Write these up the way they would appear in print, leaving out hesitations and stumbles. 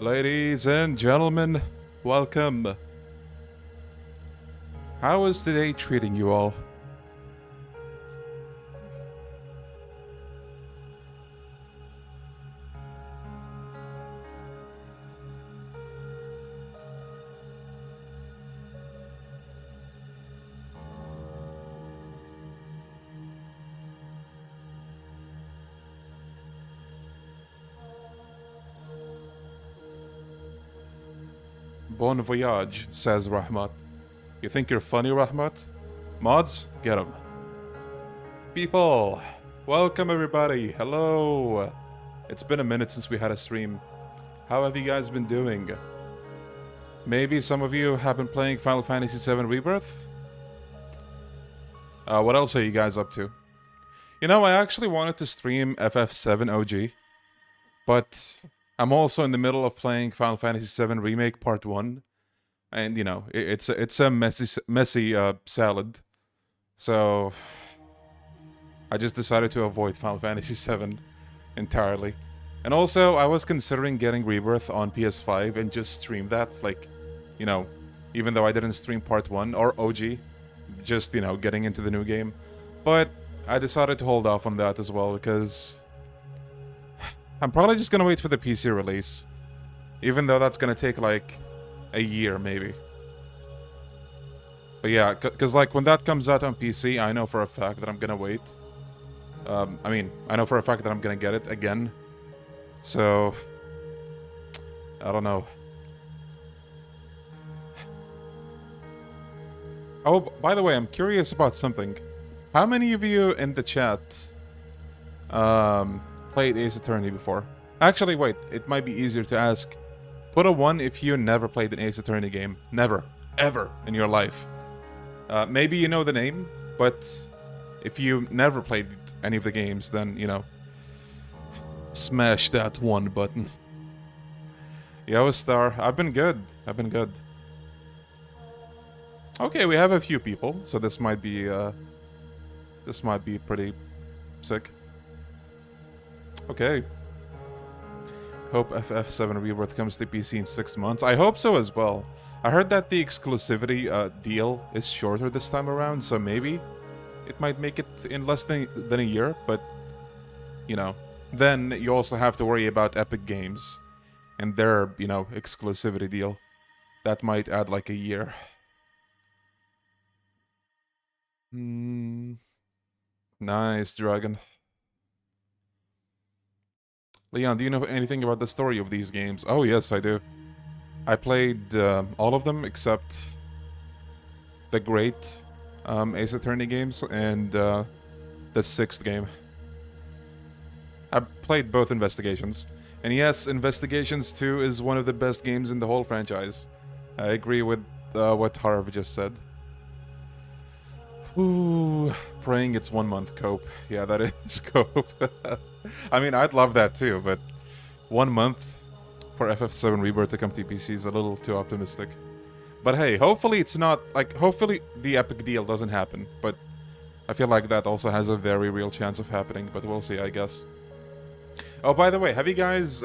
Ladies and gentlemen, welcome. How is today treating you all? Bon voyage, says Rahmat. You think you're funny, Rahmat? Mods, get 'em. People, welcome everybody. Hello. It's been a minute since we had a stream. How have you guys been doing? Maybe some of you have been playing Final Fantasy VII Rebirth? What else are you guys up to? You know, I actually wanted to stream FF7 OG, but I'm also in the middle of playing Final Fantasy VII Remake Part 1, and you know, it's a messy salad. So I just decided to avoid Final Fantasy VII entirely. And also, I was considering getting Rebirth on PS5 and just stream that, like, you know, even though I didn't stream Part 1 or OG, just, you know, getting into the new game. But I decided to hold off on that as well because I'm probably just gonna wait for the PC release, even though that's gonna take like a year maybe. But yeah, because like when that comes out on PC, I know for a fact that I'm gonna wait. I know for a fact that I'm gonna get it again. So I don't know. Oh, by the way, I'm curious about something. How many of you in the chat played Ace Attorney before? Actually, wait, it might be easier to ask. Put a 1 if you never played an Ace Attorney game. Never. Ever in your life. Maybe you know the name, but if you never played any of the games, then, you know, smash that 1 button. Yo, Star, I've been good. I've been good. Okay, we have a few people, so this might be pretty sick. Okay. Hope FF7 Rebirth comes to PC in 6 months. I hope so as well. I heard that the exclusivity deal is shorter this time around, so maybe it might make it in less than a year, but, you know, then you also have to worry about Epic Games and their, you know, exclusivity deal. That might add like a year. Nice, Dragon. Leon, do you know anything about the story of these games? Oh, yes, I do. I played all of them except the great Ace Attorney games and the 6th game. I played both Investigations. And yes, Investigations 2 is one of the best games in the whole franchise. I agree with what Harv just said. Ooh, praying it's 1 month cope. Yeah, that is cope. I mean, I'd love that too, but 1 month for FF7 Rebirth to come to PC is a little too optimistic. But hey, hopefully it's not, like, hopefully the Epic deal doesn't happen, but I feel like that also has a very real chance of happening, but we'll see, I guess. Oh, by the way, have you guys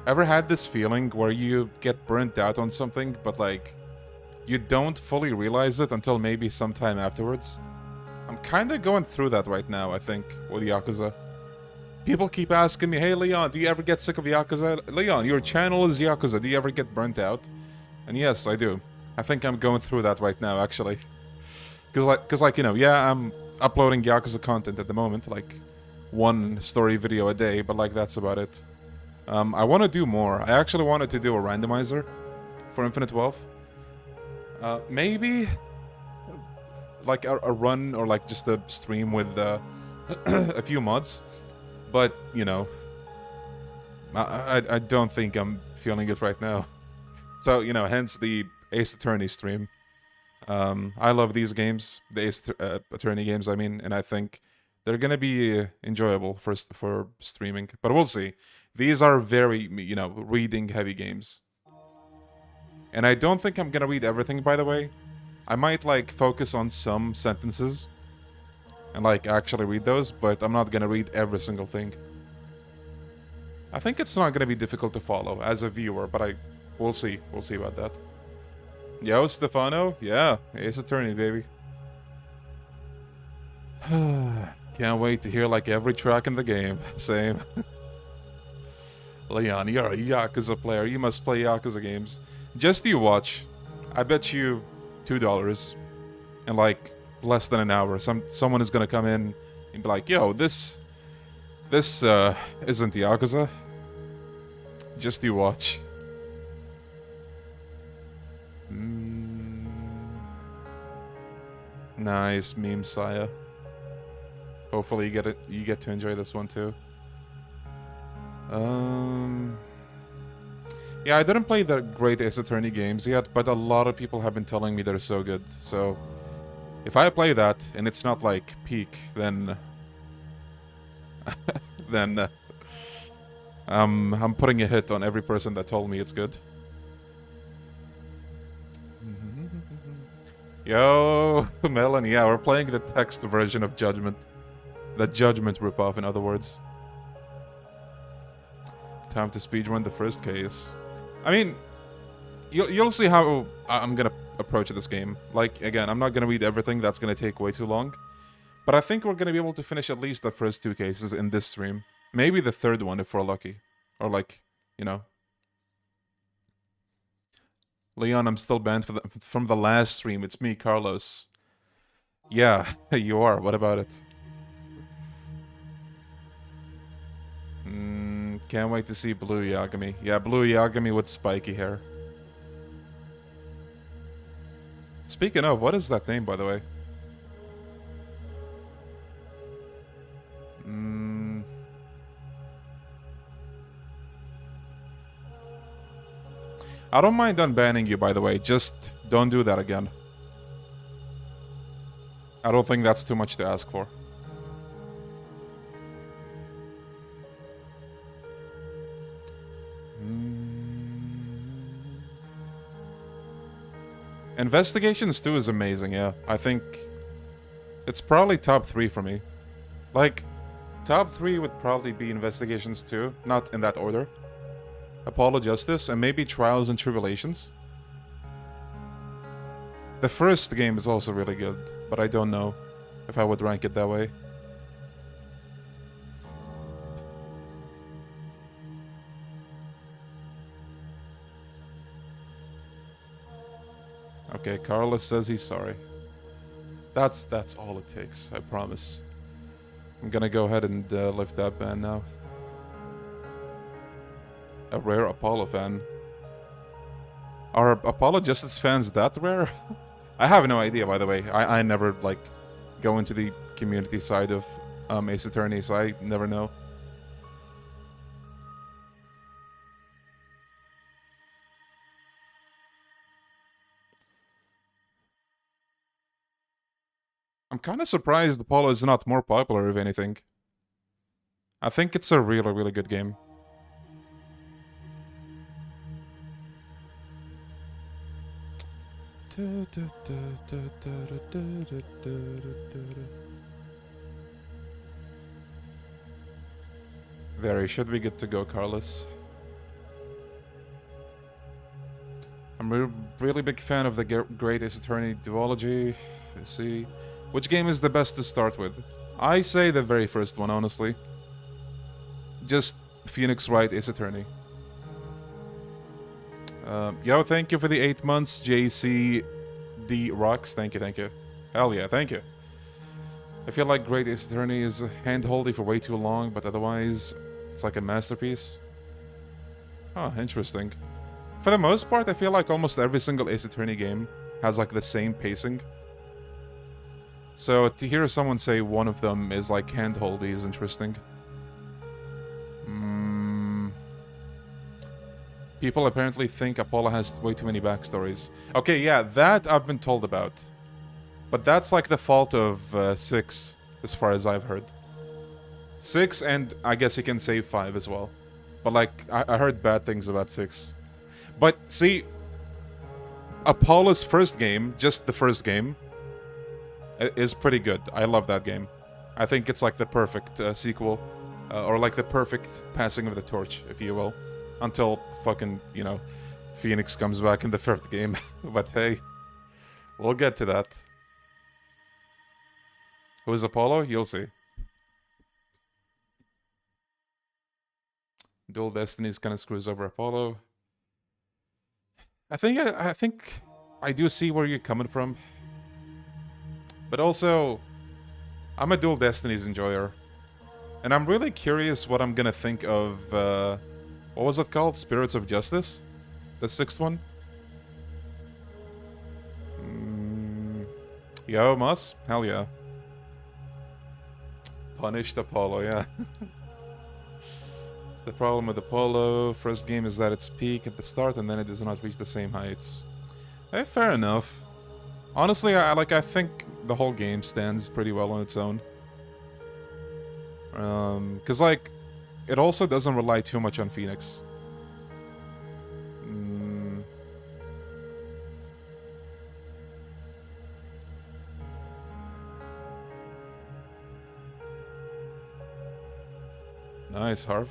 ever had this feeling where you get burnt out on something, but like, you don't fully realize it until maybe sometime afterwards? I'm kinda going through that right now, I think, with Yakuza. People keep asking me, hey Leon, do you ever get sick of Yakuza? Leon, your channel is Yakuza, do you ever get burnt out? And yes, I do. I think I'm going through that right now, actually. Cause like, you know, yeah, I'm uploading Yakuza content at the moment, like 1 story video a day, but like, that's about it. I want to do more. I actually wanted to do a randomizer for Infinite Wealth. Maybe like a run or like just a stream with a few mods, but you know, I don't think I'm feeling it right now. So you know, hence the Ace Attorney stream. I love these games, the Ace Attorney games, I mean, and I think they're gonna be enjoyable for streaming. But we'll see. These are very, you know, reading heavy games. And I don't think I'm gonna read everything, by the way. I might, like, focus on some sentences and, like, actually read those, but I'm not gonna read every single thing. I think it's not gonna be difficult to follow as a viewer, but we'll see. We'll see about that. Yo, Stefano? Yeah, Ace Attorney, baby. Can't wait to hear, like, every track in the game. Same. Leon, you're a Yakuza player. You must play Yakuza games. Just you watch. I bet you $2 in like less than an hour. Someone is gonna come in and be like, "Yo, this isn't Yakuza." Just you watch. Nice meme, Saya. Hopefully you get to enjoy this one too. Yeah, I didn't play the Great Ace Attorney games yet, but a lot of people have been telling me they're so good. So, if I play that and it's not like peak, then then I'm putting a hit on every person that told me it's good. Yo, Melanie, yeah, we're playing the text version of Judgment. The Judgment ripoff, in other words. Time to speedrun the first case. I mean, you'll see how I'm gonna approach this game. Like, again, I'm not gonna read everything, that's gonna take way too long. But I think we're gonna be able to finish at least the first 2 cases in this stream. Maybe the third one if we're lucky. Or like, you know. Leon, I'm still banned from the last stream. It's me, Carlos. Yeah, you are. What about it? Can't wait to see Blue Yagami. Yeah, Blue Yagami with spiky hair. Speaking of, what is that name, by the way? I don't mind unbanning you, by the way. Just don't do that again. I don't think that's too much to ask for. Investigations 2 is amazing, yeah. I think it's probably top 3 for me. Like, top 3 would probably be Investigations 2, not in that order. Apollo Justice, and maybe Trials and Tribulations. The first game is also really good, but I don't know if I would rank it that way. Okay, Carlos says he's sorry. That's all it takes, I promise. I'm gonna go ahead and lift that ban now. A rare Apollo fan. Are Apollo Justice fans that rare? I have no idea, by the way. I never, like, go into the community side of Ace Attorney, so I never know. I'm kind of surprised Apollo is not more popular, if anything. I think it's a really, really good game. There, you should be good to go, Carlos. I'm a really big fan of the Great Ace Attorney duology. Let's see. Which game is the best to start with? I say the very first one, honestly. Just Phoenix Wright Ace Attorney. Yo, thank you for the 8 months, JC D Rocks. Thank you, thank you. Hell yeah, thank you. I feel like Great Ace Attorney is hand-holdy for way too long, but otherwise, it's like a masterpiece. Oh, interesting. For the most part, I feel like almost every single Ace Attorney game has like the same pacing. So to hear someone say one of them is like hand-holdy is interesting. People apparently think Apollo has way too many backstories. Okay, yeah, that I've been told about. But that's like the fault of 6, as far as I've heard. 6, and I guess you can say 5 as well. But like, I heard bad things about 6. But see, Apollo's first game, just the first game, is pretty good. I love that game. I think it's like the perfect sequel. Or like the perfect passing of the torch, if you will. Until fucking, you know, Phoenix comes back in the 5th game. But hey, we'll get to that. Who is Apollo? You'll see. Dual Destinies kind of screws over Apollo. I think I do see where you're coming from. But also, I'm a Dual Destinies enjoyer. And I'm really curious what I'm gonna think of, what was it called? Spirits of Justice? The 6th one? Yo, Mus? Hell yeah. Punished Apollo, yeah. The problem with Apollo first game is that it's peak at the start and then it does not reach the same heights. Fair enough. Honestly, I think the whole game stands pretty well on its own. Cause like, it also doesn't rely too much on Phoenix. Nice, Harv.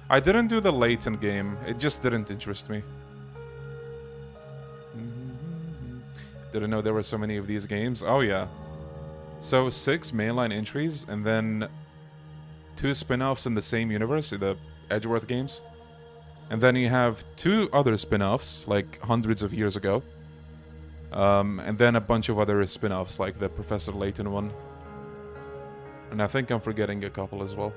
I didn't do the Layton game. It just didn't interest me. Didn't know there were so many of these games. Oh, yeah. So, 6 mainline entries, and then 2 spin-offs in the same universe, the Edgeworth games. And then you have 2 other spin-offs, like hundreds of years ago. And then a bunch of other spin-offs, like the Professor Layton one. And I think I'm forgetting a couple as well.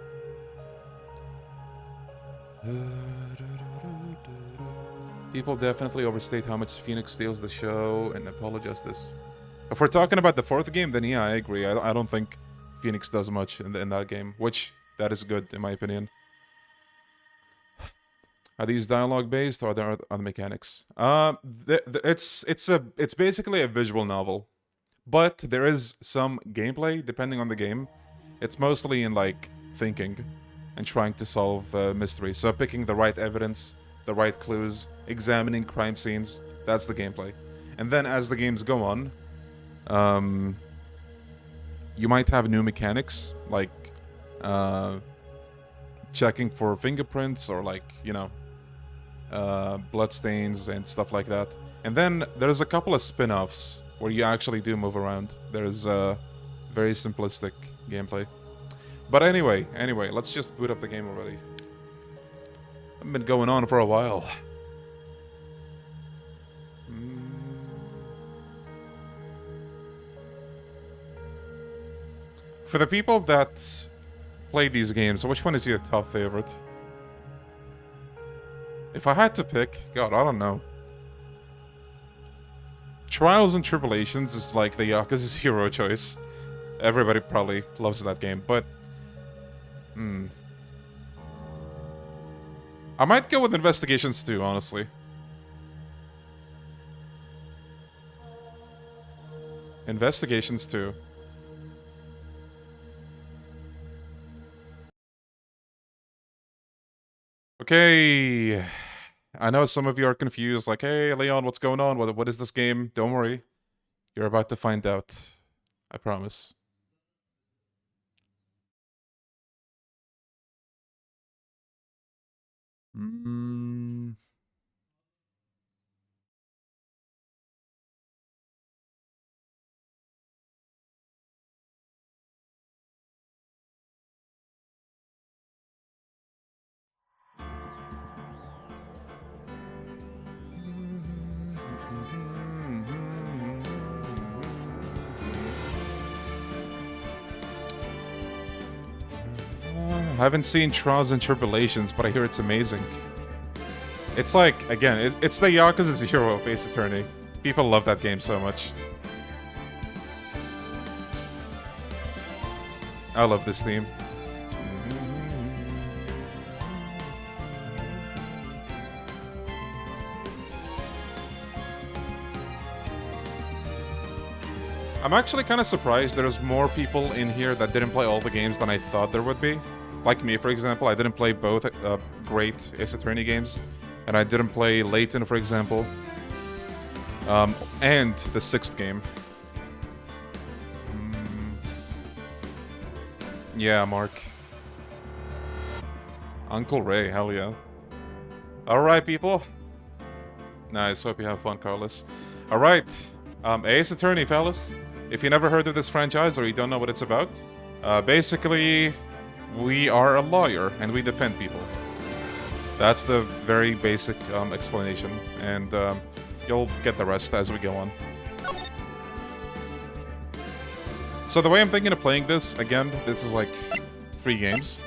People definitely overstate how much Phoenix steals the show and apologize this. If we're talking about the 4th game, then yeah, I agree. I don't think Phoenix does much in that game, which that is good in my opinion. Are these dialogue based or are there other mechanics? It's basically a visual novel, but there is some gameplay depending on the game. It's mostly in like thinking and trying to solve mysteries. So picking the right evidence, the right clues, examining crime scenes. That's the gameplay. And then as the games go on, you might have new mechanics like checking for fingerprints or like, you know, bloodstains and stuff like that. And then there's a couple of spin-offs where you actually do move around. There's very simplistic gameplay. But anyway, let's just boot up the game already. I've been going on for a while. For the people that play these games, which one is your top favorite? If I had to pick, God, I don't know. Trials and Tribulations is like the Yakuza's hero choice. Everybody probably loves that game, but... I might go with Investigations too, honestly. Investigations too. Okay. I know some of you are confused, like, hey, Leon, what's going on? What is this game? Don't worry. You're about to find out. I promise. I haven't seen Trials and Tribulations, but I hear it's amazing. It's like, again, it's the Yakuza's hero of Ace Attorney. People love that game so much. I love this theme. I'm actually kind of surprised there's more people in here that didn't play all the games than I thought there would be. Like me, for example, I didn't play both great Ace Attorney games. And I didn't play Layton, for example. And the 6th game. Yeah, Mark. Uncle Ray, hell yeah. Alright, people. Nice, hope you have fun, Carlos. Alright, Ace Attorney, fellas. If you never heard of this franchise or you don't know what it's about, basically, we are a lawyer and we defend people. That's the very basic explanation, and you'll get the rest as we go on. So the way I'm thinking of playing this, again, this is like 3 games.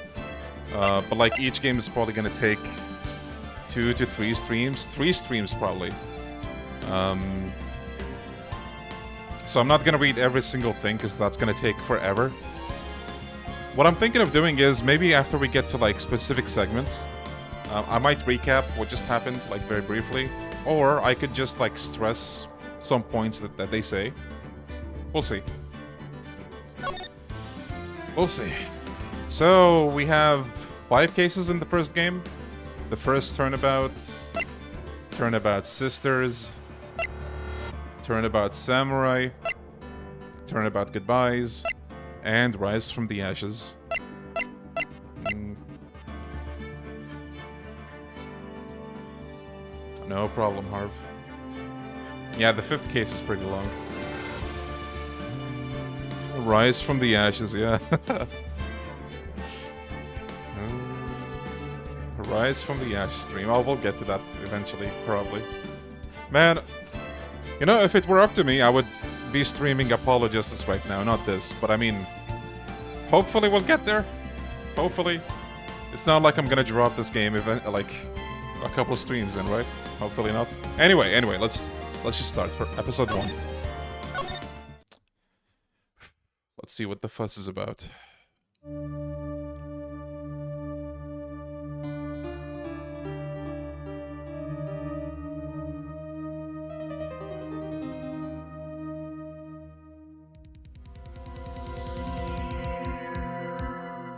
But like each game is probably going to take 2 to 3 streams. 3 streams probably. So I'm not gonna read every single thing, because that's gonna take forever. What I'm thinking of doing is, maybe after we get to, like, specific segments, I might recap what just happened, like, very briefly. Or I could just, like, stress some points that they say. We'll see. We'll see. So, we have 5 cases in the first game. The first Turnabout, Turnabout Sisters, Turnabout Samurai, Turnabout Goodbyes, and Rise from the Ashes. No problem, Harv. Yeah, the 5th case is pretty long. Rise from the Ashes, yeah. Rise from the Ashes stream. Oh, we'll get to that eventually, probably. Man, you know, if it were up to me, I would be streaming Apologists right now, not this. But I mean, hopefully we'll get there. Hopefully. It's not like I'm gonna drop this game like a couple streams in, right? Hopefully not. Anyway, let's just start for episode 1. Let's see what the fuss is about.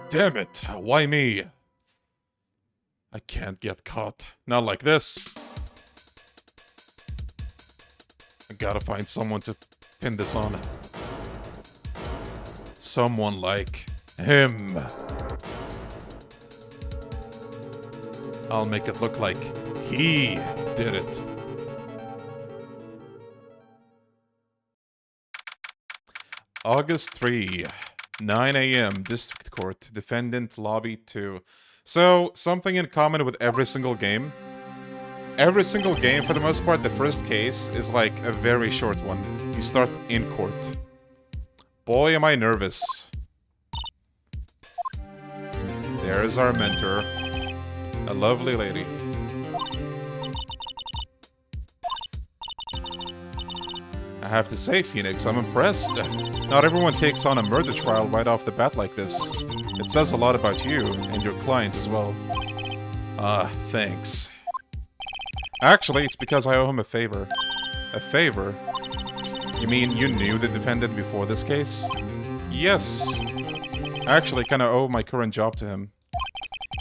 Damn it, why me? I can't get caught. Not like this. I gotta find someone to pin this on. Someone like him. I'll make it look like he did it. August 3, 9 a.m. District Court. Defendant Lobby 2. So, something in common with every single game. Every single game, for the most part, the first case is like a very short one. You start in court. Boy, am I nervous. There's our mentor. A lovely lady. I have to say, Phoenix, I'm impressed. Not everyone takes on a murder trial right off the bat like this. It says a lot about you, and your client as well. Thanks. Actually, it's because I owe him a favor. A favor? You mean you knew the defendant before this case? Yes. I actually kinda owe my current job to him.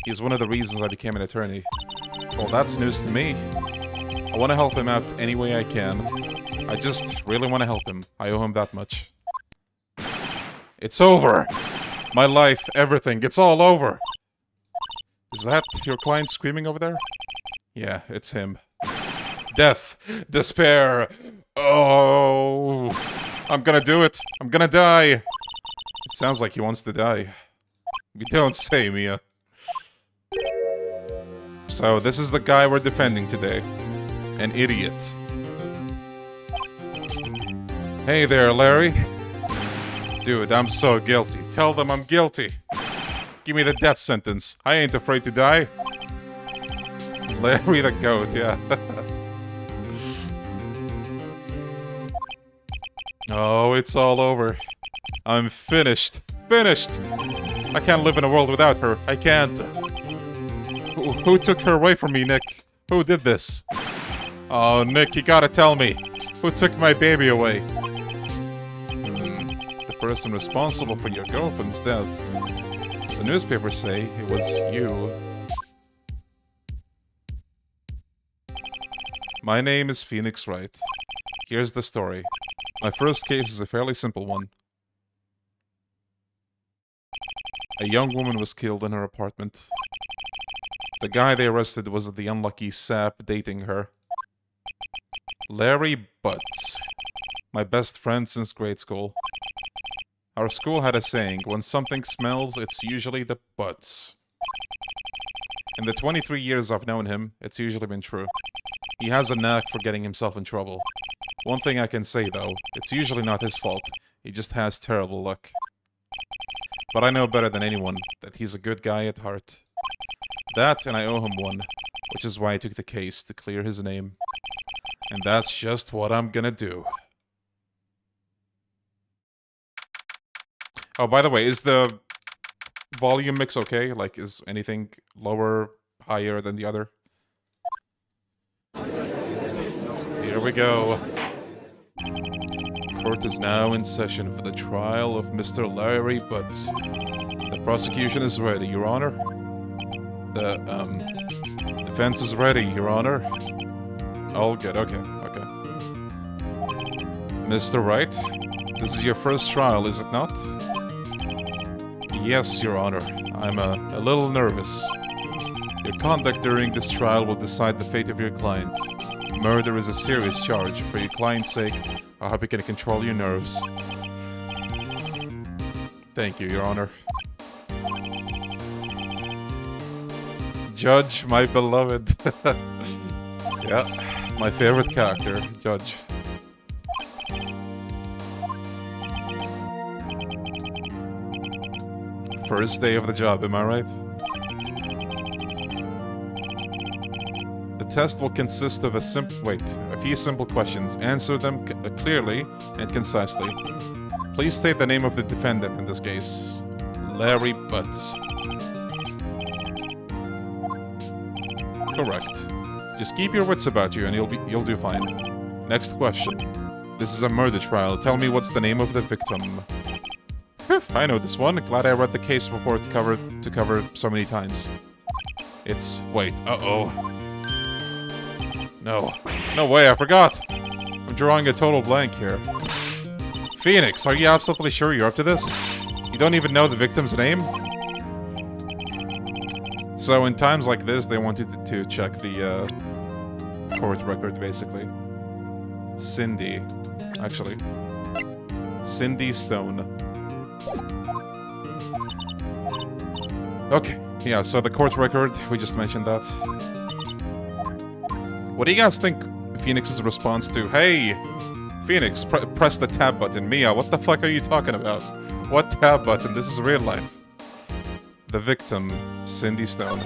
He's one of the reasons I became an attorney. Well, that's news to me. I want to help him out any way I can. I just really want to help him. I owe him that much. It's over! My life, everything, it's all over! Is that your client screaming over there? Yeah, it's him. Death! Despair! Oh! I'm gonna do it! I'm gonna die! It sounds like he wants to die. You don't say, Mia. So, this is the guy we're defending today. An idiot. Hey there, Larry. Dude, I'm so guilty. Tell them I'm guilty. Give me the death sentence. I ain't afraid to die. Larry the goat, yeah. Oh, it's all over. I'm finished. Finished! I can't live in a world without her. I can't. Who took her away from me, Nick? Who did this? Oh, Nick, you gotta tell me. Who took my baby away? The person responsible for your girlfriend's death. The newspapers say it was you. My name is Phoenix Wright. Here's the story. My first case is a fairly simple one. A young woman was killed in her apartment. The guy they arrested was the unlucky sap dating her. Larry Butts. My best friend since grade school. Our school had a saying, when something smells, it's usually the butts. In the 23 years I've known him, it's usually been true. He has a knack for getting himself in trouble. One thing I can say, though, it's usually not his fault. He just has terrible luck. But I know better than anyone that he's a good guy at heart. That, and I owe him one, which is why I took the case to clear his name. And that's just what I'm gonna do. Oh, by the way, is the volume mix okay? Like, is anything lower, higher than the other? Here we go. Court is now in session for the trial of Mr. Larry Butts. The prosecution is ready, Your Honor. The, defense is ready, Your Honor. All good, okay, okay. Mr. Wright, this is your first trial, is it not? Yes, Your Honor. I'm a little nervous. Your conduct during this trial will decide the fate of your client. Murder is a serious charge. For your client's sake, I hope you can control your nerves. Thank you, Your Honor. Judge, my beloved. Yeah, my favorite character, Judge. First day of the job, am I right? The test will consist of a few simple questions. Answer them clearly and concisely. Please state the name of the defendant in this case. Larry Butts. Correct. Just keep your wits about you and you'll do fine. Next question. This is a murder trial. Tell me what's the name of the victim. I know this one. Glad I read the case report to cover so many times. It's... wait. Uh-oh. No. No way, I forgot! I'm drawing a total blank here. Phoenix, are you absolutely sure you're up to this? You don't even know the victim's name? So in times like this, they wanted to check the court record, basically. Cindy. Actually. Cindy Stone. Okay, yeah, so the court record, we just mentioned that. What do you guys think Phoenix's response to, hey, Phoenix, press the tab button. Mia, what the fuck are you talking about? What tab button? This is real life. The victim, Cindy Stone.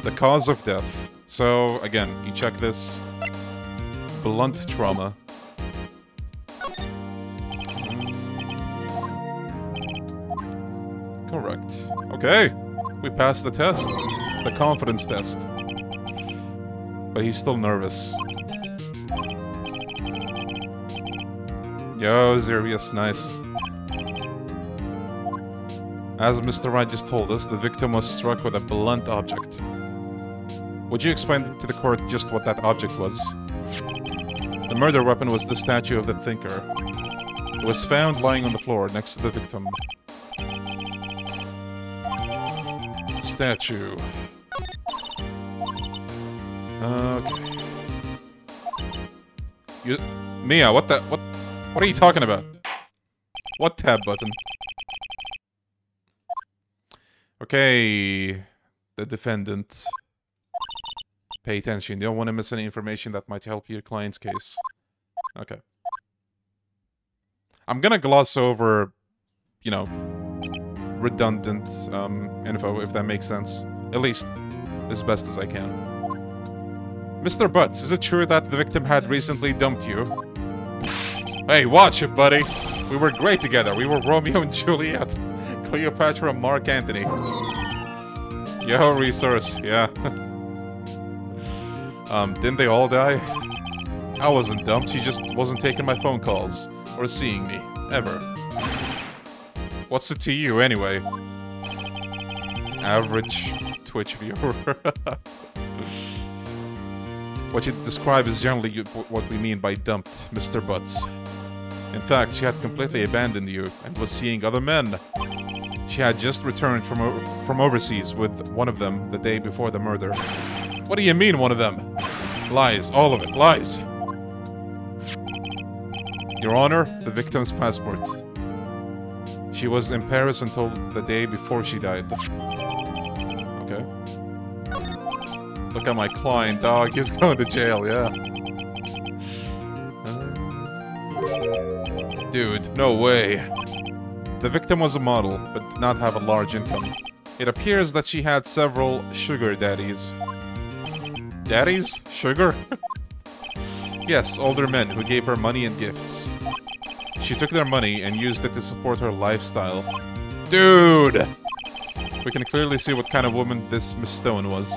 The cause of death. So, again, you check this. Blunt trauma. Correct. Okay, we passed the test. The confidence test. But he's still nervous. Yo, Zerius, nice. As Mr. Wright just told us, the victim was struck with a blunt object. Would you explain to the court just what that object was? The murder weapon was the statue of the thinker. It was found lying on the floor next to the victim. Statue. Okay. Mia, what are you talking about? What tab button? Okay, the defendant. Pay attention, you don't want to miss any information that might help your client's case. Okay. I'm gonna gloss over, you know, redundant info, if that makes sense. At least, as best as I can. Mr. Butts, is it true that the victim had recently dumped you? Hey, watch it, buddy! We were great together. We were Romeo and Juliet. Cleopatra and Mark Antony. Yo, resource, yeah. Didn't they all die? I wasn't dumped, she just wasn't taking my phone calls. Or seeing me. Ever. What's it to you, anyway? Average Twitch viewer. What you describe is generally what we mean by dumped, Mr. Butts. In fact, she had completely abandoned you and was seeing other men. She had just returned from overseas with one of them the day before the murder. What do you mean, one of them? Lies, all of it, lies. Your Honor, the victim's passport. She was in Paris until the day before she died. Okay. Look at my client, dog. He's going to jail, yeah. Dude, no way. The victim was a model, but did not have a large income. It appears that she had several sugar daddies. Daddies? Sugar? Yes, older men who gave her money and gifts. She took their money and used it to support her lifestyle. Dude! We can clearly see what kind of woman this Miss Stone was.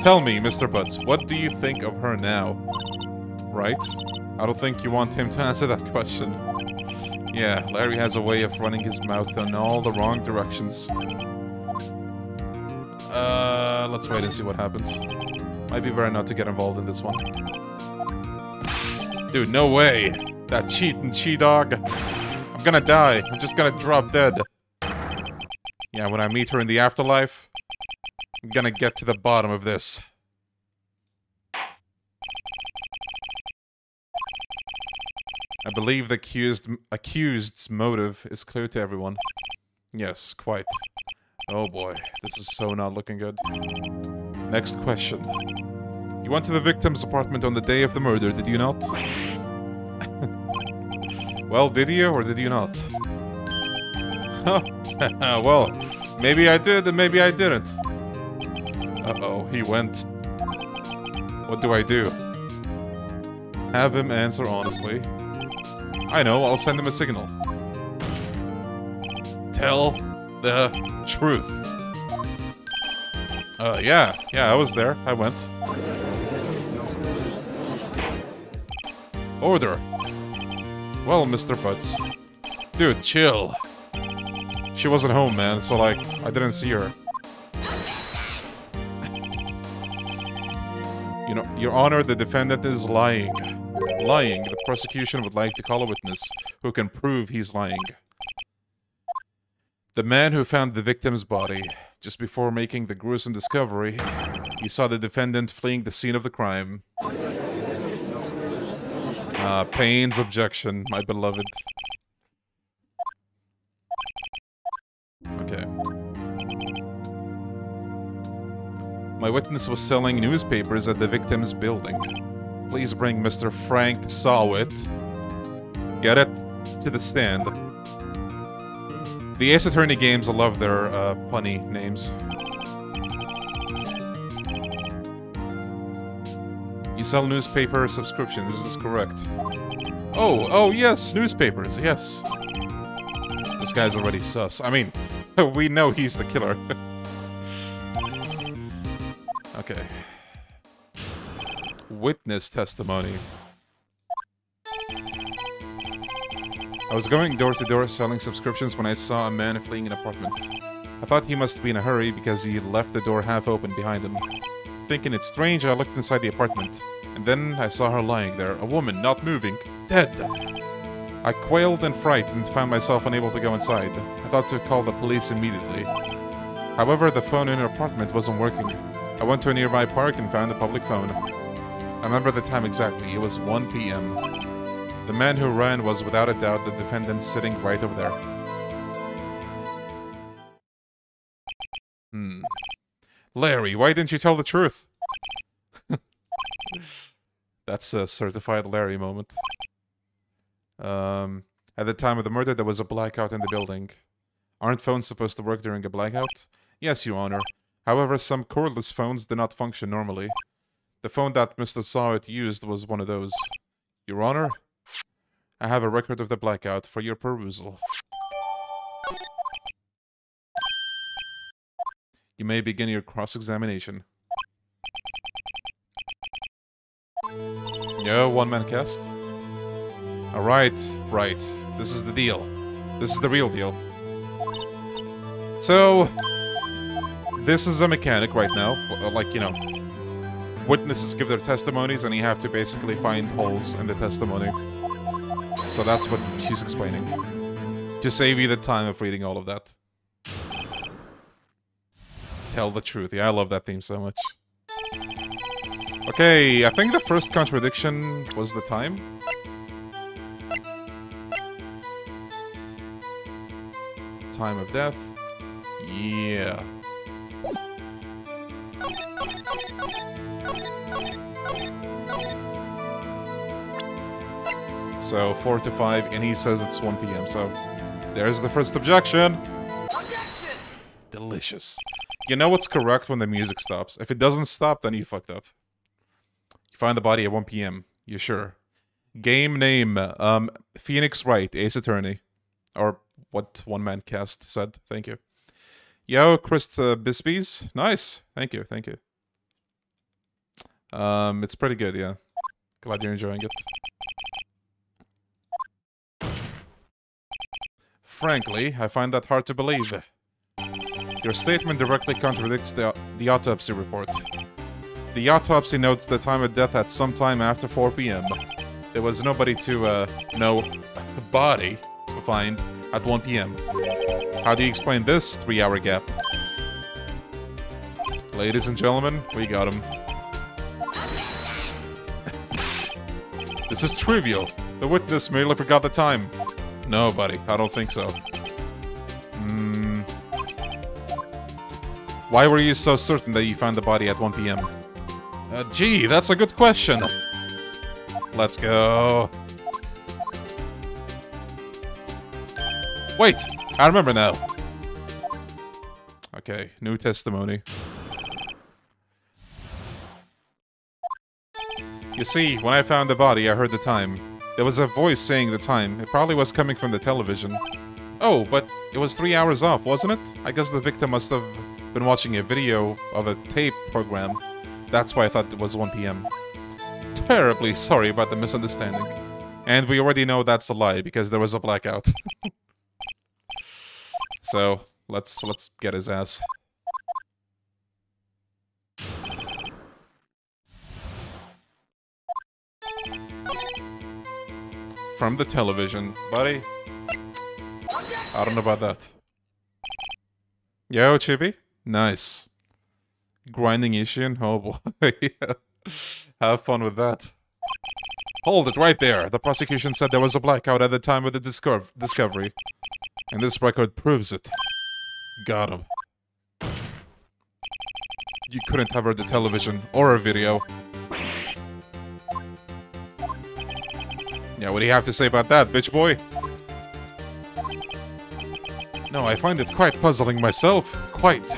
Tell me, Mr. Butts, what do you think of her now? Right? I don't think you want him to answer that question. Yeah, Larry has a way of running his mouth in all the wrong directions. Let's wait and see what happens. Might be better not to get involved in this one. Dude, no way! That cheating she-dog! I'm gonna die. I'm just gonna drop dead. Yeah, when I meet her in the afterlife, I'm gonna get to the bottom of this. I believe the accused's motive is clear to everyone. Yes, quite. Oh boy, this is so not looking good. Next question. You went to the victim's apartment on the day of the murder, did you not? Well, did you or did you not? Well, maybe I did and maybe I didn't. Uh-oh, he went. What do I do? Have him answer honestly. I know, I'll send him a signal. Tell the truth. Yeah, I was there. I went. Order. Well, Mr. Butts. Dude, chill. She wasn't home, man, so, like, I didn't see her. You know, Your Honor, the defendant is lying. Lying. The prosecution would like to call a witness who can prove he's lying. The man who found the victim's body, just before making the gruesome discovery, he saw the defendant fleeing the scene of the crime. Payne's objection, my beloved. Okay. My witness was selling newspapers at the victim's building. Please bring Mr. Frank Sawit. Get it to the stand. The Ace Attorney games love their punny names. You sell newspaper subscriptions, is this correct? Oh, yes, newspapers, yes. This guy's already sus. I mean, we know he's the killer. Okay. Witness testimony. I was going door to door selling subscriptions when I saw a man fleeing an apartment. I thought he must be in a hurry because he left the door half open behind him. Thinking it's strange, I looked inside the apartment. And then I saw her lying there, a woman, not moving, dead. I quailed in fright and found myself unable to go inside. I thought to call the police immediately. However, the phone in her apartment wasn't working. I went to a nearby park and found a public phone. I remember the time exactly. It was 1 p.m. The man who ran was without a doubt the defendant sitting right over there. Larry, why didn't you tell the truth? That's a certified Larry moment. At the time of the murder, there was a blackout in the building. Aren't phones supposed to work during a blackout? Yes, Your Honor. However, some cordless phones do not function normally. The phone that Mr. Sawit used was one of those. Your Honor, I have a record of the blackout for your perusal. You may begin your cross-examination. Yeah, one-man cast. Alright, right. This is the deal. This is the real deal. So, this is a mechanic right now. Like, you know, witnesses give their testimonies and you have to basically find holes in the testimony. So that's what she's explaining. To save you the time of reading all of that. Tell the truth. Yeah, I love that theme so much. Okay, I think the first contradiction was the time. Time of death. Yeah. So 4 to 5, and he says it's 1 p.m. So there's the first objection. Objection! Delicious. You know what's correct when the music stops. If it doesn't stop, then you fucked up. You find the body at 1 p.m. You sure? Game name, Phoenix Wright, Ace Attorney. Or what one man cast said. Thank you. Yo, Chris Bispies. Nice. Thank you, thank you. It's pretty good, yeah. Glad you're enjoying it. Frankly, I find that hard to believe. Your statement directly contradicts the autopsy report. The autopsy notes the time of death at some time after 4 p.m. There was nobody to, no body to find at 1 p.m. How do you explain this 3-hour gap? Ladies and gentlemen, we got him. This is trivial. The witness merely forgot the time. No, buddy, I don't think so. Why were you so certain that you found the body at 1 p.m.? Gee, that's a good question. Let's go. Wait, I remember now. Okay, new testimony. You see, when I found the body, I heard the time. There was a voice saying the time. It probably was coming from the television. Oh, but it was 3 hours off, wasn't it? I guess the victim must have been watching a video of a tape program. That's why I thought it was 1 p.m. Terribly sorry about the misunderstanding. And we already know that's a lie, because there was a blackout. So, let's get his ass. From the television, buddy. I don't know about that. Yo, Chibi? Nice. Grinding Ishian? Oh boy. Have fun with that. Hold it right there. The prosecution said there was a blackout at the time of the discovery. And this record proves it. Got him. You couldn't have heard the television or a video. Yeah, what do you have to say about that, bitch boy? No, I find it quite puzzling myself. Quite.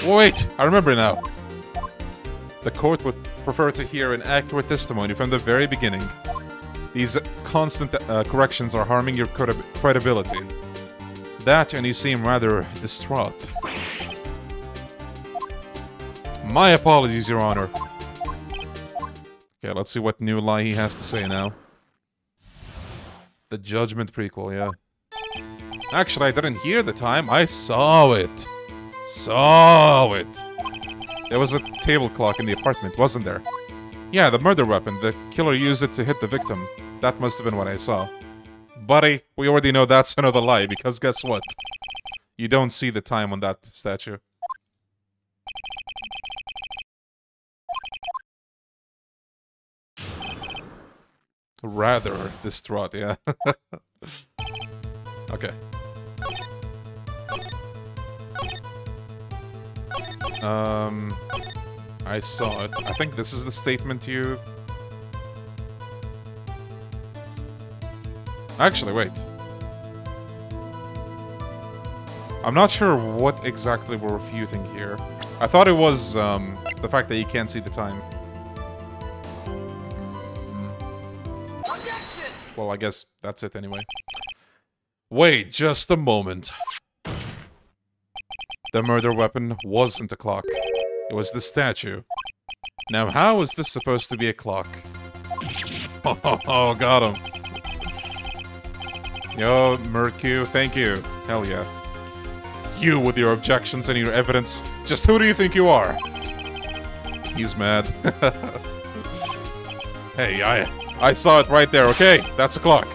Wait, I remember now. The court would prefer to hear an accurate testimony from the very beginning. These constant corrections are harming your credibility. That, and you seem rather distraught. My apologies, Your Honor. Okay, let's see what new lie he has to say now. The Judgment prequel, yeah. Actually, I didn't hear the time. I saw it. Saw it. There was a table clock in the apartment, wasn't there? Yeah, the murder weapon. The killer used it to hit the victim. That must have been what I saw. Buddy, we already know that's another lie, because guess what? You don't see the time on that statue. Rather distraught, yeah. Okay. I saw it. I think this is the statement you... Actually, wait. I'm not sure what exactly we're refuting here. I thought it was, the fact that you can't see the time. Well, I guess that's it anyway. Wait just a moment. The murder weapon wasn't a clock. It was the statue. Now, how is this supposed to be a clock? Oh, got him. Yo, Mercu, thank you. Hell yeah. You with your objections and your evidence. Just who do you think you are? He's mad. Hey, I saw it right there, okay? That's a clock.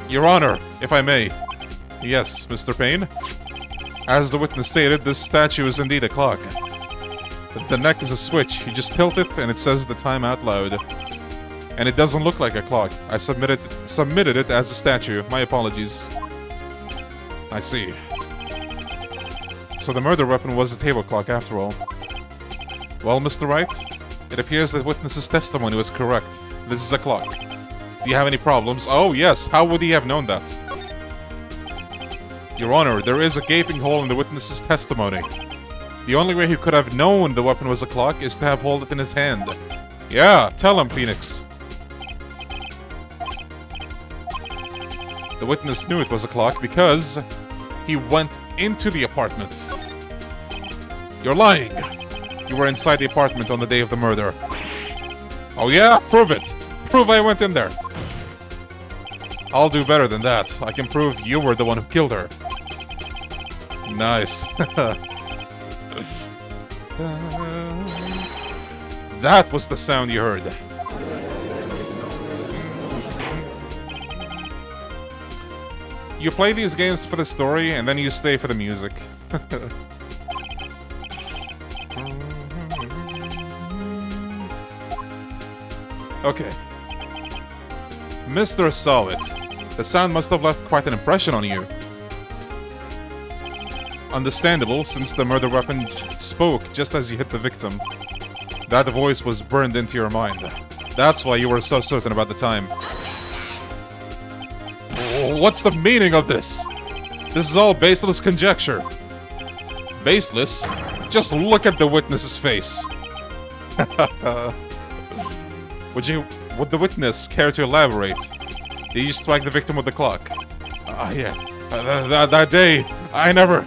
Your Honor, if I may. Yes, Mr. Payne. As the witness stated, this statue is indeed a clock. The neck is a switch. You just tilt it and it says the time out loud. And it doesn't look like a clock. I submitted it as a statue. My apologies. I see. So the murder weapon was a table clock after all. Well, Mr. Wright, it appears that witness's testimony was correct. This is a clock. Do you have any problems? Oh, yes. How would he have known that? Your Honor, there is a gaping hole in the witness's testimony. The only way he could have known the weapon was a clock is to have held it in his hand. Yeah, tell him, Phoenix. The witness knew it was a clock because he went into the apartment. You're lying. You were inside the apartment on the day of the murder. Oh yeah? Prove it. Prove I went in there. I'll do better than that. I can prove you were the one who killed her. Nice. That was the sound you heard. You play these games for the story, and then you stay for the music. Okay. Mr. Saw It. The sound must have left quite an impression on you. Understandable, since the murder weapon spoke just as you hit the victim. That voice was burned into your mind. That's why you were so certain about the time. What's the meaning of this? This is all baseless conjecture. Baseless? Just look at the witness's face. Would the witness care to elaborate? Did you strike the victim with the clock? Yeah. That day, I never...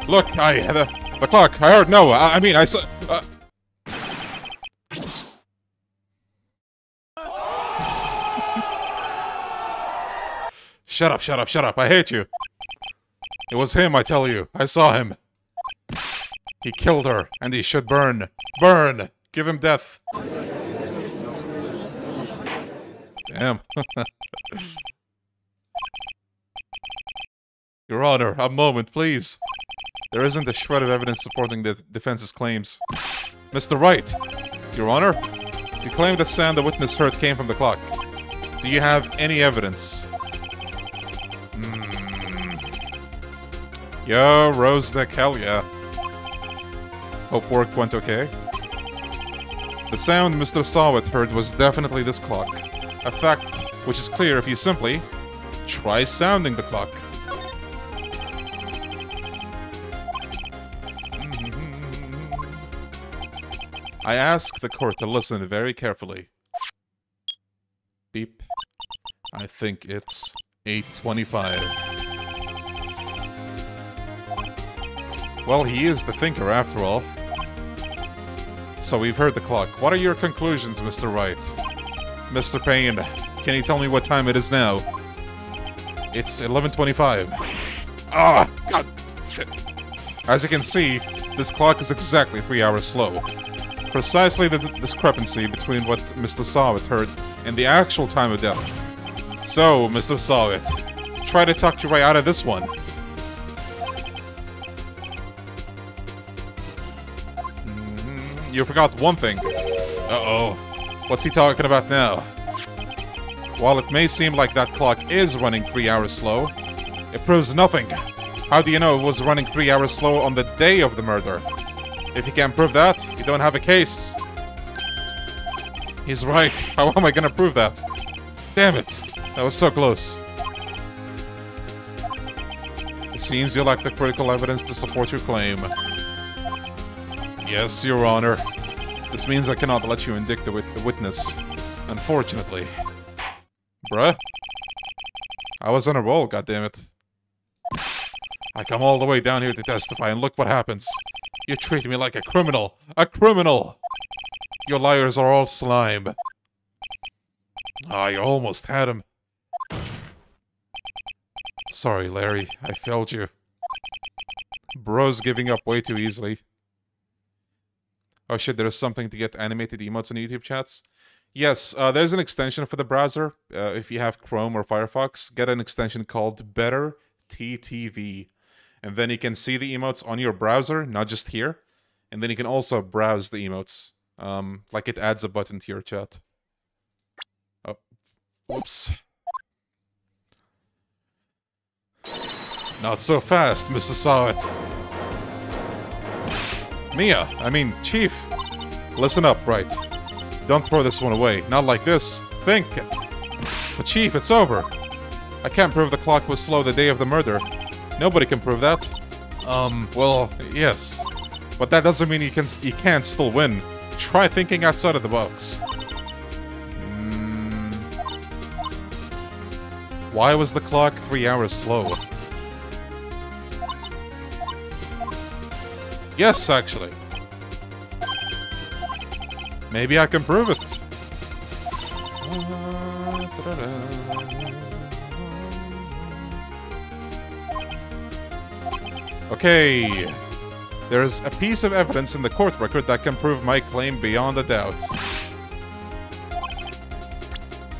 Look, the clock, I heard, no, I mean, I saw... Shut up, shut up, shut up, I hate you. It was him, I tell you. I saw him. He killed her, and he should burn. Burn! Give him death. Damn. Your Honor, a moment, please. There isn't a shred of evidence supporting the defense's claims. Mr. Wright! Your Honor? You claim the sound the witness heard came from the clock. Do you have any evidence? Yo, Rosedeck, hell yeah. Hope work went okay. The sound Mr. Sawit heard was definitely this clock. A fact which is clear if you simply try sounding the clock. I ask the court to listen very carefully. Beep. I think it's 8:25. Well, he is the thinker after all. So we've heard the clock. What are your conclusions, Mr. Wright? Mr. Payne, can you tell me what time it is now? It's 11:25. Ah, God! Shit. As you can see, this clock is exactly 3 hours slow. Precisely the discrepancy between what Mr. Sawit heard and the actual time of death. So, Mr. Sawit, try to talk your way out of this one. You forgot one thing. Uh-oh. What's he talking about now? While it may seem like that clock is running 3 hours slow, it proves nothing. How do you know it was running 3 hours slow on the day of the murder? If you can't prove that, you don't have a case. He's right. How am I gonna prove that? Damn it. That was so close. It seems you lack the critical evidence to support your claim. Yes, Your Honor. This means I cannot let you indict the witness. Unfortunately. Bruh. I was on a roll, goddammit. I come all the way down here to testify, and look what happens. You treat me like a criminal! A criminal! Your liars are all slime. Ah, you almost had him. Sorry, Larry. I failed you. Bro's giving up way too easily. Oh shit, there's something to get animated emotes in YouTube chats? Yes, there's an extension for the browser. If you have Chrome or Firefox, get an extension called Better TTV. And then you can see the emotes on your browser, not just here. And then you can also browse the emotes. Like it adds a button to your chat. Oh, whoops. Not so fast, Mr. Sawit. Chief. Listen up, Wright. Don't throw this one away. Not like this. Think. But Chief, it's over. I can't prove the clock was slow the day of the murder. Nobody can prove that. Well, yes. But that doesn't mean you can't still win. Try thinking outside of the box. Why was the clock 3 hours slow? Yes, actually. Maybe I can prove it. Okay. There's a piece of evidence in the court record that can prove my claim beyond a doubt.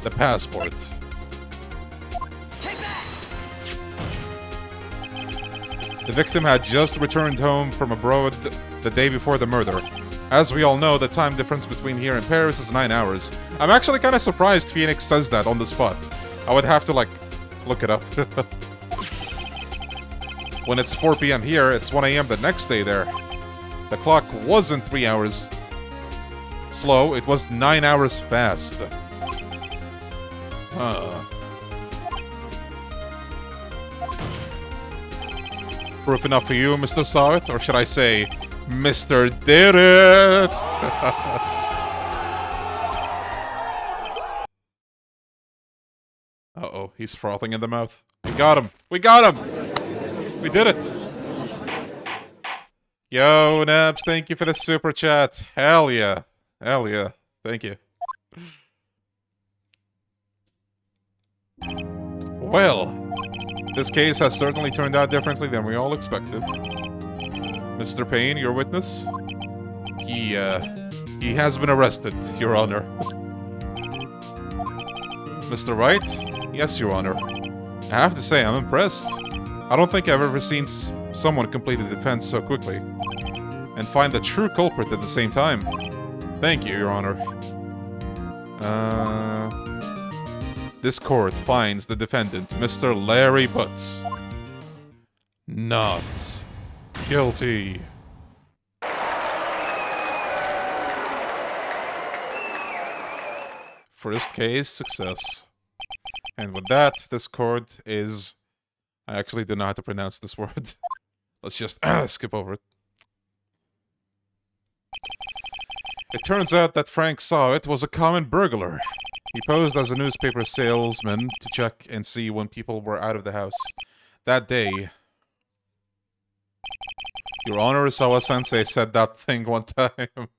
The passport. The victim had just returned home from abroad the day before the murder. As we all know, the time difference between here and Paris is 9 hours. I'm actually kind of surprised Phoenix says that on the spot. I would have to, like, look it up. When it's 4 p.m. here, it's 1 a.m. the next day there. The clock wasn't 3 hours slow, it was 9 hours fast. Proof enough for you, Mr. Saw It? Or should I say, Mr. Did It? Uh-oh, he's frothing in the mouth. We got him! We got him! We did it! Yo, Nabs, thank you for the super chat. Hell yeah. Hell yeah. Thank you. Well, this case has certainly turned out differently than we all expected. Mr. Payne, your witness? He has been arrested, Your Honor. Mr. Wright? Yes, Your Honor. I have to say, I'm impressed. I don't think I've ever seen someone complete a defense so quickly. And find the true culprit at the same time. Thank you, Your Honor. This court finds the defendant, Mr. Larry Butts, not guilty. First case, success. And with that, this court is... I actually don't know how to pronounce this word. Let's just skip over it. It turns out that Frank Saw It was a common burglar. He posed as a newspaper salesman to check and see when people were out of the house. That day... Your Honor, Sawa-sensei said that thing one time.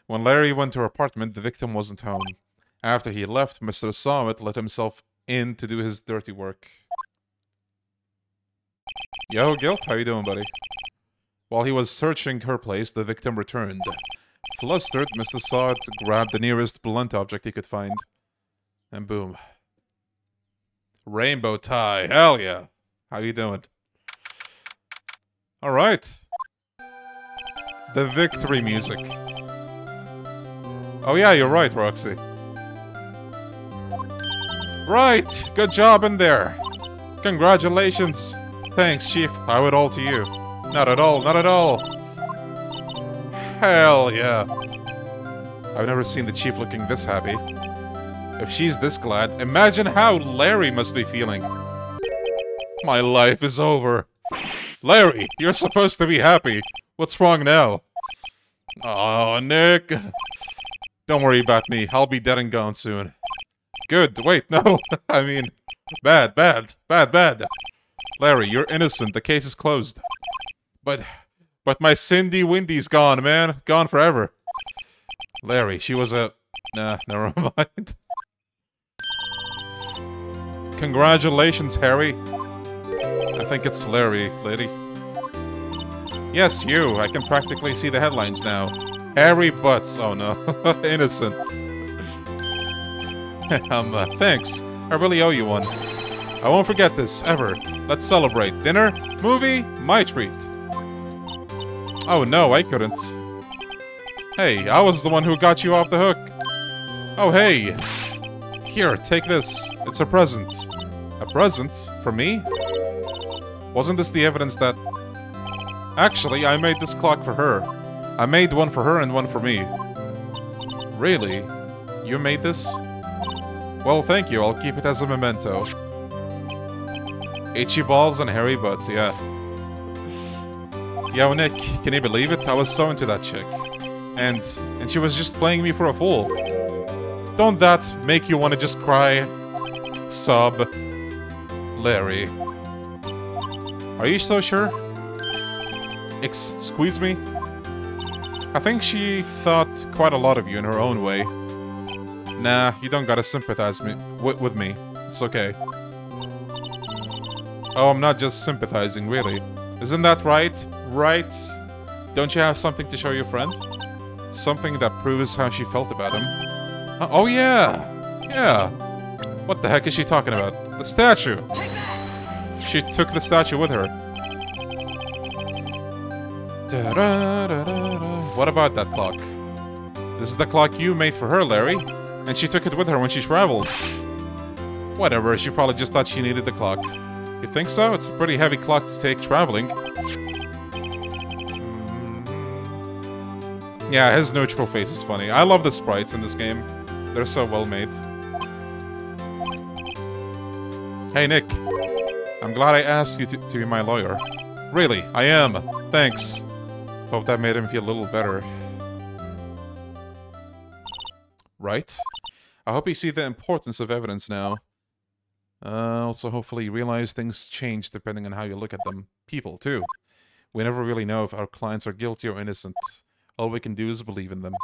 When Larry went to her apartment, the victim wasn't home. After he left, Mr. Saw It let himself in to do his dirty work. Yo, Guilt, how you doing, buddy? While he was searching her place, the victim returned. Flustered, Mr. Saw It grabbed the nearest blunt object he could find. And boom. Rainbow tie, hell yeah! How you doing? Alright. The victory music. Oh yeah, you're right, Roxy. Right! Good job in there! Congratulations! Thanks, Chief. I owe it all to you. Not at all, not at all! Hell yeah. I've never seen the Chief looking this happy. If she's this glad, imagine how Larry must be feeling. My life is over. Larry, you're supposed to be happy. What's wrong now? Oh, Nick. Don't worry about me. I'll be dead and gone soon. Good. Wait, no. I mean, bad, bad, bad, bad. Larry, you're innocent. The case is closed. But my Cindy Windy's gone, man. Gone forever. Larry, she was a... Nah, never mind. Congratulations, Harry. I think it's Larry, lady. Yes, you. I can practically see the headlines now. Harry Butts. Oh no. Innocent. Thanks. I really owe you one. I won't forget this, ever. Let's celebrate. Dinner? Movie? My treat. Oh no, I couldn't. Hey, I was the one who got you off the hook. Oh hey. Here, take this. It's a present. A present? For me? Wasn't this the evidence that... Actually, I made this clock for her. I made one for her and one for me. Really? You made this? Well, thank you. I'll keep it as a memento. Itchy balls and hairy butts, yeah. Yo, Nick, can you believe it? I was so into that chick. And she was just playing me for a fool. Don't that make you want to just cry? Sub. Larry. Are you so sure? Squeeze me? I think she thought quite a lot of you in her own way. Nah, you don't gotta sympathize with me. It's okay. Oh, I'm not just sympathizing, really. Isn't that right? Right? Don't you have something to show your friend? Something that proves how she felt about him? Oh, yeah! Yeah! What the heck is she talking about? The statue! She took the statue with her. What about that clock? This is the clock you made for her, Larry. And she took it with her when she traveled. Whatever, she probably just thought she needed the clock. You think so? It's a pretty heavy clock to take traveling. Yeah, his neutral face is funny. I love the sprites in this game. They're so well made. Hey, Nick. I'm glad I asked you to be my lawyer. Really, I am. Thanks. Hope that made him feel a little better. Right? I hope you see the importance of evidence now. Also, hopefully you realize things change depending on how you look at them. People, too. We never really know if our clients are guilty or innocent. All we can do is believe in them.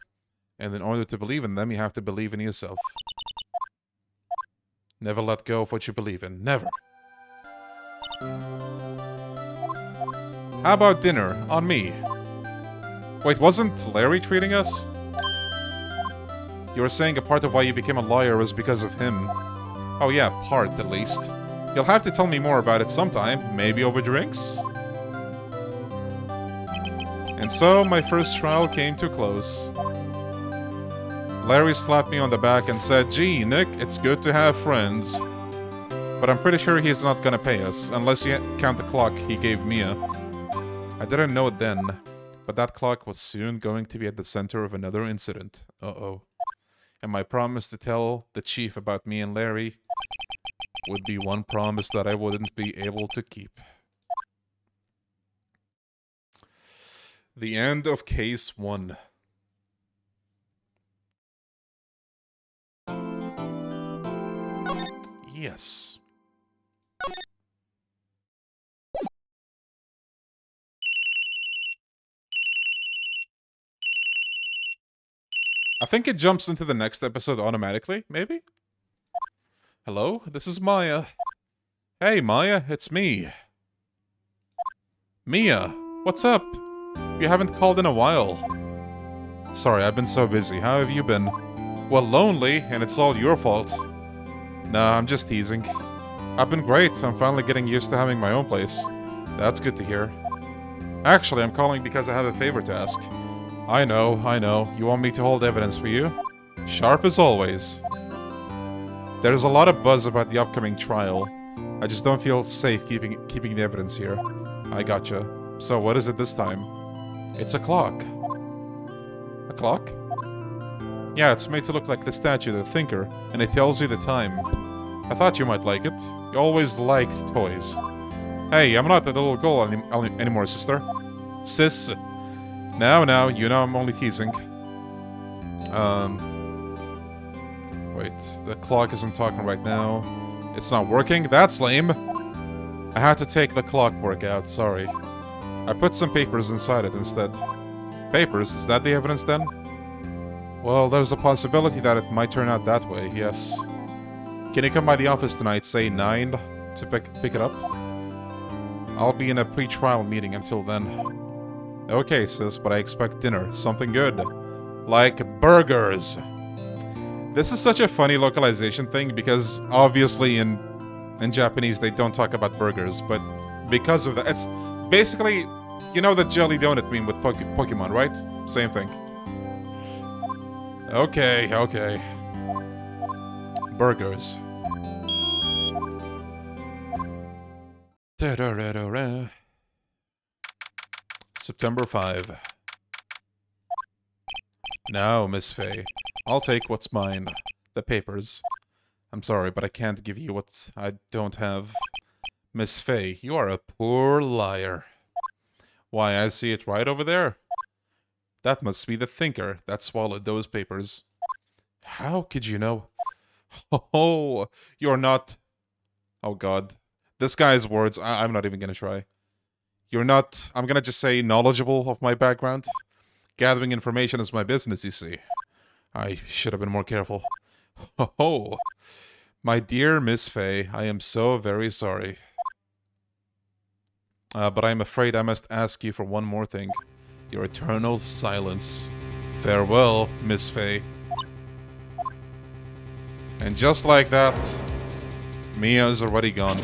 And in order to believe in them, you have to believe in yourself. Never let go of what you believe in. Never. How about dinner? On me. Wait, wasn't Larry treating us? You were saying a part of why you became a lawyer was because of him. Oh yeah, part at least. You'll have to tell me more about it sometime, maybe over drinks? And so, my first trial came to a close. Larry slapped me on the back and said, "Gee, Nick, it's good to have friends." But I'm pretty sure he's not gonna pay us, unless you count the clock he gave Mia. I didn't know it then, but that clock was soon going to be at the center of another incident. Uh-oh. And my promise to tell the chief about me and Larry would be one promise that I wouldn't be able to keep. The end of Case 1. Yes. I think it jumps into the next episode automatically, maybe? Hello, this is Maya. Hey, Maya, it's me. Mia, what's up? You haven't called in a while. Sorry, I've been so busy. How have you been? Well, lonely, and it's all your fault. Nah, I'm just teasing. I've been great. I'm finally getting used to having my own place. That's good to hear. Actually, I'm calling because I have a favor to ask. I know. You want me to hold evidence for you? Sharp as always. There's a lot of buzz about the upcoming trial. I just don't feel safe keeping the evidence here. I gotcha. So what is it this time? It's a clock. A clock? Yeah, it's made to look like the statue, the thinker, and it tells you the time. I thought you might like it. You always liked toys. Hey, I'm not that little girl anymore, sister. Sis. Now, you know I'm only teasing. Wait, the clock isn't talking right now. It's not working? That's lame. I had to take the clockwork out, sorry. I put some papers inside it instead. Papers? Is that the evidence then? Well, there's a possibility that it might turn out that way, yes. Can you come by the office tonight, say 9, to pick it up? I'll be in a pre-trial meeting until then. Okay, sis, but I expect dinner. Something good. Like burgers. This is such a funny localization thing because obviously in Japanese they don't talk about burgers, but because of that, it's basically, you know the jelly donut meme with Pokemon, right? Same thing. Okay. Burgers. September 5. Now, Miss Fey, I'll take what's mine. The papers. I'm sorry, but I can't give you what I don't have. Miss Fey, you are a poor liar. Why, I see it right over there. That must be the thinker that swallowed those papers. How could you know? Oh, you're not... Oh god. This guy's words, I'm not even gonna try. You're not, I'm gonna just say, knowledgeable of my background. Gathering information is my business, you see. I should have been more careful. Oh, my dear Miss Fey, I am so very sorry. But I'm afraid I must ask you for one more thing. Your eternal silence. Farewell, Miss Fey. And just like that, Mia is already gone.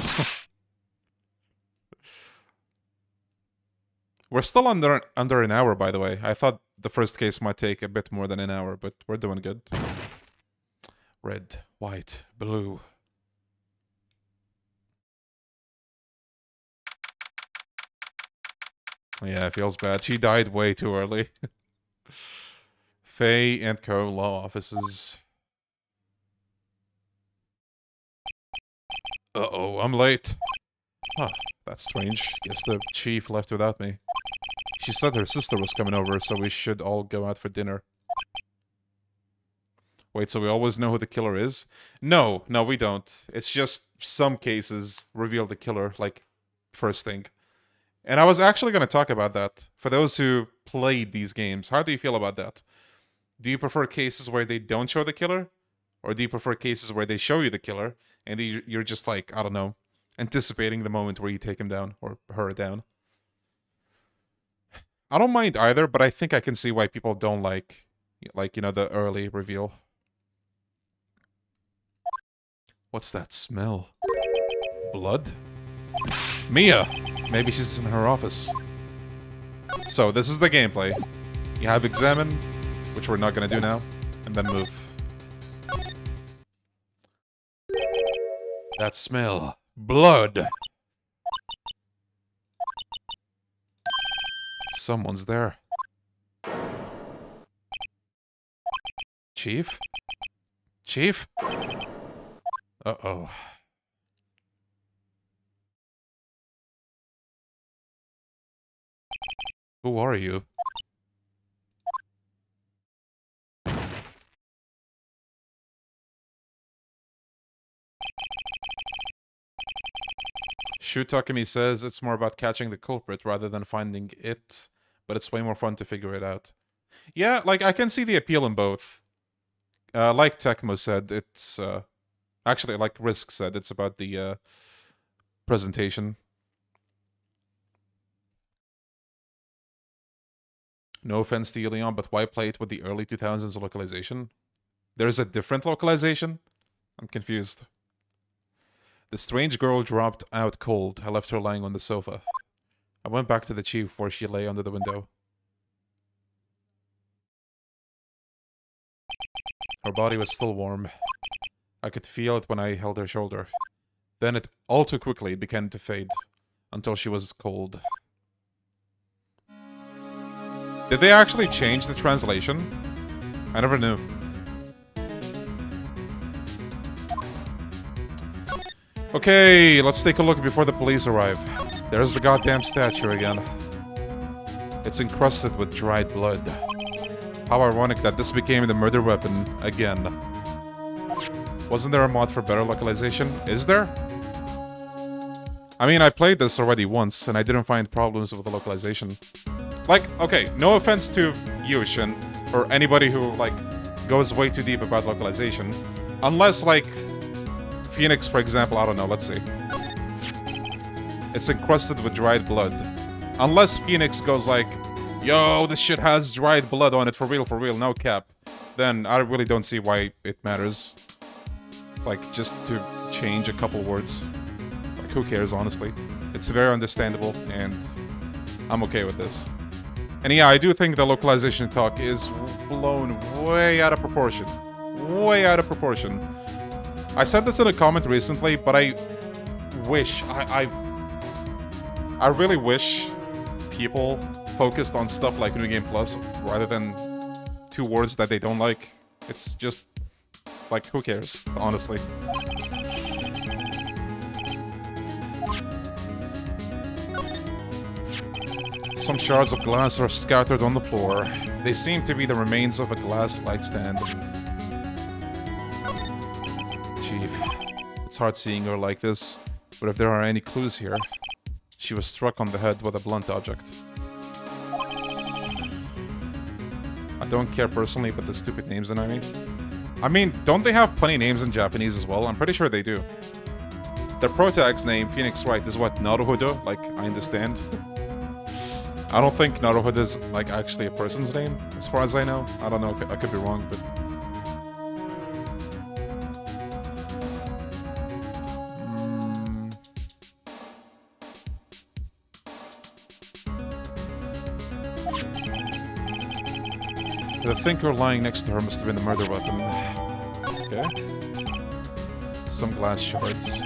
We're still under an hour, by the way. I thought the first case might take a bit more than an hour, but we're doing good. Red, white, blue. Yeah, it feels bad. She died way too early. Fey and Co. Law Offices. Uh-oh, I'm late. Huh, that's strange. Guess the chief left without me. She said her sister was coming over, so we should all go out for dinner. Wait, so we always know who the killer is? No, we don't. It's just some cases reveal the killer, like, first thing. And I was actually going to talk about that. For those who played these games, how do you feel about that? Do you prefer cases where they don't show the killer? Or do you prefer cases where they show you the killer, and you're just like, I don't know, anticipating the moment where you take him down, or her down? I don't mind either, but I think I can see why people don't like, you know, the early reveal. What's that smell? Blood? Mia! Maybe she's in her office. So, this is the gameplay. You have examine, which we're not gonna do now, and then move. That smell. Blood! Someone's there. Chief? Chief? Uh-oh. Who are you? Shu Takumi says it's more about catching the culprit rather than finding it, but it's way more fun to figure it out. Yeah, like, I can see the appeal in both. Like Tecmo said, it's, actually, like Risk said, it's about the, presentation. No offense to you, Leon, but why play it with the early 2000s localization? There's a different localization? I'm confused. The strange girl dropped out cold. I left her lying on the sofa. I went back to the chief where she lay under the window. Her body was still warm. I could feel it when I held her shoulder. Then it all too quickly began to fade, until she was cold. Did they actually change the translation? I never knew. Okay, let's take a look before the police arrive. There's the goddamn statue again. It's encrusted with dried blood. How ironic that this became the murder weapon again. Wasn't there a mod for better localization? Is there? I mean, I played this already once, and I didn't find problems with the localization. Like, okay, no offense to you, Shin, or anybody who, like, goes way too deep about localization. Unless, like, Phoenix, for example, I don't know, let's see. It's encrusted with dried blood. Unless Phoenix goes like, yo, this shit has dried blood on it, for real, no cap. Then I really don't see why it matters. Like, just to change a couple words. Like, who cares, honestly? It's very understandable, and I'm okay with this. And yeah, I do think the localization talk is blown way out of proportion. Way out of proportion. I said this in a comment recently, but I wish, I really wish people focused on stuff like New Game Plus rather than two words that they don't like. It's just, like, who cares, honestly. Some shards of glass are scattered on the floor. They seem to be the remains of a glass light stand. It's hard seeing her like this, but if there are any clues here... She was struck on the head with a blunt object. I don't care personally, but the stupid names annoy me. I mean, don't they have funny names in Japanese as well? I'm pretty sure they do. Their protag's name, Phoenix Wright, is what, Naruhodo? Like, I understand. I don't think Naruhodo is, like, actually a person's name, as far as I know. I don't know, I could be wrong, but... The thinker lying next to her must have been the murder weapon. Okay. Some glass shards.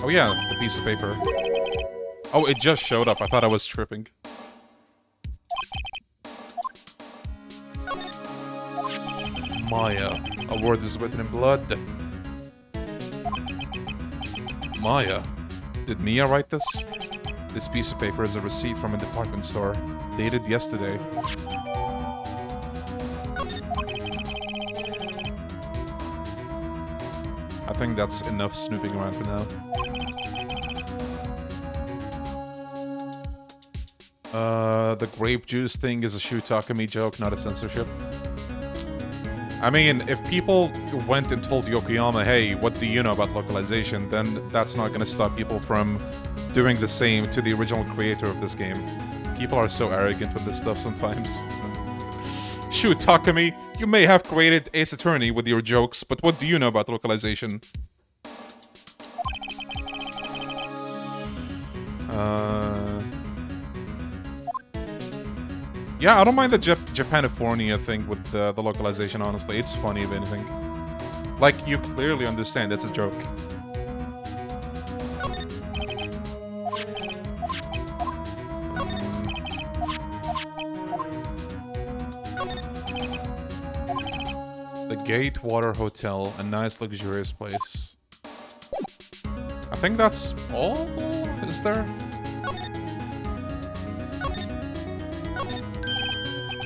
Oh yeah, the piece of paper. Oh, it just showed up. I thought I was tripping. Maya. A word is written in blood. Maya. Did Mia write this? This piece of paper is a receipt from a department store, dated yesterday. I think that's enough snooping around for now. The grape juice thing is a Shutakami joke, not a censorship. I mean, if people went and told Yokoyama, hey, what do you know about localization, then that's not gonna stop people from doing the same to the original creator of this game. People are so arrogant with this stuff sometimes. Shoot, Takami, you may have created Ace Attorney with your jokes, but what do you know about localization? Yeah, I don't mind the Japanifornia thing with the localization, honestly. It's funny, if anything. Like, you clearly understand it's a joke. The Gatewater Hotel, a nice luxurious place. I think that's all, is there?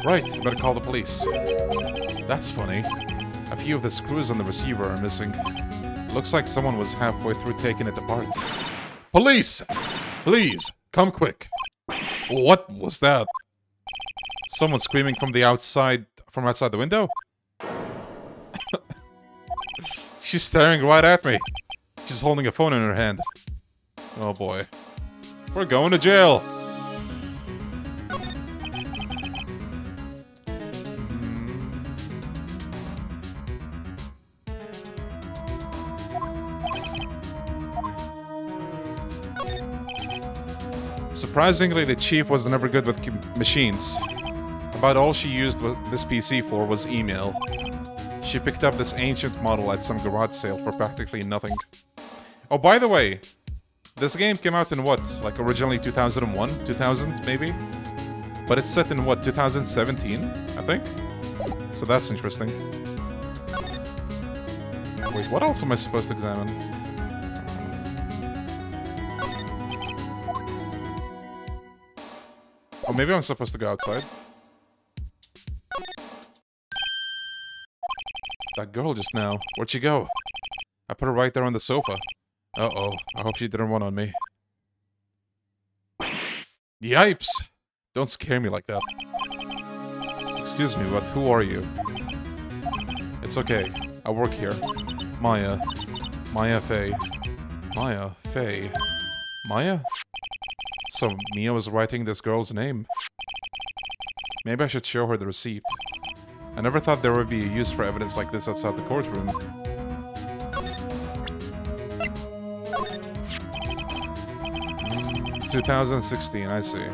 Right, better call the police. That's funny. A few of the screws on the receiver are missing. Looks like someone was halfway through taking it apart. Police! Please, come quick. What was that? Someone screaming from outside the window? She's staring right at me. She's holding a phone in her hand. Oh boy. We're going to jail! Surprisingly, the chief was never good with machines. About all she used this PC for was email. She picked up this ancient model at some garage sale for practically nothing. Oh, by the way, this game came out in what? Like originally 2001? 2000, maybe? But it's set in what, 2017, I think? So that's interesting. Wait, what else am I supposed to examine? Oh, maybe I'm supposed to go outside. That girl just now. Where'd she go? I put her right there on the sofa. Uh-oh. I hope she didn't run on me. Yipes! Don't scare me like that. Excuse me, but who are you? It's okay. I work here. Maya. Maya Fey. Maya Fey. Maya? So Mia was writing this girl's name. Maybe I should show her the receipt. I never thought there would be a use for evidence like this outside the courtroom. 2016, I see.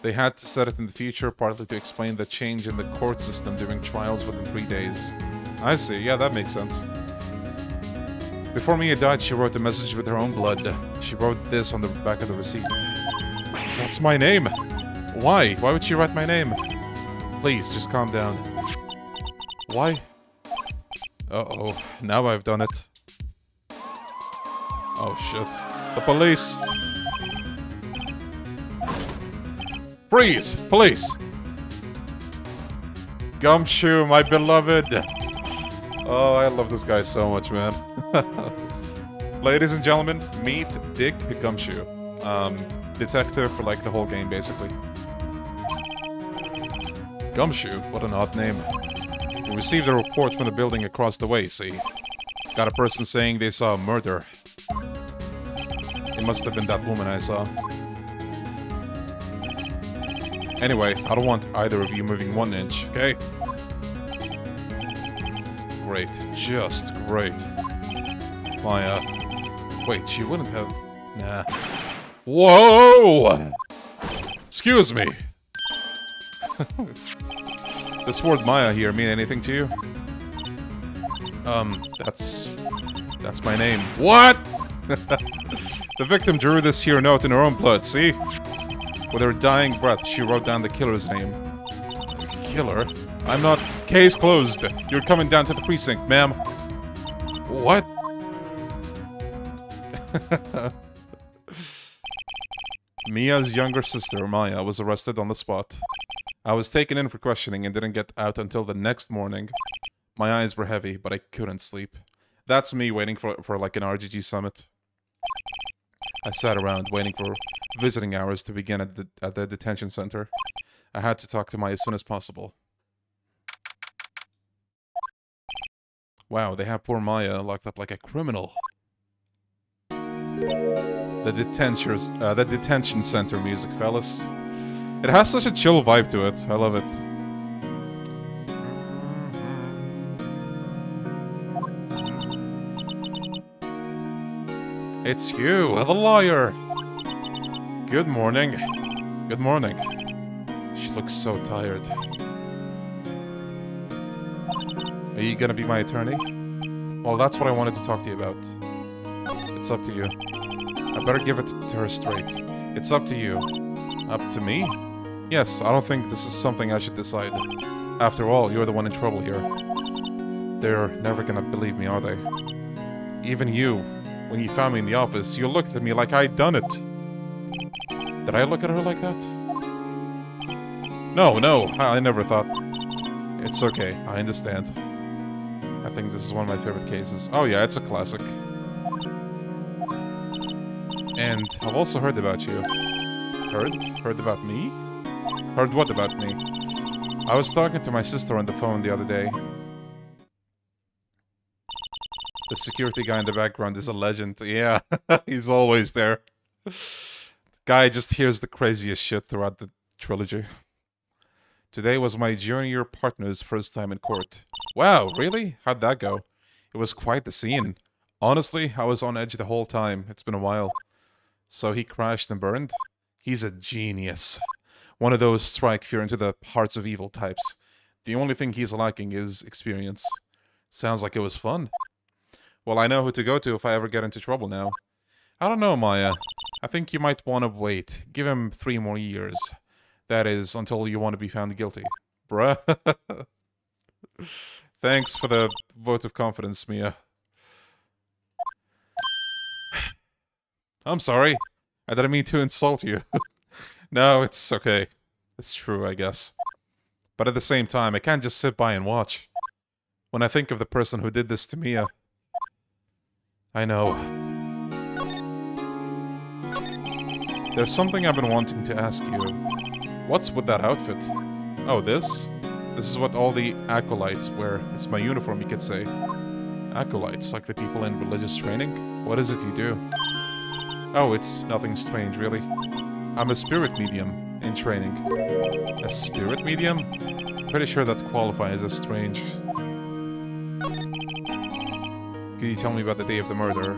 They had to set it in the future, partly to explain the change in the court system during trials within 3 days. I see, yeah, that makes sense. Before Mia died, she wrote a message with her own blood. She wrote this on the back of the receipt. That's my name! Why? Why would she write my name? Please, just calm down. Why? Uh-oh, now I've done it. Oh shit. The police! Freeze! Police! Gumshoe, my beloved! Oh, I love this guy so much, man. Ladies and gentlemen, meet Dick Gumshoe. Detective for like the whole game, basically. Gumshoe, what an odd name. We received a report from the building across the way, see? Got a person saying they saw a murder. It must have been that woman I saw. Anyway, I don't want either of you moving 1 inch, okay? Great. Just great. Maya. Wait, she wouldn't have... Nah. Whoa! Excuse me. This word Maya here mean anything to you? That's my name. What? The victim drew this here note in her own blood, see? With her dying breath, she wrote down the killer's name. Killer? I'm not... Case closed. You're coming down to the precinct, ma'am. What? Mia's younger sister, Maya, was arrested on the spot. I was taken in for questioning and didn't get out until the next morning. My eyes were heavy, but I couldn't sleep. That's me waiting for like an RGG summit. I sat around waiting for visiting hours to begin at the detention center. I had to talk to Maya as soon as possible. Wow, they have poor Maya locked up like a criminal. The detention center music, fellas. It has such a chill vibe to it. I love it. It's you, the lawyer. Good morning. Good morning. She looks so tired. Are you gonna be my attorney? Well, that's what I wanted to talk to you about. It's up to you. I better give it to her straight. It's up to you. Up to me? Yes, I don't think this is something I should decide. After all, you're the one in trouble here. They're never gonna believe me, are they? Even you, when you found me in the office, you looked at me like I'd done it. Did I look at her like that? No, I never thought. It's okay, I understand. I think this is one of my favorite cases. Oh yeah, it's a classic. And I've also heard about you. Heard? Heard about me? Heard what about me? I was talking to my sister on the phone the other day. The security guy in the background is a legend. Yeah, he's always there. Guy just hears the craziest shit throughout the trilogy. Today was my junior partner's first time in court. Wow, really? How'd that go? It was quite the scene. Honestly, I was on edge the whole time. It's been a while. So he crashed and burned? He's a genius. One of those strike fear into the hearts of evil types. The only thing he's lacking is experience. Sounds like it was fun. Well, I know who to go to if I ever get into trouble now. I don't know, Maya. I think you might want to wait. Give him 3 more years. That is, until you want to be found guilty. Bruh. Thanks for the vote of confidence, Mia. I'm sorry. I didn't mean to insult you. No, it's okay. It's true, I guess. But at the same time, I can't just sit by and watch. When I think of the person who did this to Mia... I know. There's something I've been wanting to ask you. What's with that outfit? Oh, this? This is what all the acolytes wear. It's my uniform, you could say. Acolytes, like the people in religious training? What is it you do? Oh, it's nothing strange, really. I'm a spirit medium in training. A spirit medium? Pretty sure that qualifies as strange. Can you tell me about the day of the murder?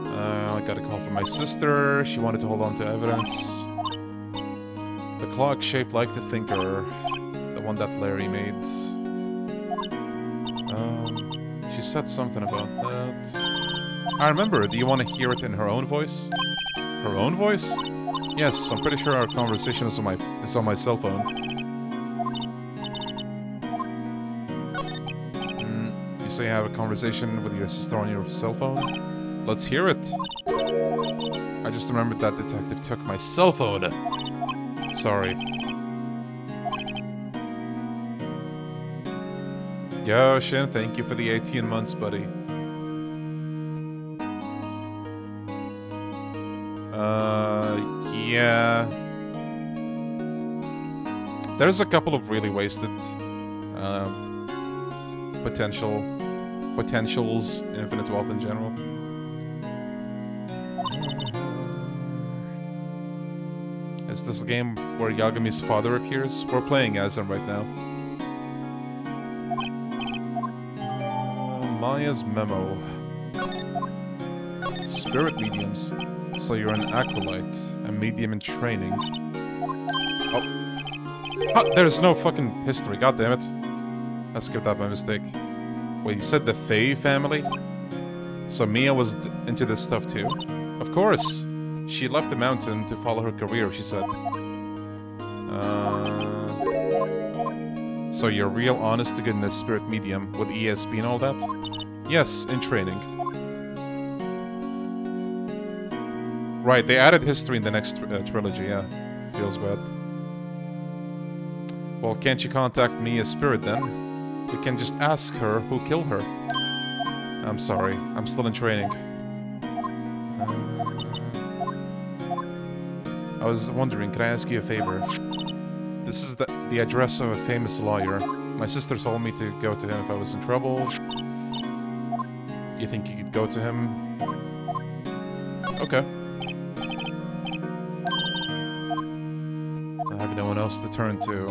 I got a call from my sister. She wanted to hold on to evidence. The clock shaped like the thinker. The one that Larry made. She said something about that. I remember. Do you want to hear it in her own voice? Her own voice? Yes, I'm pretty sure our conversation is on my cell phone. You say you have a conversation with your sister on your cell phone? Let's hear it. I just remembered that detective took my cell phone. Sorry. Yo, Shin, thank you for the 18 months, buddy. Yeah. There's a couple of really wasted potentials in Infinite Wealth in general. Is this a game where Yagami's father appears? We're playing as him right now. Maya's memo. Spirit mediums. So you're an acolyte, a medium in training. Oh. There's no fucking history, god damn it. I skipped that by mistake. Wait, you said the Fey family? So Mia was into this stuff too? Of course! She left the mountain to follow her career, she said. So you're real honest-to-goodness spirit medium with ESP and all that? Yes, in training. Right, they added history in the next trilogy, yeah. Feels bad. Well, can't you contact Mia's spirit then? We can just ask her who killed her. I'm sorry, I'm still in training. I was wondering, can I ask you a favor? This is the address of a famous lawyer. My sister told me to go to him if I was in trouble. You think you could go to him? Okay. I have no one else to turn to.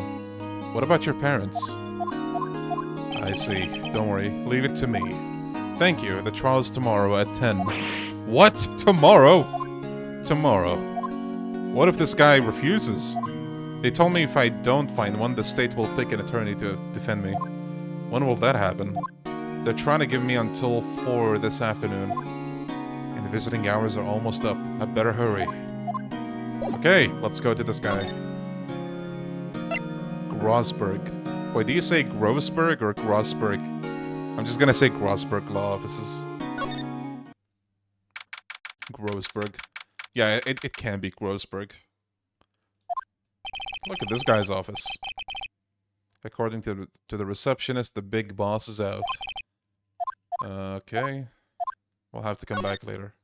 What about your parents? I see. Don't worry. Leave it to me. Thank you. The trial's tomorrow at 10. What? Tomorrow? Tomorrow. What if this guy refuses? They told me if I don't find one, the state will pick an attorney to defend me. When will that happen? They're trying to give me until 4 this afternoon. And the visiting hours are almost up. I'd better hurry. Okay, let's go to this guy. Grosberg. Wait, do you say Grossberg or Grossberg? I'm just gonna say Grossberg Law Offices. Grossberg. Yeah, it can be Grossberg. Look at this guy's office. According to the receptionist, the big boss is out. Okay. We'll have to come back later.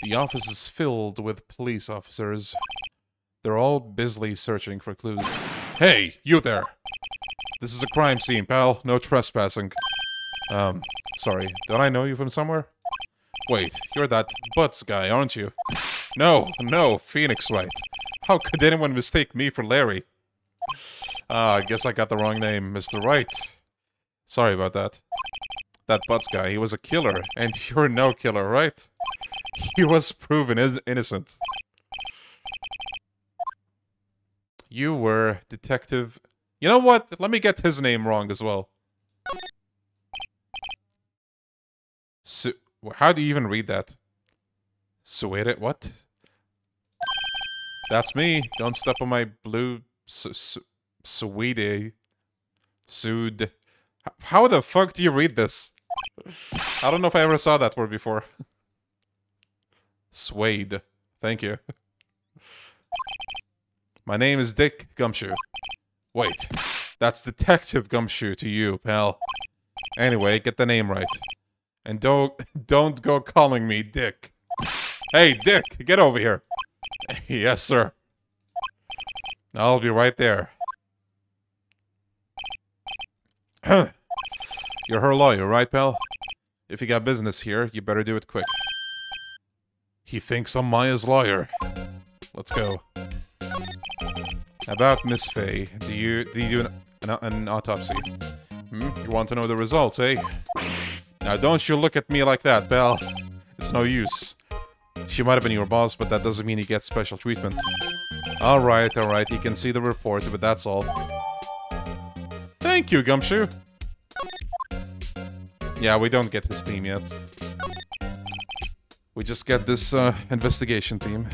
The office is filled with police officers. They're all busily searching for clues. Hey, you there! This is a crime scene, pal. No trespassing. Sorry. Don't I know you from somewhere? Wait, you're that Butts guy, aren't you? No, Phoenix Wright. How could anyone mistake me for Larry? I guess I got the wrong name, Mr. Wright. Sorry about that. That Butts guy, he was a killer, and you're no killer, right? He was proven innocent. You were Detective... You know what? Let me get his name wrong as well. How do you even read that? Suede what? That's me. Don't step on my blue... Suede. Sued. How the fuck do you read this? I don't know if I ever saw that word before. Suede. Thank you. My name is Dick Gumshoe. Wait, that's Detective Gumshoe to you, pal. Anyway, get the name right. And don't go calling me Dick. Hey, Dick, get over here. Yes, sir. I'll be right there. You're her lawyer, right, pal? If you got business here, you better do it quick. He thinks I'm Maya's lawyer. Let's go. About Miss Fey, do you do an autopsy? You want to know the results, eh? Now don't you look at me like that, pal. It's no use. She might have been your boss, but that doesn't mean he gets special treatment. Alright, you can see the report, but that's all. Thank you, Gumshoe! Yeah, we don't get his theme yet. We just get this investigation theme.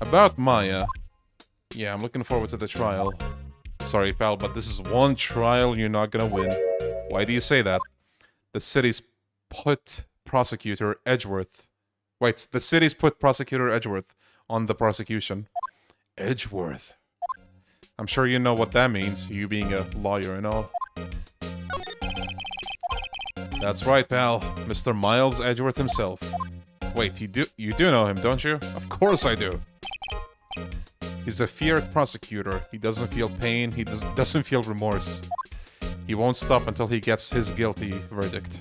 About Maya. Yeah, I'm looking forward to the trial. Sorry, pal, but this is one trial you're not gonna win. Why do you say that? The city's prosecutor, Edgeworth. Wait, the city's put Prosecutor Edgeworth on the prosecution. Edgeworth. I'm sure you know what that means, you being a lawyer and all. That's right, pal. Mr. Miles Edgeworth himself. Wait, you do know him, don't you? Of course I do. He's a feared prosecutor. He doesn't feel pain. He doesn't feel remorse. He won't stop until he gets his guilty verdict.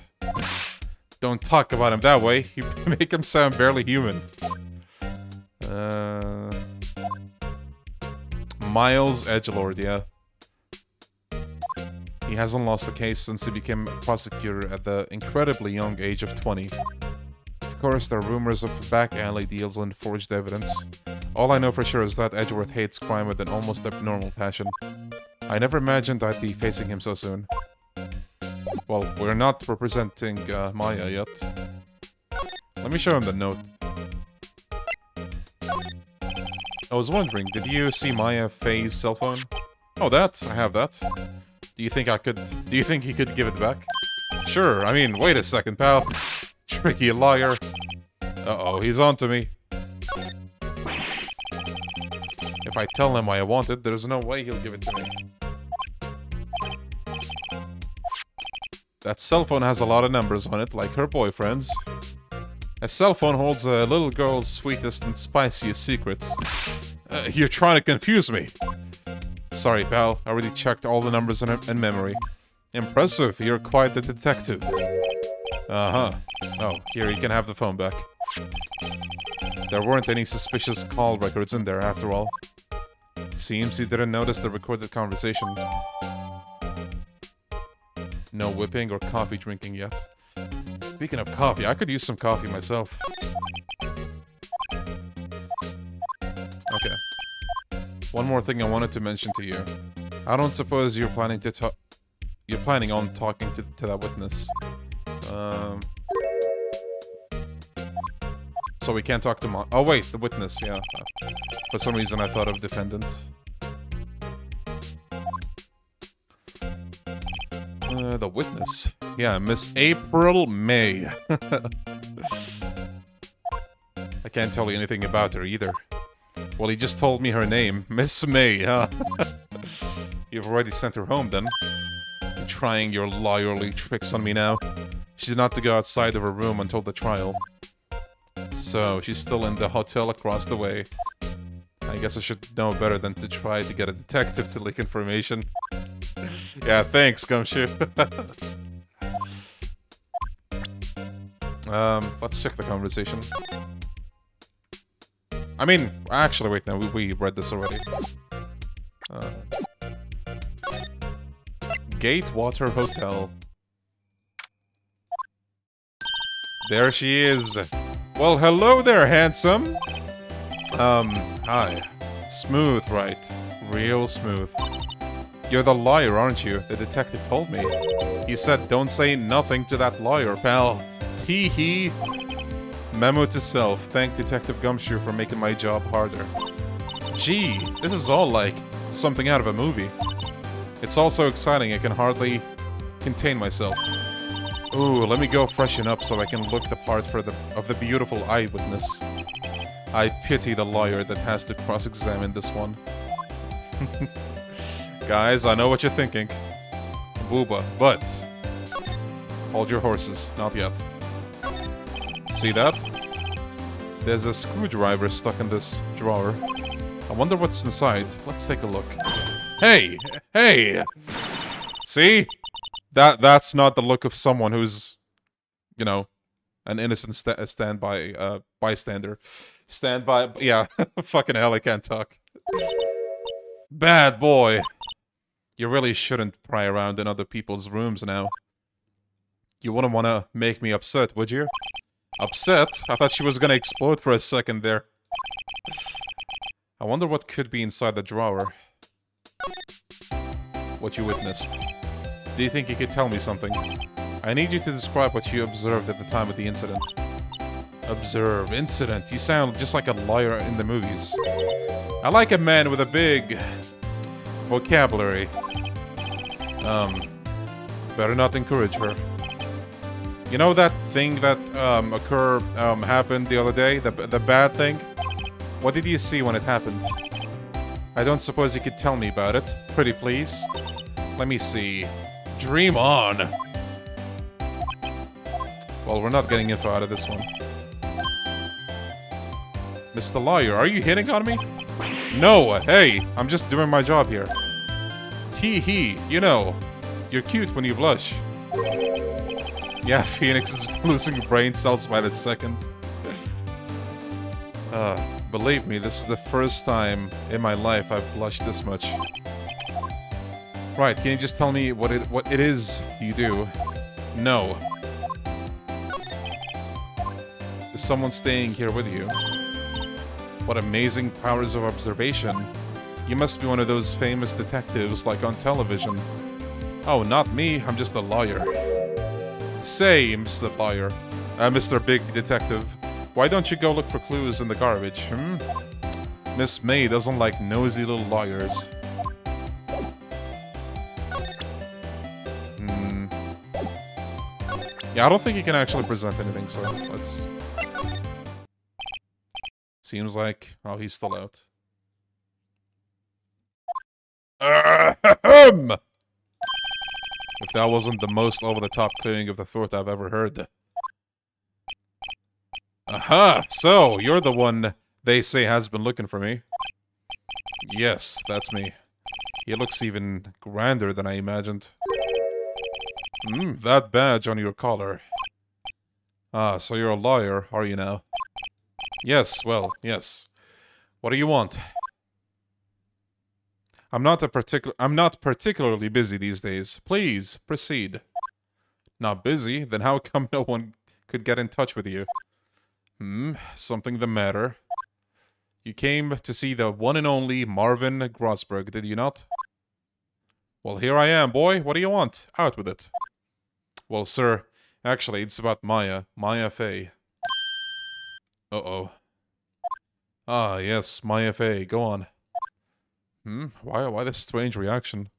Don't talk about him that way. You make him sound barely human. Miles Edgelord, yeah. He hasn't lost a case since he became a prosecutor at the incredibly young age of 20. Of course, there are rumors of back alley deals and forged evidence. All I know for sure is that Edgeworth hates crime with an almost abnormal passion. I never imagined I'd be facing him so soon. Well, we're not representing Maya yet. Let me show him the note. I was wondering, did you see Maya Fey's cell phone? Oh, that? I have that. Do you think he could give it back? Sure, I mean, wait a second, pal. Tricky liar. Uh-oh, he's on to me. If I tell him I want it, there's no way he'll give it to me. That cell phone has a lot of numbers on it, like her boyfriend's. A cell phone holds a little girl's sweetest and spiciest secrets. You're trying to confuse me. Sorry, pal. I already checked all the numbers in memory. Impressive. You're quite the detective. Uh-huh. Oh, here, you can have the phone back. There weren't any suspicious call records in there, after all. Seems you didn't notice the recorded conversation. No whipping or coffee drinking yet. Speaking of coffee, I could use some coffee myself. Okay. One more thing I wanted to mention to you. I don't suppose you're planning to You're planning on talking to that witness. So we can't talk to oh wait, the witness, yeah. For some reason I thought of defendant. The witness. Yeah, Miss April May. I can't tell you anything about her either. Well, he just told me her name. Miss May, huh? You've already sent her home, then? You're trying your lawyerly tricks on me now. She's not to go outside of her room until the trial. So, she's still in the hotel across the way. I guess I should know better than to try to get a detective to leak information. Yeah, thanks, Gumshoe. Let's check the conversation. I mean, actually, wait, no, we read this already. Gatewater Hotel. There she is. Well, hello there, handsome. Hi. Smooth, right? Real smooth. You're the lawyer, aren't you? The detective told me. He said, don't say nothing to that lawyer, pal. Tee-hee. Memo to self. Thank Detective Gumshoe for making my job harder. Gee, this is all like something out of a movie. It's all so exciting I can hardly contain myself. Ooh, let me go freshen up so I can look the part of the beautiful eyewitness. I pity the lawyer that has to cross-examine this one. Guys, I know what you're thinking. Booba, but... hold your horses, not yet. See that? There's a screwdriver stuck in this drawer. I wonder what's inside. Let's take a look. Hey! Hey! See? That's not the look of someone who's, you know, an innocent bystander. Yeah, fucking hell, I can't talk. Bad boy. You really shouldn't pry around in other people's rooms now. You wouldn't want to make me upset, would you? Upset? I thought she was gonna explode for a second there. I wonder what could be inside the drawer. What you witnessed. Do you think you could tell me something? I need you to describe what you observed at the time of the incident. Observe. Incident. You sound just like a lawyer in the movies. I like a man with a big... vocabulary. Better not encourage her. You know that thing that happened the other day? The bad thing? What did you see when it happened? I don't suppose you could tell me about it. Pretty please. Let me see. Dream on! Well, we're not getting info out of this one. Mr. Lawyer, are you hitting on me? No, hey, I'm just doing my job here. Tee-hee, you know, you're cute when you blush. Yeah, Phoenix is losing brain cells by the second. Believe me, this is the first time in my life I've blushed this much. Right, can you just tell me what it is you do? No. Is someone staying here with you? What amazing powers of observation. You must be one of those famous detectives like on television. Oh, not me, I'm just a lawyer. Say, Mr. Lawyer, Mr. Big Detective, why don't you go look for clues in the garbage, hmm? Miss May doesn't like nosy little lawyers. Yeah, I don't think he can actually present anything, so let's... Seems like... Oh, he's still out. Ahem! If that wasn't the most over-the-top clearing of the throat I've ever heard. Aha! So, you're the one they say has been looking for me. Yes, that's me. He looks even grander than I imagined. That badge on your collar. Ah, so you're a lawyer, are you now? Yes, well, yes. What do you want? I'm not particularly busy these days. Please, proceed. Not busy? Then how come no one could get in touch with you? Something the matter. You came to see the one and only Marvin Grossberg, did you not? Well, here I am, boy. What do you want? Out with it. Well, sir, actually, it's about Maya Fey. Uh-oh. Ah, yes, Maya Fey. Go on. Why this strange reaction?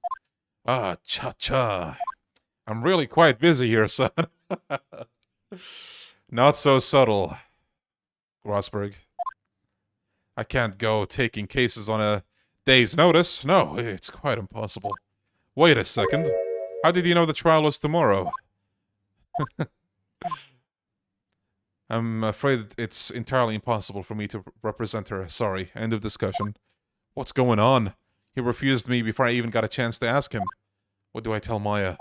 Ah, cha-cha. I'm really quite busy here, son. Not so subtle, Grossberg. I can't go taking cases on a day's notice. No, it's quite impossible. Wait a second. How did you know the trial was tomorrow? I'm afraid it's entirely impossible for me to represent her. Sorry. End of discussion. What's going on? He refused me before I even got a chance to ask him. What do I tell Maya?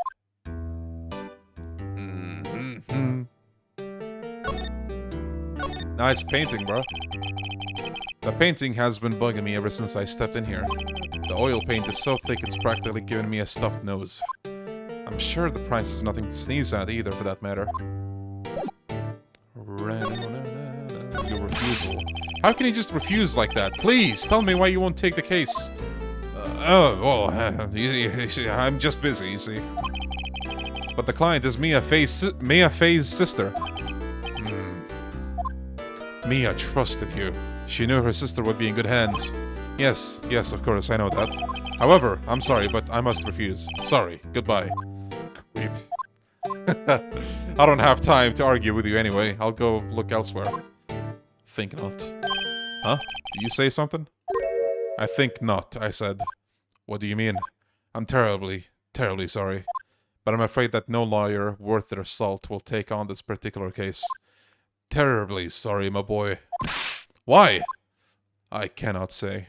Nice painting, bro. The painting has been bugging me ever since I stepped in here. The oil paint is so thick it's practically giving me a stuffed nose. I'm sure the price is nothing to sneeze at either, for that matter. Your refusal. How can he just refuse like that? Please, tell me why you won't take the case. I'm just busy, you see. But the client is Maya Fey's sister. Mia trusted you. She knew her sister would be in good hands. Yes, of course, I know that. However, I'm sorry, but I must refuse. Sorry, goodbye. Creep. I don't have time to argue with you anyway. I'll go look elsewhere. Think not. Huh? Did you say something? I think not, I said. What do you mean? I'm terribly sorry. But I'm afraid that no lawyer worth their salt will take on this particular case. Terribly sorry, my boy. Why? I cannot say.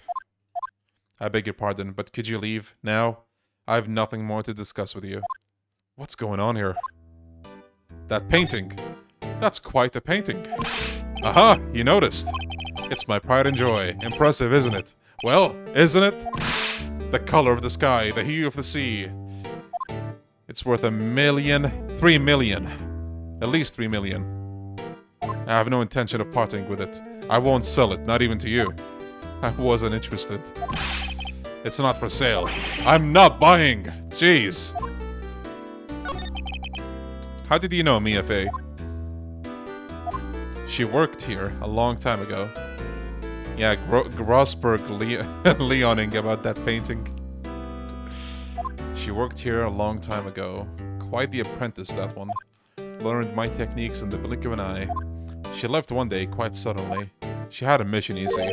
I beg your pardon, but could you leave now? I have nothing more to discuss with you. What's going on here? That painting. That's quite a painting. Aha! You noticed. It's my pride and joy. Impressive, isn't it? Well, isn't it? The color of the sky, the hue of the sea. It's worth $1 million, 3 million. At least 3 million. I have no intention of parting with it. I won't sell it, not even to you. I wasn't interested. It's not for sale. I'm not buying! Jeez. How did you know Maya Fey? She worked here a long time ago. Yeah, Grossberg Leoning about that painting. She worked here a long time ago. Quite the apprentice, that one. learned my techniques in the blink of an eye. She left one day quite suddenly. She had a mission, you see.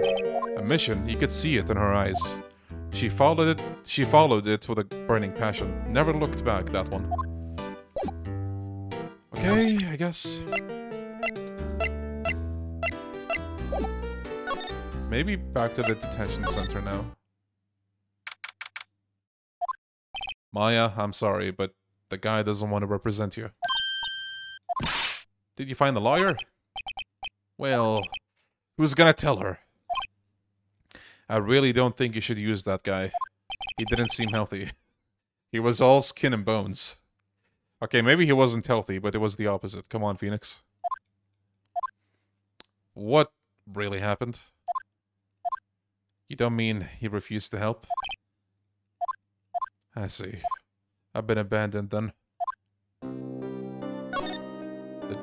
A mission, you could see it in her eyes. She followed it with a burning passion. Never looked back, that one. Okay, I guess. Maybe back to the detention center now. Maya, I'm sorry, but the guy doesn't want to represent you. Did you find the lawyer? Well, who's gonna tell her? I really don't think you should use that guy. He didn't seem healthy. He was all skin and bones. Okay, maybe he wasn't healthy, but it was the opposite. Come on, Phoenix. What really happened? You don't mean he refused to help? I see. I've been abandoned then. The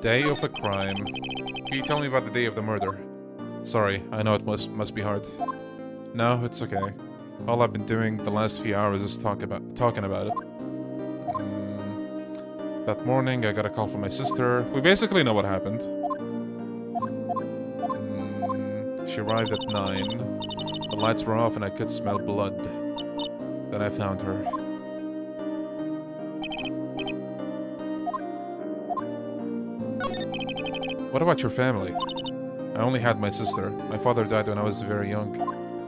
day of the crime. Can you tell me about the day of the murder? Sorry, I know it must be hard. No, it's okay. All I've been doing the last few hours is talking about it. That morning, I got a call from my sister. We basically know what happened. She arrived at 9. The lights were off and I could smell blood. Then I found her. What about your family? I only had my sister. My father died when I was very young.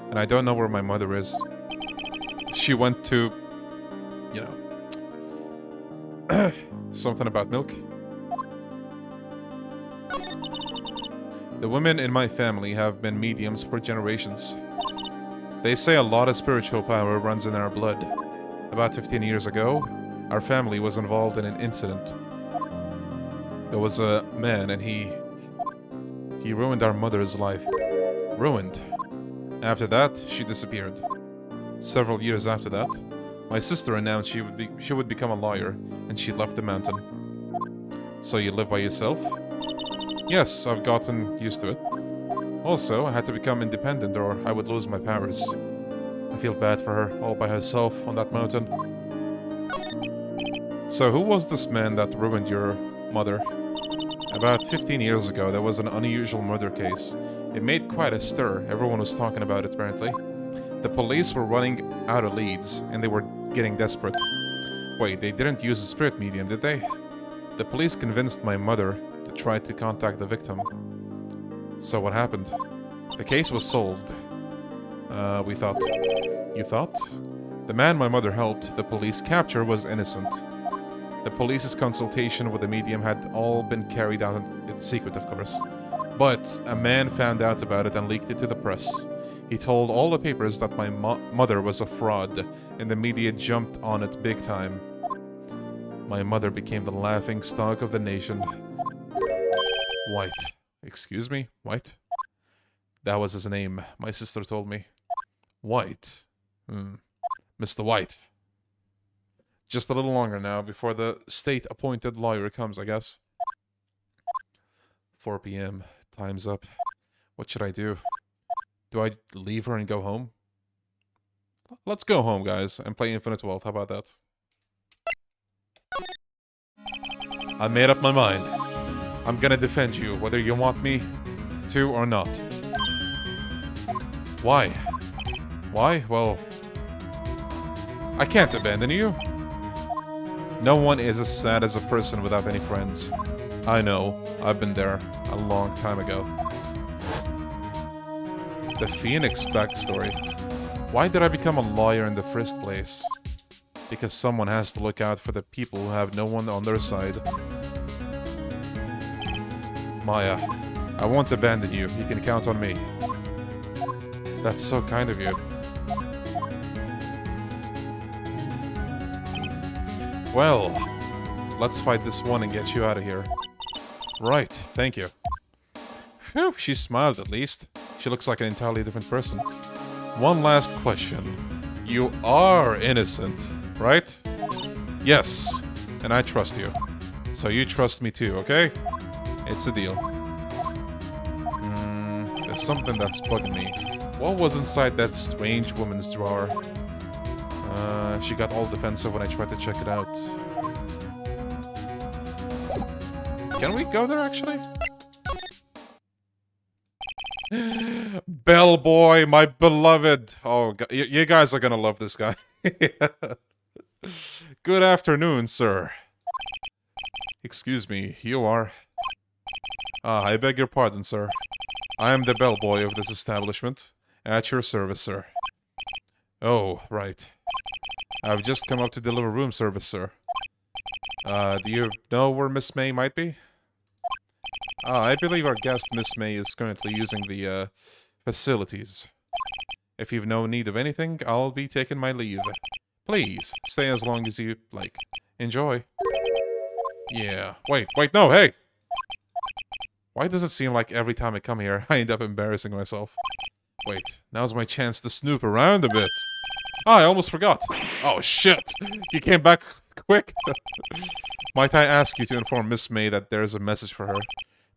And I don't know where my mother is. She went to... you know... something about milk. The women in my family have been mediums for generations. They say a lot of spiritual power runs in our blood. About 15 years ago, our family was involved in an incident. There was a man and he ruined our mother's life. Ruined. After that, she disappeared. Several years after that, my sister announced she would become a lawyer, and she left the mountain. So you live by yourself? Yes, I've gotten used to it. Also, I had to become independent or I would lose my powers. I feel bad for her, all by herself on that mountain. So who was this man that ruined your mother? About 15 years ago, there was an unusual murder case. It made quite a stir. Everyone was talking about it, apparently. The police were running out of leads, and they were getting desperate. Wait, they didn't use a spirit medium, did they? The police convinced my mother to try to contact the victim. So what happened? The case was solved. We thought. You thought? The man my mother helped the police capture was innocent. The police's consultation with the medium had all been carried out in secret, of course. But a man found out about it and leaked it to the press. He told all the papers that my mother was a fraud, and the media jumped on it big time. My mother became the laughing stock of the nation. White. Excuse me? White? That was his name, my sister told me. White. Mr. White. Just a little longer now, before the state-appointed lawyer comes, I guess. 4 p.m. Time's up. What should I do? Do I leave her and go home? Let's go home, guys, and play Infinite Wealth. How about that? I made up my mind. I'm gonna defend you, whether you want me to or not. Why? Why? Well, I can't abandon you. No one is as sad as a person without any friends. I know. I've been there a long time ago. The Phoenix backstory. Why did I become a lawyer in the first place? Because someone has to look out for the people who have no one on their side. Maya, I won't abandon you. You can count on me. That's so kind of you. Well, let's fight this one and get you out of here. Right, thank you. Phew, she smiled at least. She looks like an entirely different person. One last question. You are innocent, right? Yes, and I trust you. So you trust me too, okay? It's a deal. There's something that's bugging me. What was inside that strange woman's drawer? She got all defensive when I tried to check it out. Can we go there, actually? Bellboy, my beloved. Oh, you guys are gonna love this guy. Good afternoon, sir. Excuse me, you are... I beg your pardon, sir. I am the bellboy of this establishment. At your service, sir. Oh, right. I've just come up to deliver room service, sir. Do you know where Miss May might be? I believe our guest, Miss May, is currently using the, facilities. If you've no need of anything, I'll be taking my leave. Please, stay as long as you like. Enjoy. Yeah. Wait, no, hey! Why does it seem like every time I come here, I end up embarrassing myself? Wait, now's my chance to snoop around a bit. I almost forgot. Oh, shit! You came back quick. Might I ask you to inform Miss May that there's a message for her?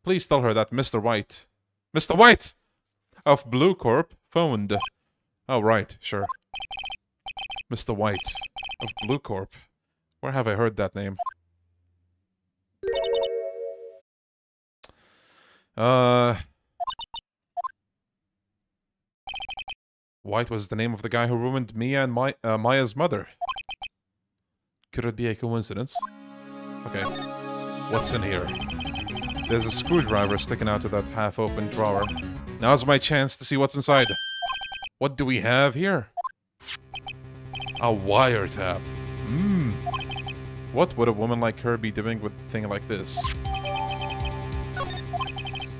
Please tell her that Mr. White... Mr. White! Of Blue Corp phoned. Oh, right, sure. Mr. White of Blue Corp. Where have I heard that name? White was the name of the guy who ruined Mia and Maya's mother. Could it be a coincidence? Okay. What's in here? There's a screwdriver sticking out of that half-open drawer. Now's my chance to see what's inside. What do we have here? A wiretap. What would a woman like her be doing with a thing like this?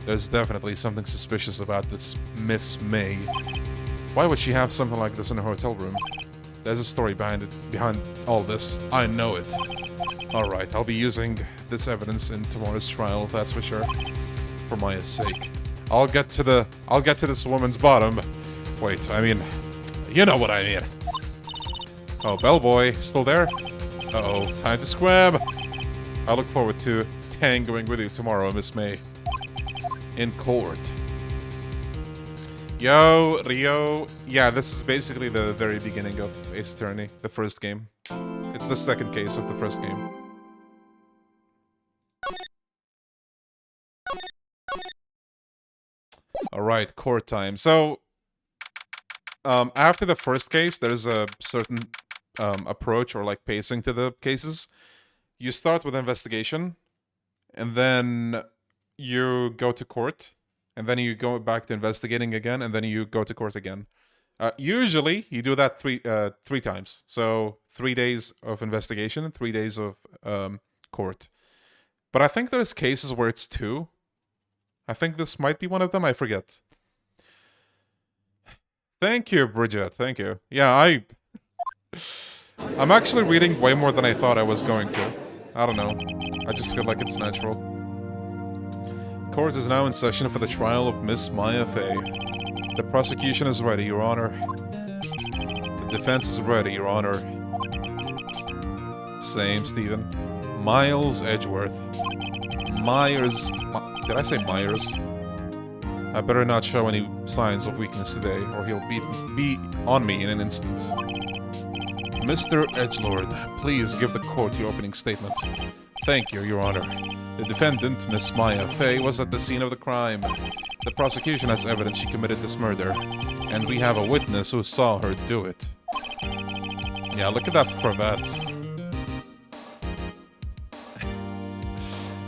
There's definitely something suspicious about this Miss May. Why would she have something like this in her hotel room? There's a story behind all this. I know it. Alright, I'll be using this evidence in tomorrow's trial, that's for sure. For Maya's sake. I'll get to this woman's bottom. Wait, I mean, you know what I mean. Oh, bellboy, still there? Uh-oh, time to scrab. I look forward to tangoing with you tomorrow, Miss May. In court. Yo, Rio. Yeah, this is basically the very beginning of Ace Attorney, the first game. It's the second case of the first game. Alright, court time. So, after the first case, there's a certain approach or like pacing to the cases. You start with investigation, and then you go to court, and then you go back to investigating again, and then you go to court again. Usually, you do that three times. So, 3 days of investigation, 3 days of court. But I think there's cases where it's 2. I think this might be one of them, I forget. Thank you, Bridget, thank you. Yeah, I'm actually reading way more than I thought I was going to. I don't know. I just feel like it's natural. Court is now in session for the trial of Miss Maya Fey. The prosecution is ready, Your Honor. The defense is ready, Your Honor. Same, Stephen. Miles Edgeworth. Myers... Did I say Myers? I better not show any signs of weakness today, or he'll be on me in an instant. Mr. Edgelord, please give the court your opening statement. Thank you, Your Honor. The defendant, Miss Maya Fey, was at the scene of the crime. The prosecution has evidence she committed this murder, and we have a witness who saw her do it. Yeah, look at that cravat.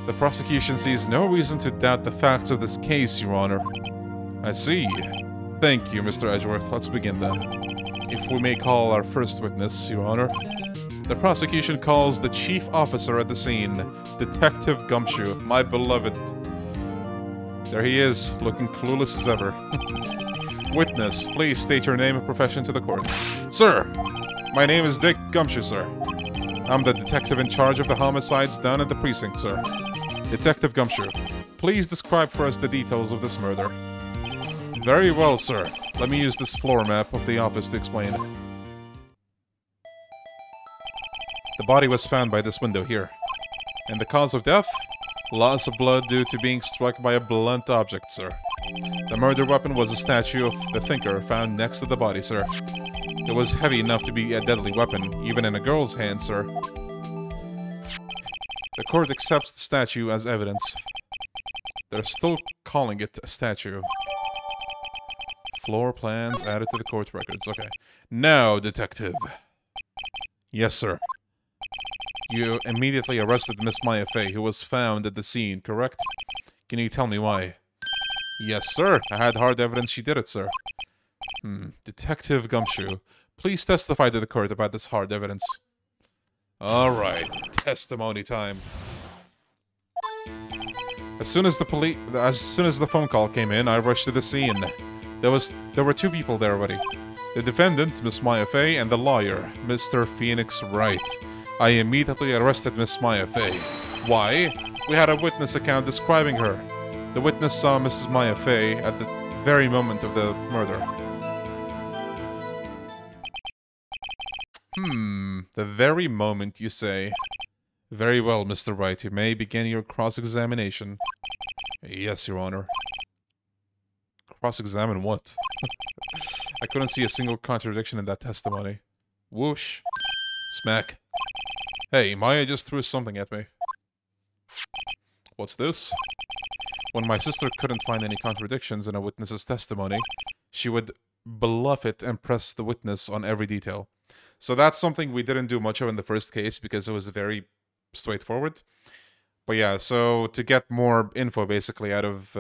The prosecution sees no reason to doubt the facts of this case, Your Honor. I see. Thank you, Mr. Edgeworth. Let's begin then. If we may call our first witness, Your Honor. The prosecution calls the chief officer at the scene, Detective Gumshoe, my beloved. There he is, looking clueless as ever. Witness, please state your name and profession to the court. Sir, my name is Dick Gumshoe, sir. I'm the detective in charge of the homicides down at the precinct, sir. Detective Gumshoe, please describe for us the details of this murder. Very well, sir. Let me use this floor map of the office to explain. The body was found by this window here. And the cause of death? Loss of blood due to being struck by a blunt object, sir. The murder weapon was a statue of the Thinker found next to the body, sir. It was heavy enough to be a deadly weapon, even in a girl's hand, sir. The court accepts the statue as evidence. They're still calling it a statue. Floor plans added to the court records. Okay. Now, detective. Yes, sir. You immediately arrested Miss Maya Fey, who was found at the scene, correct? Can you tell me why? Yes, sir. I had hard evidence she did it, sir. Detective Gumshoe, please testify to the court about this hard evidence. Alright, testimony time. As soon as the phone call came in, I rushed to the scene. There were two people there already. The defendant, Miss Maya Fey, and the lawyer, Mr. Phoenix Wright. I immediately arrested Miss Maya Fey. Why? We had a witness account describing her. The witness saw Mrs. Maya Fey at the very moment of the murder. The very moment, you say. Very well, Mr. Wright. You may begin your cross-examination. Yes, Your Honor. Cross-examine what? I couldn't see a single contradiction in that testimony. Whoosh. Smack. Hey, Maya just threw something at me. What's this? When my sister couldn't find any contradictions in a witness's testimony, she would bluff it and press the witness on every detail. So that's something we didn't do much of in the first case because it was very straightforward. But yeah, so to get more info basically out of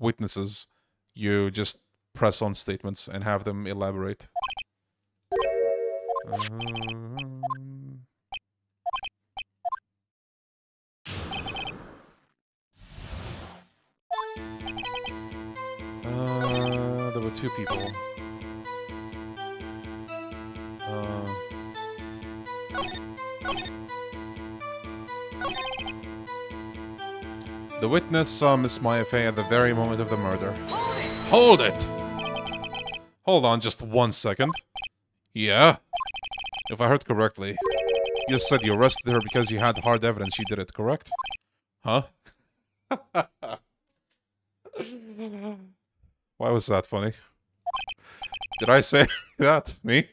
witnesses, you just press on statements and have them elaborate. There were two people. The witness saw Miss Maya Fey at the very moment of the murder. Hold it! Hold on just 1 second. Yeah? If I heard correctly, you said you arrested her because you had hard evidence she did it, correct? Huh? Why was that funny? Did I say that? Me?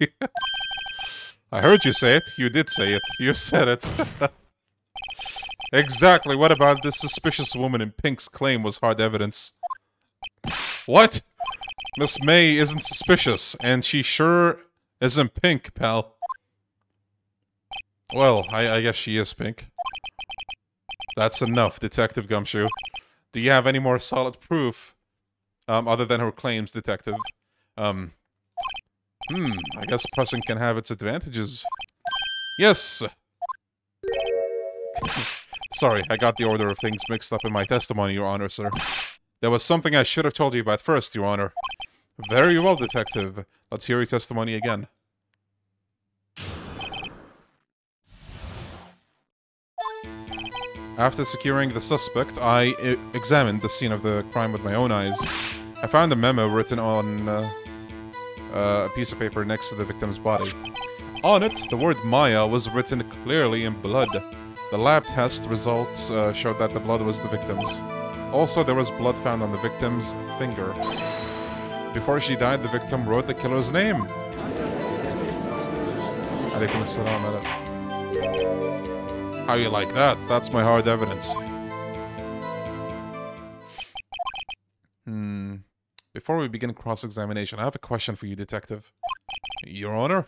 I heard you say it. You did say it. You said it. Exactly. What about this suspicious woman in pink's claim was hard evidence? What? Miss May isn't suspicious, and she sure isn't pink, pal. Well, I guess she is pink. That's enough, Detective Gumshoe. Do you have any more solid proof? Other than her claims, Detective. I guess pressing can have its advantages. Yes! Sorry, I got the order of things mixed up in my testimony, Your Honor, sir. There was something I should have told you about first, Your Honor. Very well, Detective. Let's hear your testimony again. After securing the suspect, I examined the scene of the crime with my own eyes. I found a memo written on a piece of paper next to the victim's body. On it, the word Maya was written clearly in blood. The lab test results showed that the blood was the victim's. Also, there was blood found on the victim's finger. Before she died, the victim wrote the killer's name. Alaikum assalam. How you like that? That's my hard evidence. Before we begin cross-examination, I have a question for you, Detective. Your Honor?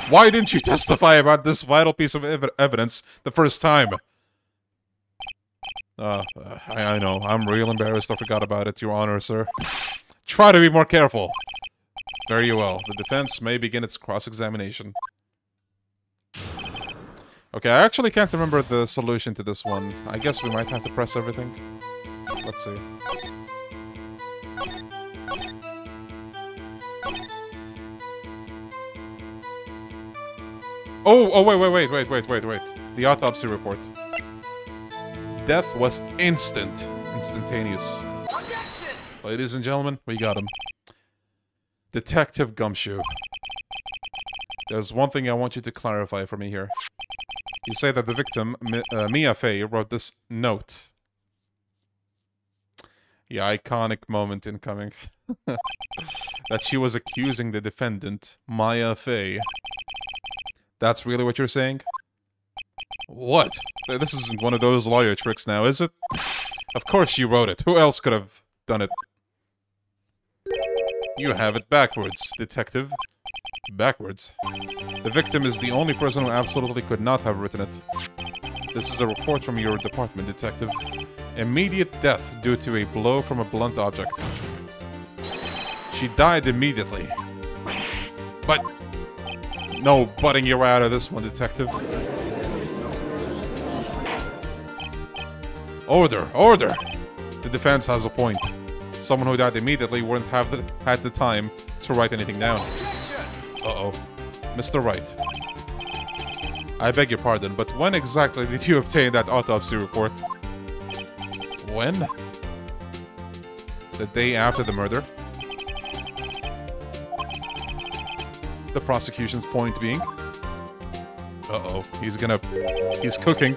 Why didn't you testify about this vital piece of evidence the first time? I know. I'm real embarrassed I forgot about it, Your Honor, sir. Try to be more careful. Very well. The defense may begin its cross-examination. Okay, I actually can't remember the solution to this one. I guess we might have to press everything. Let's see. Oh, wait. The autopsy report. Death was instantaneous. Ladies and gentlemen, we got him. Detective Gumshoe. There's one thing I want you to clarify for me here. You say that the victim, Maya Fey, wrote this note. The iconic moment incoming. That she was accusing the defendant, Maya Fey. That's really what you're saying? What? This isn't one of those lawyer tricks now, is it? Of course you wrote it. Who else could have done it? You have it backwards, detective. Backwards? The victim is the only person who absolutely could not have written it. This is a report from your department, detective. Immediate death due to a blow from a blunt object. She died immediately. But... no butting your way out of this one, detective. Order! Order! The defense has a point. Someone who died immediately wouldn't have had the time to write anything down. Uh-oh. Mr. Wright. I beg your pardon, but when exactly did you obtain that autopsy report? When? The day after the murder? The prosecution's point being? Uh-oh. He's cooking.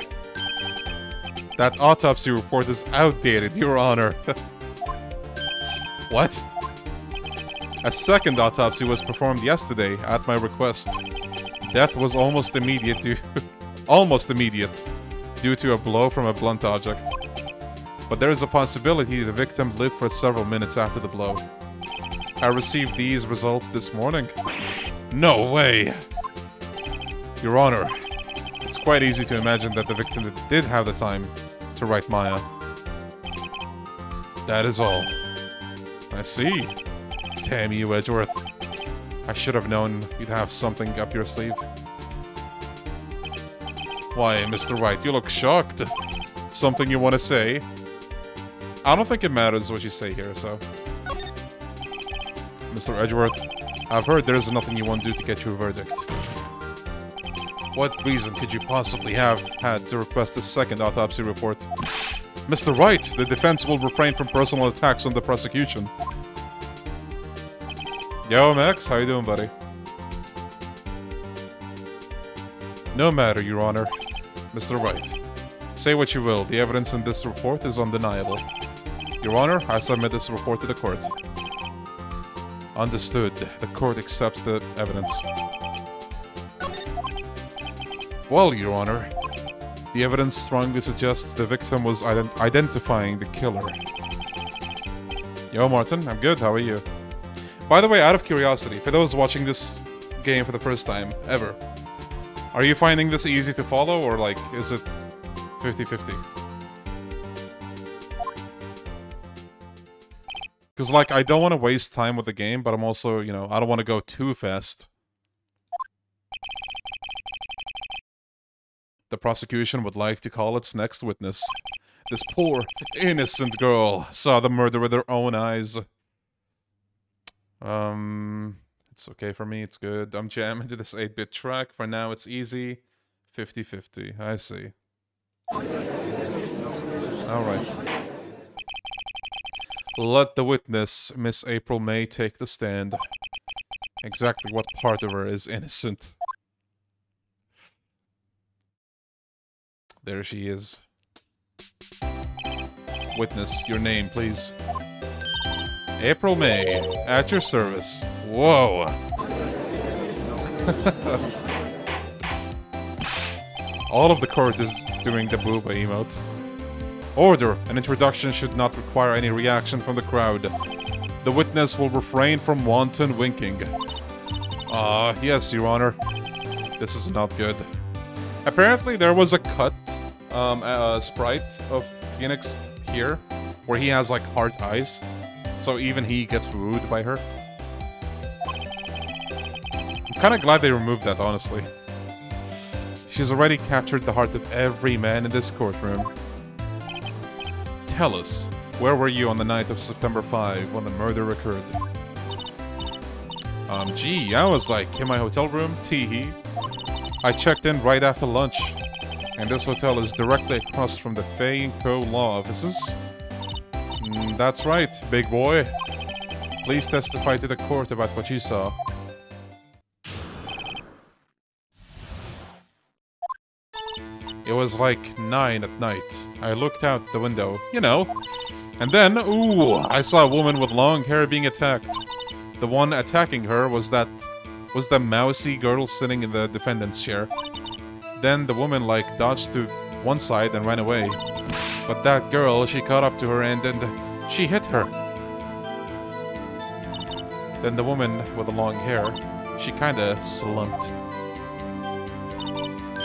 That autopsy report is outdated, Your Honor. What? A second autopsy was performed yesterday at my request. Death was almost immediate due to a blow from a blunt object. But there is a possibility the victim lived for several minutes after the blow. I received these results this morning. No way! Your Honor, it's quite easy to imagine that the victim did have the time to write Maya. That is all. I see. Damn you, Edgeworth. I should have known you'd have something up your sleeve. Why, Mr. Wright, you look shocked. Something you want to say? I don't think it matters what you say here, so... Mr. Edgeworth, I've heard there's nothing you won't do to get you a verdict. What reason could you possibly have had to request a second autopsy report? Mr. Wright, the defense will refrain from personal attacks on the prosecution. Yo, Max, how you doing, buddy? No matter, Your Honor. Mr. Wright, say what you will, the evidence in this report is undeniable. Your Honor, I submit this report to the court. Understood. The court accepts the evidence. Well, Your Honor, the evidence strongly suggests the victim was identifying the killer. Yo, Martin, I'm good, how are you? By the way, out of curiosity, for those watching this game for the first time, ever, are you finding this easy to follow, or, like, is it 50-50? Because, like, I don't want to waste time with the game, but I'm also, you know, I don't want to go too fast. The prosecution would like to call its next witness. This poor, innocent girl saw the murder with her own eyes. It's okay for me, it's good. I'm jamming to this 8-bit track. For now, it's easy. 50-50, I see. Alright. Let the witness, Miss April May, take the stand. Exactly what part of her is innocent? There she is. Witness, your name, please. April May, at your service. Whoa! All of the court is doing the booba emote. Order! An introduction should not require any reaction from the crowd. The witness will refrain from wanton winking. Yes, Your Honor. This is not good. Apparently there was a cut, sprite of Phoenix here, where he has, like, heart eyes. So even he gets wooed by her. I'm kinda glad they removed that, honestly. She's already captured the heart of every man in this courtroom. Tell us, where were you on the night of September 5 when the murder occurred? Gee, I was, like, in my hotel room, teehee. I checked in right after lunch, and this hotel is directly across from the Fey & Co. law offices. That's right, big boy. Please testify to the court about what you saw. It was like 9 at night. I looked out the window, you know. And then, ooh, I saw a woman with long hair being attacked. The one attacking her was the mousy girl sitting in the defendant's chair. Then the woman, like, dodged to one side and ran away. But that girl, she caught up to her and she hit her. Then the woman with the long hair, she kinda slumped.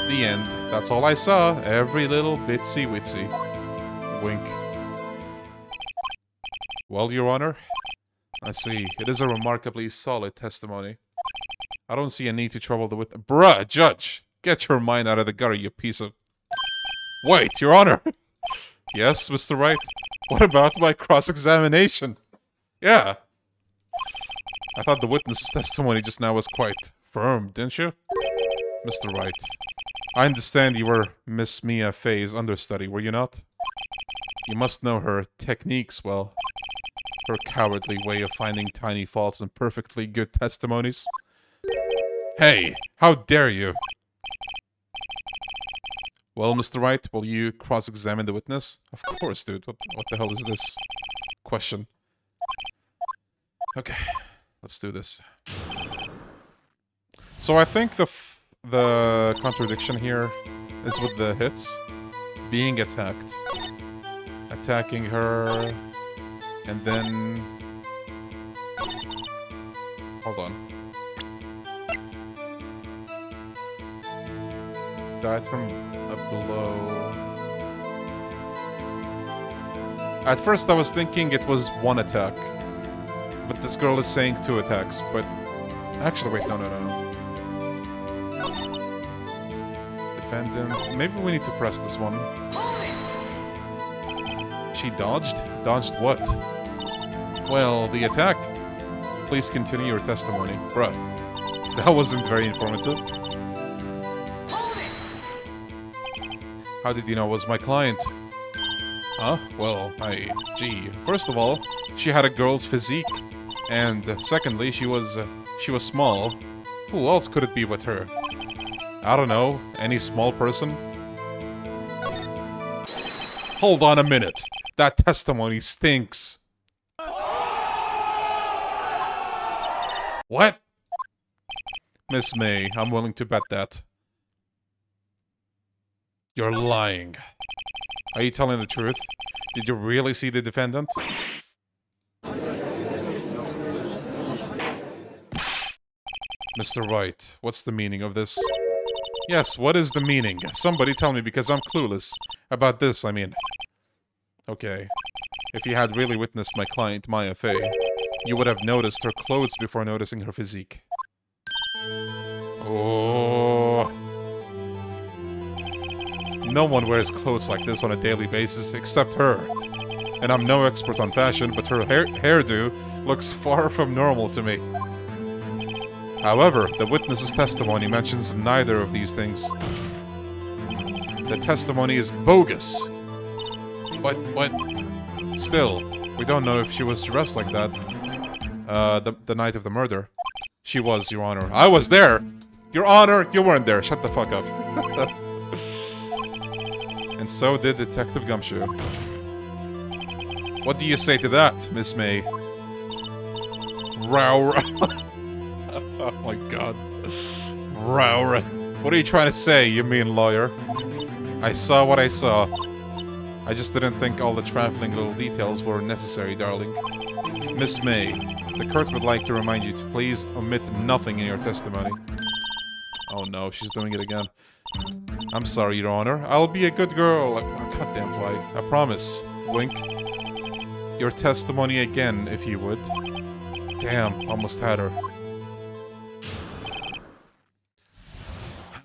The end. That's all I saw. Every little bitsy-witsy. Wink. Well, Your Honor, I see. It is a remarkably solid testimony. I don't see a need to trouble the witness. Bruh, Judge! Get your mind out of the gutter, you piece of... Wait, Your Honor! Yes, Mr. Wright? What about my cross-examination? Yeah. I thought the witness's testimony just now was quite firm, didn't you? Mr. Wright, I understand you were Miss Maya Fey's understudy, were you not? You must know her techniques well. Her cowardly way of finding tiny faults in perfectly good testimonies. Hey, how dare you? Well, Mr. Wright, will you cross-examine the witness? Of course, dude. What the hell is this question? Okay, let's do this. So I think the contradiction here is with the hits. Being attacked. Attacking her... And then... Hold on. Died from a blow... At first I was thinking it was one attack. But this girl is saying 2 attacks, but... Actually, wait, no. Defendant... Maybe we need to press this one. She dodged? Dodged what? Well, the attack. Please continue your testimony. Bruh. That wasn't very informative. How did you know it was my client? Huh? Well, gee. First of all, she had a girl's physique. And secondly, she was small. Who else could it be but her? I don't know. Any small person? Hold on a minute. That testimony stinks. What? Miss May, I'm willing to bet that. You're lying. Are you telling the truth? Did you really see the defendant? Mr. Wright, what's the meaning of this? Yes, what is the meaning? Somebody tell me because I'm clueless. About this, I mean. Okay. If you had really witnessed my client, Maya Fey, you would have noticed her clothes before noticing her physique. Oh. No one wears clothes like this on a daily basis except her. And I'm no expert on fashion, but her hairdo looks far from normal to me. However, the witness's testimony mentions neither of these things. The testimony is bogus. But still, we don't know if she was dressed like that the night of the murder. She was, Your Honor. I was there! Your Honor, you weren't there. Shut the fuck up. And so did Detective Gumshoe. What do you say to that, Miss May? Row. Oh my god. Row. What are you trying to say, you mean lawyer? I saw what I saw. I just didn't think all the trifling little details were necessary, darling. Miss May, the court would like to remind you to please omit nothing in your testimony. Oh no, she's doing it again. I'm sorry, Your Honor. I'll be a good girl. Goddamn fly. I promise. Wink. Your testimony again, if you would. Damn, almost had her.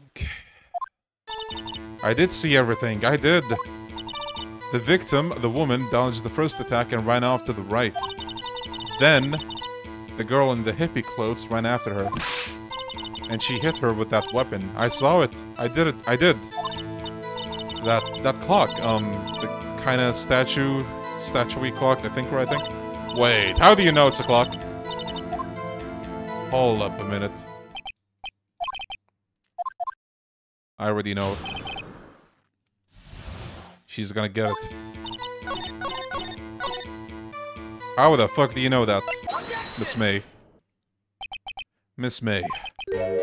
Okay. I did see everything. I did. The victim, the woman, dodged the first attack and ran off to the right. Then, the girl in the hippie clothes ran after her. And she hit her with that weapon. I saw it. I did it. I did. That clock, the kind of statuey clock, I think. Wait, how do you know it's a clock? Hold up a minute. I already know. She's gonna get it. How the fuck do you know that, Miss May? Miss May,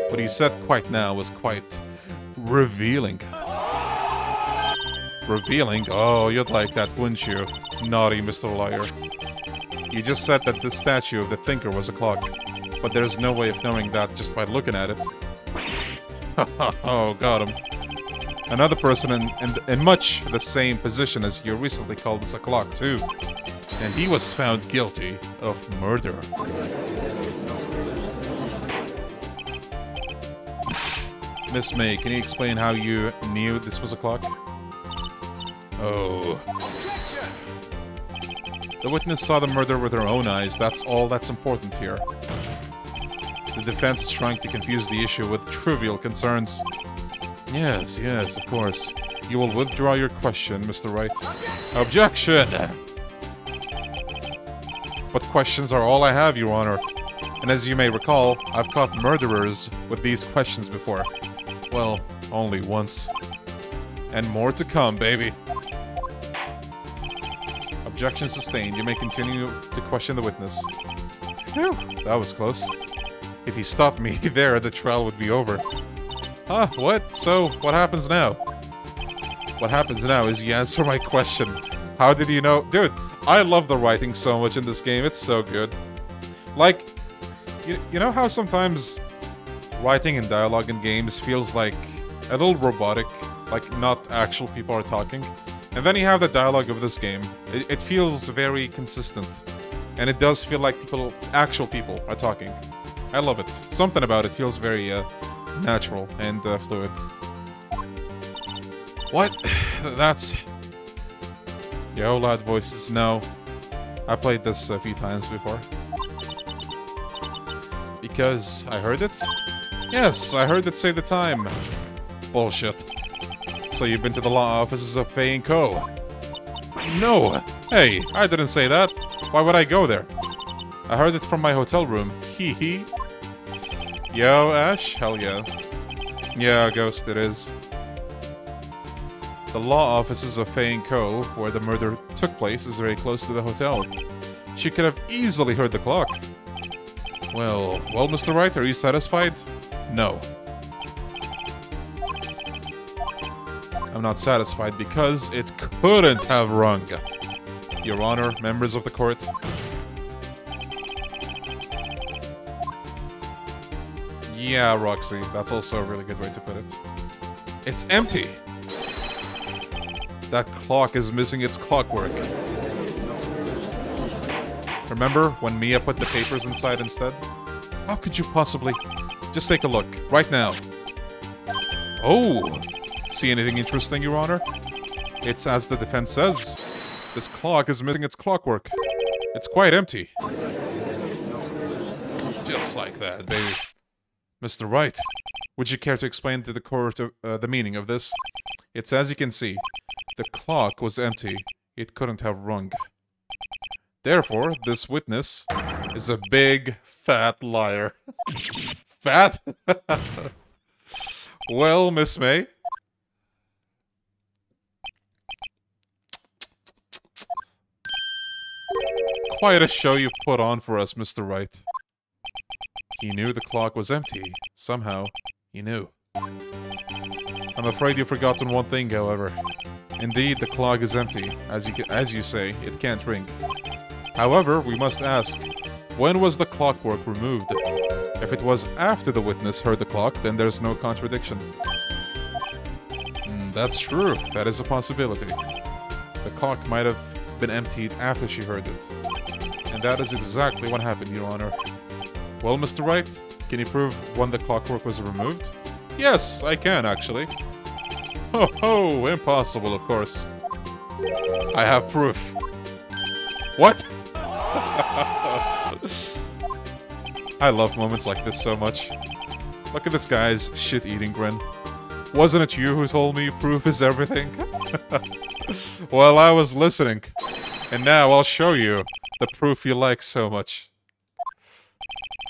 what he said quite now was quite Revealing. Revealing? Oh, you'd like that, wouldn't you? Naughty Mr. Liar. You just said that this statue of the Thinker was a clock, but there's no way of knowing that just by looking at it. Oh, got him. Another person in much the same position as you recently called this a clock, too. And he was found guilty of murder. Miss May, can you explain how you knew this was a clock? Oh. The witness saw the murder with her own eyes. That's all that's important here. The defense is trying to confuse the issue with trivial concerns. Yes, of course. You will withdraw your question, Mr. Wright. Objection! But questions are all I have, Your Honor. And as you may recall, I've caught murderers with these questions before. Well, only once. And more to come, baby. Objection sustained. You may continue to question the witness. Phew, that was close. If he stopped me there, the trial would be over. Ah, what? So, what happens now? What happens now is you answer my question. How did you know? Dude, I love the writing so much in this game. It's so good. Like, you know how sometimes writing and dialogue in games feels like a little robotic, like not actual people are talking? And then you have the dialogue of this game. It feels very consistent. And it does feel like actual people are talking. I love it. Something about it feels very natural and fluid. What? That's... Yo, loud voices. No. I played this a few times before. Because I heard it? Yes, I heard it say the time. Bullshit. So you've been to the law offices of Fey & Co.? No! Hey, I didn't say that. Why would I go there? I heard it from my hotel room. Hee hee. Yo, Ash? Hell yeah. Yeah, Ghost, it is. The law offices of Fey & Co., where the murder took place, is very close to the hotel. She could have easily heard the clock. Well, Mr. Wright, are you satisfied? No. I'm not satisfied because it couldn't have rung. Your Honor, members of the court. Yeah, Roxy, that's also a really good way to put it. It's empty! That clock is missing its clockwork. Remember when Mia put the papers inside instead? How could you possibly... Just take a look, right now. Oh! See anything interesting, Your Honor? It's as the defense says. This clock is missing its clockwork. It's quite empty. Just like that, baby. Mr. Wright, would you care to explain to the court the meaning of this? It's as you can see. The clock was empty. It couldn't have rung. Therefore, this witness is a big, fat liar. Fat? Well, Miss May. Quite a show you've put on for us, Mr. Wright. He knew the clock was empty. Somehow, he knew. I'm afraid you've forgotten one thing, however. Indeed, the clock is empty. As you say, it can't ring. However, we must ask, when was the clockwork removed? If it was after the witness heard the clock, then there's no contradiction. That's true. That is a possibility. The clock might have been emptied after she heard it. And that is exactly what happened, Your Honor. Well, Mr. Wright, can you prove when the clockwork was removed? Yes, I can, actually. Ho ho! Impossible, of course. I have proof. What? I love moments like this so much. Look at this guy's shit-eating grin. Wasn't it you who told me proof is everything? Well, I was listening. And now I'll show you the proof you like so much.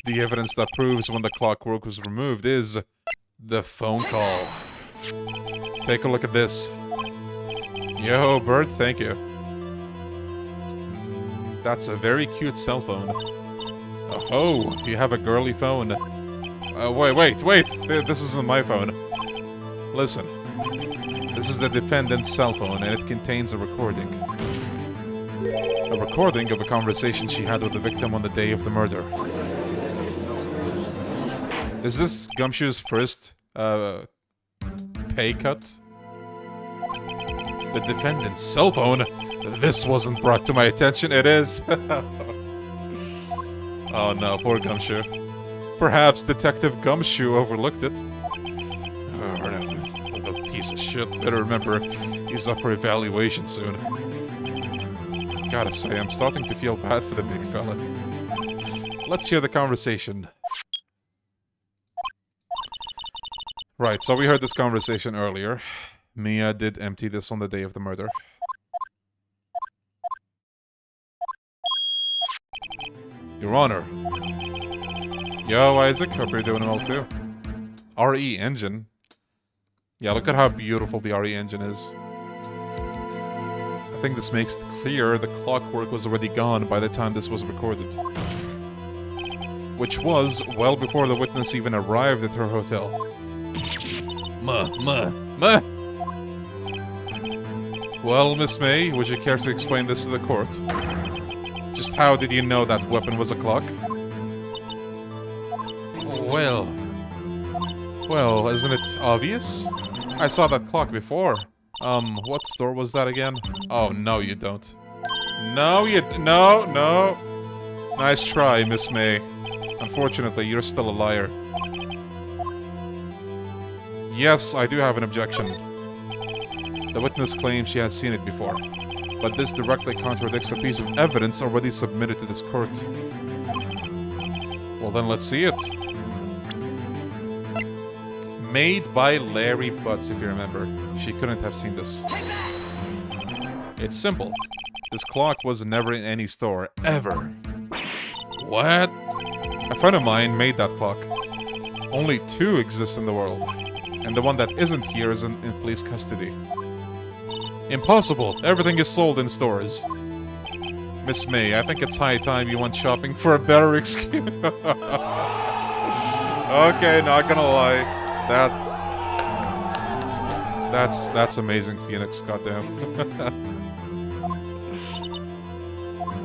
The evidence that proves when the clockwork was removed is the phone call. Take a look at this. Yo, Bird, thank you. That's a very cute cell phone. Oh, you have a girly phone. Wait. This isn't my phone. Listen. This is the defendant's cell phone, and it contains a recording. A recording of a conversation she had with the victim on the day of the murder. Is this Gumshoe's first, pay cut? The defendant's cell phone? This wasn't brought to my attention, it is. Oh no, poor Gumshoe. Perhaps Detective Gumshoe overlooked it. The piece of shit. Better remember, he's up for evaluation soon. Gotta say, I'm starting to feel bad for the big fella. Let's hear the conversation. Right, so we heard this conversation earlier. Mia did empty this on the day of the murder. Your Honor. Yo, Isaac, hope you're doing well too. RE engine. Yeah, look at how beautiful the RE engine is. I think this makes it clear the clockwork was already gone by the time this was recorded. Which was well before the witness even arrived at her hotel. Well, Miss May, would you care to explain this to the court? Just how did you know that weapon was a clock? Well, isn't it obvious? I saw that clock before. What store was that again? Oh, no, you don't. No. Nice try, Miss May. Unfortunately, you're still a liar. Yes, I do have an objection. The witness claims she has seen it before, but this directly contradicts a piece of evidence already submitted to this court. Well, then let's see it. Made by Larry Butts, if you remember. She couldn't have seen this. It's simple. This clock was never in any store, ever. What? A friend of mine made that clock. Only 2 exist in the world, and the one that isn't here is in police custody. Impossible. Everything is sold in stores. Miss May, I think it's high time you went shopping for a better excuse. Okay, not gonna lie. That's amazing, Phoenix, goddamn.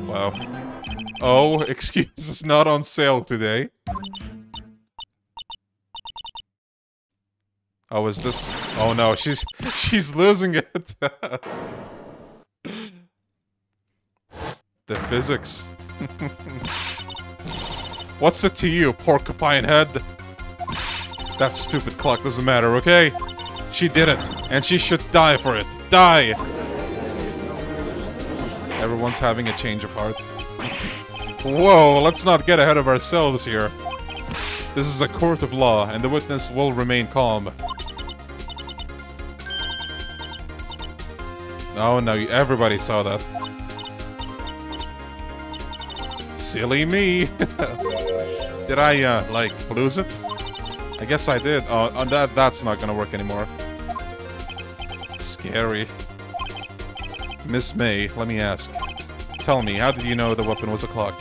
Wow. Oh, excuses not on sale today. Oh, is this? Oh no, she's losing it. The physics. What's it to you, porcupine head? That stupid clock doesn't matter, okay? She did it, and she should die for it. Die! Everyone's having a change of heart. Whoa, let's not get ahead of ourselves here. This is a court of law, and the witness will remain calm. Oh no, everybody saw that. Silly me. Did I, like, lose it? I guess I did. Oh, that's not gonna work anymore. Scary. Miss May, let me ask. Tell me, how did you know the weapon was a clock?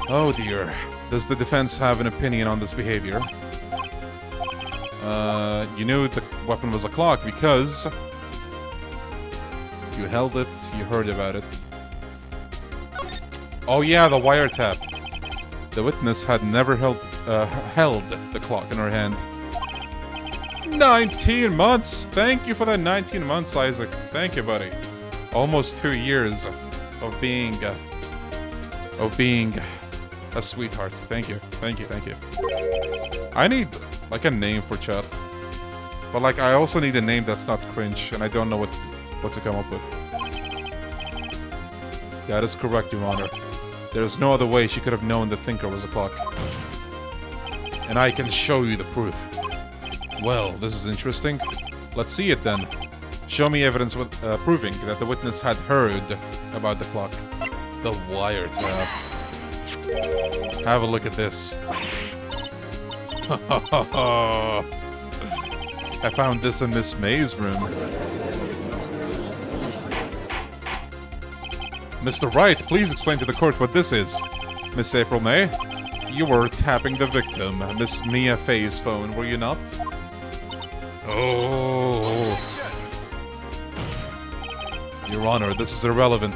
Oh dear. Does the defense have an opinion on this behavior? You knew the weapon was a clock because... you held it, you heard about it. Oh yeah, the wiretap. The witness had never held the clock in her hand. 19 months! Thank you for that 19 months, Isaac. Thank you, buddy. Almost 2 years of being a sweetheart. Thank you. Thank you, thank you. I need, like, a name for chat. But, like, I also need a name that's not cringe, and I don't know what to come up with. That is correct, Your Honor. There's no other way she could have known the thinker was a clock. And I can show you the proof. Well, this is interesting. Let's see it then. Show me evidence with, proving that the witness had heard about the clock. The wiretap. Have a look at this. I found this in Miss May's room. Mr. Wright, please explain to the court what this is. Miss April May? You were tapping the victim, Miss Maya Fey's phone, were you not? Oh. Your Honor, this is irrelevant.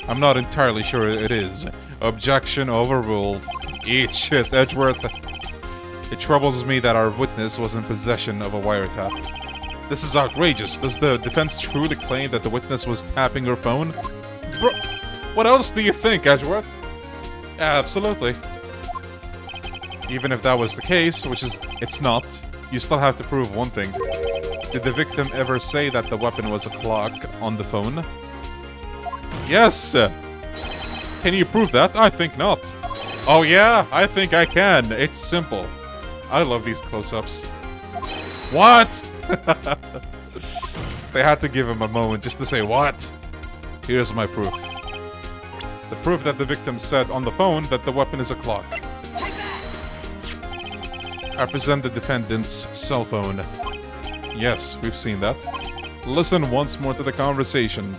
I'm not entirely sure it is. Objection overruled. Eat shit, Edgeworth. It troubles me that our witness was in possession of a wiretap. This is outrageous. Does the defense truly claim that the witness was tapping her phone? Bro, what else do you think, Edgeworth? Absolutely. Even if that was the case, which is it's not, you still have to prove one thing. Did the victim ever say that the weapon was a clock on the phone? Yes! Can you prove that? I think not. Oh yeah? I think I can. It's simple. I love these close-ups. What? They had to give him a moment just to say what? Here's my proof. The proof that the victim said on the phone that the weapon is a clock. I present the defendant's cell phone. Yes, we've seen that. Listen once more to the conversation.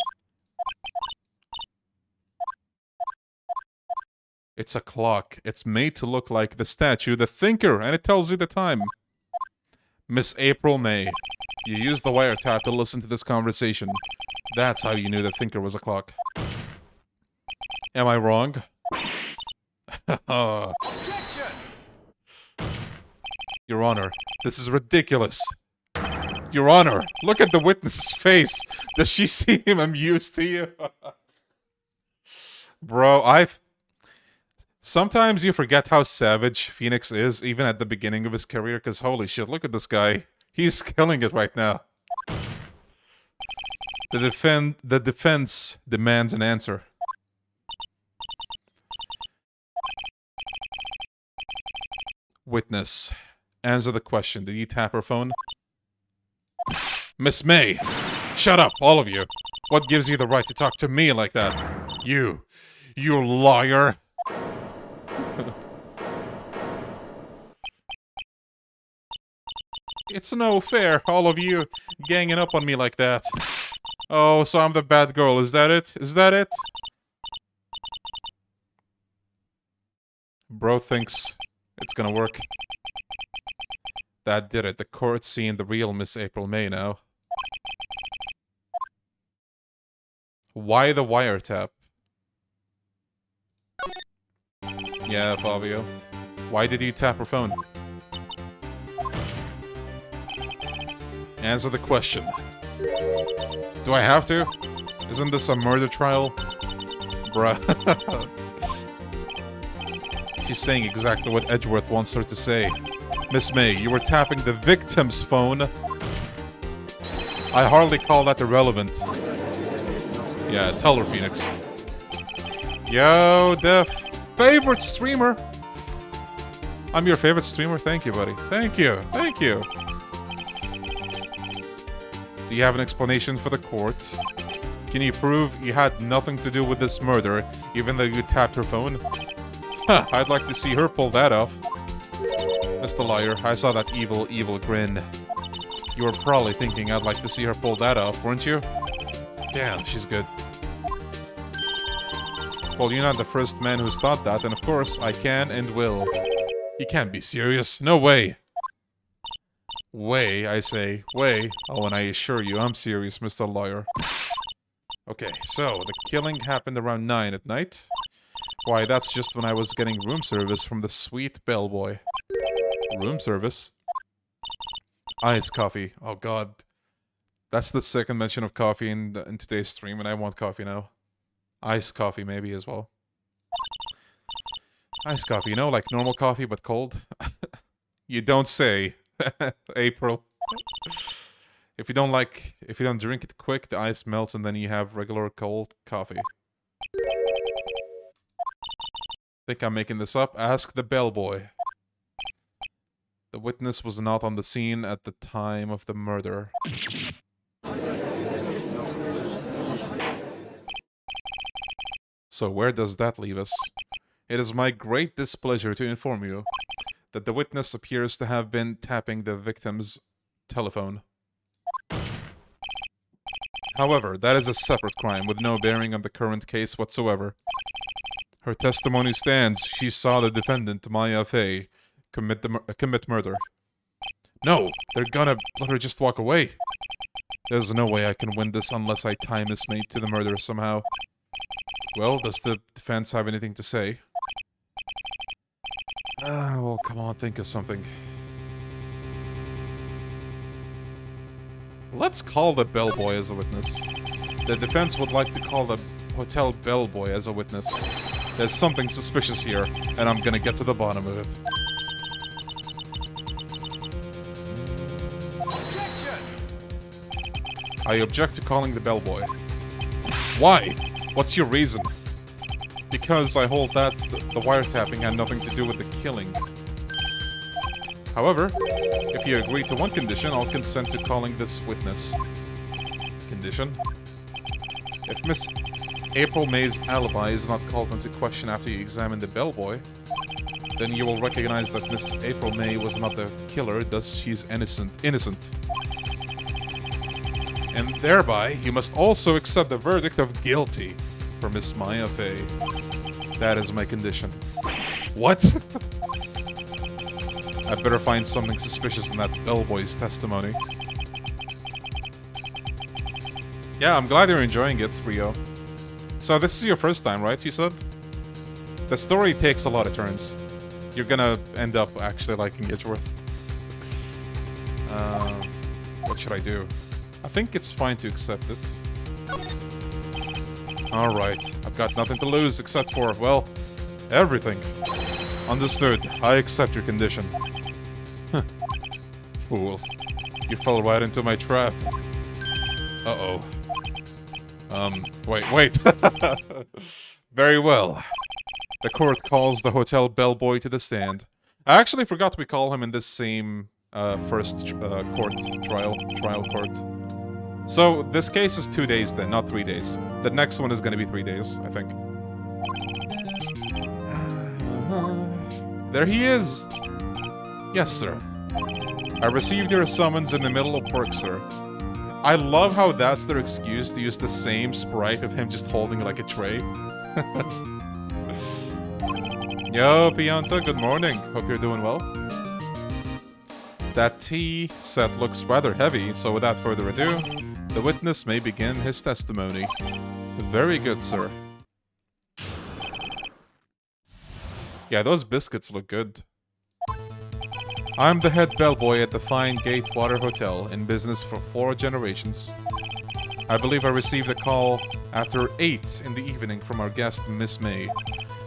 It's a clock. It's made to look like the statue, the thinker, and it tells you the time. Miss April May, you used the wiretap to listen to this conversation. That's how you knew the thinker was a clock. Am I wrong? Your Honor, this is ridiculous. Your Honor, look at the witness's face. Does she see him amused to you? Bro, sometimes you forget how savage Phoenix is, even at the beginning of his career, because holy shit, look at this guy. He's killing it right now. The defense demands an answer. Witness, answer the question. Did you tap her phone? Miss May, shut up, all of you. What gives you the right to talk to me like that? You liar. It's no fair, all of you ganging up on me like that. Oh, so I'm the bad girl, is that it? Is that it? Bro thinks it's gonna work. That did it. The court's seeing the real Miss April May now. Why the wiretap? Yeah, Fabio. Why did you tap her phone? Answer the question. Do I have to? Isn't this a murder trial? Bruh. She's saying exactly what Edgeworth wants her to say. Miss May, you were tapping the victim's phone. I hardly call that irrelevant. Yeah, tell her, Phoenix. Yo, Def. Favorite streamer. I'm your favorite streamer. Thank you, buddy. Thank you. Thank you. Do you have an explanation for the court? Can you prove you had nothing to do with this murder, even though you tapped her phone? Huh, I'd like to see her pull that off. Mr. Liar, I saw that evil, evil grin. You were probably thinking I'd like to see her pull that off, weren't you? Damn, she's good. Well, you're not the first man who's thought that, and of course, I can and will. You can't be serious. No way. Way, I say. Way. Oh, and I assure you, I'm serious, Mr. Lawyer. Okay, so, the killing happened around 9 at night. Why, that's just when I was getting room service from the sweet bellboy. Room service? Iced coffee. Oh god. That's the second mention of coffee in today's stream, and I want coffee now. Iced coffee, maybe, as well. Iced coffee, you know, like normal coffee, but cold? You don't say. April. If you don't drink it quick, the ice melts and then you have regular cold coffee. Think I'm making this up? Ask the bellboy. The witness was not on the scene at the time of the murder. So where does that leave us? It is my great displeasure to inform you that the witness appears to have been tapping the victim's telephone. However, that is a separate crime with no bearing on the current case whatsoever. Her testimony stands. She saw the defendant, Maya Fey, commit murder. No, they're gonna let her just walk away. There's no way I can win this unless I tie Miss May to the murder somehow. Well, does the defense have anything to say? Well, come on, think of something. Let's call the bellboy as a witness. The defense would like to call the hotel bellboy as a witness. There's something suspicious here, and I'm gonna get to the bottom of it. I object to calling the bellboy. Why? What's your reason? Because I hold that the wiretapping had nothing to do with the killing. However, if you agree to one condition, I'll consent to calling this witness. Condition? If Miss April May's alibi is not called into question after you examine the bellboy, then you will recognize that Miss April May was not the killer, thus she's innocent. And thereby, you must also accept the verdict of guilty for Miss Maya Fey. That is my condition. What? I better find something suspicious in that bellboy's testimony. Yeah, I'm glad you're enjoying it, Rio. So this is your first time, right, you said? The story takes a lot of turns. You're gonna end up actually liking Edgeworth. What should I do? I think it's fine to accept it. Alright, I've got nothing to lose except for, well, everything. Understood. I accept your condition. Fool. You fell right into my trap. Uh-oh. Wait. Very well. The court calls the hotel bellboy to the stand. I actually forgot we call him in this same first trial court. So this case is 2 days then, not 3 days. The next one is going to be 3 days, I think. There he is! Yes, sir. I received your summons in the middle of work, sir. I love how that's their excuse to use the same sprite of him just holding like a tray. Yo, Pianta, good morning. Hope you're doing well. That tea set looks rather heavy, so without further ado, the witness may begin his testimony. Very good, sir. Yeah, those biscuits look good. I'm the head bellboy at the fine Gatewater Hotel, in business for 4 generations. I believe I received a call after 8 in the evening from our guest, Miss May.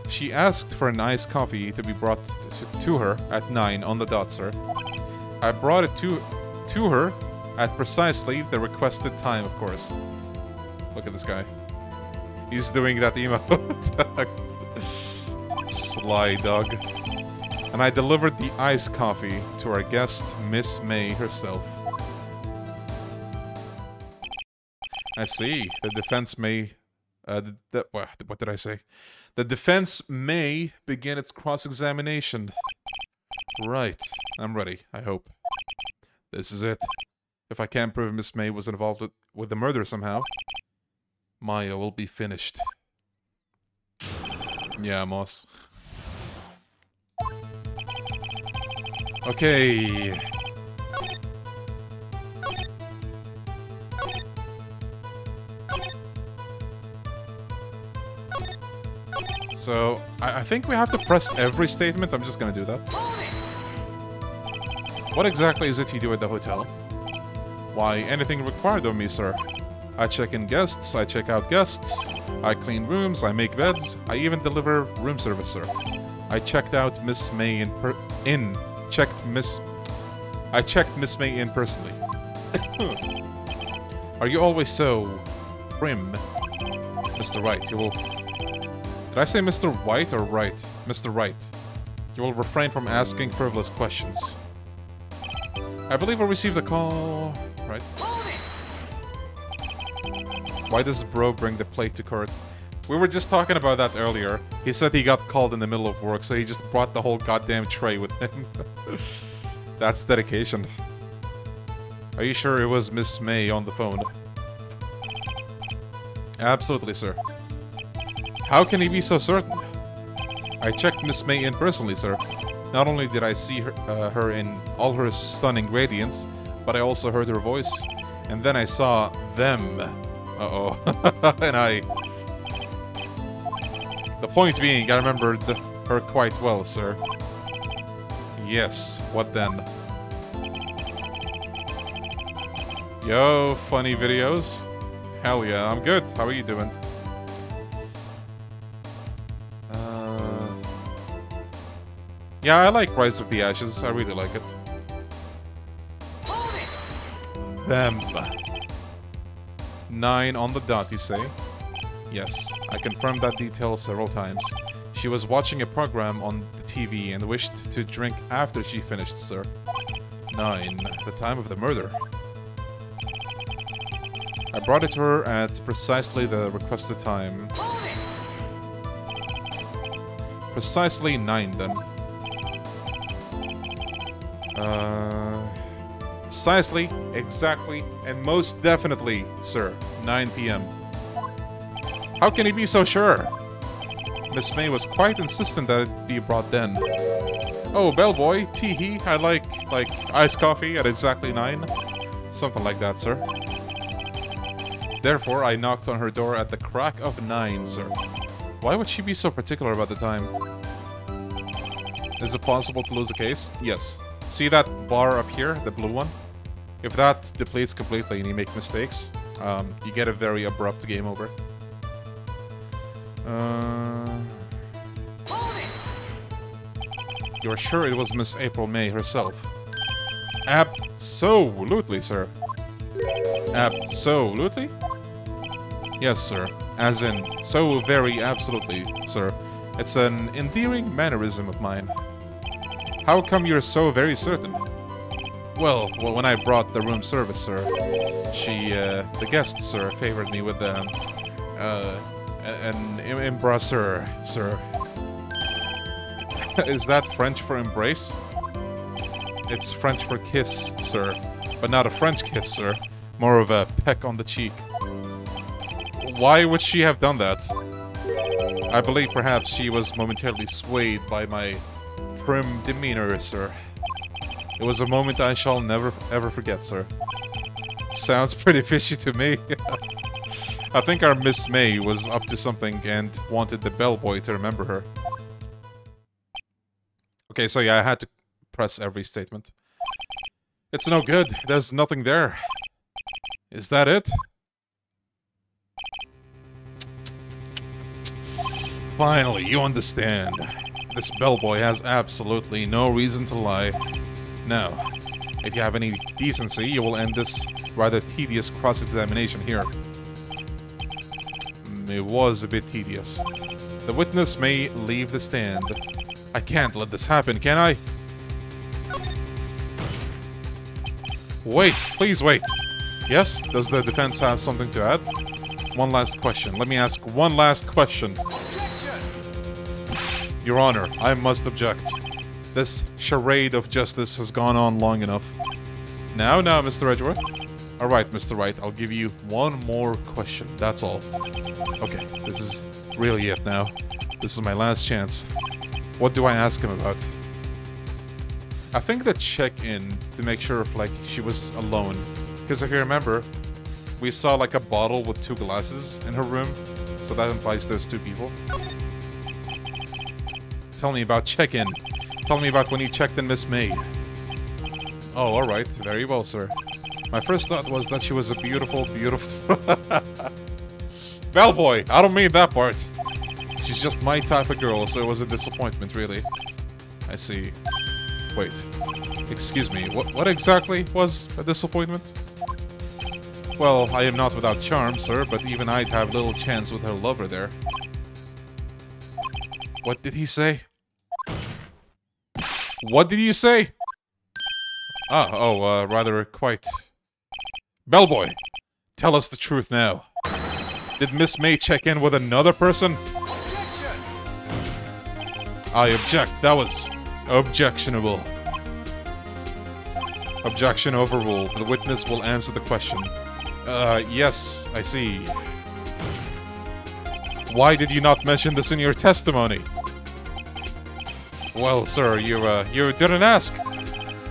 She asked for an iced coffee to be brought to her at 9 on the dot, sir. I brought it to her at precisely the requested time, of course. Look at this guy. He's doing that emote. Sly dog. And I delivered the iced coffee to our guest, Miss May herself. I see. The defense may... what did I say? The defense may begin its cross-examination. Right. I'm ready, I hope. This is it. If I can't prove Miss May was involved with the murder somehow, Maya will be finished. Yeah, Moss. Okay. So, I think we have to press every statement. I'm just gonna do that. What exactly is it you do at the hotel? Why, anything required of me, sir. I check in guests, I check out guests, I clean rooms, I make beds, I even deliver room service, sir. I checked out Miss May I checked Miss May in personally. Are you always so prim, Mr. Wright? You will... Did I say Mr. White or Wright? Mr. Wright. You will refrain from asking frivolous questions. I believe I received a call... Right? Why does bro bring the plate to court? We were just talking about that earlier. He said he got called in the middle of work, so he just brought the whole goddamn tray with him. That's dedication. Are you sure it was Miss May on the phone? Absolutely, sir. How can he be so certain? I checked Miss May in personally, sir. Not only did I see her in all her stunning radiance, but I also heard her voice. And then I saw them. Uh-oh. And the point being, I remembered her quite well, sir. Yes, what then? Yo, funny videos. Hell yeah, I'm good. How are you doing? Yeah, I like Rise of the Ashes. I really like it. Them. 9 on the dot, you say? Yes, I confirmed that detail several times. She was watching a program on the TV and wished to drink after she finished, sir. 9. The time of the murder. I brought it to her at precisely the requested time. Precisely 9, then. Precisely, exactly, and most definitely, sir, 9 p.m. How can he be so sure? Miss May was quite insistent that it be brought then. Oh, bellboy, tee-hee, I like iced coffee at exactly 9. Something like that, sir. Therefore, I knocked on her door at the crack of 9, sir. Why would she be so particular about the time? Is it possible to lose a case? Yes. See that bar up here, the blue one? If that depletes completely and you make mistakes, you get a very abrupt game over. You're sure it was Miss April May herself? Absolutely, sir. Absolutely? Yes, sir. As in, so very absolutely, sir. It's an endearing mannerism of mine. How come you're so very certain? Well, when I brought the room service, sir, the guests, sir, favored me with an embrasseur, sir. Is that French for embrace? It's French for kiss, sir. But not a French kiss, sir. More of a peck on the cheek. Why would she have done that? I believe perhaps she was momentarily swayed by my prim demeanor, sir. It was a moment I shall never ever forget, sir. Sounds pretty fishy to me. I think our Miss May was up to something and wanted the bellboy to remember her. Okay, so yeah, I had to press every statement. It's no good. There's nothing there. Is that it? Finally, you understand. This bellboy has absolutely no reason to lie. Now, if you have any decency, you will end this rather tedious cross-examination here. It was a bit tedious. The witness may leave the stand. I can't let this happen, can I? Wait, please wait. Yes, does the defense have something to add? One last question. Let me ask one last question. Your Honor, I must object. This charade of justice has gone on long enough. Now, Mr. Edgeworth. Alright, Mr. Wright, I'll give you one more question, that's all. Okay, this is really it now. This is my last chance. What do I ask him about? I think the check-in to make sure if, like, she was alone. Because if you remember, we saw, like, a bottle with 2 glasses in her room. So that implies there's 2 people. Tell me about check-in. Tell me about when you checked in Miss May. Oh, alright. Very well, sir. My first thought was that she was a beautiful... Bellboy! I don't mean that part. She's just my type of girl, so it was a disappointment, really. I see. Wait. Excuse me, what exactly was a disappointment? Well, I am not without charm, sir, but even I'd have little chance with her lover there. What did he say? What did you say? Rather quite... Bellboy, tell us the truth now. Did Miss May check in with another person? I object. That was objectionable. Objection overruled. The witness will answer the question. Yes, I see. Why did you not mention this in your testimony? Well, sir, you didn't ask.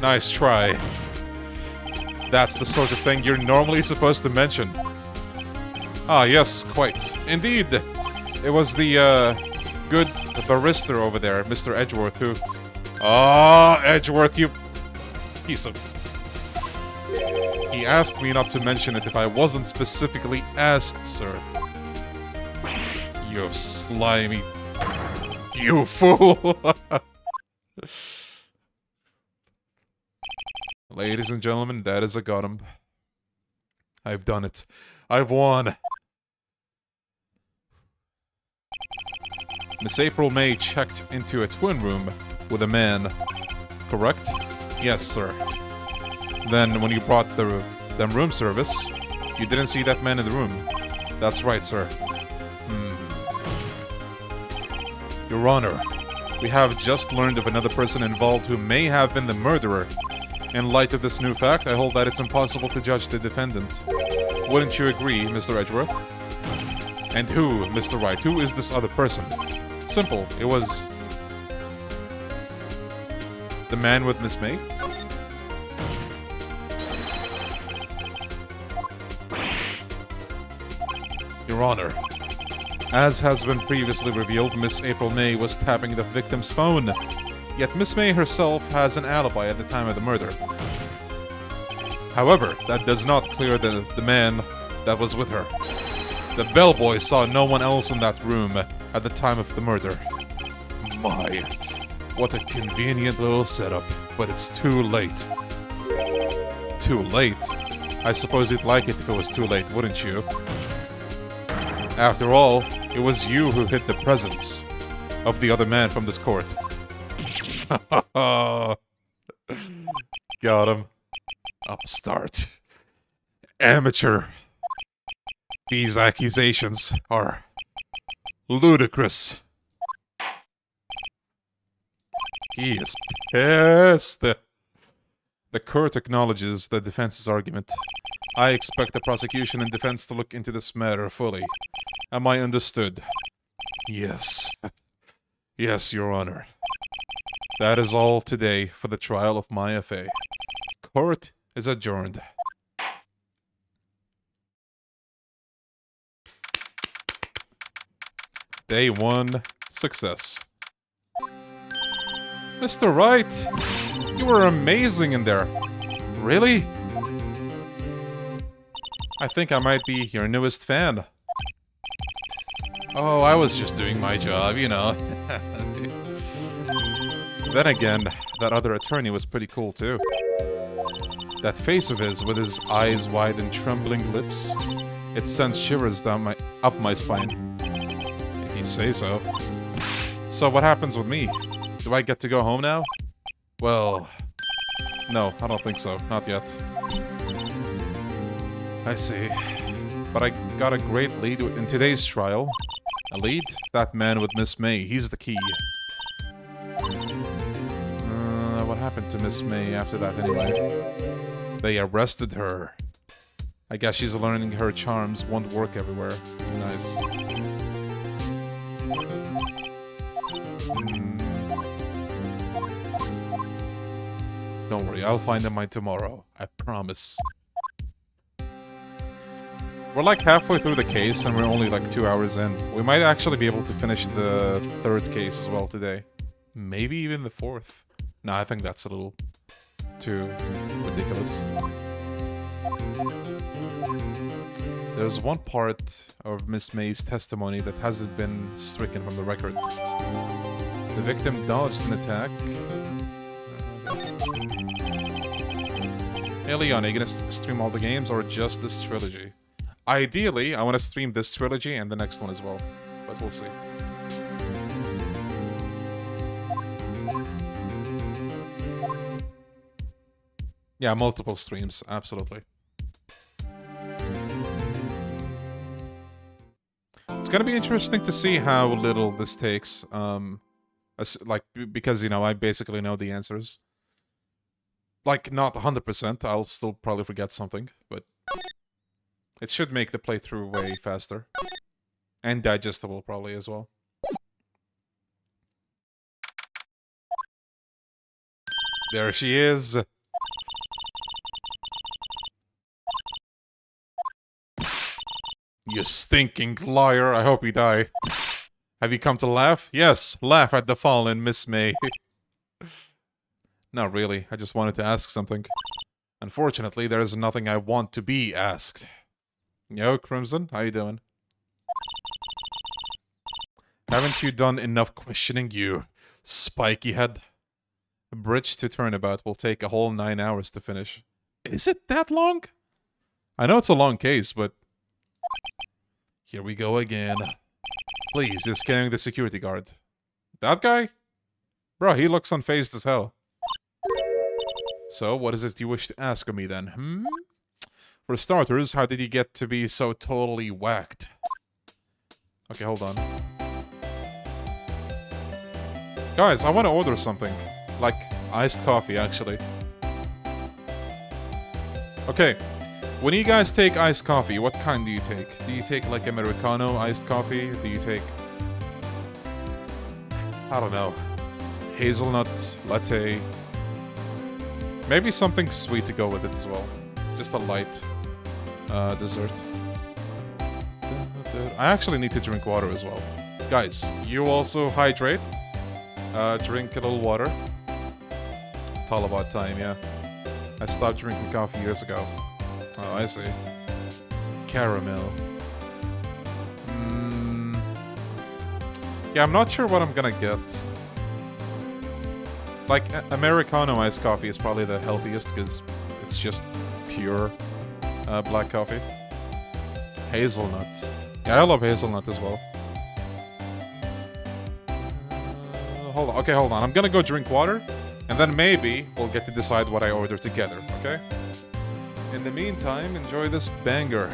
Nice try. That's the sort of thing you're normally supposed to mention. Ah, yes, quite. Indeed. It was the, good barrister over there, Mr. Edgeworth, who... Ah, Edgeworth, you... piece of... He asked me not to mention it if I wasn't specifically asked, sir. You slimy... You fool! Ladies and gentlemen, that is a got him. I've done it. I've won. Miss April May checked into a twin room with a man. Correct? Yes, sir. Then, when you brought them room service, you didn't see that man in the room. That's right, sir. Your Honor, we have just learned of another person involved who may have been the murderer. In light of this new fact, I hold that it's impossible to judge the defendant. Wouldn't you agree, Mr. Edgeworth? And who, Mr. Wright? Who is this other person? Simple. It was... the man with Miss May? Your Honor, as has been previously revealed, Miss April May was tapping the victim's phone. Yet Miss May herself has an alibi at the time of the murder. However, that does not clear the man that was with her. The bellboy saw no one else in that room at the time of the murder. My, what a convenient little setup, but it's too late. Too late? I suppose you'd like it if it was too late, wouldn't you? After all, it was you who hid the presence of the other man from this court. Got him. Upstart. Amateur. These accusations are ludicrous. He is pissed. The court acknowledges the defense's argument. I expect the prosecution and defense to look into this matter fully. Am I understood? Yes. Yes, Your Honor. That is all today for the trial of Maya Fey. Court is adjourned. Day 1, success. Mr. Wright, you were amazing in there. Really? I think I might be your newest fan. Oh, I was just doing my job, you know. Then again, that other attorney was pretty cool too. That face of his, with his eyes wide and trembling lips, it sent shivers down up my spine. If you say so. So what happens with me? Do I get to go home now? Well, no, I don't think so. Not yet. I see. But I got a great lead in today's trial. A lead? That man with Miss May. He's the key. What happened to Miss May after that anyway? They arrested her. I guess she's learning her charms won't work everywhere. Nice. Don't worry, I'll find them by tomorrow. I promise. We're like halfway through the case and we're only like 2 hours in. We might actually be able to finish the 3rd case as well today. Maybe even the 4th. No, I think that's a little too ridiculous. There's one part of Miss May's testimony that hasn't been stricken from the record. The victim dodged an attack. Hey Leon, are you gonna stream all the games or just this trilogy? Ideally, I want to stream this trilogy and the next one as well, but we'll see. Yeah, multiple streams, absolutely. It's gonna be interesting to see how little this takes, because, you know, I basically know the answers. Like, not 100%, I'll still probably forget something, but it should make the playthrough way faster. And digestible, probably, as well. There she is. You stinking liar. I hope you die. Have you come to laugh? Yes, laugh at the fallen Miss May. Not really. I just wanted to ask something. Unfortunately, there is nothing I want to be asked. Yo, Crimson, how you doing? Haven't you done enough questioning, you spiky head? A bridge to turnabout will take a whole 9 hours to finish. Is it that long? I know it's a long case, but... Here we go again. Please, you're scaring the security guard. That guy? Bro, he looks unfazed as hell. So, what is it you wish to ask of me then, For starters, how did you get to be so totally whacked? Okay, hold on. Guys, I want to order something. Like, iced coffee, actually. Okay. When you guys take iced coffee, what kind do you take? Do you take, like, Americano iced coffee? Do you take... I don't know. Hazelnut, latte... Maybe something sweet to go with it as well. Just a light dessert. I actually need to drink water as well. Guys, you also hydrate. Drink a little water. It's all about time, yeah. I stopped drinking coffee years ago. Oh, I see. Caramel. Yeah, I'm not sure what I'm gonna get. Like, Americano iced coffee is probably the healthiest because it's just pure black coffee. Hazelnut. Yeah, I love hazelnut as well. Hold on. Okay, hold on. I'm gonna go drink water, and then maybe we'll get to decide what I order together, okay? In the meantime, enjoy this banger.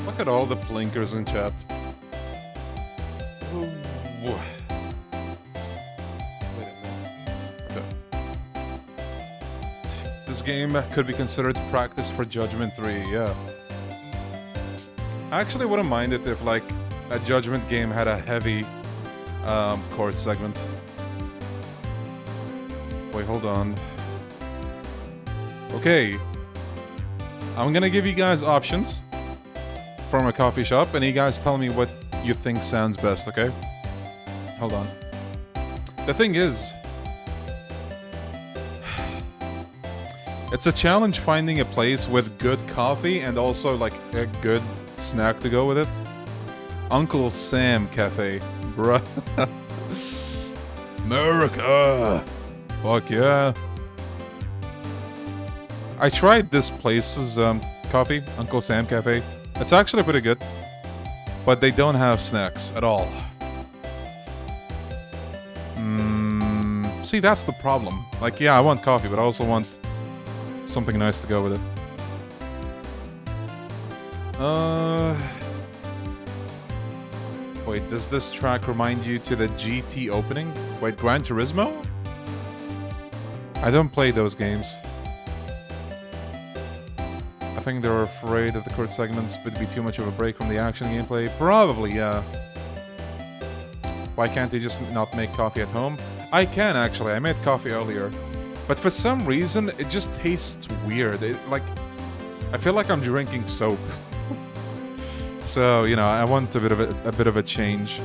Look at all the blinkers in chat. Ooh. Wait a minute. Okay. This game could be considered practice for Judgment 3, yeah. I actually wouldn't mind it if, like, a Judgment game had a heavy court segment. Wait, hold on. Okay. I'm gonna give you guys options from a coffee shop, and you guys tell me what you think sounds best, okay? Hold on. The thing is, it's a challenge finding a place with good coffee and also, like, a good snack to go with it. Uncle Sam Cafe, bruh. America! Fuck yeah. I tried this place's coffee, Uncle Sam Cafe. It's actually pretty good, but they don't have snacks at all. See, that's the problem. Like, yeah, I want coffee, but I also want something nice to go with it. Wait, does this track remind you to the GT opening? Wait, Gran Turismo? I don't play those games. I think they're afraid of the court segments would be too much of a break from the action gameplay. Probably, yeah. Why can't they just not make coffee at home? I can, actually. I made coffee earlier. But for some reason, it just tastes weird. I feel like I'm drinking soap. So, you know, I want a bit of a change.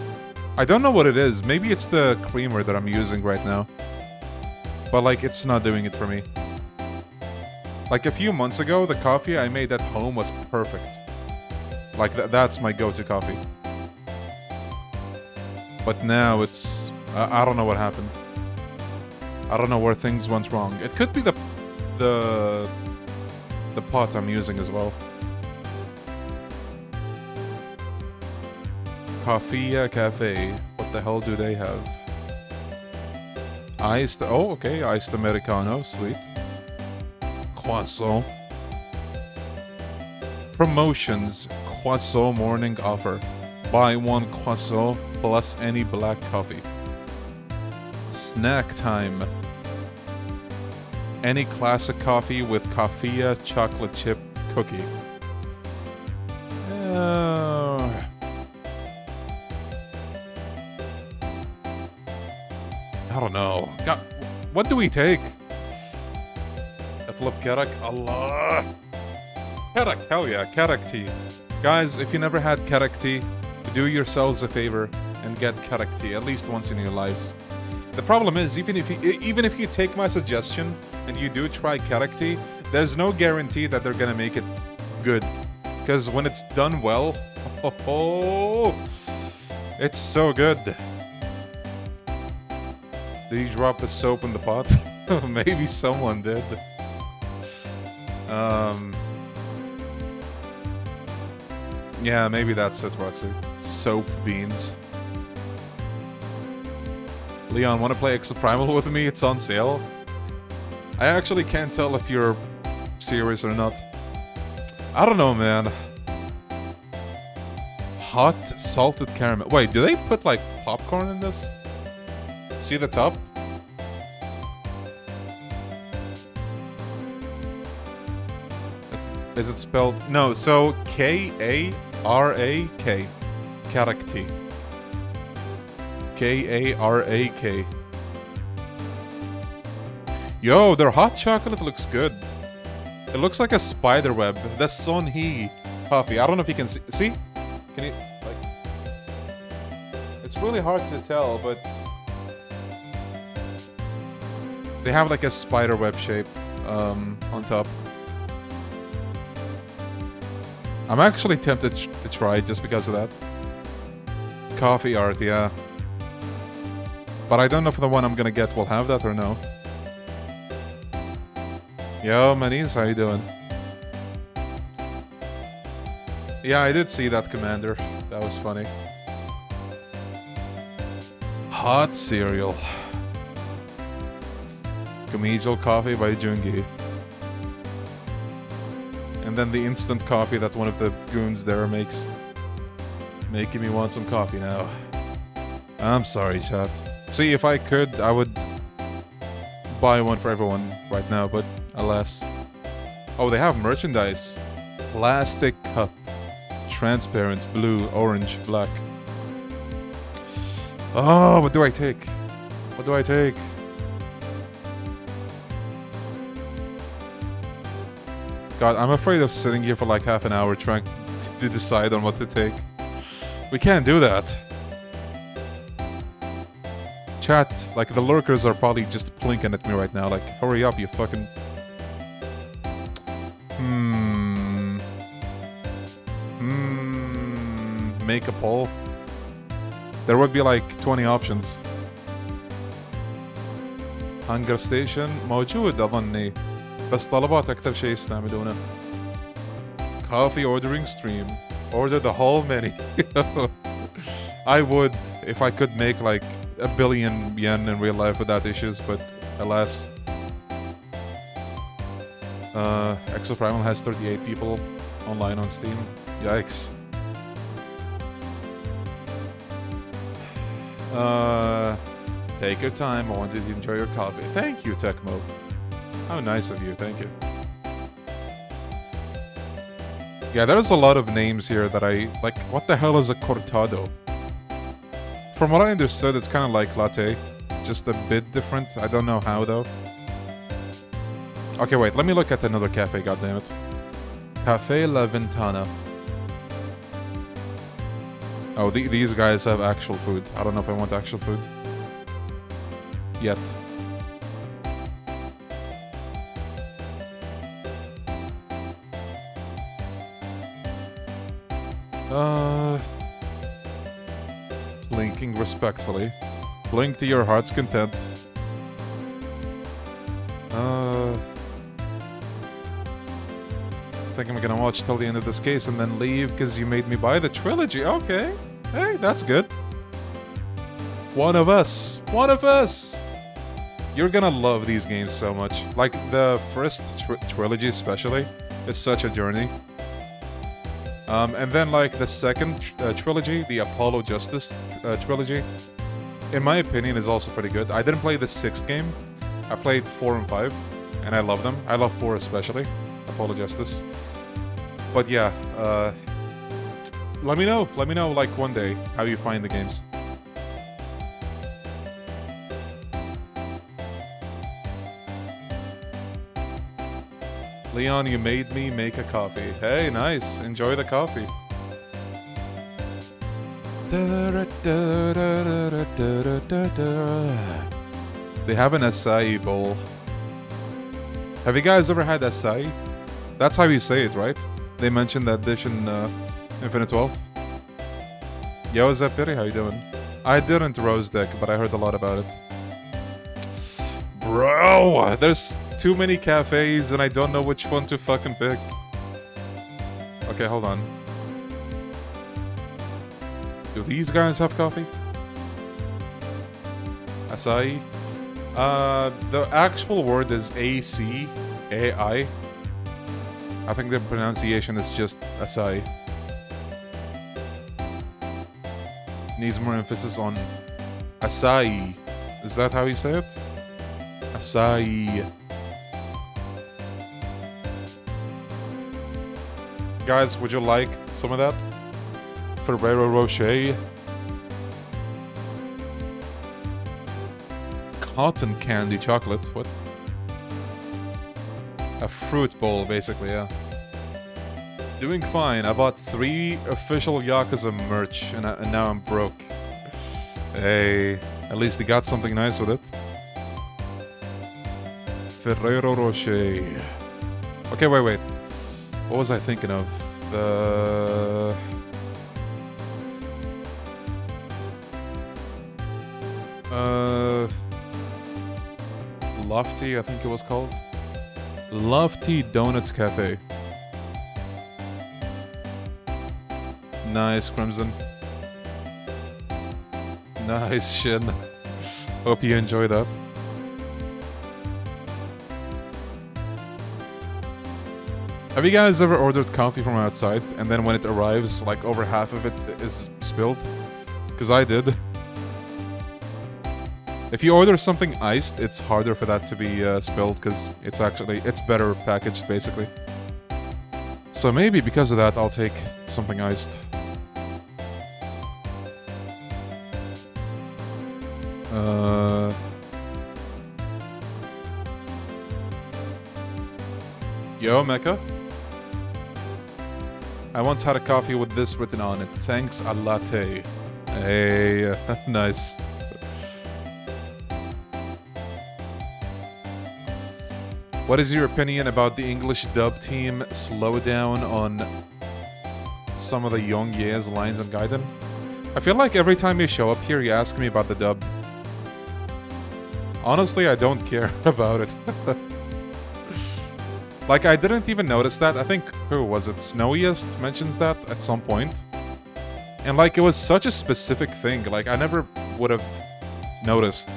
I don't know what it is. Maybe it's the creamer that I'm using right now. But, like, it's not doing it for me. Like, a few months ago, the coffee I made at home was perfect. Like, that's my go-to coffee. But now it's... I don't know what happened. I don't know where things went wrong. It could be the pot I'm using as well. Coffee Cafe. What the hell do they have? Iced... Oh, okay. Iced Americano. Sweet. Croissant. Promotions. Croissant morning offer. Buy one croissant plus any black coffee. Snack time. Any classic coffee with Coffea chocolate chip cookie. I don't know. God, what do we take? Atlop Kerak? Allah! Kerak, hell yeah, Kerak tea. Guys, if you never had Kerak tea, do yourselves a favor and get Kerak tea at least once in your lives. The problem is, even if you take my suggestion and you do try Kerak tea, there's no guarantee that they're gonna make it good. Because when it's done well, it's so good. Did you drop the soap in the pot? Maybe someone did. Yeah, maybe that's it, Roxy. Soap beans. Leon, want to play Exoprimal with me? It's on sale. I actually can't tell if you're serious or not. I don't know, man. Hot salted caramel. Wait, do they put like popcorn in this? See the top? Is it spelled? No, so K-A-R-A-K. Kerak tea. K-A-R-A-K. Yo, their hot chocolate looks good. It looks like a spider web. The Sonhee coffee. I don't know if you can see. See? Can you, like... It's really hard to tell, but... They have like a spider web shape on top. I'm actually tempted to try it just because of that. Coffee art, yeah. But I don't know if the one I'm gonna get will have that or no. Yo, Maniz, how you doing? Yeah, I did see that, Commander. That was funny. Hot cereal. Comedial coffee by Jungi. And then the instant coffee that one of the goons there makes. Making me want some coffee now. I'm sorry, chat. See, if I could, I would buy one for everyone right now, but alas. Oh, they have merchandise. Plastic cup. Transparent, blue, orange, black. Oh, what do I take? What do I take? God, I'm afraid of sitting here for like half an hour trying to decide on what to take. We can't do that. Chat, like the lurkers are probably just blinking at me right now, like, hurry up, you fucking... Make a poll. There would be like 20 options. Hunger station موجود أظني. بس طلبات أكتر شيء يستعملونه. Coffee ordering stream. Order the whole menu. I would if I could make like $1 billion yen in real life without issues, but alas. Exoprimal has 38 people online on Steam. Yikes. Take your time. I wanted you to enjoy your coffee. Thank you, Tecmo. How nice of you. Thank you. Yeah, there's a lot of names here that I... Like, what the hell is a cortado? From what I understood, it's kind of like latte. Just a bit different. I don't know how, though. Okay, wait. Let me look at another cafe, goddammit. Cafe La Ventana. Oh, these guys have actual food. I don't know if I want actual food. Yet. Blinking respectfully. Blink to your heart's content. I think I'm gonna watch till the end of this case and then leave because you made me buy the trilogy. Okay. Hey, that's good. One of us. One of us! You're gonna love these games so much. Like, the first trilogy especially is such a journey. And then, like, the second trilogy, the Apollo Justice trilogy, in my opinion, is also pretty good. I didn't play the sixth game. I played 4 and 5, and I love them. I love 4 especially, Apollo Justice. But yeah, let me know, like, one day, how you find the games. Leon, you made me make a coffee. Hey, nice. Enjoy the coffee. They have an acai bowl. Have you guys ever had acai? That's how you say it, right? They mentioned that dish in Infinite 12. Yo, Zepiri, how you doing? I didn't roast deck, but I heard a lot about it. Bro, there's too many cafes and I don't know which one to fucking pick. Okay, hold on. Do these guys have coffee? Acai? The actual word is A-C-A-I. I think the pronunciation is just acai. Needs more emphasis on acai. Is that how you say it? Acai. Guys, would you like some of that? Ferrero Rocher. Cotton candy chocolate. What? A fruit bowl, basically, yeah. Doing fine. I bought 3 official Yakuza merch, and now I'm broke. Hey, at least they got something nice with it. Ferrero Rocher. Okay, wait. What was I thinking of? Lofty, I think it was called. Lofty Donuts Cafe. Nice, Crimson. Nice, Shin. Hope you enjoy that. Have you guys ever ordered coffee from outside, and then when it arrives, like, over half of it is spilled? Because I did. If you order something iced, it's harder for that to be spilled, because it's better packaged, basically. So maybe because of that, I'll take something iced. Yo, Mecha. I once had a coffee with this written on it. Thanks a latte. Hey, nice. What is your opinion about the English dub team slowdown on some of the Young Ye's lines in Gaiden? I feel like every time you show up here, you ask me about the dub. Honestly, I don't care about it. Like, I didn't even notice that. I think, who was it? Snowiest mentions that at some point. And, like, it was such a specific thing. Like, I never would have noticed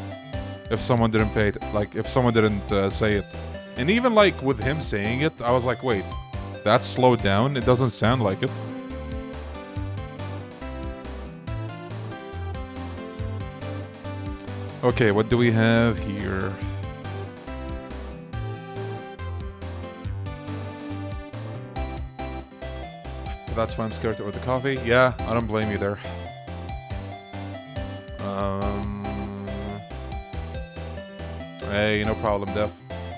if someone didn't pay it. Like, if someone didn't say it. And even, like, with him saying it, I was like, wait, that's slowed down? It doesn't sound like it. Okay, what do we have here? That's why I'm scared to order coffee. Yeah, I don't blame you there. Hey, no problem, Def.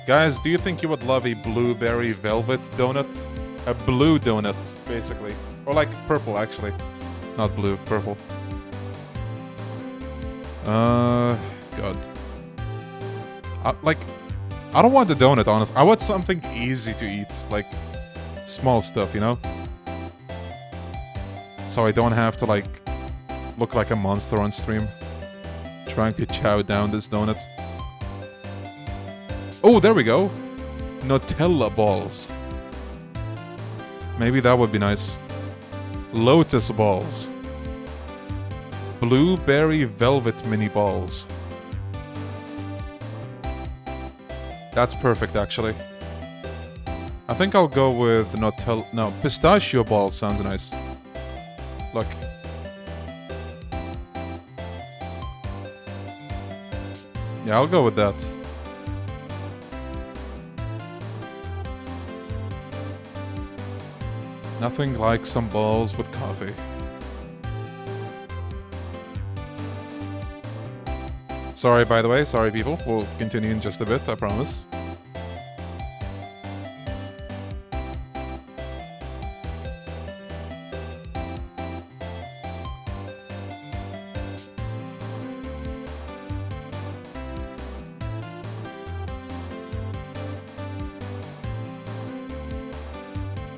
Guys, do you think you would love a blueberry velvet donut? A blue donut, basically. Or like purple, actually. Not blue, purple. God. I don't want the donut, honestly. I want something easy to eat. Like, small stuff, you know? So I don't have to, like, look like a monster on stream. Trying to chow down this donut. Oh, there we go. Nutella balls. Maybe that would be nice. Lotus balls. Blueberry velvet mini balls. That's perfect, actually. I think I'll go with Nutella... No, pistachio balls sounds nice. Look. Yeah, I'll go with that. Nothing like some balls with coffee. Sorry, by the way. Sorry, people. We'll continue in just a bit, I promise.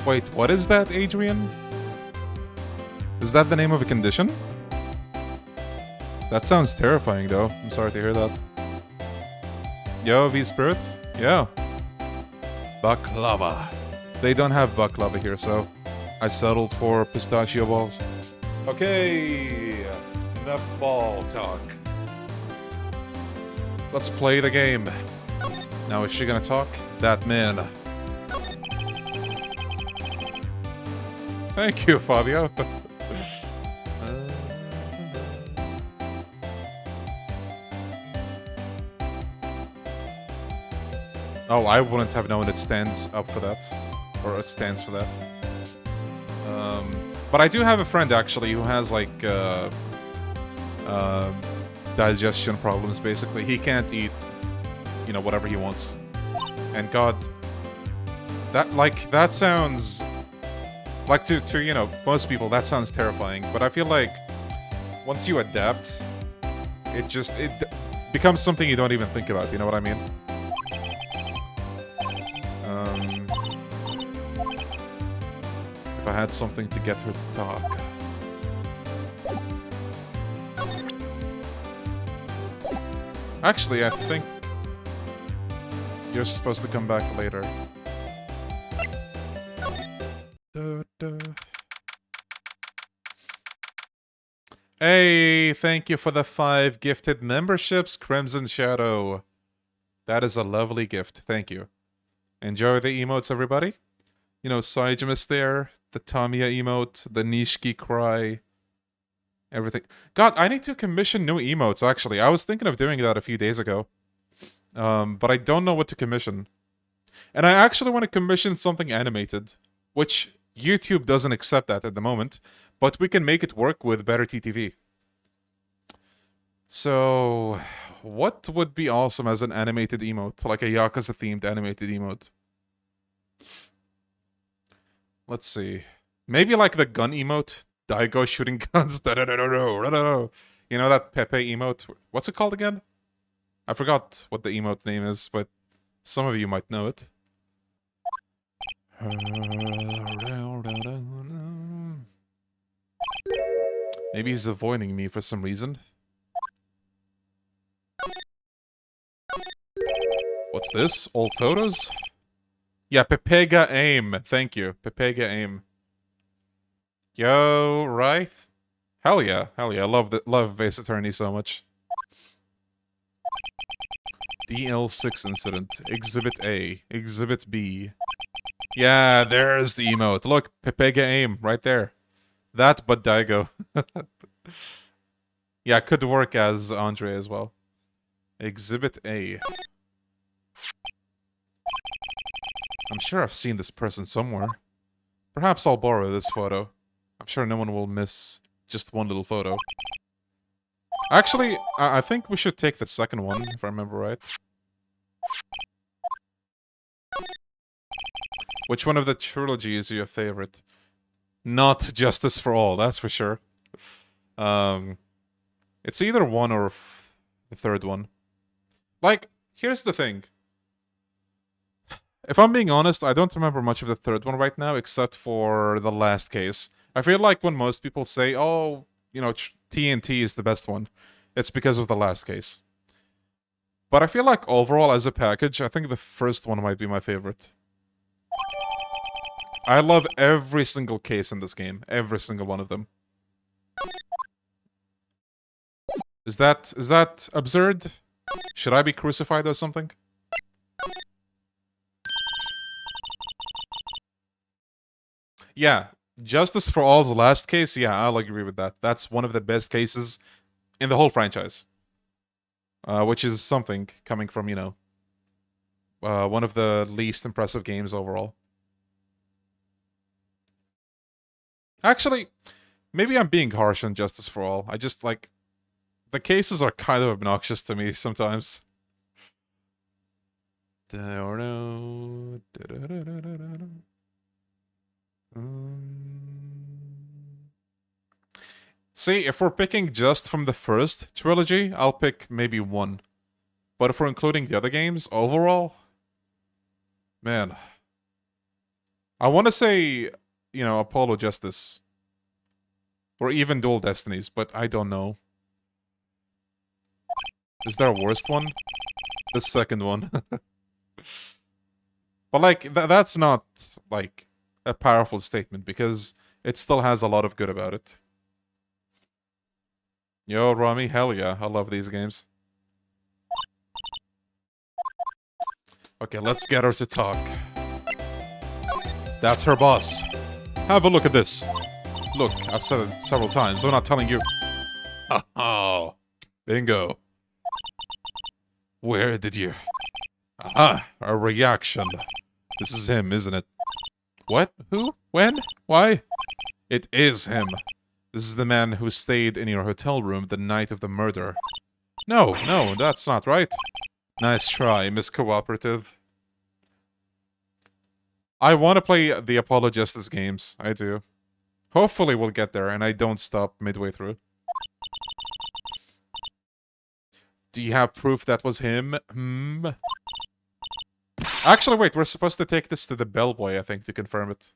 Wait, what is that, Adrian? Is that the name of a condition? That sounds terrifying, though. I'm sorry to hear that. Yo, V-Spirit? Yeah. Baklava. They don't have baklava here, so I settled for pistachio balls. Okay, enough ball talk. Let's play the game. Now, is she gonna talk? That man. Thank you, Fabio. Oh, I wouldn't have known it stands up for that. Or it stands for that. But I do have a friend, actually, who has, like, digestion problems, basically. He can't eat, you know, whatever he wants. And God... That sounds... Like, to you know, most people, that sounds terrifying. But I feel like, once you adapt, it becomes something you don't even think about, you know what I mean? If I had something to get her to talk. Actually, I think you're supposed to come back later. Hey, thank you for the 5 gifted memberships, Crimson Shadow. That is a lovely gift. Thank you. Enjoy the emotes, everybody. You know, Saijamis there, the Tamiya emote, the Nishiki cry, everything. God, I need to commission new emotes, actually. I was thinking of doing that a few days ago. But I don't know what to commission. And I actually want to commission something animated, which YouTube doesn't accept that at the moment, but we can make it work with better TTV. So, what would be awesome as an animated emote? Like a Yakuza-themed animated emote. Let's see. Maybe like the gun emote? Daigo shooting guns. You know that Pepe emote? What's it called again? I forgot what the emote name is, but some of you might know it. Maybe he's avoiding me for some reason. What's this? Old photos? Yeah, Pepega Aim. Thank you. Pepega Aim. Yo, right? Hell yeah. Hell yeah. Love Ace Attorney so much. DL6 incident. Exhibit A. Exhibit B. Yeah, there's the emote. Look, Pepega Aim right there. That, but Daigo. Yeah, could work as Andre as well. Exhibit A. I'm sure I've seen this person somewhere. Perhaps I'll borrow this photo. I'm sure no one will miss just one little photo. Actually, I think we should take the second one, if I remember right. Which one of the trilogy is your favorite? Not Justice for All, that's for sure. It's either one or the third one. Like, here's the thing. If I'm being honest, I don't remember much of the third one right now, except for the last case. I feel like when most people say, oh, you know, TNT is the best one, it's because of the last case. But I feel like overall, as a package, I think the first one might be my favorite. I love every single case in this game. Every single one of them. Is that absurd? Should I be crucified or something? Yeah, Justice for All's last case, yeah, I'll agree with that. That's one of the best cases in the whole franchise. Which is something coming from, you know, one of the least impressive games overall. Actually, maybe I'm being harsh on Justice for All. I just, like, the cases are kind of obnoxious to me sometimes. See, if we're picking just from the first trilogy, I'll pick maybe one. But if we're including the other games, overall... Man. I want to say, you know, Apollo Justice. Or even Dual Destinies, but I don't know. Is there a worst one? The second one. But, like, that's not, like, a powerful statement, because it still has a lot of good about it. Yo, Rami, hell yeah, I love these games. Okay, let's get her to talk. That's her boss. Have a look at this. Look, I've said it several times, I'm not telling you. Oh, bingo. Where did you... Ah, a reaction. This is him, isn't it? What? Who? When? Why? It is him. This is the man who stayed in your hotel room the night of the murder. No, that's not right. Nice try, Miss Cooperative. I want to play the Apollo Justice games. I do. Hopefully we'll get there and I don't stop midway through. Do you have proof that was him? Actually, wait, we're supposed to take this to the bellboy, I think, to confirm it.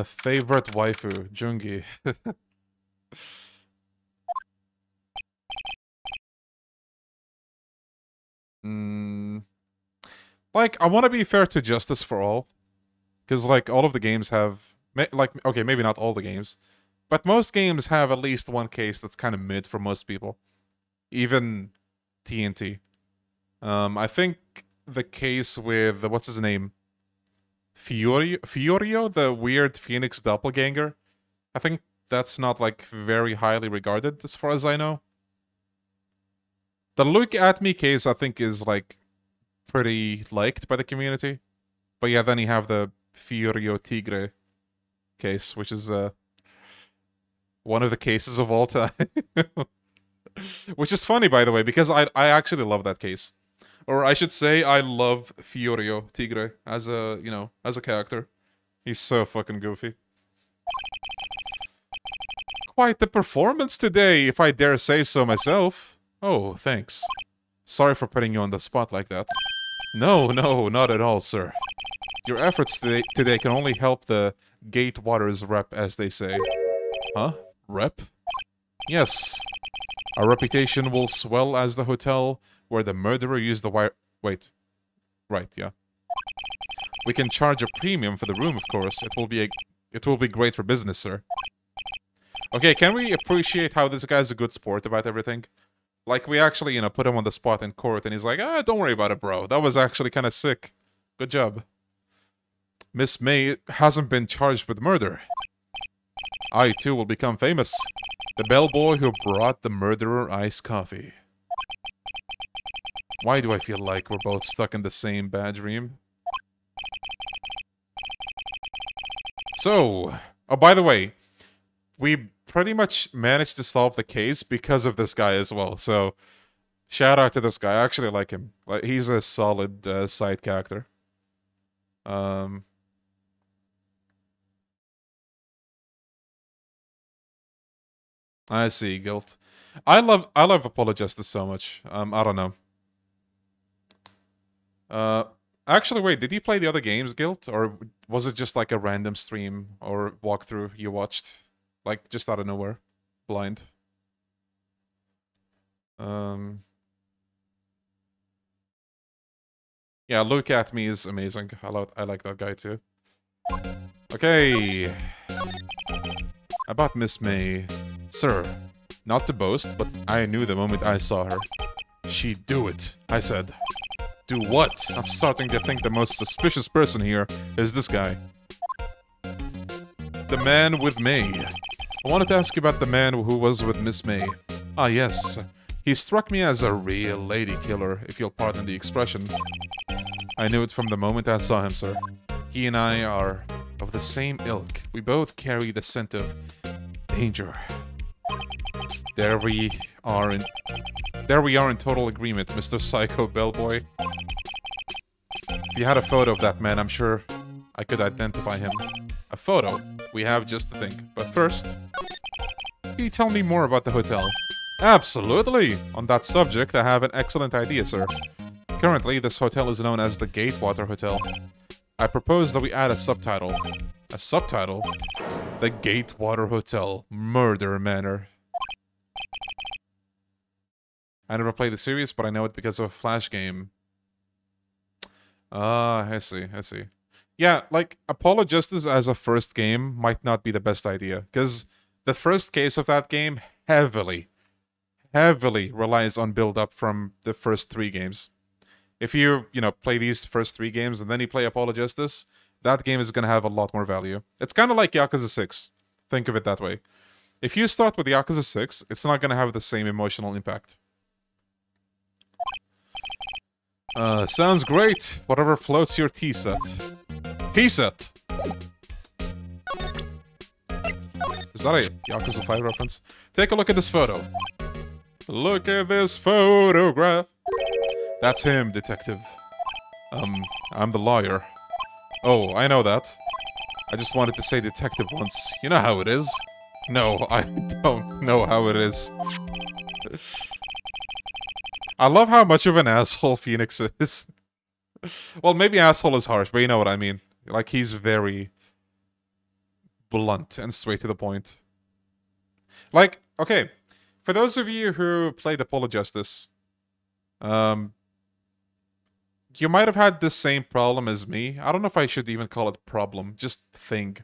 Favorite waifu, Jungi. Like, I want to be fair to Justice for All. Because, like, all of the games have... Like, okay, maybe not all the games. But most games have at least one case that's kind of mid for most people. Even TNT. I think the case with... What's his name? Fiorio, the weird Phoenix doppelganger. I think that's not, like, very highly regarded, as far as I know. The Look At Me case, I think, is, like, pretty liked by the community. But yeah, then you have the Fiorio Tigre case, which is, one of the cases of all time. Which is funny, by the way, because I actually love that case. Or I should say, I love Fiorio Tigre as a, you know, as a character. He's so fucking goofy. Quite the performance today, if I dare say so myself. Oh, thanks. Sorry for putting you on the spot like that. No, not at all, sir. Your efforts today can only help the Gatewaters rep, as they say. Huh? Rep? Yes, our reputation will swell as the hotel where the murderer used the wire... Wait. Right, yeah. We can charge a premium for the room, of course. It will be great for business, sir. Okay, can we appreciate how this guy's a good sport about everything? Like, we actually, put him on the spot in court, and he's like, don't worry about it, bro. That was actually kind of sick. Good job. Miss May hasn't been charged with murder. I, too, will become famous. The bellboy who brought the murderer iced coffee. Why do I feel like we're both stuck in the same bad dream? So, oh, by the way, we pretty much managed to solve the case because of this guy as well. So, shout out to this guy. I actually like him. Like, he's a solid side character. I see, Guilt. I love Apollo Justice so much. I don't know. Actually, wait, did you play the other games, Guilt? Or was it just like a random stream or walkthrough you watched? Like, just out of nowhere? Blind? Yeah, Look At Me is amazing. I like that guy too. Okay. About Miss May. Sir, not to boast, but I knew the moment I saw her. She'd do it, I said. Do what? I'm starting to think the most suspicious person here is this guy. The man with May. I wanted to ask you about the man who was with Miss May. Ah, yes. He struck me as a real lady killer, if you'll pardon the expression. I knew it from the moment I saw him, sir. He and I are of the same ilk. We both carry the scent of danger. There we are in total agreement, Mr. Psycho Bellboy. If you had a photo of that man, I'm sure I could identify him. A photo? We have just the thing. But first, can you tell me more about the hotel? Absolutely! On that subject, I have an excellent idea, sir. Currently, this hotel is known as the Gatewater Hotel. I propose that we add a subtitle. A subtitle? The Gatewater Hotel Murder Manor. I never played the series, but I know it because of a Flash game. Ah, I see. Yeah, like, Apollo Justice as a first game might not be the best idea, because the first case of that game heavily relies on build-up from the first 3 games. If you, play these first 3 games and then you play Apollo Justice, that game is going to have a lot more value. It's kind of like Yakuza 6. Think of it that way. If you start with Yakuza 6, it's not going to have the same emotional impact. Sounds great. Whatever floats your tea set. Tea set! Is that a Yakuza 5 reference? Take a look at this photo. Look at this photograph. That's him, detective. I'm the lawyer. Oh, I know that. I just wanted to say detective once. You know how it is. No, I don't know how it is. I love how much of an asshole Phoenix is. Well, maybe asshole is harsh, but you know what I mean. Like, he's very blunt and straight to the point. Like, okay, for those of you who played Apollo Justice, you might have had the same problem as me. I don't know if I should even call it problem, just thing.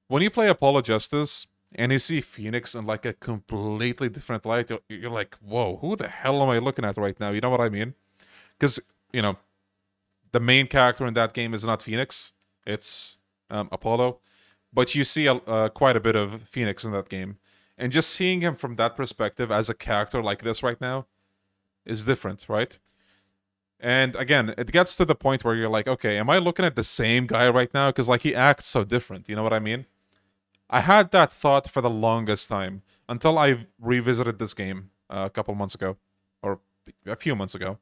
When you play Apollo Justice, and you see Phoenix in like a completely different light, you're like, whoa, who the hell am I looking at right now? You know what I mean? Because, the main character in that game is not Phoenix, it's Apollo. But you see quite a bit of Phoenix in that game. And just seeing him from that perspective as a character like this right now is different, right? And again, it gets to the point where you're like, okay, am I looking at the same guy right now? Because like he acts so different, you know what I mean? I had that thought for the longest time until I revisited this game a couple months ago, or a few months ago,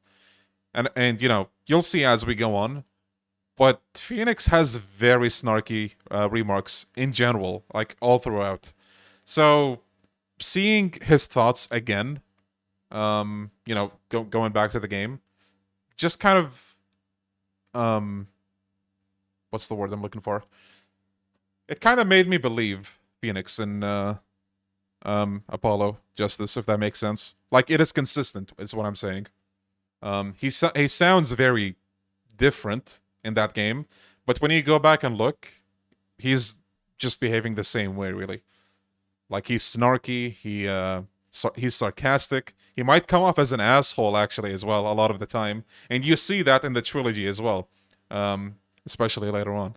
and you'll see as we go on. But Phoenix has very snarky remarks in general, like all throughout. So seeing his thoughts again, going back to the game, just kind of, what's the word I'm looking for? It kind of made me believe Phoenix in Apollo Justice, if that makes sense. Like, it is consistent, is what I'm saying. He sounds very different in that game, but when you go back and look, he's just behaving the same way, really. Like, he's snarky, he's sarcastic. He might come off as an asshole, actually, as well, a lot of the time. And you see that in the trilogy as well, especially later on.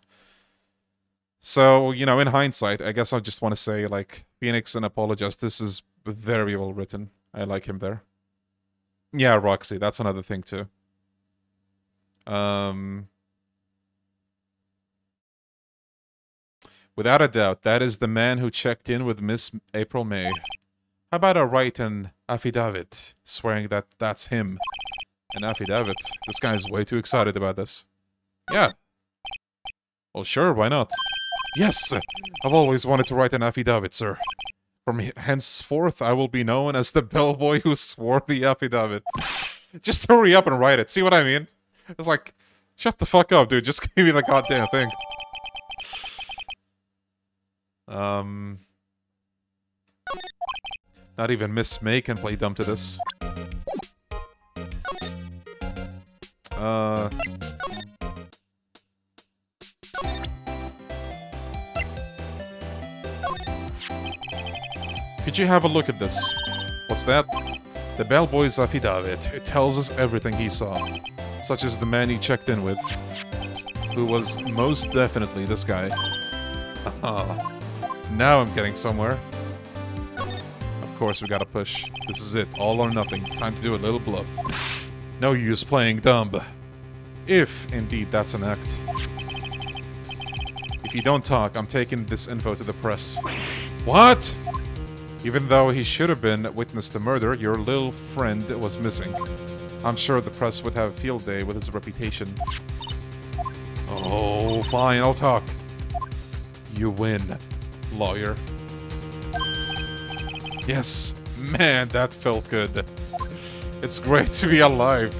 So, you know, in hindsight, I guess I just want to say, like, Phoenix and Apollo Justice is very well written. I like him there. Yeah, Roxy, that's another thing, too. Without a doubt, that is the man who checked in with Miss April May. How about I write an affidavit, swearing that that's him? An affidavit? This guy's way too excited about this. Yeah. Well, sure, why not? Yes! I've always wanted to write an affidavit, sir. From henceforth, I will be known as the bellboy who swore the affidavit. Just hurry up and write it, see what I mean? It's like, shut the fuck up, dude, just give me the goddamn thing. Not even Miss May can play dumb to this. Could you have a look at this? What's that? The bellboy's affidavit. It tells us everything he saw. Such as the man he checked in with. Who was most definitely this guy. Now I'm getting somewhere. Of course we gotta push. This is it. All or nothing. Time to do a little bluff. No use playing dumb. If, indeed, that's an act. If you don't talk, I'm taking this info to the press. What? Even though he should have been witness to murder, your little friend was missing. I'm sure the press would have a field day with his reputation. Oh, fine, I'll talk. You win, lawyer. Yes, man, that felt good. It's great to be alive.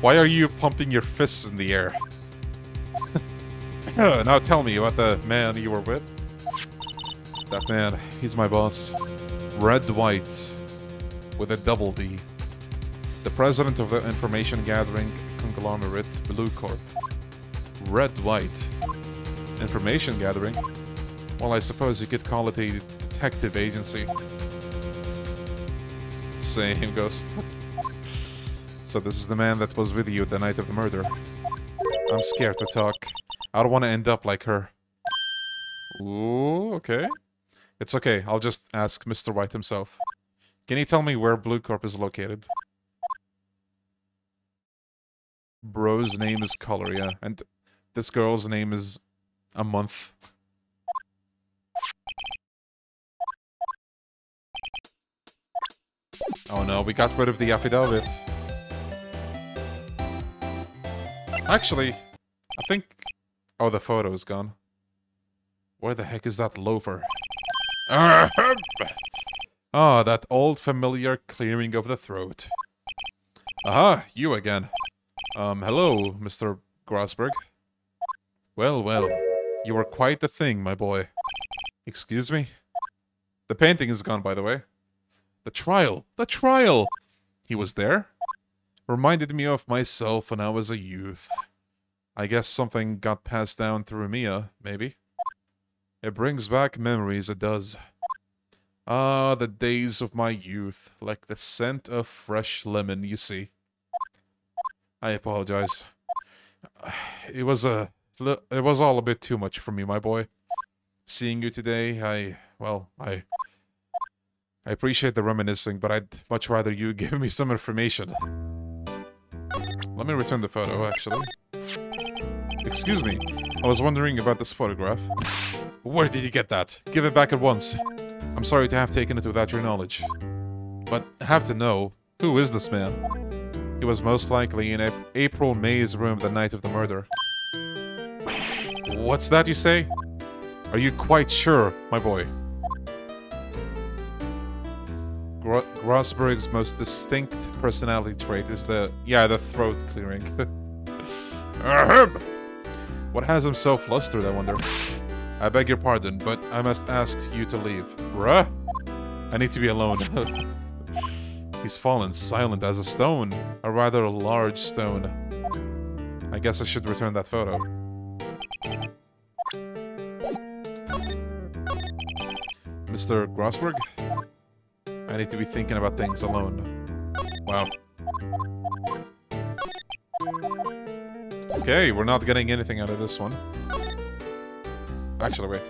Why are you pumping your fists in the air? Now tell me about the man you were with. That man, he's my boss. Wright, with a double D. The president of the information gathering conglomerate Blue Corp. Wright. Information gathering? Well, I suppose you could call it a detective agency. Same, Ghost. So this is the man that was with you the night of the murder. I'm scared to talk. I don't want to end up like her. Ooh, okay. It's okay, I'll just ask Mr. White himself. Can you tell me where Blue Corp is located? Bro's name is Color, yeah. And this girl's name is a month. Oh no, we got rid of the affidavit. Actually, I think... Oh, the photo's gone. Where the heck is that loafer? Ah, that old familiar clearing of the throat. Aha, you again. Hello, Mr. Grosberg. Well, well, you were quite the thing, my boy. Excuse me? The painting is gone, by the way. The trial! The trial! He was there? Reminded me of myself when I was a youth. I guess something got passed down through Mia, maybe. It brings back memories, it does. Ah, the days of my youth, like the scent of fresh lemon, you see. I apologize. It was all a bit too much for me, my boy. Seeing you today, I appreciate the reminiscing, but I'd much rather you give me some information. Let me return the photo, actually. Excuse me, I was wondering about this photograph. Where did you get that? Give it back at once. I'm sorry to have taken it without your knowledge. But I have to know, who is this man? He was most likely in April May's room the night of the murder. What's that you say? Are you quite sure, my boy? Grosberg's most distinct personality trait is the throat clearing. What has him so flustered, I wonder? I beg your pardon, but I must ask you to leave. Bruh? I need to be alone. He's fallen silent as a stone. A rather large stone. I guess I should return that photo. Mr. Grossberg? I need to be thinking about things alone. Wow. Okay, we're not getting anything out of this one. Actually, wait.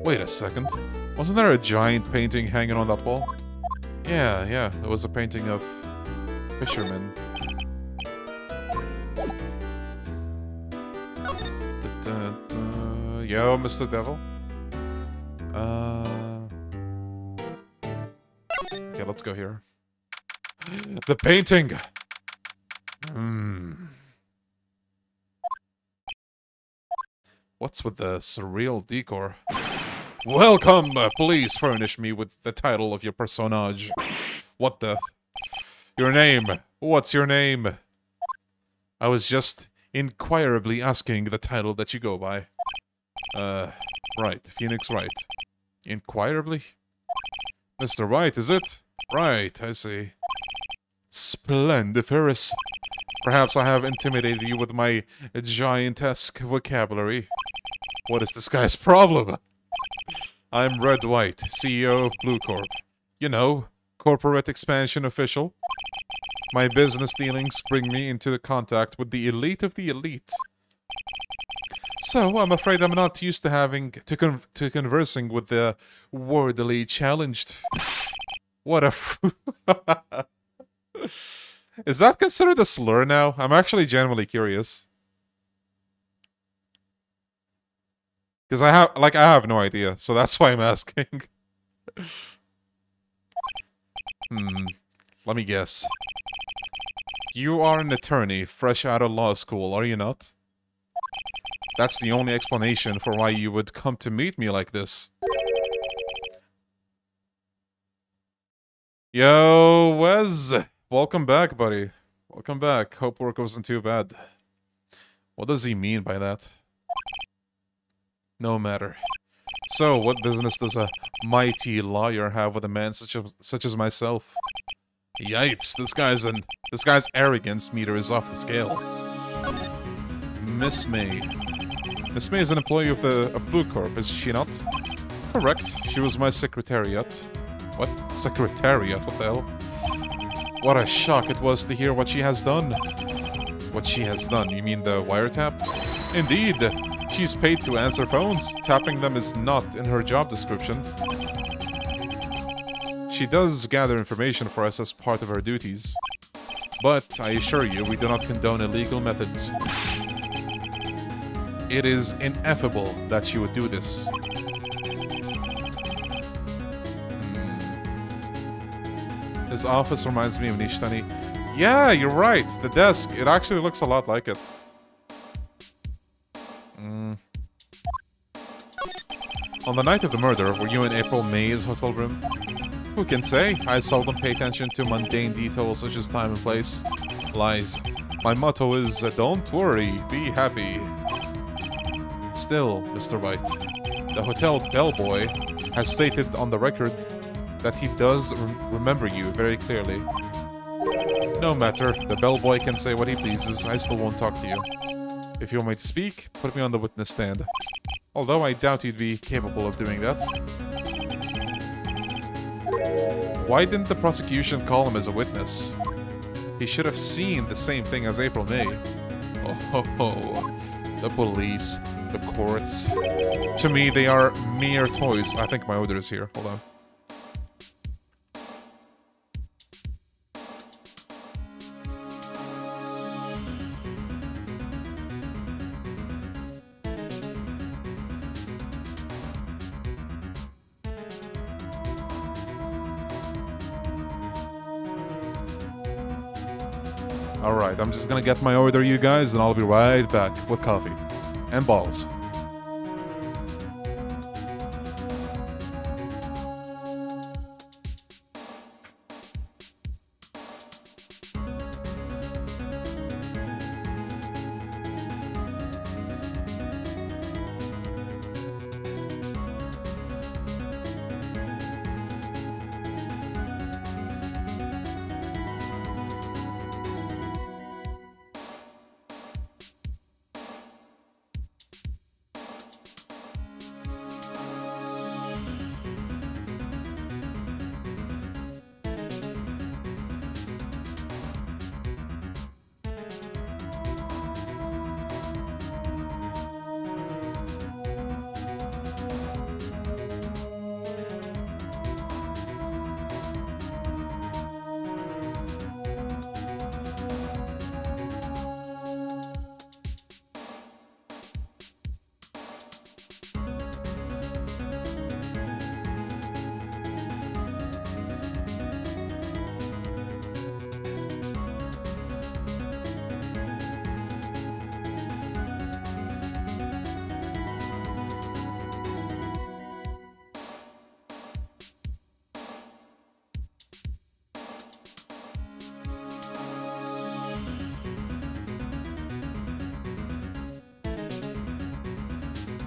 Wait a second. Wasn't there a giant painting hanging on that wall? Yeah, it was a painting of fishermen. Yo, Mr. Devil. Okay, let's go here. The painting! What's with the surreal decor? Welcome! Please furnish me with the title of your personage. What the... Your name. What's your name? I was just inquirably asking the title that you go by. Wright. Phoenix Wright. Inquirably? Mr. Wright, is it? Right, I see. Splendiferous. Perhaps I have intimidated you with my giantesque vocabulary. What is this guy's problem? I'm Red White, CEO of Blue Corp. You know, corporate expansion official. My business dealings bring me into contact with the elite of the elite. So, I'm afraid I'm not used to having to conversing with the wordily challenged. What a Is that considered a slur now? I'm actually genuinely curious. Because I have no idea, so that's why I'm asking. Let me guess. You are an attorney, fresh out of law school, are you not? That's the only explanation for why you would come to meet me like this. Yo, Wes! Welcome back, buddy. Welcome back. Hope work wasn't too bad. What does he mean by that? No matter. So, what business does a mighty lawyer have with a man such as myself? Yipes, this guy's arrogance meter is off the scale. Miss May. Miss May is an employee of Blue Corp, is she not? Correct. She was my secretariat. What? Secretariat? What the hell? What a shock it was to hear what she has done. What she has done? You mean the wiretap? Indeed. She's paid to answer phones. Tapping them is not in her job description. She does gather information for us as part of her duties. But, I assure you, we do not condone illegal methods. It is ineffable that she would do this. His office reminds me of Nishtani. Yeah, you're right. The desk, it actually looks a lot like it. On the night of the murder, were you in April May's hotel room? Who can say? I seldom pay attention to mundane details such as time and place. Lies. My motto is, don't worry, be happy. Still, Mr. Wright, the hotel bellboy has stated on the record that he does remember you very clearly. No matter, the bellboy can say what he pleases, I still won't talk to you. If you want me to speak, put me on the witness stand. Although I doubt you'd be capable of doing that. Why didn't the prosecution call him as a witness? He should have seen the same thing as April May. Oh ho ho. The police, the courts. To me, they are mere toys. I think my order is here. Hold on. Alright, I'm just gonna get my order, you guys, and I'll be right back with coffee. And balls.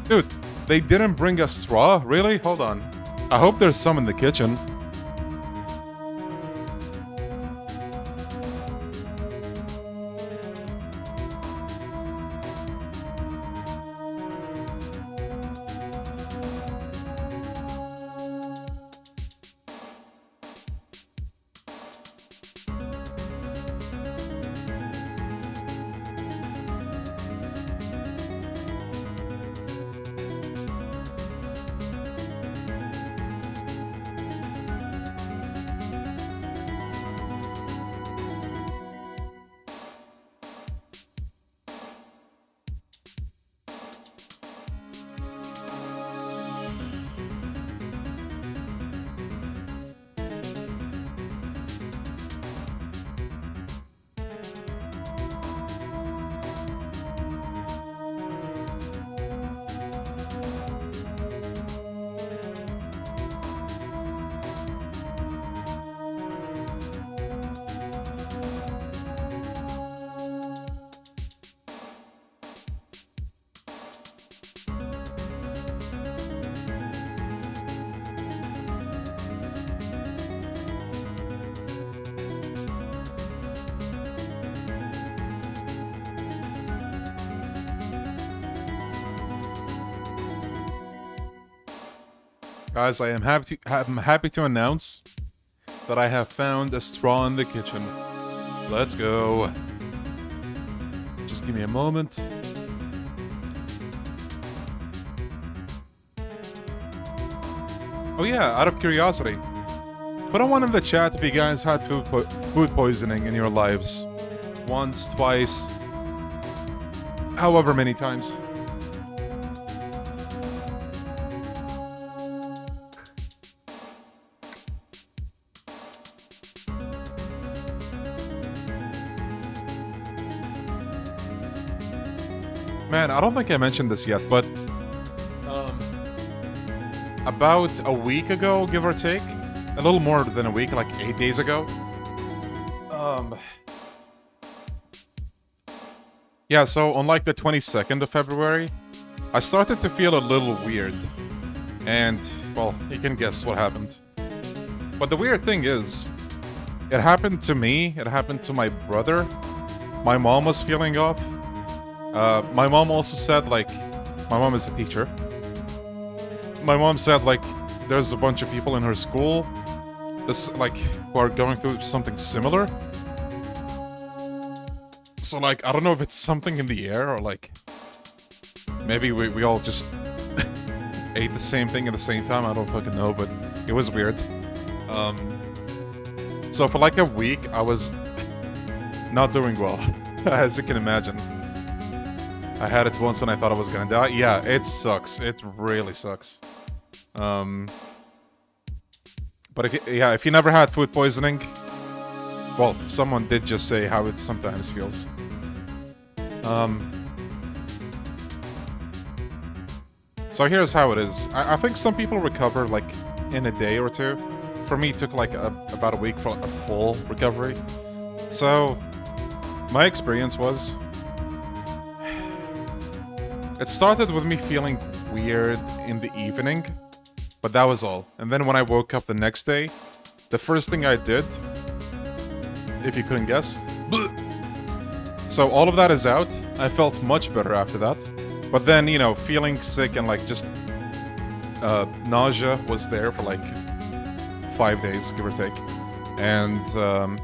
Dude, they didn't bring a straw? Really? Hold on. I hope there's some in the kitchen. Guys, I'm happy to announce that I have found a straw in the kitchen. Let's go. Just give me a moment. Oh yeah, out of curiosity, put a one in the chat if you guys had food poisoning in your lives. Once, twice, however many times. Man, I don't think I mentioned this yet, but about a week ago, give or take, a little more than a week, like 8 days ago, yeah, so on like the 22nd of February, I started to feel a little weird, and, well, you can guess what happened. But the weird thing is, it happened to me, it happened to my brother, my mom was feeling off. My mom also said, like, my mom is a teacher. My mom said, like, there's a bunch of people in her school, who are going through something similar. So, like, I don't know if it's something in the air, or, like, maybe we all just ate the same thing at the same time, I don't fucking know, but it was weird. So for, like, a week, I was not doing well, as you can imagine. I had it once and I thought I was gonna die. Yeah, it sucks. It really sucks. But if you never had food poisoning, well, someone did just say how it sometimes feels. So here's how it is. I think some people recover like in a day or two. For me, it took like about a week for a full recovery. So my experience was, it started with me feeling weird in the evening, but that was all. And then when I woke up the next day, the first thing I did, if you couldn't guess, so all of that is out. I felt much better after that. But then, you know, feeling sick and like just nausea was there for like 5 days, give or take. And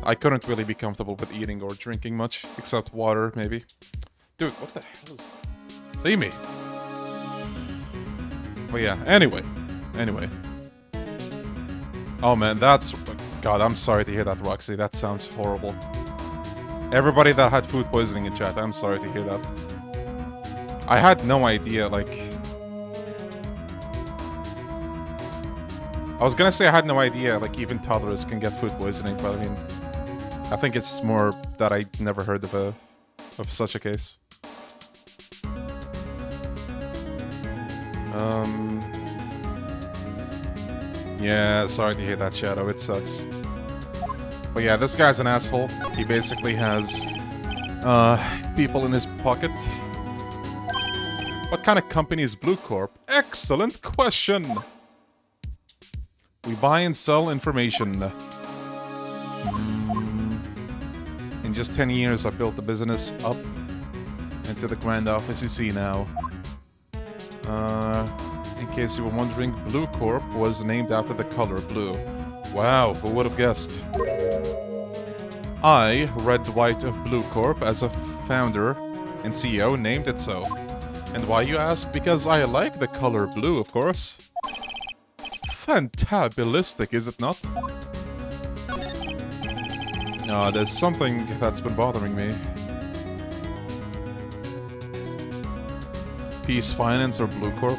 I couldn't really be comfortable with eating or drinking much, except water, maybe. Dude, what the hell is... Leave me. But yeah, anyway. Oh man, that's... God, I'm sorry to hear that, Roxy. That sounds horrible. Everybody that had food poisoning in chat, I'm sorry to hear that. I had no idea, like... I was gonna say I had no idea, like, even toddlers can get food poisoning, but I mean... I think it's more that I never heard of such a case. Yeah, sorry to hear that, Shadow. It sucks. But yeah, this guy's an asshole. He basically has, people in his pocket. What kind of company is Blue Corp? Excellent question! We buy and sell information. In just 10 years, I built the business up into the grand office you see now. In case you were wondering, Blue Corp was named after the color blue. Wow, who would have guessed? I, Red White of Blue Corp, as a founder and CEO, named it so. And why, you ask? Because I like the color blue, of course. Fantabulistic, is it not? There's something that's been bothering me. Peace Finance or Blue Corp?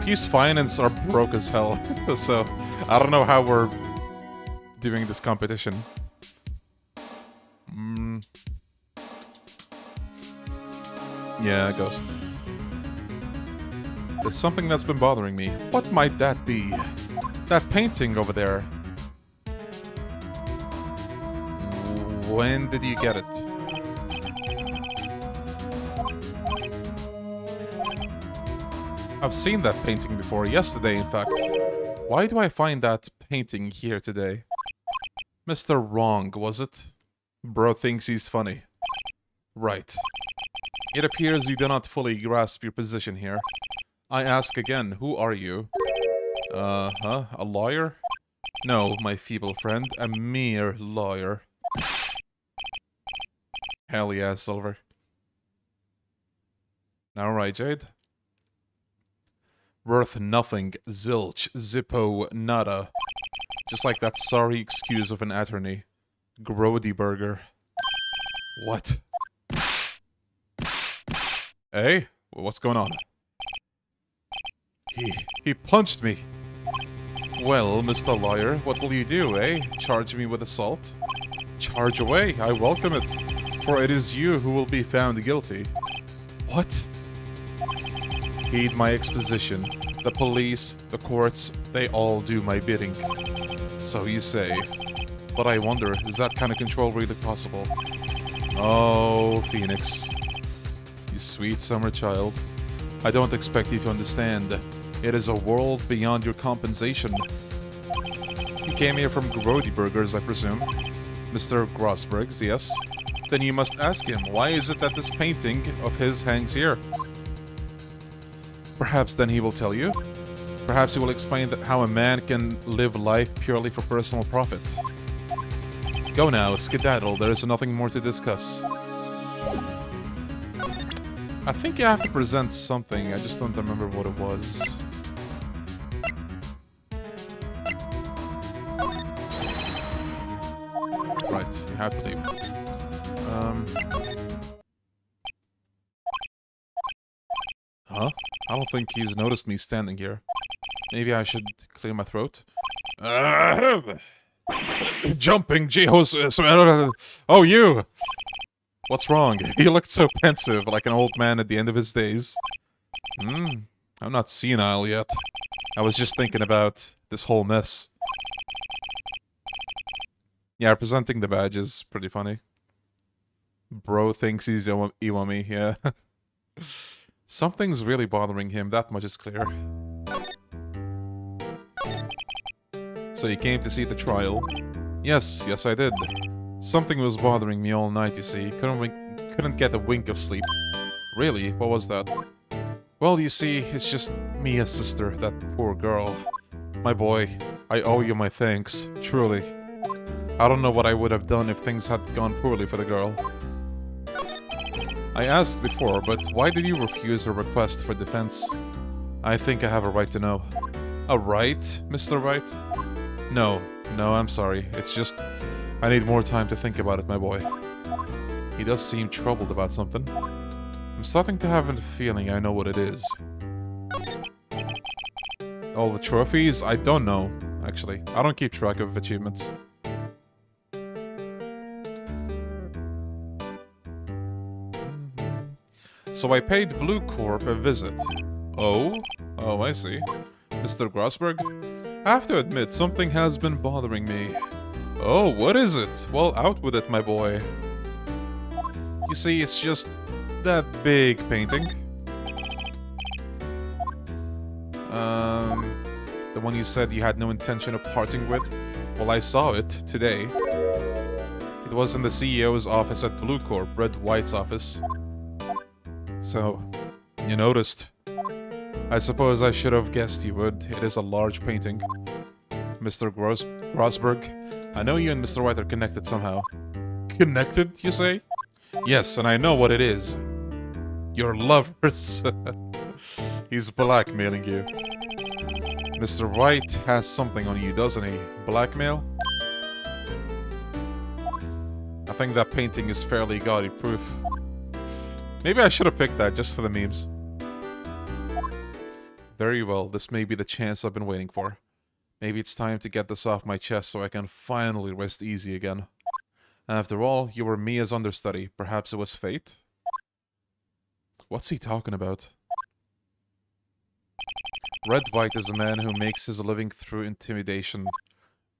Peace Finance are broke as hell, so I don't know how we're doing this competition. Yeah, Ghost. There's something that's been bothering me. What might that be? That painting over there. When did you get it? I've seen that painting before, yesterday in fact. Why do I find that painting here today? Mr. Wrong, was it? Bro thinks he's funny. Right. It appears you do not fully grasp your position here. I ask again, who are you? A lawyer? No, my feeble friend, a mere lawyer. Hell yeah, Silver. Alright, Jade. Worth nothing, zilch, zippo, nada. Just like that sorry excuse of an attorney. Grody burger. What? Hey? What's going on? He punched me. Well, Mr. Lawyer, what will you do, eh? Charge me with assault? Charge away, I welcome it. For it is you who will be found guilty. What? Heed my exposition. The police, the courts, they all do my bidding. So you say. But I wonder, is that kind of control really possible? Oh, Phoenix. You sweet summer child. I don't expect you to understand. It is a world beyond your compensation. You came here from Grody Burgers, I presume. Mr. Grossberg's, yes. Then you must ask him, why is it that this painting of his hangs here? Perhaps then he will tell you. Perhaps he will explain that how a man can live life purely for personal profit. Go now, skedaddle, there is nothing more to discuss. I think you have to present something, I just don't remember what it was. Right, you have to leave. Huh? I don't think he's noticed me standing here. Maybe I should clear my throat. Jumping, Jihos. Oh, you! What's wrong? You looked so pensive, like an old man at the end of his days. I'm not senile yet. I was just thinking about this whole mess. Yeah, presenting the badge is pretty funny. Bro thinks he's Iwami, yeah. Something's really bothering him, that much is clear. So you came to see the trial? Yes, I did. Something was bothering me all night, you see. Couldn't get a wink of sleep. Really? What was that? Well, you see, it's just Mia's sister, that poor girl. My boy, I owe you my thanks, truly. I don't know what I would have done if things had gone poorly for the girl. I asked before, but why did you refuse her request for defense? I think I have a right to know. A right, Mr. Wright? No, I'm sorry. It's just... I need more time to think about it, my boy. He does seem troubled about something. I'm starting to have a feeling I know what it is. All the trophies? I don't know, actually. I don't keep track of achievements. So I paid Blue Corp a visit. Oh? Oh, I see. Mr. Grossberg? I have to admit, something has been bothering me. Oh, what is it? Well, out with it, my boy. You see, it's just that big painting. The one you said you had no intention of parting with? Well, I saw it today. It was in the CEO's office at Blue Corp, Red White's office. So, you noticed. I suppose I should have guessed you would. It is a large painting. Mr. Grossberg, I know you and Mr. White are connected somehow. Connected, you say? Yes, and I know what it is. You're lovers. He's blackmailing you. Mr. Wright has something on you, doesn't he? Blackmail? I think that painting is fairly gaudy proof. Maybe I should have picked that just for the memes. Very well, this may be the chance I've been waiting for. Maybe it's time to get this off my chest so I can finally rest easy again. After all, you were Mia's understudy. Perhaps it was fate? What's he talking about? Red White is a man who makes his living through intimidation.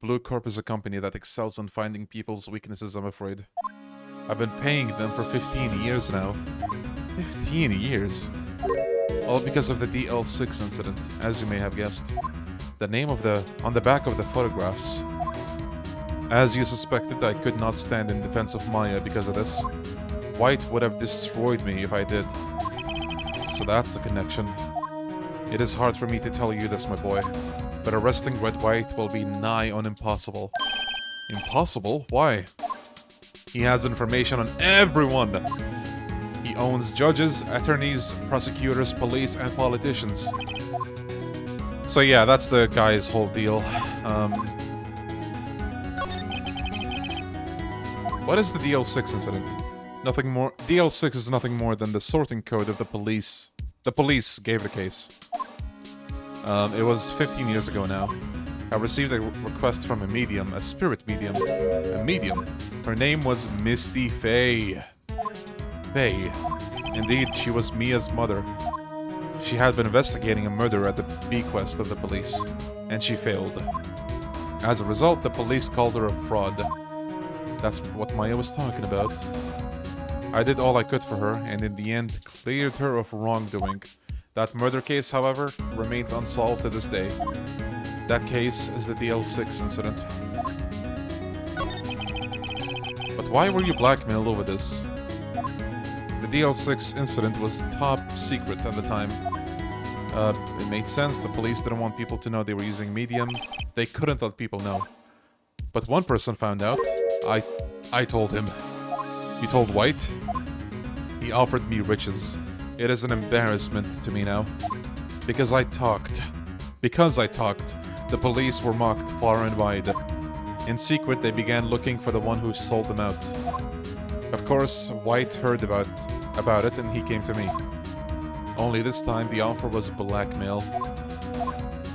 Blue Corp is a company that excels in finding people's weaknesses, I'm afraid. I've been paying them for 15 years now. 15 years? All because of the DL6 incident, as you may have guessed. The name on the back of the photographs. As you suspected, I could not stand in defense of Maya because of this. White would have destroyed me if I did. So that's the connection. It is hard for me to tell you this, my boy, but arresting Red White will be nigh on impossible. Impossible? Why? He has information on everyone! He owns judges, attorneys, prosecutors, police, and politicians. So yeah, that's the guy's whole deal. What is the DL6 incident? Nothing more. DL6 is nothing more than the sorting code of the police. The police gave the case. It was 15 years ago now. I received a request from a medium, a spirit medium. A medium. Her name was Misty Fey. Fey. Indeed, she was Mia's mother. She had been investigating a murder at the bequest of the police, and she failed. As a result, the police called her a fraud. That's what Maya was talking about. I did all I could for her, and in the end, cleared her of wrongdoing. That murder case, however, remains unsolved to this day. That case is the DL6 incident. But why were you blackmailed over this? The DL6 incident was top secret at the time. It made sense. The police didn't want people to know they were using medium. They couldn't let people know. But one person found out. I told him. You told White? He offered me riches. It is an embarrassment to me now. Because I talked. The police were mocked far and wide. In secret, they began looking for the one who sold them out. Of course, White heard about it and he came to me. Only this time, the offer was blackmail.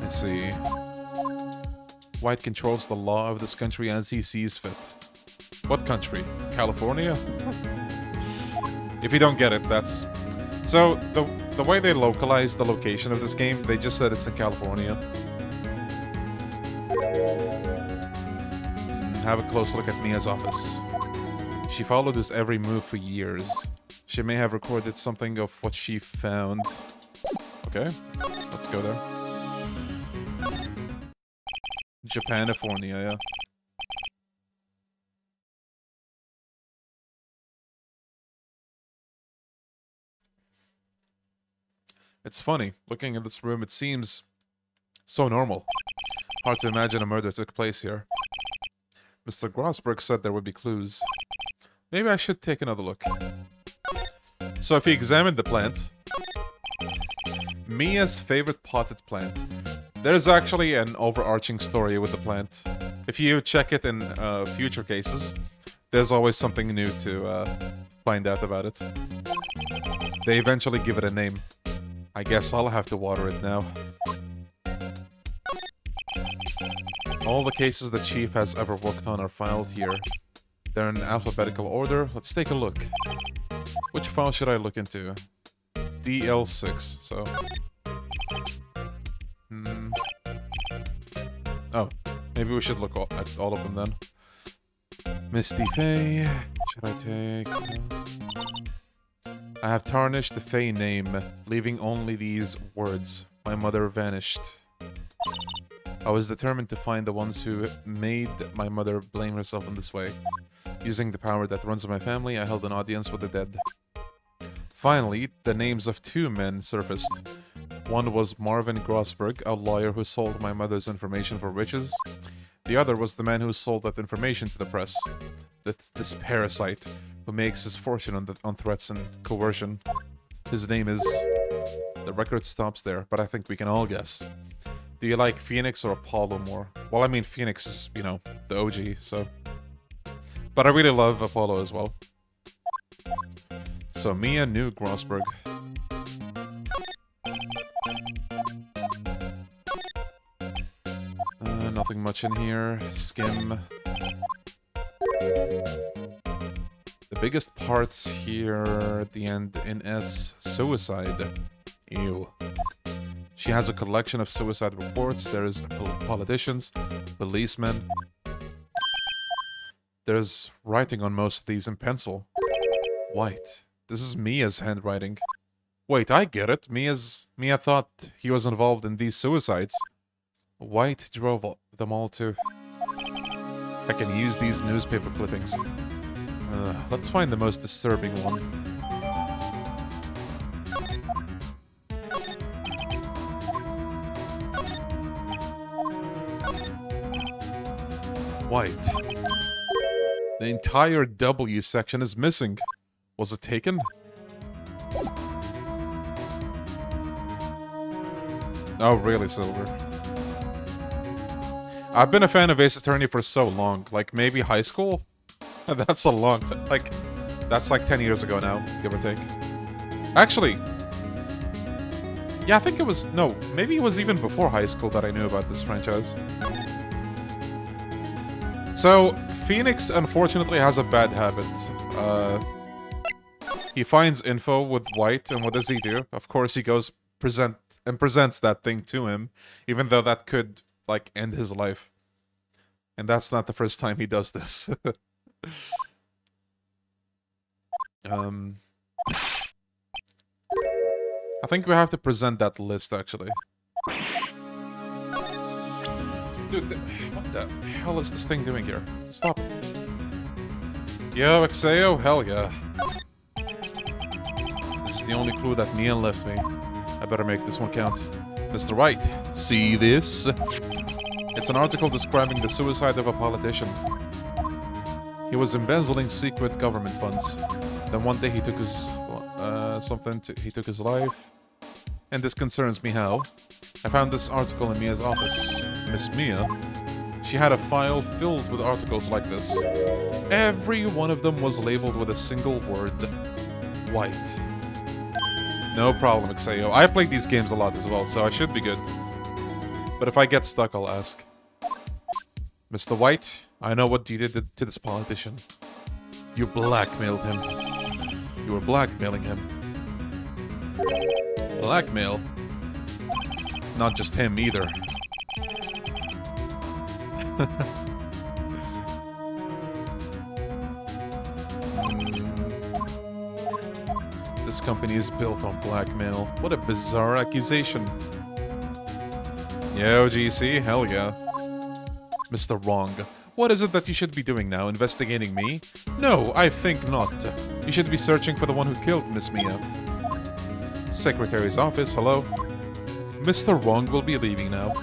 I see. White controls the law of this country as he sees fit. What country? California? If you don't get it, that's... So, the way they localized the location of this game, they just said it's in California. Have a close look at Mia's office. She followed his every move for years. She may have recorded something of what she found. Okay, let's go there. Japanifornia, yeah. It's funny, looking at this room, it seems so normal. Hard to imagine a murder took place here. Mr. Grossberg said there would be clues. Maybe I should take another look. So if you examine the plant, Mia's favorite potted plant. There's actually an overarching story with the plant. If you check it in future cases, there's always something new to find out about it. They eventually give it a name. I guess I'll have to water it now. All the cases the chief has ever worked on are filed here. They're in alphabetical order. Let's take a look. Which file should I look into? DL6, so... Oh, maybe we should look at all of them then. Misty Fey... Should I take... I have tarnished the Fey name, leaving only these words. My mother vanished. I was determined to find the ones who made my mother blame herself in this way. Using the power that runs in my family, I held an audience with the dead. Finally, the names of 2 men surfaced. One was Marvin Grossberg, a lawyer who sold my mother's information for riches. The other was the man who sold that information to the press. This parasite who makes his fortune on threats and coercion. His name is... The record stops there, but I think we can all guess. Do you like Phoenix or Apollo more? Well, I mean, Phoenix is, you know, the OG, so... But I really love Apollo as well. So, Mia knew Grossberg. Nothing much in here. Skim. The biggest parts here at the end in S. Suicide. Ew. She has a collection of suicide reports. There's politicians, policemen. There's writing on most of these in pencil. White. This is Mia's handwriting. Wait, I get it. Mia thought he was involved in these suicides. White drove them all to... I can use these newspaper clippings. Let's find the most disturbing one. White. The entire W section is missing. Was it taken? Oh, really, Silver? I've been a fan of Ace Attorney for so long. Like, maybe high school? That's a long time. Like, that's like 10 years ago now, give or take. Actually... Yeah, I think it was... No, maybe it was even before high school that I knew about this franchise. So, Phoenix, unfortunately, has a bad habit. He finds info with White, and what does he do? Of course, he goes presents that thing to him, even though that could... like, end his life. And that's not the first time he does this. I think we have to present that list, actually. Dude, what the hell is this thing doing here? Stop it. Yo, Exeo? Hell yeah. This is the only clue that Mia left me. I better make this one count. Mr. Wright, see this? It's an article describing the suicide of a politician. He was embezzling secret government funds. Then one day he took his... he took his life. And this concerns me how. I found this article in Mia's office. Miss Mia, she had a file filled with articles like this. Every one of them was labeled with a single word. White. No problem, Exeo. I played these games a lot as well, so I should be good. But if I get stuck, I'll ask. Mr. White, I know what you did to this politician. You blackmailed him. You were blackmailing him. Blackmail? Not just him, either. This company is built on blackmail. What a bizarre accusation. Yo, GC, hell yeah. Mr. Wrong, what is it that you should be doing now? Investigating me? No, I think not. You should be searching for the one who killed Miss Mia. Secretary's office, hello? Mr. Wrong will be leaving now.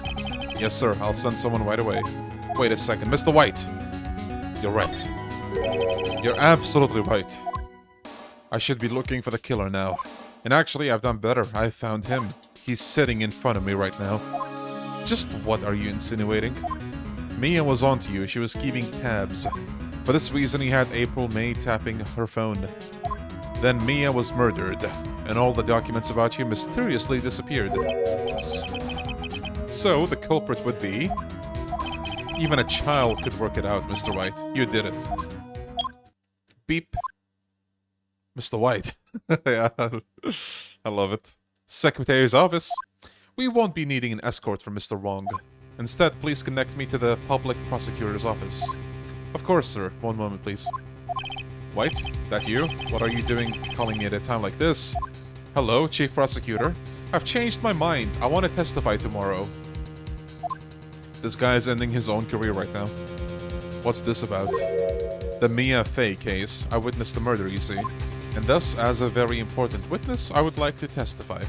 Yes, sir, I'll send someone right away. Wait a second, Mr. White! You're right. You're absolutely right. I should be looking for the killer now. And actually, I've done better. I found him. He's sitting in front of me right now. Just what are you insinuating? Mia was onto you. She was keeping tabs. For this reason, he had April May tapping her phone. Then Mia was murdered, and all the documents about you mysteriously disappeared. So, the culprit would be... Even a child could work it out, Mr. White. You did it. Beep. Mr. White. Yeah, I love it. Secretary's office. We won't be needing an escort from Mr. Wrong. Instead, please connect me to the public prosecutor's office. Of course, sir. One moment, please. White, that you? What are you doing calling me at a time like this? Hello, Chief Prosecutor. I've changed my mind. I want to testify tomorrow. This guy's ending his own career right now. What's this about? The Maya Fey case. I witnessed the murder, you see. And thus, as a very important witness, I would like to testify.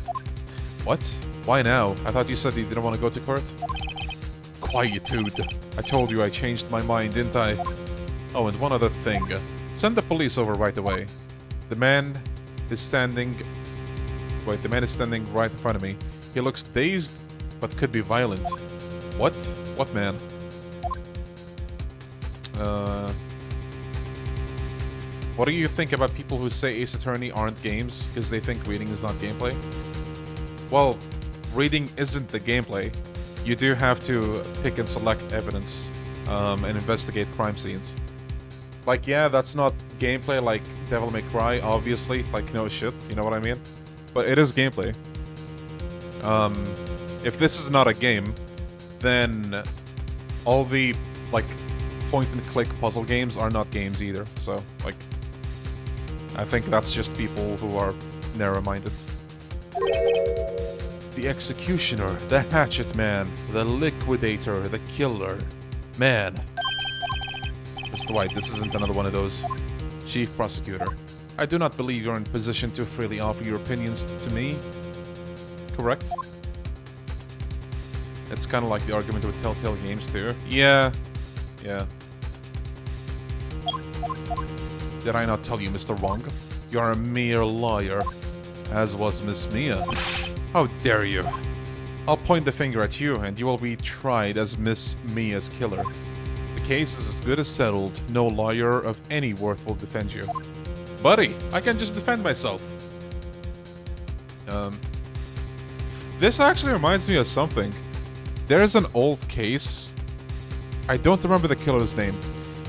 What? Why now? I thought you said you didn't want to go to court? Quietude. I told you I changed my mind, didn't I? Oh, and one other thing. Send the police over right away. The man is standing... Wait, the man is standing right in front of me. He looks dazed, but could be violent. What? What man? What do you think about people who say Ace Attorney aren't games because they think reading is not gameplay? Well, reading isn't the gameplay. You do have to pick and select evidence and investigate crime scenes. Like, yeah, that's not gameplay like Devil May Cry, obviously. Like, no shit, you know what I mean? But it is gameplay. If this is not a game, then all the, like, point-and-click puzzle games are not games either. So, like, I think that's just people who are narrow-minded. The executioner, the hatchet man, the liquidator, the killer. Man. Mr. White, this isn't another one of those. Chief Prosecutor, I do not believe you're in position to freely offer your opinions to me. Correct? It's kind of like the argument with Telltale Games too. Yeah. Yeah. Did I not tell you, Mr. Wong? You're a mere liar. As was Miss Mia. How dare you? I'll point the finger at you, and you will be tried as Miss Mia's killer. The case is as good as settled. No lawyer of any worth will defend you. Buddy, I can just defend myself. This actually reminds me of something. There's an old case. I don't remember the killer's name,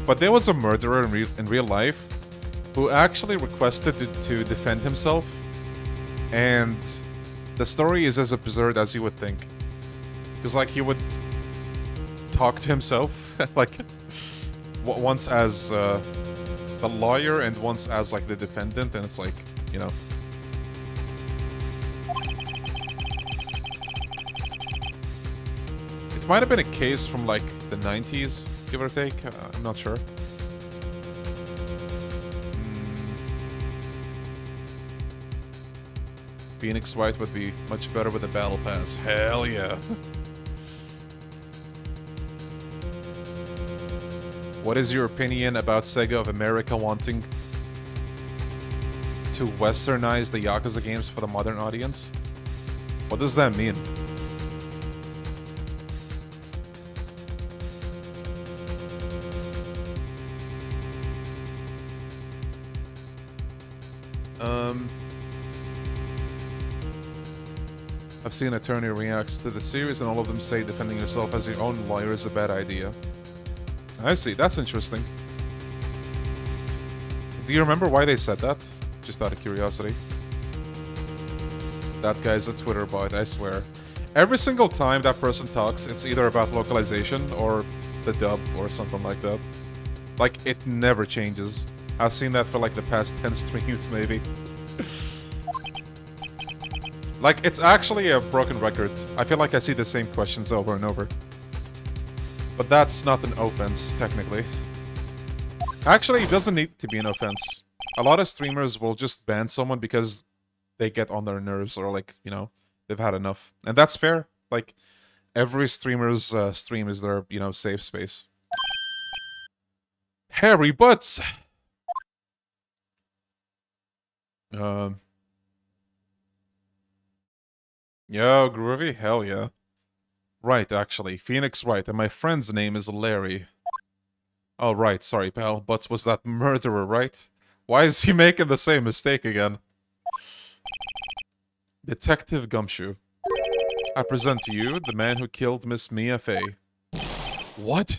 but there was a murderer in real life who actually requested to defend himself, and the story is as absurd as you would think. Because, like, he would talk to himself, like, once as the lawyer and once as, like, the defendant, and it's like, you know. It might have been a case from, like, the 90s, give or take. I'm not sure. Phoenix Wright would be much better with a battle pass. Hell yeah. What is your opinion about Sega of America wanting to westernize the Yakuza games for the modern audience? What does that mean? I've seen attorney reacts to the series and all of them say defending yourself as your own lawyer is a bad idea. I see, that's interesting. Do you remember why they said that? Just out of curiosity. That guy's a Twitter bot, I swear. Every single time that person talks, it's either about localization or the dub or something like that. Like, it never changes. I've seen that for like the past 10 streams, maybe. Like, it's actually a broken record. I feel like I see the same questions over and over. But that's not an offense, technically. Actually, it doesn't need to be an offense. A lot of streamers will just ban someone because they get on their nerves or, like, you know, they've had enough. And that's fair. Like, every streamer's stream is their, you know, safe space. Hairy butts! Yo, groovy? Hell yeah. Right, actually. Phoenix Wright, and my friend's name is Larry. Oh, right, sorry, pal. Butts was that murderer, right? Why is he making the same mistake again? Detective Gumshoe. I present to you the man who killed Miss Maya Fey. What?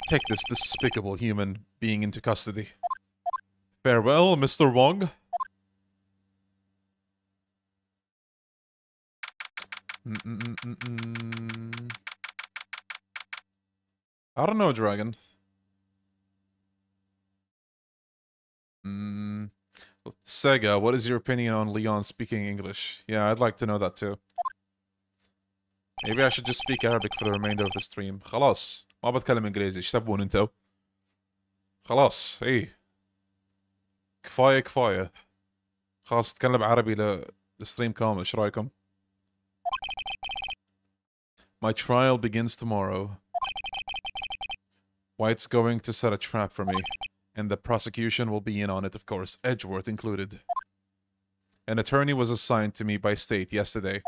Take this despicable human being into custody. Farewell, Mr. Wong. I don't know, Dragon. Sega, what is your opinion on Leon speaking English? Yeah, I'd like to know that too. Maybe I should just speak Arabic for the remainder of the stream. خلاص ما بتكلم انجليزي ايش تبون انتو؟ خلاص ايه كفاية خلاص اتكلم عربي للستريم كامل ايش رايكم؟ My trial begins tomorrow. White's going to set a trap for me, and the prosecution will be in on it, of course, Edgeworth included. An attorney was assigned to me by state yesterday.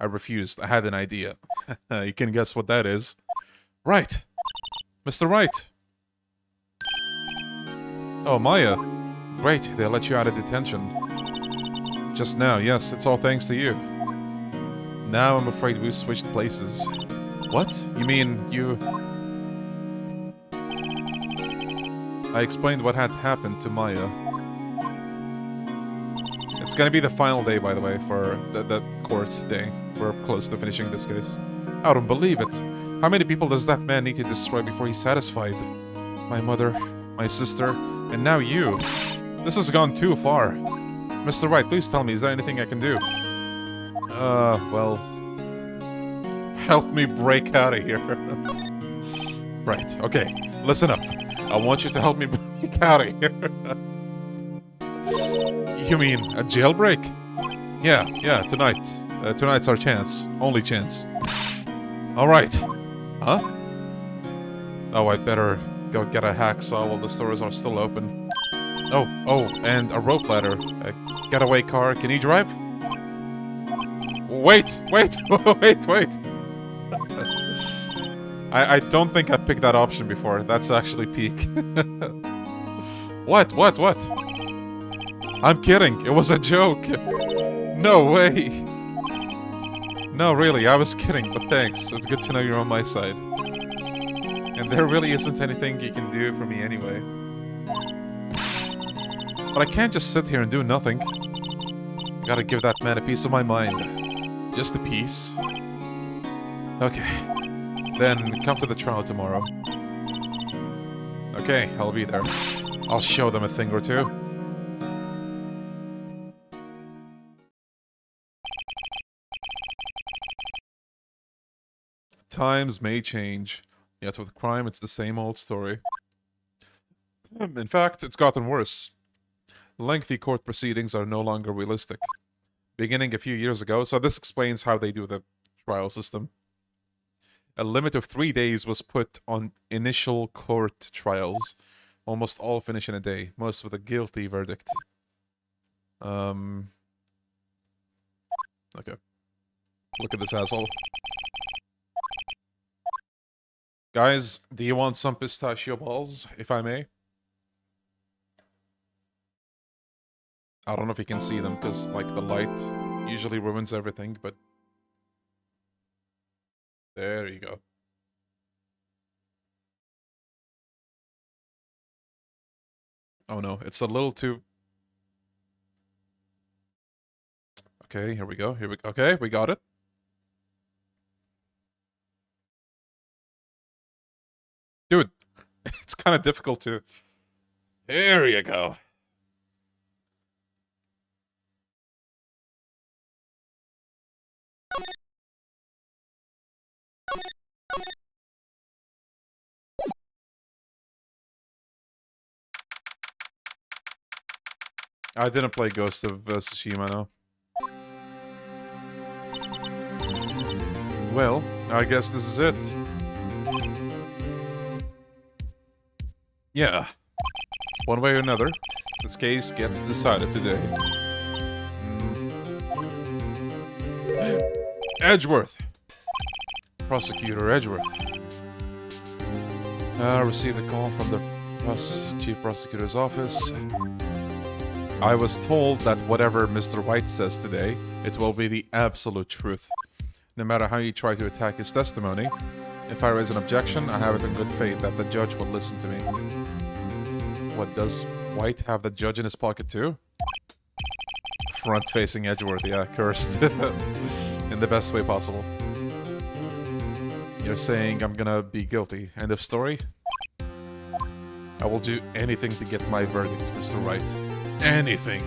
I refused. I had an idea. You can guess what that is. Right. Mr. Wright. Oh, Maya. Great, they let you out of detention. Just now, yes, it's all thanks to you. Now I'm afraid we've switched places. What? You mean you... I explained what had happened to Maya. It's gonna be the final day, by the way, for the court day. We're close to finishing this case. I don't believe it. How many people does that man need to destroy before he's satisfied? My mother, my sister, and now you. This has gone too far. Mr. Wright, please tell me, is there anything I can do? Well... Help me break out of here. Right, okay. Listen up. I want you to help me break out of here. You mean a jailbreak? Yeah, tonight. Tonight's our chance. Only chance. Alright. Huh? Oh, I'd better go get a hacksaw while the stores are still open. Oh, and a rope ladder. A getaway car. Can you drive? Wait! I don't think I picked that option before. That's actually peak. What? I'm kidding. It was a joke. No way. No, really, I was kidding, but thanks. It's good to know you're on my side. And there really isn't anything you can do for me anyway. But I can't just sit here and do nothing. I gotta give that man a piece of my mind. Just a piece. Okay. Then come to the trial tomorrow. Okay, I'll be there. I'll show them a thing or two. Times may change, yet with crime it's the same old story. In fact, it's gotten worse. Lengthy court proceedings are no longer realistic. Beginning a few years ago, so this explains how they do the trial system. A limit of 3 days was put on initial court trials. Almost all finish in a day, most with a guilty verdict. Okay. Look at this asshole. Guys, do you want some pistachio balls, if I may? I don't know if you can see them, because, like, the light usually ruins everything, but... There you go. Oh no, it's a little too... Okay, here we go, Okay, we got it. Dude, it's kind of difficult to... There you go. I didn't play Ghost of Tsushima, no. Well, I guess this is it. Yeah. One way or another, this case gets decided today. Edgeworth! Prosecutor Edgeworth. Received a call from the Chief Prosecutor's office. I was told that whatever Mr. White says today, it will be the absolute truth. No matter how you try to attack his testimony, if I raise an objection, I have it in good faith that the judge will listen to me. What, does White have the judge in his pocket too? Front-facing Edgeworth, yeah, cursed. In the best way possible. You're saying I'm gonna be guilty. End of story? I will do anything to get my verdict, Mr. Wright. Anything.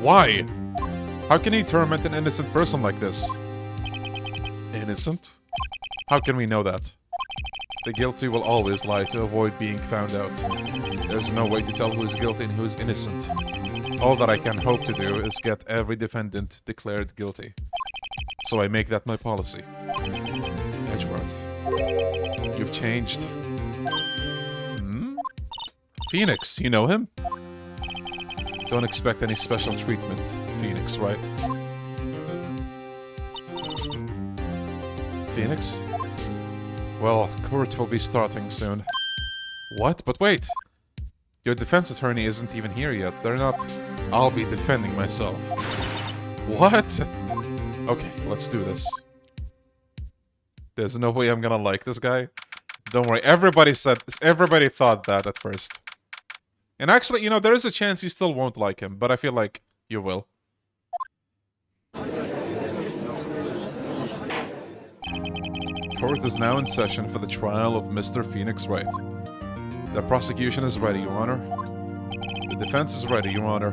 Why? How can he torment an innocent person like this? Innocent? How can we know that? The guilty will always lie to avoid being found out. There's no way to tell who is guilty and who is innocent. All that I can hope to do is get every defendant declared guilty. So I make that my policy. Edgeworth. You've changed. Hmm? Phoenix, you know him? Don't expect any special treatment, Phoenix, right? Phoenix? Well, court will be starting soon. What? But wait! Your defense attorney isn't even here yet. They're not... I'll be defending myself. What? Okay, let's do this. There's no way I'm gonna like this guy. Don't worry, everybody thought that at first. And actually, you know, there is a chance you still won't like him, but I feel like you will. Court is now in session for the trial of Mr. Phoenix Wright. The prosecution is ready, Your Honor. The defense is ready, Your Honor.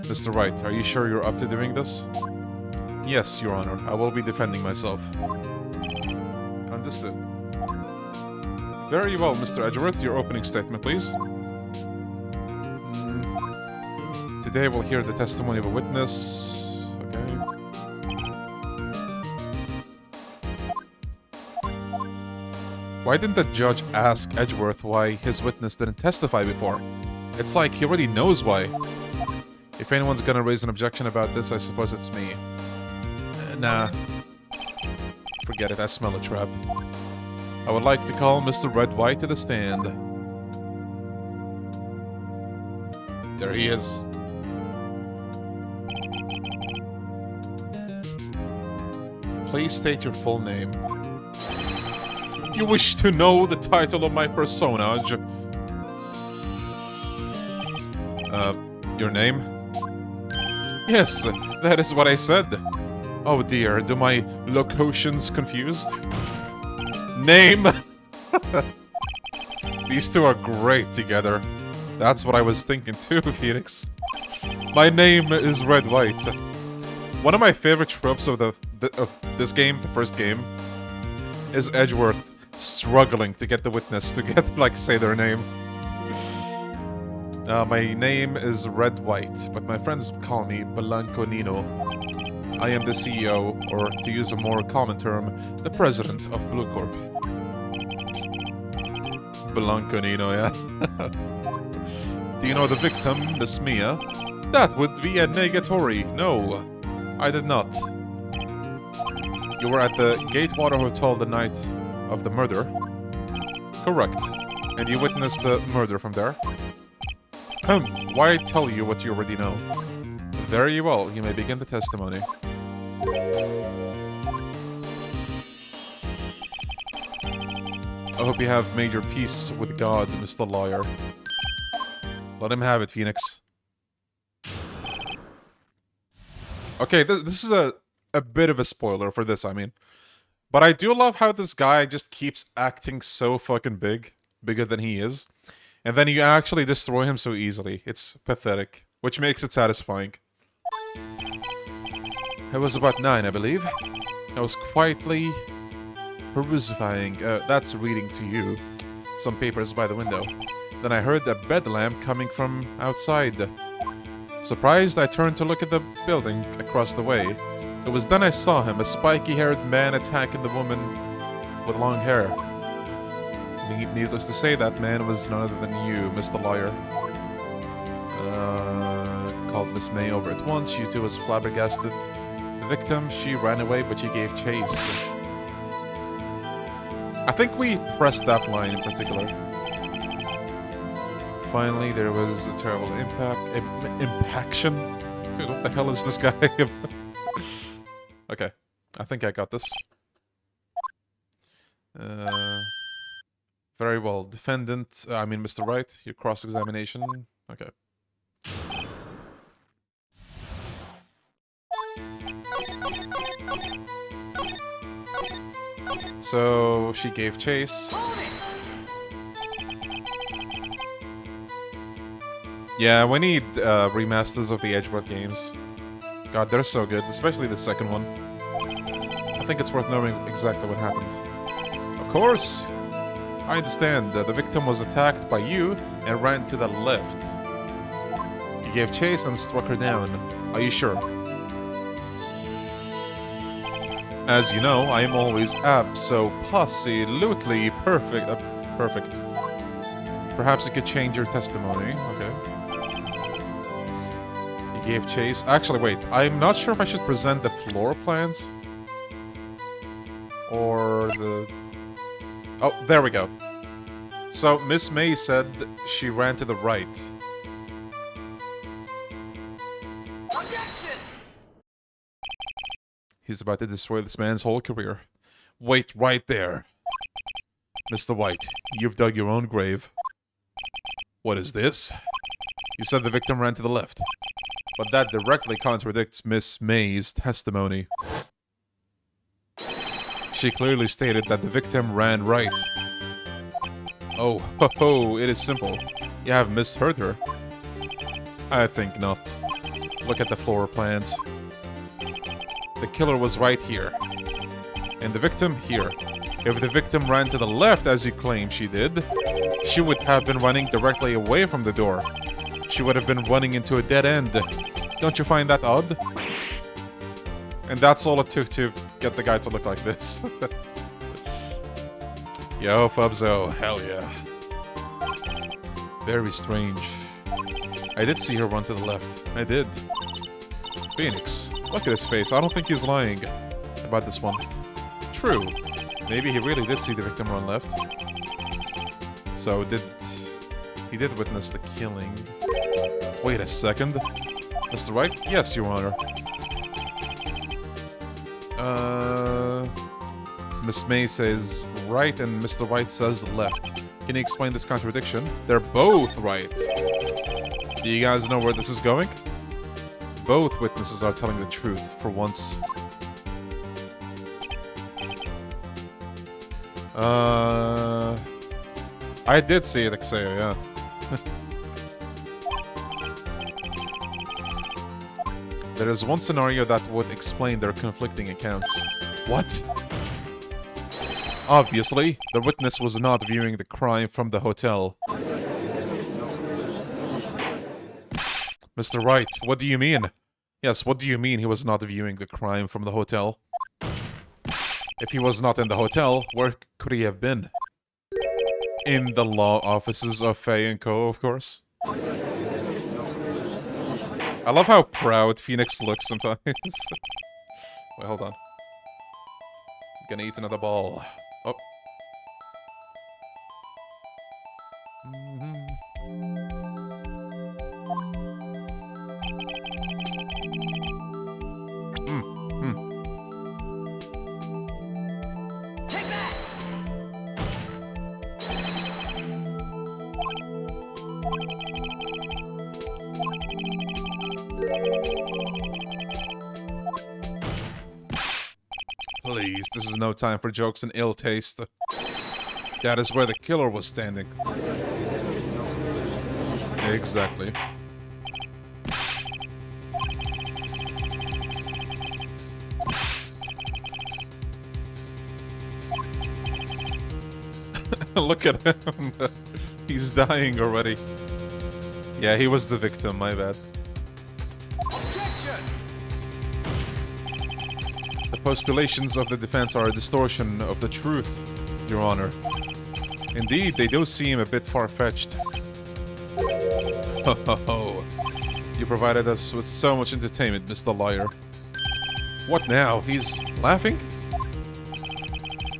Mr. Wright, are you sure you're up to doing this? Yes, Your Honor. I will be defending myself. Understood. Very well, Mr. Edgeworth. Your opening statement, please. Today we'll hear the testimony of a witness. Okay. Why didn't the judge ask Edgeworth why his witness didn't testify before? It's like he already knows why. If anyone's gonna raise an objection about this, I suppose it's me. Nah. Forget it, I smell a trap. I would like to call Mr. Red White to the stand. There he is. Please state your full name. You wish to know the title of my personage? Your name? Yes, that is what I said. Oh dear, do my locutions confused? Name! These two are great together. That's what I was thinking too, Phoenix. My name is Red White. One of my favorite tropes of this game, the first game, is Edgeworth struggling to get the witness to say their name. My name is Red White, but my friends call me Blanco Nino. I am the CEO, or to use a more common term, the president of Blue Corp. Blanco Nino, yeah. Do you know the victim, Miss Mia? That would be a negatory. No, I did not. You were at the Gatewater Hotel the night of the murder? Correct. And you witnessed the murder from there? Why tell you what you already know? Very well, you may begin the testimony. I hope you have made your peace with God, Mr. Lawyer. Let him have it, Phoenix. Okay, this is a bit of a spoiler for this, I mean. But I do love how this guy just keeps acting so fucking big. Bigger than he is. And then you actually destroy him so easily. It's pathetic. Which makes it satisfying. It was about 9, I believe. I was quietly perusifying, that's reading to you, some papers by the window. Then I heard a bed lamp coming from outside. Surprised, I turned to look at the building across the way. It was then I saw him, a spiky-haired man attacking the woman with long hair. Needless to say, that man was none other than you, Mr. Lawyer. Called Miss May over at once. She too was flabbergasted. The victim, she ran away, but she gave chase. I think we pressed that line in particular. Finally, there was a terrible impaction. What the hell is this guy? Okay, I think I got this. Very well. Defendant, Mr. Wright, your cross-examination. Okay. So, she gave chase. Yeah, we need remasters of the Edgeworth games. God, they're so good, especially the second one. I think it's worth knowing exactly what happened. Of course! I understand. The victim was attacked by you and ran to the left. You gave chase and struck her down. Are you sure? As you know, I am always absolutely perfect. Perfect. Perhaps you could change your testimony. Okay. You gave chase. Actually, wait. I'm not sure if I should present the floor plans. Or the... Oh, there we go. So, Miss May said she ran to the right. Objection! He's about to destroy this man's whole career. Wait right there. Mr. White, you've dug your own grave. What is this? You said the victim ran to the left. But that directly contradicts Miss May's testimony. She clearly stated that the victim ran right. Oh, ho ho, it is simple. You have misheard her. I think not. Look at the floor plans. The killer was right here. And the victim here. If the victim ran to the left as you claim she did, she would have been running directly away from the door. She would have been running into a dead end. Don't you find that odd? And that's all it took to get the guy to look like this. Yo, Fubzo, hell yeah. Very strange. I did see her run to the left. I did. Phoenix, look at his face. I don't think he's lying about this one. True. Maybe he really did see the victim run left. So he did witness the killing. Wait a second. Mr. Wright? Yes, Your Honor. Miss May says right and Mr. White says left. Can you explain this contradiction? They're both right. Do you guys know where this is going? Both witnesses are telling the truth for once. I did see it, Exeo, yeah. There is one scenario that would explain their conflicting accounts. What? Obviously, the witness was not viewing the crime from the hotel. Mr. Wright, what do you mean? Yes, what do you mean he was not viewing the crime from the hotel? If he was not in the hotel, where could he have been? In the law offices of Fey and Co., of course. I love how proud Phoenix looks sometimes. Wait, hold on. Gonna eat another ball. Oh. Take that! Please, this is no time for jokes and ill taste. That is where the killer was standing. Exactly. Look at him. He's dying already. Yeah, he was the victim, my bad. The postulations of the defense are a distortion of the truth, Your Honor. Indeed, they do seem a bit far-fetched. Ho ho ho. You provided us with so much entertainment, Mr. Liar. What now? He's laughing?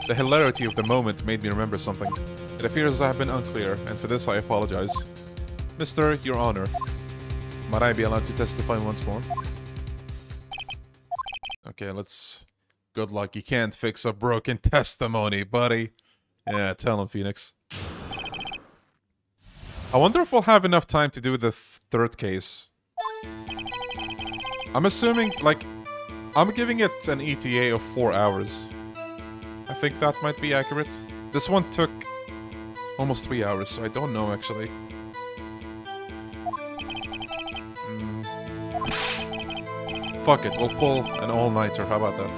The hilarity of the moment made me remember something. It appears I have been unclear, and for this I apologize. Mr. Your Honor, might I be allowed to testify once more? Okay, let's... Good luck, you can't fix a broken testimony, buddy. Yeah, tell him, Phoenix. I wonder if we'll have enough time to do the third case. I'm assuming, like... I'm giving it an ETA of 4 hours. I think that might be accurate. This one took almost 3 hours, so I don't know, actually. Fuck it, we'll pull an all-nighter, how about that?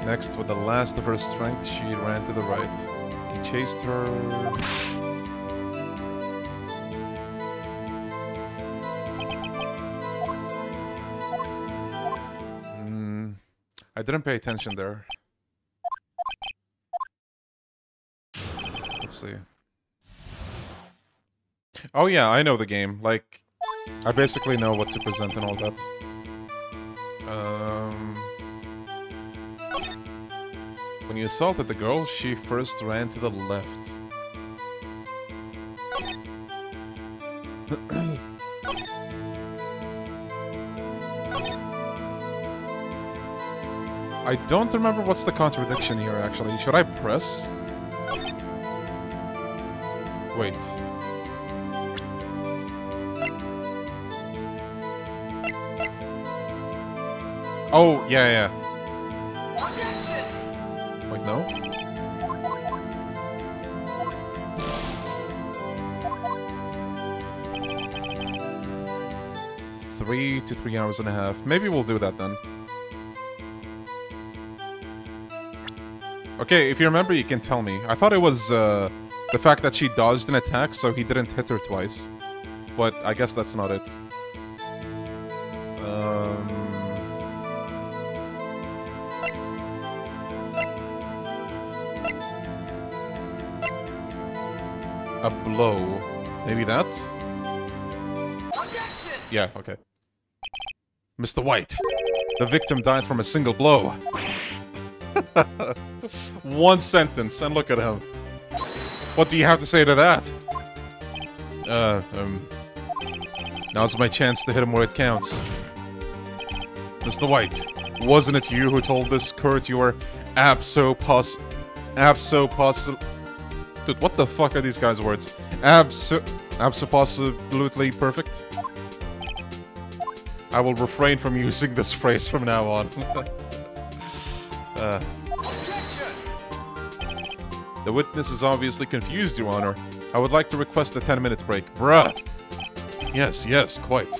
Next, with the last of her strength, she ran to the right. He chased her... I didn't pay attention there. Let's see. Oh yeah, I know the game. Like, I basically know what to present and all that. When you assaulted the girl, she first ran to the left. I don't remember what's the contradiction here, actually. Should I press? Wait. Oh, yeah. Wait, no? Three to 3 hours and a half. Maybe we'll do that then. Okay, if you remember, you can tell me. I thought it was the fact that she dodged an attack, so he didn't hit her twice. But I guess that's not it. A blow. Maybe that? Yeah, okay. Mr. White, the victim died from a single blow. One sentence, and look at him. What do you have to say to that? Now's my chance to hit him where it counts. Mr. White, wasn't it you who told this Kurt you were Dude, what the fuck are these guys' words? Absolutely perfect? I will refrain from using this phrase from now on. The witness is obviously confused, Your Honor. I would like to request a 10-minute break. Bruh! Yes, quite.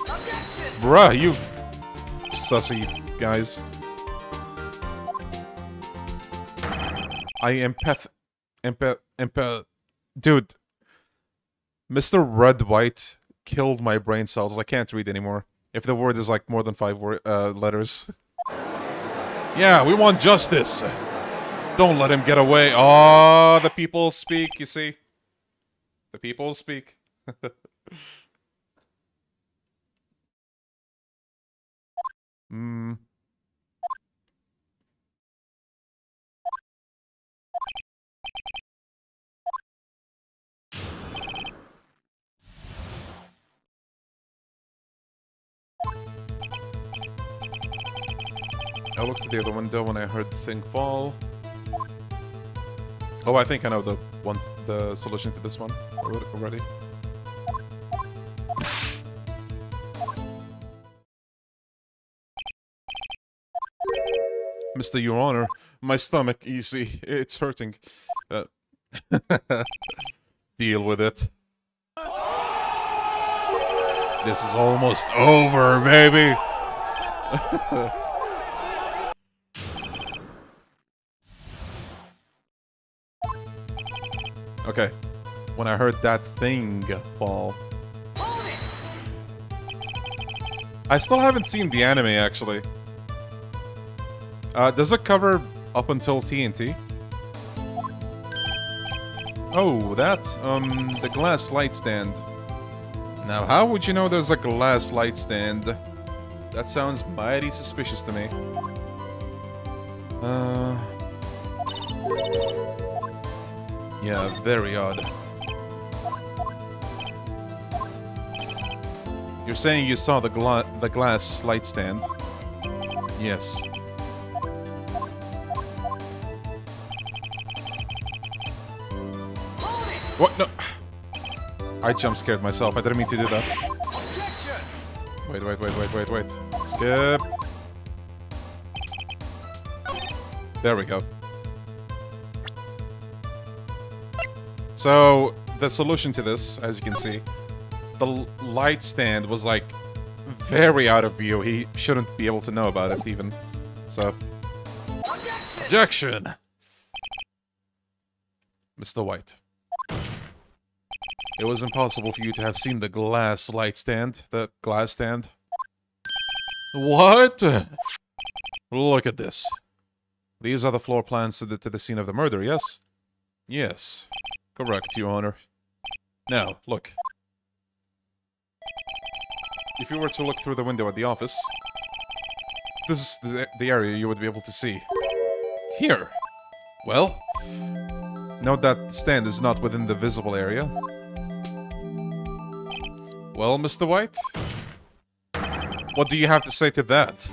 Bruh, you sussy guys. Dude. Mr. Red White killed my brain cells. I can't read anymore. If the word is like more than 5 letters. Yeah, we want justice. Don't let him get away. Oh, the people speak, you see? The people speak. I looked at the other window when I heard the thing fall. Oh, I think I know the solution to this one already. Mr. Your Honor, my stomach, you see, it's hurting. Deal with it. This is almost over, baby! Okay, when I heard that thing fall. I still haven't seen the anime, actually. Does it cover up until TNT? Oh, that's, the glass light stand. Now, how would you know there's a glass light stand? That sounds mighty suspicious to me. Yeah, very odd. You're saying you saw the glass light stand? Yes. What? No. I jump scared myself. I didn't mean to do that. Wait. Skip. There we go. So, the solution to this, as you can see, the light stand was, like, very out of view. He shouldn't be able to know about it, even. So... Objection! Mr. White. It was impossible for you to have seen the glass light stand. The glass stand. What? Look at this. These are the floor plans to the scene of the murder, yes? Yes. Correct, Your Honor. Now, look. If you were to look through the window at the office, this is the area you would be able to see. Here. Well, note that the stand is not within the visible area. Well, Mr. White? What do you have to say to that?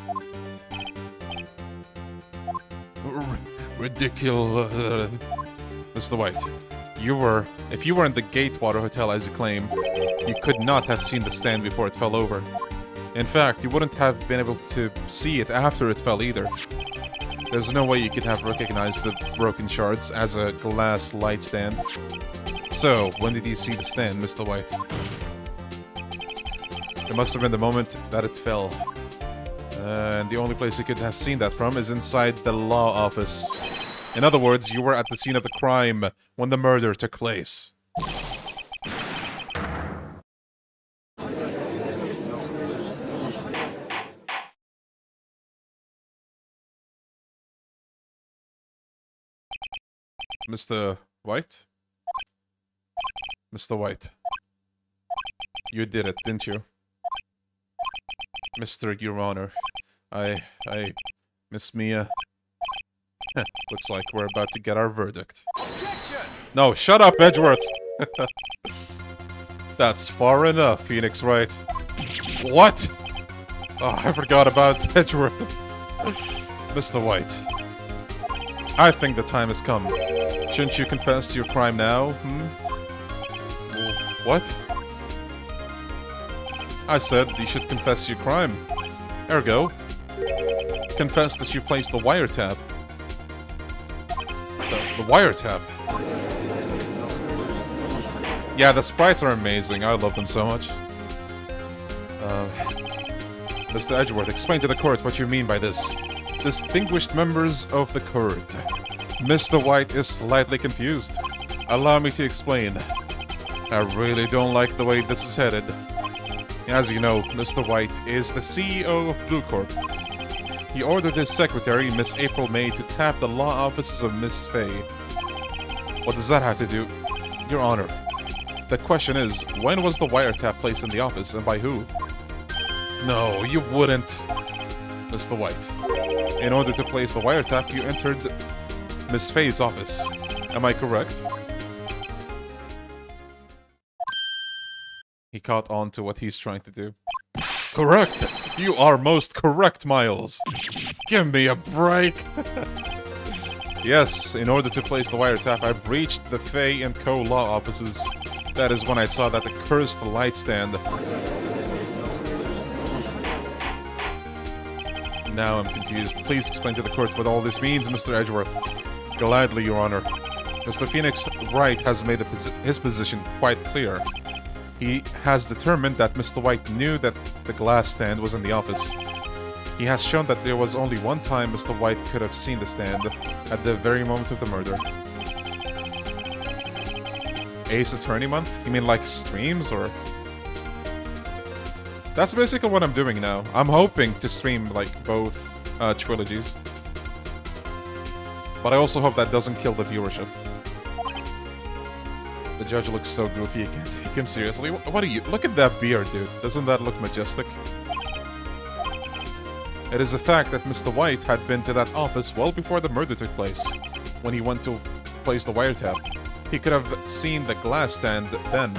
Ridiculous. Mr. White, if you were in the Gatewater Hotel as you claim, you could not have seen the stand before it fell over. In fact, you wouldn't have been able to see it after it fell either. There's no way you could have recognized the broken shards as a glass light stand. So, when did you see the stand, Mr. White? It must have been the moment that it fell. And the only place you could have seen that from is inside the law office. In other words, you were at the scene of the crime when the murder took place. Mr. White? Mr. White. You did it, didn't you? Mr. Your Honor. Miss Mia. Looks like we're about to get our verdict. Objection! No, shut up, Edgeworth! That's far enough, Phoenix Wright. What? Oh, I forgot about Edgeworth. Mr. White. I think the time has come. Shouldn't you confess to your crime now, What? I said you should confess your crime. Ergo, confess that you placed the wiretap. The wiretap? Yeah, the sprites are amazing. I love them so much. Mr. Edgeworth, explain to the court what you mean by this. Distinguished members of the court. Mr. White is slightly confused. Allow me to explain. I really don't like the way this is headed. As you know, Mr. White is the CEO of Blue Corp. He ordered his secretary, Miss April May, to tap the law offices of Miss Fey. What does that have to do? Your Honor, the question is, when was the wiretap placed in the office, and by who? No, you wouldn't, Mr. White. In order to place the wiretap, you entered Miss Fey's office. Am I correct? He caught on to what he's trying to do. Correct! You are most correct, Miles! Give me a break! Yes, in order to place the wiretap, I breached the Fey and Co. law offices. That is when I saw that accursed light stand. Now I'm confused. Please explain to the court what all this means, Mr. Edgeworth. Gladly, Your Honor. Mr. Phoenix Wright has made his position quite clear. He has determined that Mr. White knew that the glass stand was in the office. He has shown that there was only one time Mr. White could have seen the stand, at the very moment of the murder. Ace Attorney Month? You mean like streams, or...? That's basically what I'm doing now. I'm hoping to stream, like, both trilogies. But I also hope that doesn't kill the viewership. The judge looks so goofy, you can't take him seriously. What are you? Look at that beard, dude. Doesn't that look majestic? It is a fact that Mr. White had been to that office well before the murder took place. When he went to place the wiretap, he could have seen the glass stand then.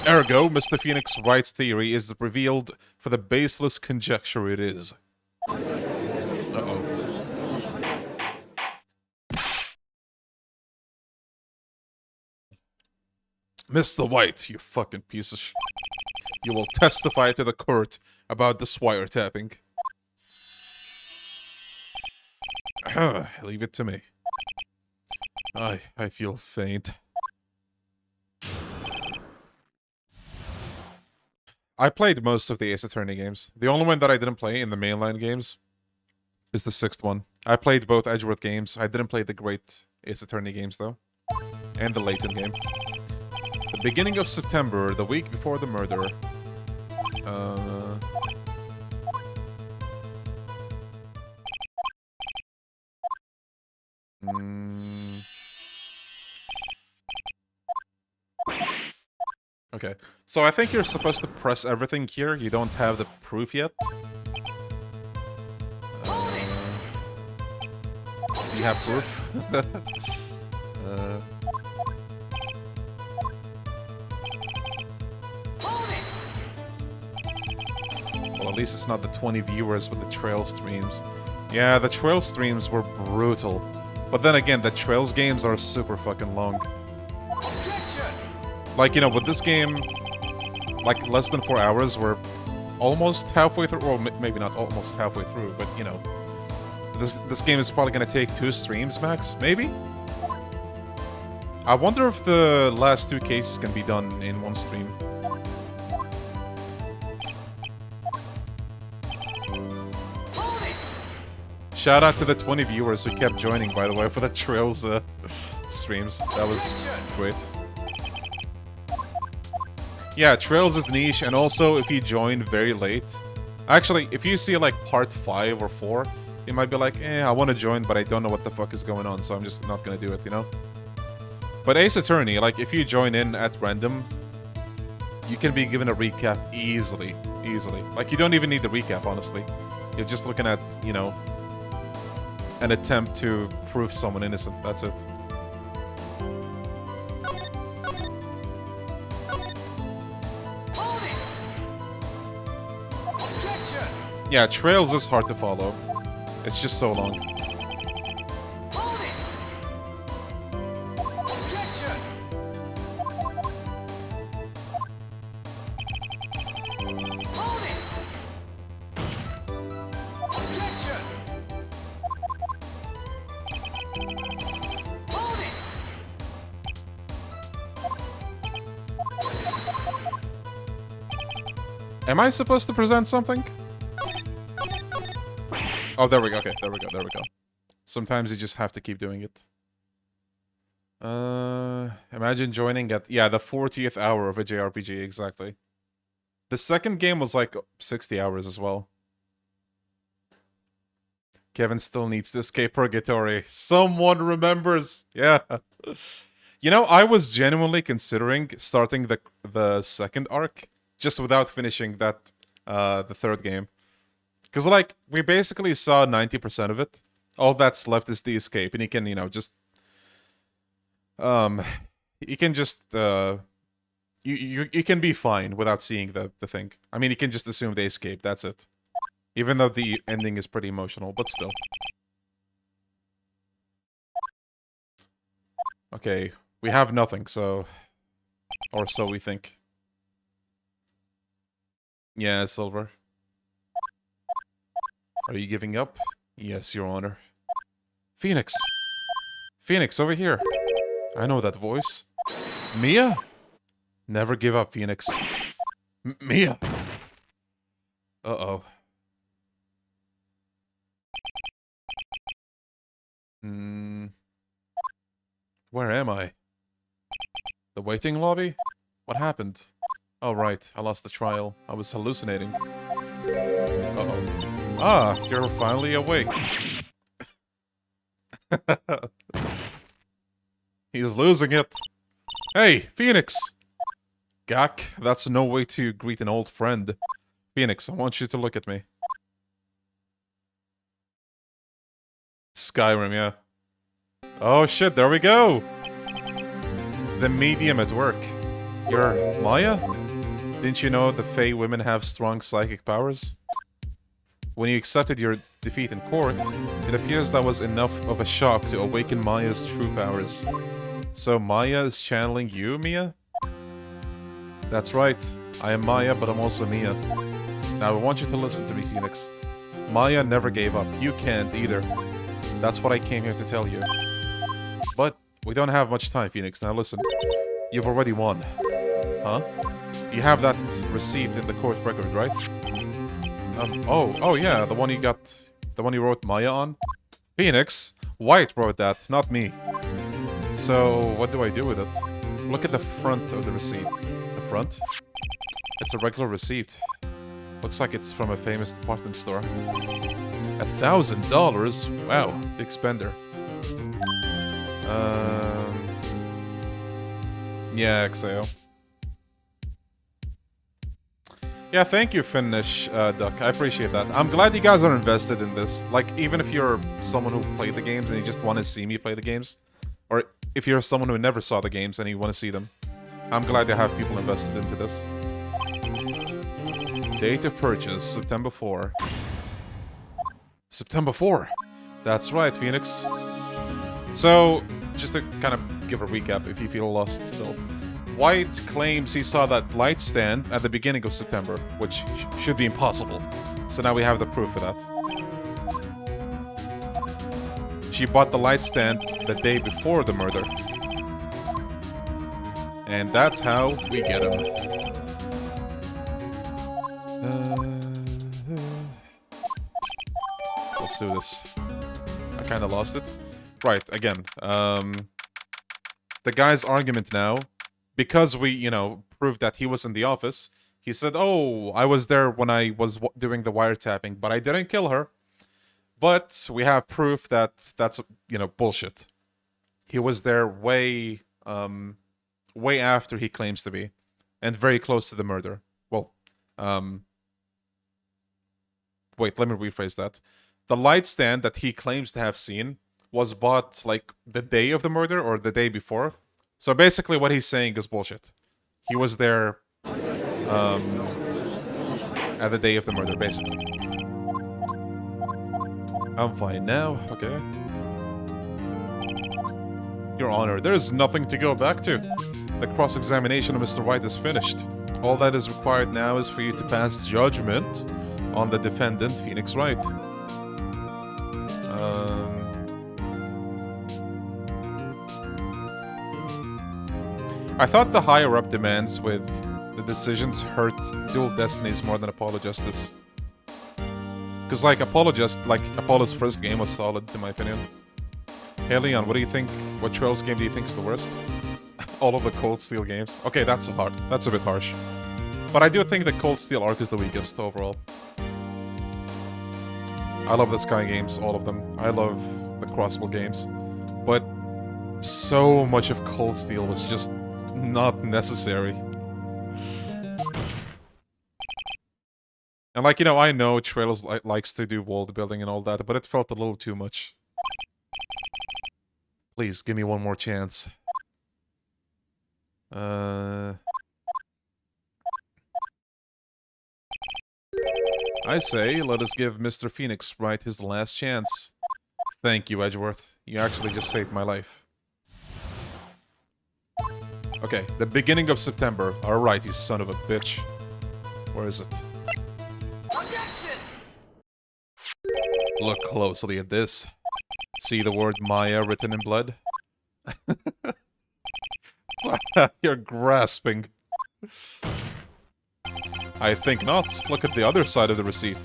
Ergo, Mr. Phoenix Wright's theory is revealed for the baseless conjecture it is. Uh-oh. Mr. White, you fucking piece of you will testify to the court about this wiretapping. Leave it to me. I feel faint. I played most of the Ace Attorney games. The only one that I didn't play in the mainline games is the 6th one. I played both Edgeworth games. I didn't play the great Ace Attorney games, though. And the Layton game. The beginning of September, the week before the murder. Okay, so I think you're supposed to press everything here. You don't have the proof yet. You have proof? Well, at least it's not the 20 viewers with the trail streams. Yeah, the trail streams were brutal. But then again, the trails games are super fucking long. Like, you know, with this game, like, less than 4 hours, we're almost halfway through. Well, maybe not almost halfway through, but, you know. This game is probably gonna take 2 streams, max? Maybe? I wonder if the last 2 cases can be done in 1 stream. Shout out to the 20 viewers who kept joining, by the way, for the Trails streams. That was great. Yeah, Trails is niche, and also if you join very late... Actually, if you see like part 5 or 4, you might be like, I want to join, but I don't know what the fuck is going on, so I'm just not gonna do it, you know? But Ace Attorney, like, if you join in at random, you can be given a recap easily. Easily. Like, you don't even need the recap, honestly. You're just looking at, you know, an attempt to prove someone innocent. That's it. Yeah, Trails is hard to follow. It's just so long. Am I supposed to present something? Oh, there we go. Okay, there we go. There we go. Sometimes you just have to keep doing it. Imagine joining at... Yeah, the 40th hour of a JRPG, exactly. The second game was like 60 hours as well. Kevin still needs to escape Purgatory. Someone remembers! Yeah. You know, I was genuinely considering starting the second arc just without finishing that, the third game. Because, like, we basically saw 90% of it. All that's left is the escape, and he can, you know, just... you can just, you can be fine without seeing the thing. I mean, you can just assume they escaped, that's it. Even though the ending is pretty emotional, but still. Okay, we have nothing, so... Or so we think. Yeah, Silver. Are you giving up? Yes, Your Honor. Phoenix! Phoenix, over here! I know that voice. Mia? Never give up, Phoenix. Mia! Uh-oh. Where am I? The waiting lobby? What happened? Oh, right. I lost the trial. I was hallucinating. Uh-oh. Ah, you're finally awake. He's losing it. Hey, Phoenix! Gak, that's no way to greet an old friend. Phoenix, I want you to look at me. Skyrim, yeah. Oh shit, there we go! The medium at work. You're Maya? Didn't you know the Fey women have strong psychic powers? When you accepted your defeat in court, it appears that was enough of a shock to awaken Maya's true powers. So Maya is channeling you, Mia? That's right. I am Maya, but I'm also Mia. Now I want you to listen to me, Phoenix. Maya never gave up. You can't either. That's what I came here to tell you. But we don't have much time, Phoenix. Now listen. You've already won. Huh? You have that receipt in the court record, right? Oh yeah, the one you got The one you wrote Maya on? Phoenix? White wrote that, not me. So, what do I do with it? Look at the front of the receipt. The front? It's a regular receipt. Looks like it's from a famous department store. $1,000? Wow, big spender. Yeah, XAO. Yeah, thank you, Finnish Duck. I appreciate that. I'm glad you guys are invested in this. Like, even if you're someone who played the games and you just want to see me play the games, or if you're someone who never saw the games and you want to see them, I'm glad to have people invested into this. Date of purchase, September 4. September 4! That's right, Phoenix. So, just to kind of give a recap if you feel lost still. White claims he saw that light stand at the beginning of September, which should be impossible. So now we have the proof of that. She bought the light stand the day before the murder. And that's how we get him. Let's do this. I kind of lost it. Right, again. The guy's argument now, because we, you know, proved that he was in the office, he said, oh, I was there when I was doing the wiretapping, but I didn't kill her. But we have proof that that's, you know, bullshit. He was there way after he claims to be, and very close to the murder. Well, wait, let me rephrase that. The light stand that he claims to have seen was bought, like, the day of the murder or the day before. So basically what he's saying is bullshit. He was there at the day of the murder, basically. I'm fine now, okay. Your Honor, there's nothing to go back to. The cross-examination of Mr. Wright is finished. All that is required now is for you to pass judgment on the defendant, Phoenix Wright. I thought the higher-up demands with the decisions hurt Dual Destinies more than Apollo Justice. Because, like, Apollo's first game was solid, in my opinion. Hey, Leon, what do you think? What Trails game do you think is the worst? All of the Cold Steel games? Okay, that's a bit harsh. But I do think the Cold Steel arc is the weakest overall. I love the Sky games, all of them. I love the Crossbow games. But so much of Cold Steel was just not necessary. And, like, you know, I know Trails likes to do world building and all that, but it felt a little too much. Please, give me one more chance. I say, let us give Mr. Phoenix Wright his last chance. Thank you, Edgeworth. You actually just saved my life. Okay, the beginning of September. Alright, you son of a bitch. Where is it? Objection! Look closely at this. See the word Maya written in blood? You're grasping. I think not. Look at the other side of the receipt.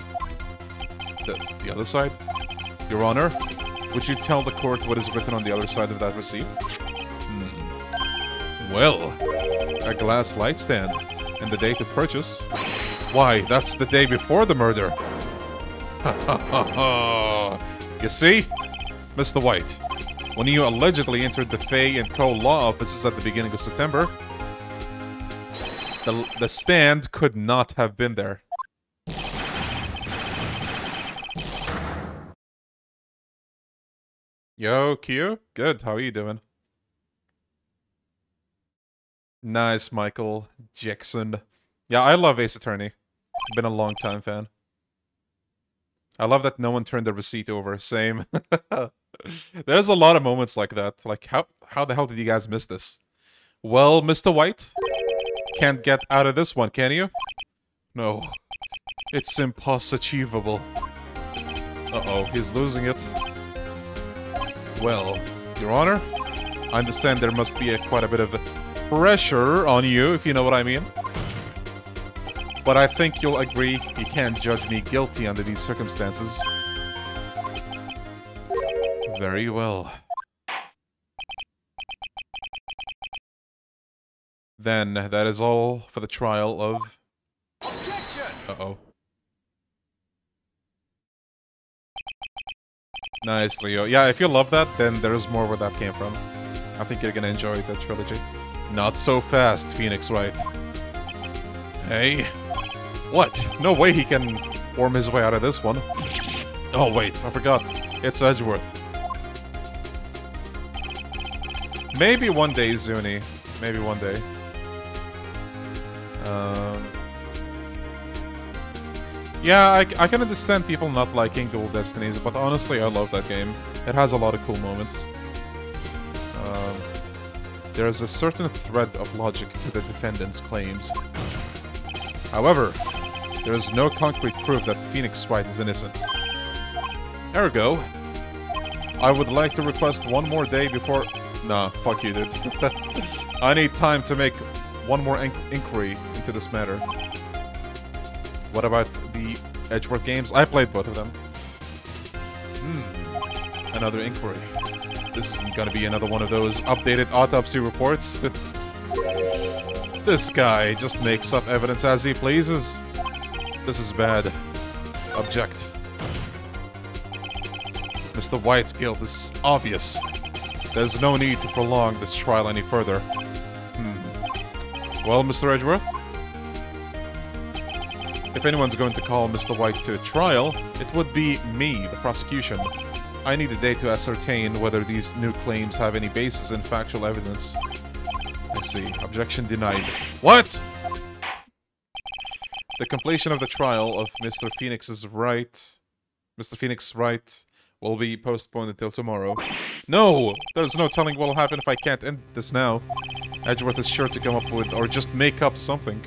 The other side? Your Honor, would you tell the court what is written on the other side of that receipt? Well, a glass light stand. And the date of purchase? Why, that's the day before the murder. You see? Mr. White, when you allegedly entered the Fey and Co. law offices at the beginning of September, the stand could not have been there. Yo, Q? Good, how are you doing? Nice, Michael Jackson. Yeah, I love Ace Attorney. Been a long time fan. I love that no one turned the receipt over. Same. There's a lot of moments like that. Like, how the hell did you guys miss this? Well, Mr. White, can't get out of this one, can you? No. It's impossible. Uh-oh, he's losing it. Well, Your Honor, I understand there must be quite a bit of pressure on you, if you know what I mean. But I think you'll agree you can't judge me guilty under these circumstances. Very well. Then, that is all for the trial of... Objection! Uh-oh. Nice, Leo. Yeah, if you love that, then there's more where that came from. I think you're gonna enjoy the trilogy. Not so fast, Phoenix Wright. Hey? What? No way he can worm his way out of this one. Oh, wait, I forgot. It's Edgeworth. Maybe one day, Zuni. Maybe one day. Yeah, I can understand people not liking Dual Destinies, but honestly, I love that game. It has a lot of cool moments. There is a certain thread of logic to the defendant's claims. However, there is no concrete proof that Phoenix Wright is innocent. Ergo, I would like to request one more day before... Nah, fuck you, dude. I need time to make one more inquiry into this matter. What about the Edgeworth games? I played both of them. Another inquiry. This isn't gonna be another one of those updated autopsy reports. This guy just makes up evidence as he pleases. This is bad. Object. Mr. White's guilt is obvious. There's no need to prolong this trial any further. Well, Mr. Edgeworth? If anyone's going to call Mr. White to a trial, it would be me, the prosecution. I need a day to ascertain whether these new claims have any basis in factual evidence. I see. Objection denied. What?! The completion of the trial of Mr. Phoenix Wright will be postponed until tomorrow. No! There's no telling what will happen if I can't end this now. Edgeworth is sure to come up with, or just make up something.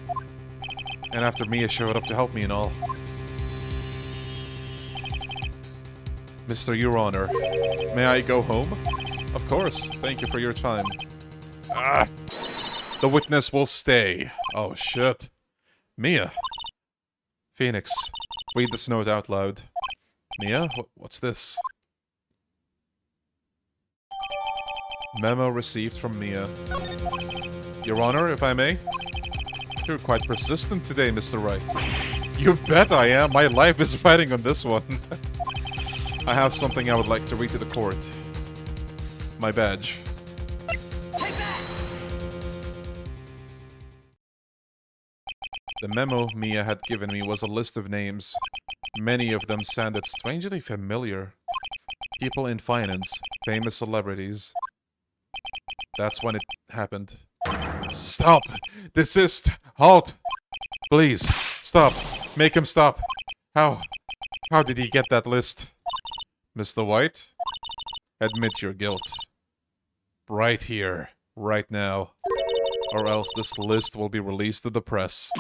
And after Mia showed up to help me and all. Mr. Your Honor, may I go home? Of course, thank you for your time. Ah! The witness will stay. Oh, shit. Mia. Phoenix, read this note out loud. Mia, what's this? Memo received from Mia. Your Honor, if I may? You're quite persistent today, Mr. Wright. You bet I am. My life is riding on this one. I have something I would like to read to the court. My badge. Take that! The memo Mia had given me was a list of names. Many of them sounded strangely familiar. People in finance, famous celebrities. That's when it happened. Stop! Desist! Halt! Please, stop! Make him stop! How did he get that list? Mr. White? Admit your guilt. Right here, right now. Or else this list will be released to the press.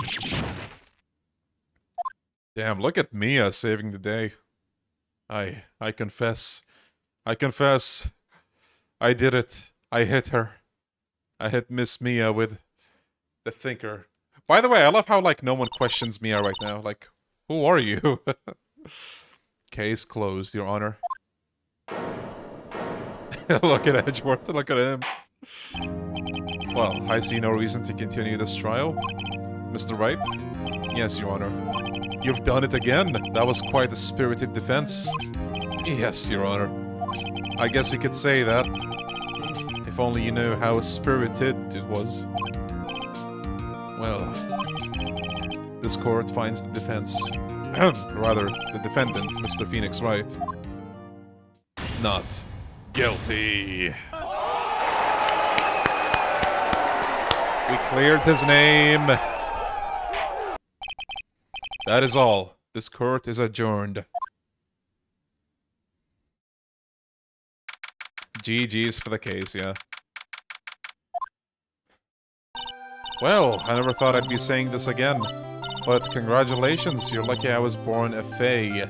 Damn, look at Mia saving the day. I confess. I confess. I did it. I hit her. I hit Miss Mia with the thinker. By the way, I love how, like, no one questions Mia right now. Like, who are you? Case closed, Your Honor. Look at Edgeworth, look at him. Well, I see no reason to continue this trial. Mr. Wright? Yes, Your Honor. You've done it again. That was quite a spirited defense. Yes, Your Honor. I guess you could say that. If only you knew how spirited it was. Well, this court finds the defense, rather, the defendant, Mr. Phoenix Wright, not guilty. We cleared his name. That is all. This court is adjourned. GG's for the case, yeah. Well, I never thought I'd be saying this again. But congratulations, you're lucky I was born a Fey.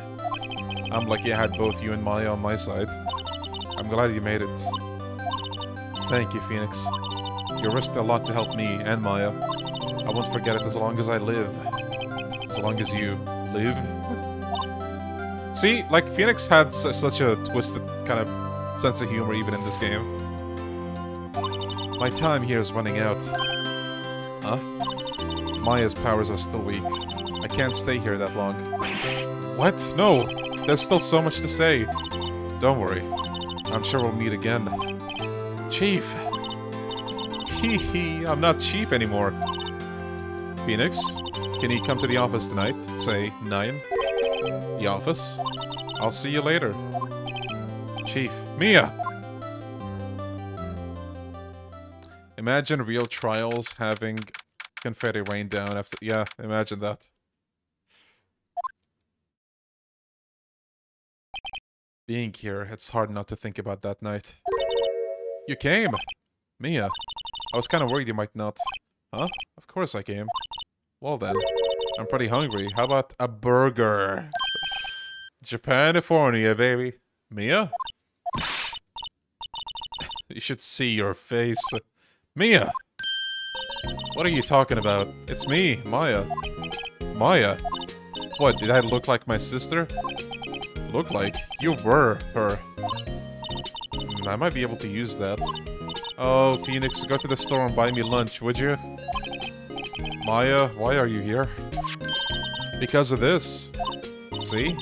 I'm lucky I had both you and Maya on my side. I'm glad you made it. Thank you, Phoenix. You risked a lot to help me and Maya. I won't forget it as long as I live. As long as you live. See, like, Phoenix had such a twisted kind of sense of humor even in this game. My time here is running out. Huh? Maya's powers are still weak. I can't stay here that long. What? No! There's still so much to say. Don't worry. I'm sure we'll meet again. Chief! Hee hee, I'm not Chief anymore. Phoenix, can you come to the office tonight? Say 9. The office? I'll see you later. Chief. Mia! Imagine real trials having confetti rain down after... Yeah, imagine that. Being here, it's hard not to think about that night. You came! Mia, I was kind of worried you might not. Huh? Of course I came. Well then, I'm pretty hungry. How about a burger? Japanifornia, baby. Mia? You should see your face. Mia! What are you talking about? It's me, Maya. Maya? What, did I look like my sister? Look like? You were her. I might be able to use that. Oh, Phoenix, go to the store and buy me lunch, would you? Maya, why are you here? Because of this. See?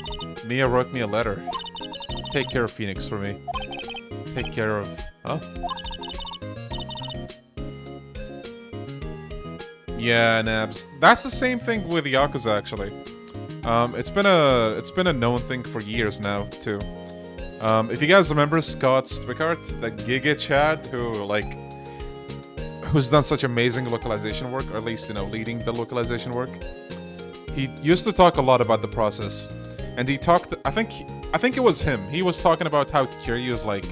Mia wrote me a letter. Take care of Phoenix for me. Take care of... Huh? Yeah, Nabs. That's the same thing with Yakuza, actually. It's been a known thing for years now, too. If you guys remember Scott Strickart, the Giga Chad, who's done such amazing localization work, or at least, you know, leading the localization work. He used to talk a lot about the process. And he talked, I think it was him. He was talking about how Kiryu is, like,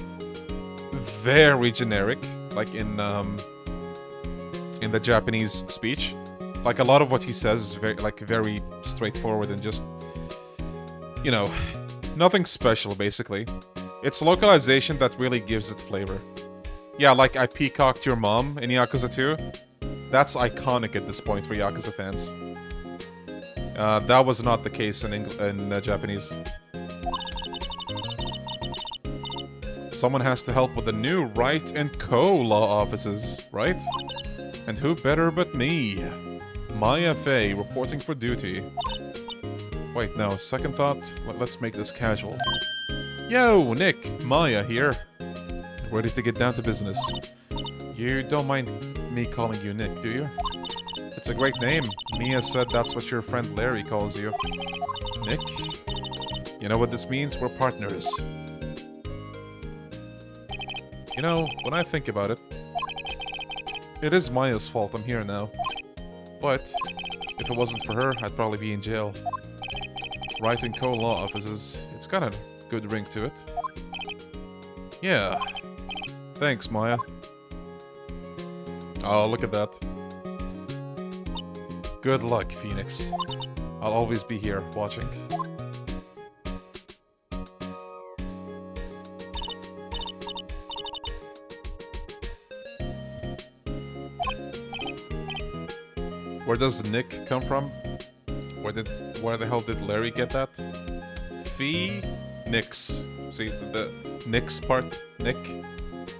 very generic, like in the Japanese speech. Like, a lot of what he says is very straightforward and just, you know, nothing special, basically. It's localization that really gives it flavor. Yeah, like I peacocked your mom in Yakuza 2. That's iconic at this point for Yakuza fans. That was not the case in Japanese. Someone has to help with the new Wright and Co. law offices, right? And who better but me? Maya Fey, reporting for duty. Wait, no, second thought? Let's make this casual. Yo, Nick, Maya here. Ready to get down to business. You don't mind me calling you Nick, do you? It's a great name. Mia said that's what your friend Larry calls you. Nick? You know what this means? We're partners. You know, when I think about it, it is Maya's fault I'm here now. But, if it wasn't for her, I'd probably be in jail. Wright and Co. law offices, it's got a good ring to it. Yeah. Thanks, Maya. Oh, look at that. Good luck, Phoenix. I'll always be here, watching. Where does Nick come from? Where the hell did Larry get that? Phoenix. See the Nick's part? Nick?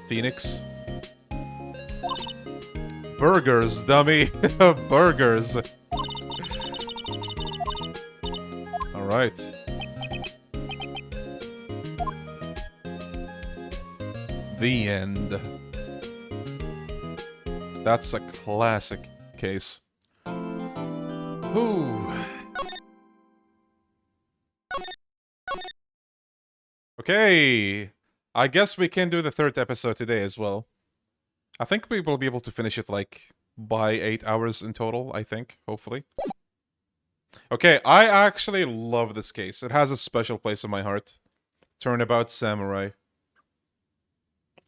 Phoenix? Burgers, dummy! Burgers! Alright. The end. That's a classic case. Ooh. Okay. I guess we can do the third episode today as well. I think we will be able to finish it, like, by 8 hours in total, I think, hopefully. Okay, I actually love this case. It has a special place in my heart. Turnabout Samurai.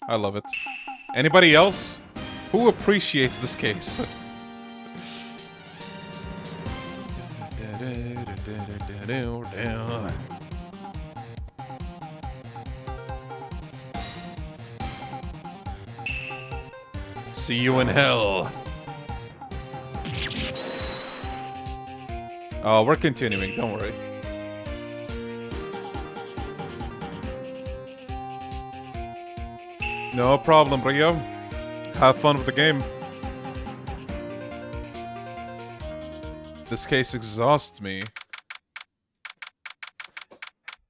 I love it. Anybody else? Who appreciates this case? See you in hell. Oh, we're continuing, don't worry. No problem, Rio. Have fun with the game. This case exhausts me.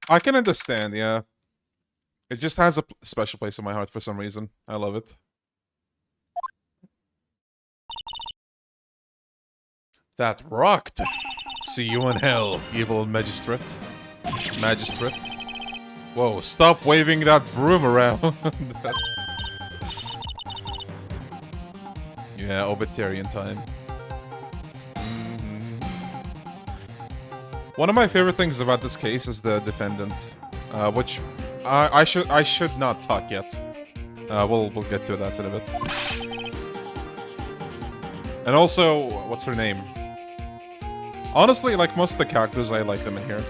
I can understand, yeah. It just has a special place in my heart for some reason. I love it. That rocked. See you in hell, evil magistrate. Magistrate. Whoa, stop waving that broom around. Yeah, obitarian time. One of my favorite things about this case is the defendant, which I should not talk yet. We'll get to that in a bit. And also, what's her name? Honestly, like most of the characters, I like them in here.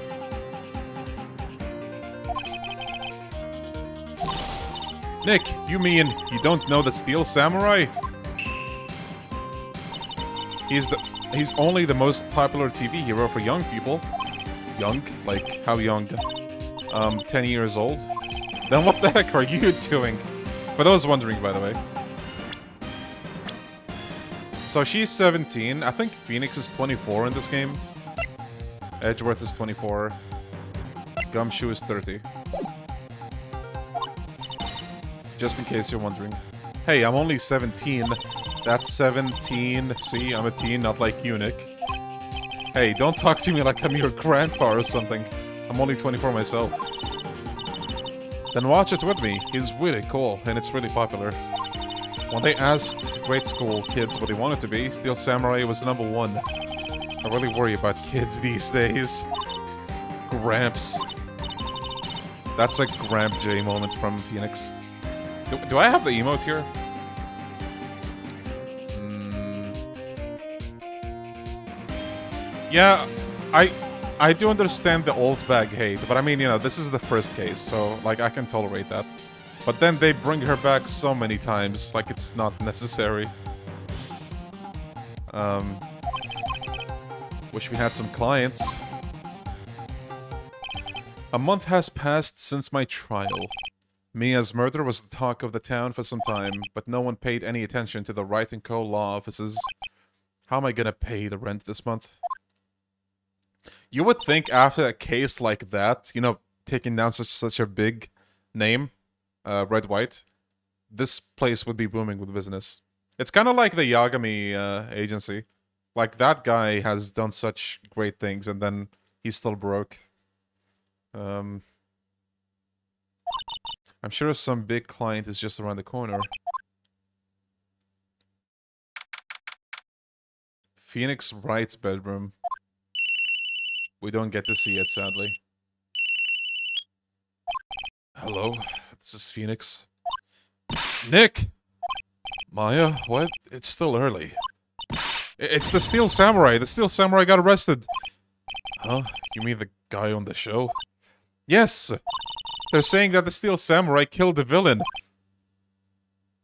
Nick, you mean you don't know the Steel Samurai? He's only the most popular TV hero for young people. Young? Like, how young? 10 years old? Then what the heck are you doing? For those wondering, by the way. So she's 17. I think Phoenix is 24 in this game. Edgeworth is 24. Gumshoe is 30. Just in case you're wondering. Hey, I'm only 17. That's 17. See, I'm a teen, not like you, Nick. Hey, don't talk to me like I'm your grandpa or something. I'm only 24 myself. Then watch it with me. He's really cool, and it's really popular. When they asked grade school kids what they wanted to be, Steel Samurai was #1. I really worry about kids these days. Gramps. That's a Gramp J moment from Phoenix. Do I have the emote here? Yeah, I do understand the old bag hate, but I mean, you know, this is the first case, so, like, I can tolerate that. But then they bring her back so many times, like it's not necessary. Wish we had some clients. A month has passed since my trial. Mia's murder was the talk of the town for some time, but no one paid any attention to the Wright & Co. law offices. How am I gonna pay the rent this month? You would think after a case like that, you know, taking down such a big name, Red White, this place would be booming with business. It's kind of like the Yagami agency. Like, that guy has done such great things, and then he's still broke. I'm sure some big client is just around the corner. Phoenix Wright's bedroom. We don't get to see it, sadly. Hello, this is Phoenix. Nick! Maya, what? It's still early. It's the Steel Samurai. The Steel Samurai got arrested. Huh? You mean the guy on the show? Yes! They're saying that the Steel Samurai killed the villain. ...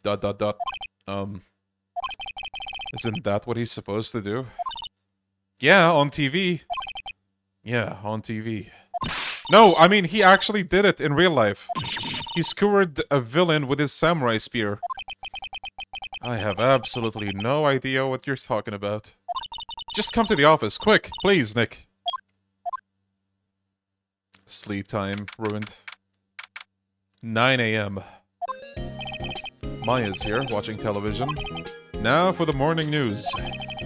Isn't that what he's supposed to do? Yeah, on TV. Yeah, on TV. No, I mean, he actually did it in real life. He skewered a villain with his samurai spear. I have absolutely no idea what you're talking about. Just come to the office, quick, please, Nick. Sleep time ruined. 9 a.m. Maya's here, watching television. Now for the morning news.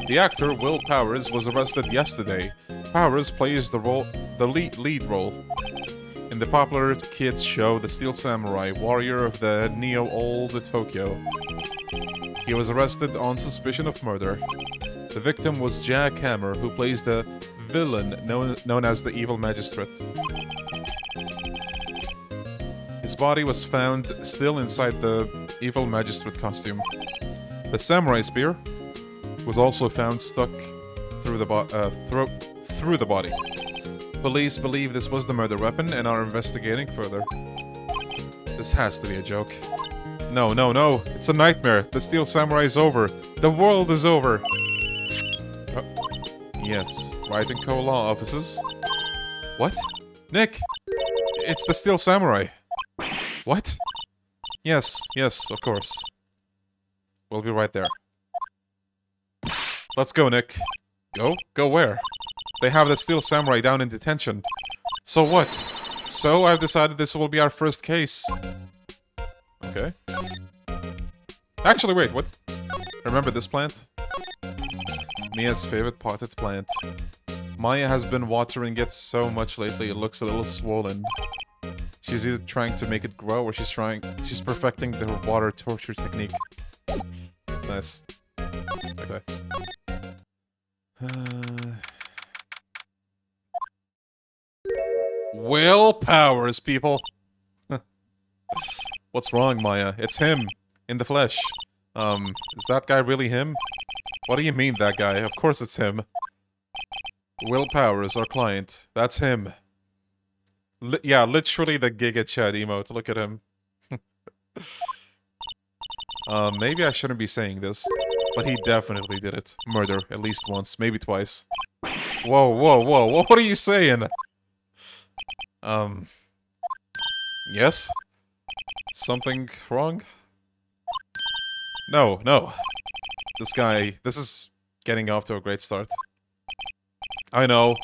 The actor Will Powers was arrested yesterday. Powers plays the lead role in the popular kids show The Steel Samurai, Warrior of the Neo-Old Tokyo. He was arrested on suspicion of murder. The victim was Jack Hammer, who plays the villain known as the Evil Magistrate. His body was found still inside the Evil Magistrate costume. The samurai spear was also found stuck through the body. Police believe this was the murder weapon and are investigating further. This has to be a joke. No, no, no. It's a nightmare. The Steel Samurai is over. The world is over. Yes. Wright & Co. law offices. What? Nick! It's the Steel Samurai. What? Yes, yes, of course. We'll be right there. Let's go, Nick. Go? Go where? They have the Steel Samurai down in detention. So what? So I've decided this will be our first case. Okay. Actually, wait, what? Remember this plant? Mia's favorite potted plant. Maya has been watering it so much lately, it looks a little swollen. She's either trying to make it grow or she's perfecting the water torture technique. Nice. Okay. Will Powers, people. What's wrong, Maya? It's him. In the flesh. Is that guy really him? What do you mean, that guy? Of course it's him. Will Powers, our client. That's him. Yeah, literally the Giga Chad emote. Look at him. Maybe I shouldn't be saying this, but he definitely did it. Murder, at least once, maybe twice. Whoa, whoa, whoa, what are you saying? Yes? Something wrong? No, no. This is getting off to a great start. I know,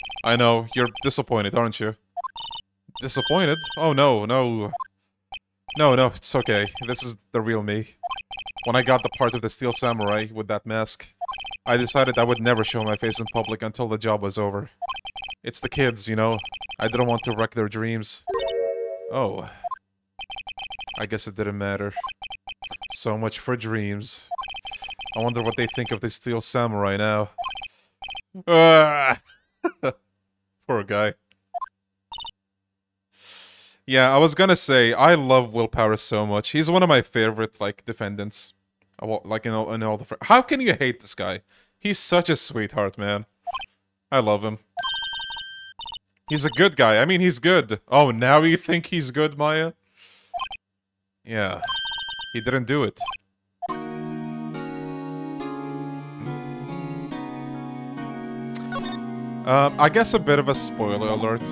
you're disappointed, aren't you? Disappointed? Oh no, no. No, no, it's okay. This is the real me. When I got the part of the Steel Samurai with that mask, I decided I would never show my face in public until the job was over. It's the kids, you know? I didn't want to wreck their dreams. Oh. I guess it didn't matter. So much for dreams. I wonder what they think of the Steel Samurai now. Poor guy. Yeah, I was gonna say, I love Will Powers so much. He's one of my favorite, like, defendants. Like, in all the... How can you hate this guy? He's such a sweetheart, man. I love him. He's a good guy. I mean, he's good. Oh, now you think he's good, Maya? Yeah. He didn't do it. I guess a bit of a spoiler alert.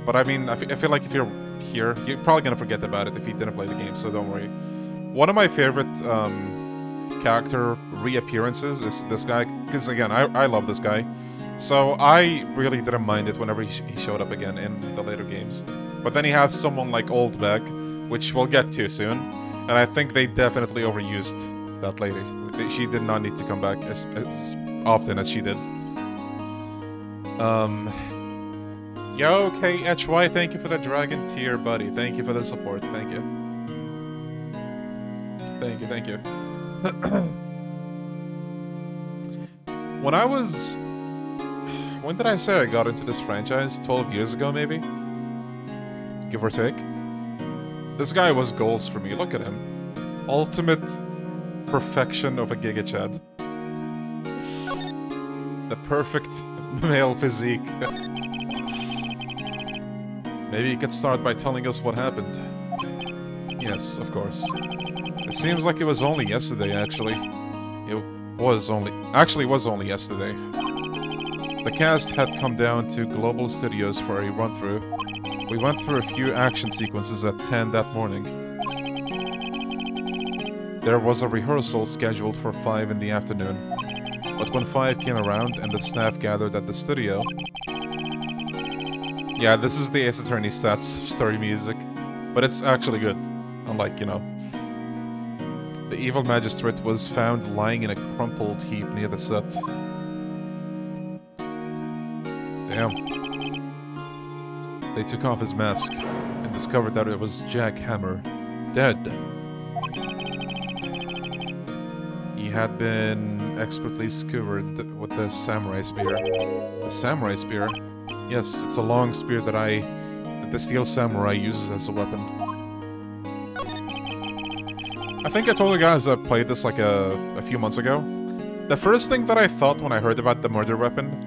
But I mean, I feel like if you're here, you're probably gonna forget about it if you didn't play the game, so don't worry. One of my favorite character reappearances is this guy, because again, I love this guy. So I really didn't mind it whenever he showed up again in the later games. But then you have someone like Oldbag, which we'll get to soon, and I think they definitely overused that lady. She did not need to come back as often as she did. Yo, KHY, thank you for the dragon tier, buddy. Thank you for the support. Thank you. Thank you, thank you. When I was... When did I say I got into this franchise? 12 years ago, maybe? Give or take? This guy was goals for me. Look at him. Ultimate perfection of a Giga Chad. The perfect male physique. Maybe you could start by telling us what happened. Yes, of course. It seems like it was only yesterday, actually. It was only yesterday. The cast had come down to Global Studios for a run-through. We went through a few action sequences at 10 that morning. There was a rehearsal scheduled for 5 in the afternoon. But when 5 came around and the staff gathered at the studio... Yeah, this is the Ace Attorney stats story music. But it's actually good. Unlike, you know... The evil magistrate was found lying in a crumpled heap near the set. Damn. They took off his mask and discovered that it was Jack Hammer, dead. He had been expertly skewered with the samurai spear. The samurai spear? Yes, it's a long spear that the Steel Samurai uses as a weapon. I think I told you guys I played this like a few months ago. The first thing that I thought when I heard about the murder weapon...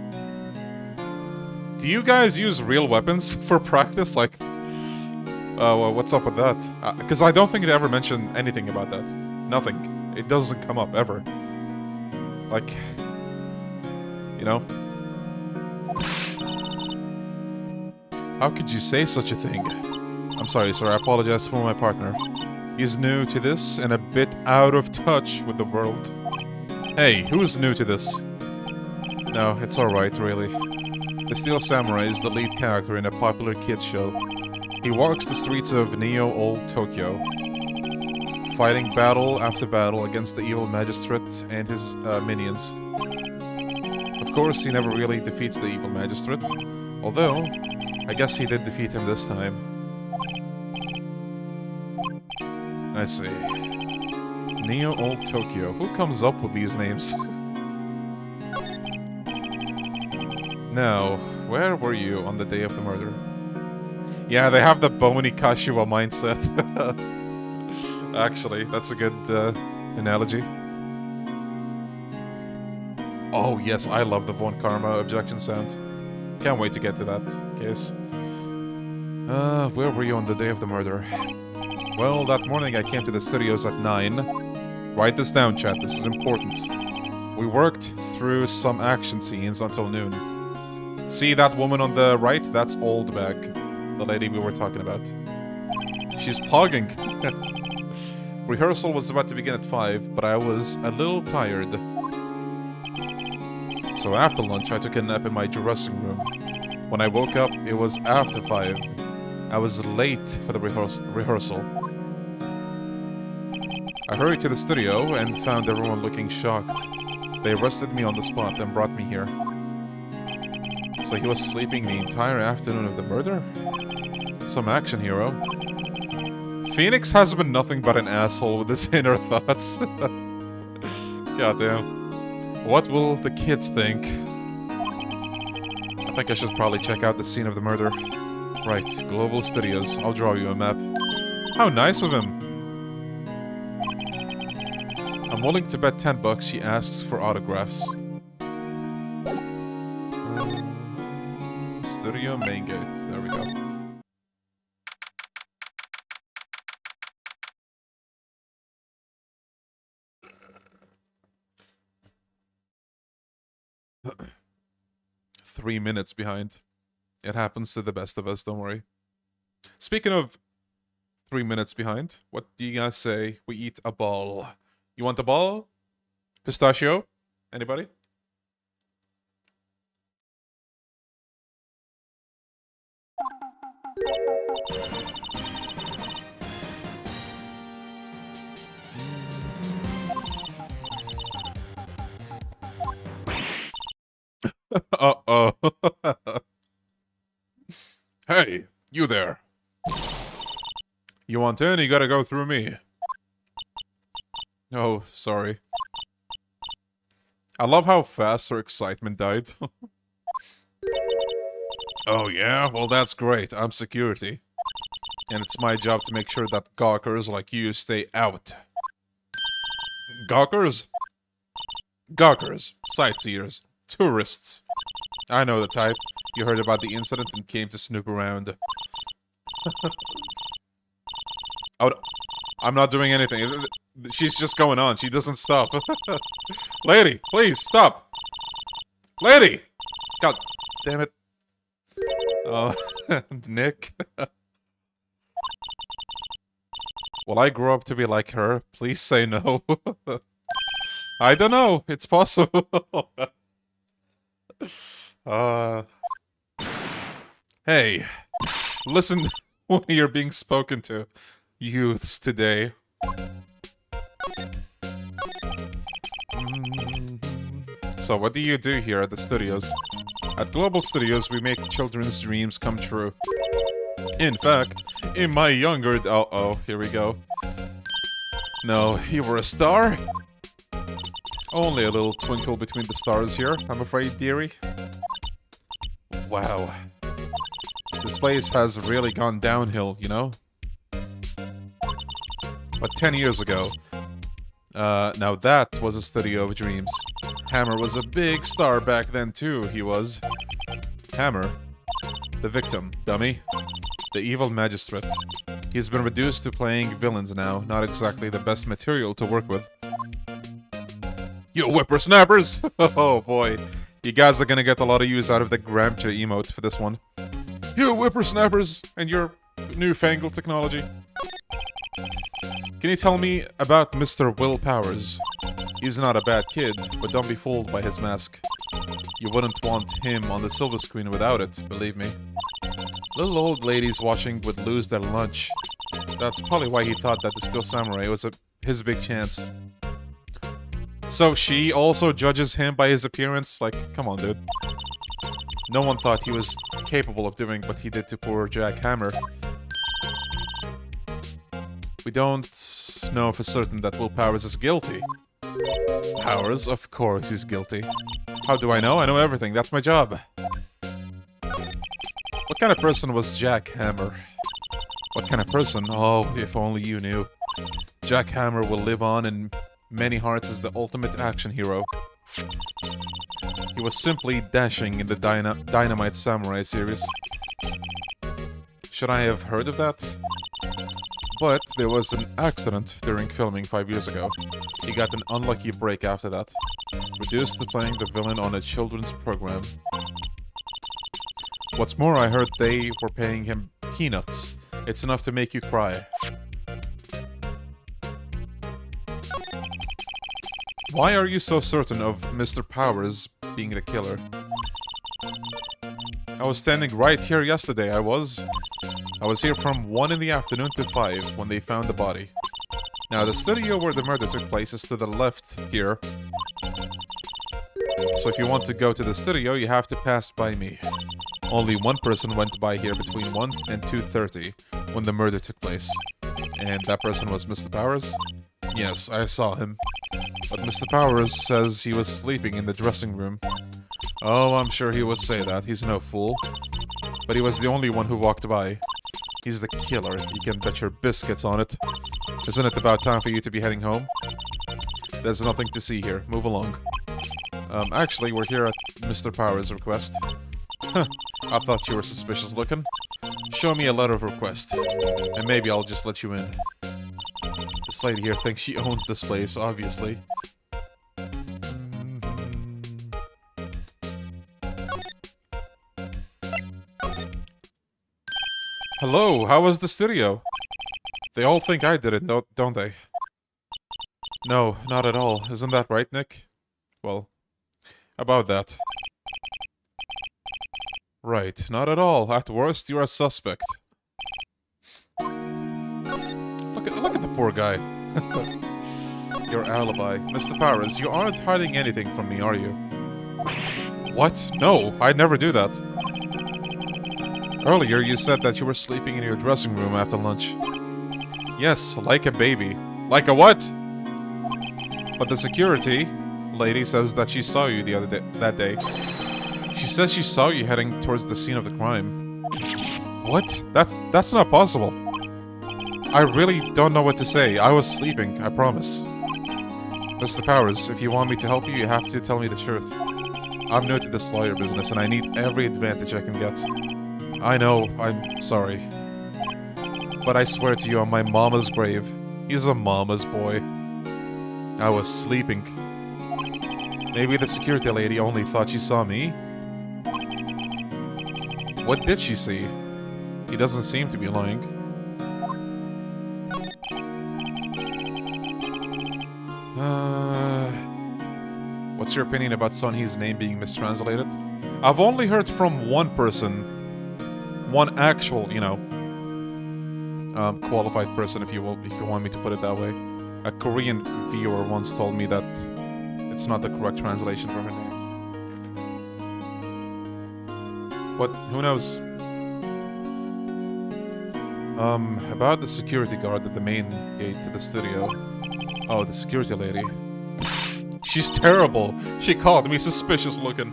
Do you guys use real weapons for practice? Like... well, what's up with that? Because I don't think it ever mentioned anything about that. Nothing. It doesn't come up, ever. Like... You know? How could you say such a thing? I'm sorry, sir. I apologize for my partner. He's new to this and a bit out of touch with the world. Hey, who's new to this? No, it's alright, really. The Steel Samurai is the lead character in a popular kids show. He walks the streets of Neo-Old Tokyo, fighting battle after battle against the evil magistrate and his minions. Of course, he never really defeats the evil magistrate, although, I guess he did defeat him this time. I see. Neo-Old Tokyo. Who comes up with these names? Now, where were you on the day of the murder? Yeah, they have the bony Kashiwa mindset. Actually, that's a good analogy. Oh yes, I love the Von Karma objection sound. Can't wait to get to that case. Where were you on the day of the murder? Well, that morning I came to the studios at 9. Write this down, chat, this is important. We worked through some action scenes until noon. See that woman on the right? That's Oldbag, the lady we were talking about. She's pogging. Rehearsal was about to begin at 5, but I was a little tired. So after lunch, I took a nap in my dressing room. When I woke up, it was after 5. I was late for the rehearsal. I hurried to the studio and found everyone looking shocked. They arrested me on the spot and brought me here. So he was sleeping the entire afternoon of the murder? Some action hero. Phoenix has been nothing but an asshole with his inner thoughts. Goddamn. What will the kids think? I think I should probably check out the scene of the murder. Right, Global Studios. I'll draw you a map. How nice of him! I'm willing to bet $10 she asks for autographs. Studio main gate. There we go. Three minutes behind. It happens to the best of us, don't worry. Speaking of 3 minutes behind, what do you guys say we eat a ball? You want a ball? Pistachio? Anybody? Uh-oh. Hey, you there. You want in? You gotta go through me. Oh, sorry. I love how fast her excitement died. Oh yeah? Well, that's great. I'm security. And it's my job to make sure that gawkers like you stay out. Gawkers? Gawkers. Sightseers. Tourists. I know the type. You heard about the incident and came to snoop around. Oh, I'm not doing anything. She's just going on. She doesn't stop. Lady, please, stop. Lady! God damn it. Oh, Nick. Will I grow up to be like her? Please say no. I don't know. It's possible. Hey, listen when you're being spoken to, youths today. So what do you do here at the studios? At Global Studios, we make children's dreams come true. In fact, in my younger... Uh-oh, here we go. No, you were a star? Only a little twinkle between the stars here, I'm afraid, dearie. Wow. This place has really gone downhill, you know? But 10 years ago... now that was a studio of dreams. Hammer was a big star back then too, he was. Hammer? The victim, dummy. The evil magistrate. He's been reduced to playing villains now, not exactly the best material to work with. You whippersnappers! Oh boy, you guys are gonna get a lot of use out of the Gramcha emote for this one. You whippersnappers and your newfangled technology. Can you tell me about Mr. Will Powers? He's not a bad kid, but don't be fooled by his mask. You wouldn't want him on the silver screen without it, believe me. Little old ladies watching would lose their lunch. That's probably why he thought that the Steel Samurai was his big chance. So she also judges him by his appearance? Like, come on, dude. No one thought he was capable of doing what he did to poor Jack Hammer. We don't know for certain that Will Powers is guilty. Powers? Of course he's guilty. How do I know? I know everything. That's my job. What kind of person was Jack Hammer? What kind of person? Oh, if only you knew. Jack Hammer will live on in many hearts as the ultimate action hero. He was simply dashing in the Dynamite Samurai series. Should I have heard of that? But there was an accident during filming 5 years ago. He got an unlucky break after that. Reduced to playing the villain on a children's program. What's more, I heard they were paying him peanuts. It's enough to make you cry. Why are you so certain of Mr. Powers being the killer? I was standing right here yesterday, I was here from 1 in the afternoon to 5 when they found the body. Now, the studio where the murder took place is to the left here. So if you want to go to the studio, you have to pass by me. Only one person went by here between 1 and 2:30 when the murder took place. And that person was Mr. Powers? Yes, I saw him. But Mr. Powers says he was sleeping in the dressing room. Oh, I'm sure he would say that. He's no fool. But he was the only one who walked by. He's the killer. You can bet your biscuits on it. Isn't it about time for you to be heading home? There's nothing to see here. Move along. Actually, we're here at Mr. Powers' request. Huh, I thought you were suspicious looking. Show me a letter of request, and maybe I'll just let you in. This lady here thinks she owns this place, obviously. Hello, how was the studio? They all think I did it, don't they? No, not at all. Isn't that right, Nick? Well, about that. Right, not at all. At worst, you're a suspect. Look at the poor guy. Your alibi. Mr. Powers, you aren't hiding anything from me, are you? What? No, I'd never do that. Earlier, you said that you were sleeping in your dressing room after lunch. Yes, like a baby. Like a what? But the security lady says that she saw you that day. She says she saw you heading towards the scene of the crime. What? That's not possible. I really don't know what to say. I was sleeping, I promise. Mr. Powers, if you want me to help you, you have to tell me the truth. I'm new to this lawyer business and I need every advantage I can get. I know, I'm sorry. But I swear to you on my mama's grave, he's a mama's boy. I was sleeping. Maybe the security lady only thought she saw me? What did she see? He doesn't seem to be lying. What's your opinion about Sun Hee's name being mistranslated? I've only heard from one person. One actual, qualified person, if you want me to put it that way. A Korean viewer once told me that it's not the correct translation for her name. But who knows? About the security guard at the main gate to the studio. Oh, the security lady. She's terrible. She called me suspicious looking.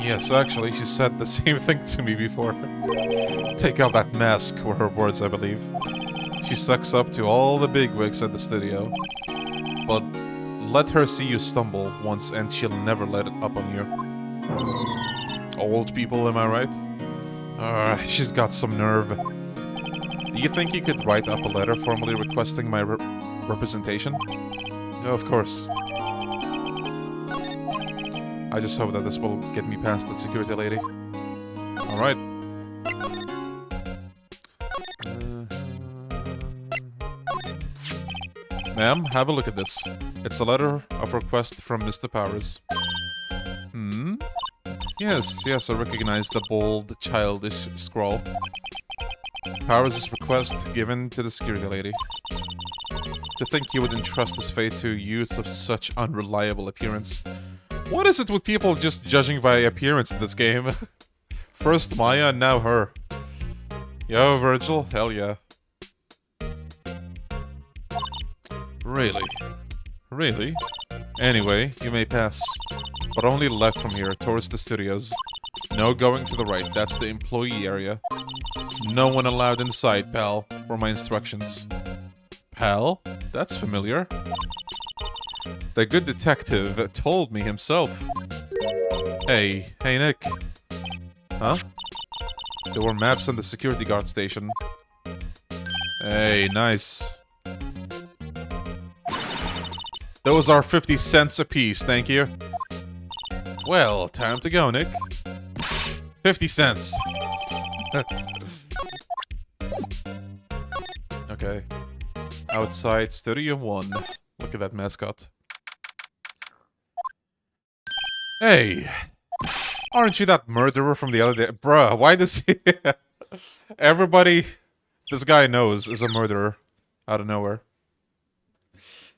Yes, actually, she said the same thing to me before. Take out that mask, were her words, I believe. She sucks up to all the bigwigs at the studio. But let her see you stumble once and she'll never let it up on you. Old people, am I right? She's got some nerve. Do you think you could write up a letter formally requesting my representation? Of course. I just hope that this will get me past the security lady. Alright. Ma'am, have a look at this. It's a letter of request from Mr. Powers. Hmm? Yes, I recognize the bold, childish scrawl. Powers' request given to the security lady. To think he would entrust his fate to youths of such unreliable appearance. What is it with people just judging by appearance in this game? First Maya, now her. Yo, Virgil, hell yeah. Really? Really? Anyway, you may pass. But only left from here, towards the studios. No going to the right, that's the employee area. No one allowed inside, pal, were my instructions. Pal? That's familiar. The good detective told me himself. Hey, Nick. Huh? There were maps on the security guard station. Hey, nice. Those are 50 cents apiece, thank you. Well, time to go, Nick. 50 cents. Okay. Outside Studio 1. Look at that mascot. Hey! Aren't you that murderer from the other day? Bruh, why does he... Everybody this guy knows is a murderer. Out of nowhere.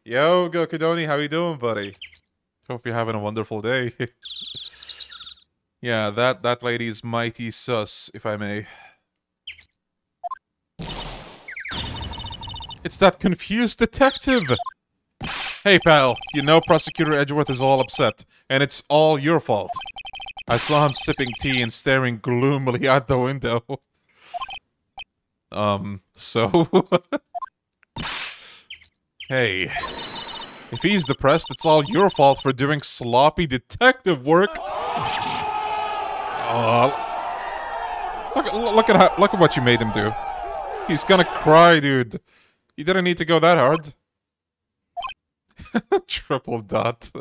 Yo, Gokudoni, how you doing, buddy? Hope you're having a wonderful day. Yeah, that lady's mighty sus, if I may. It's that confused detective! Hey, pal, you know Prosecutor Edgeworth is all upset, and it's all your fault. I saw him sipping tea and staring gloomily out the window. So? Hey, if he's depressed, it's all your fault for doing sloppy detective work. Look at what you made him do. He's gonna cry, dude. You didn't need to go that hard. Triple dot.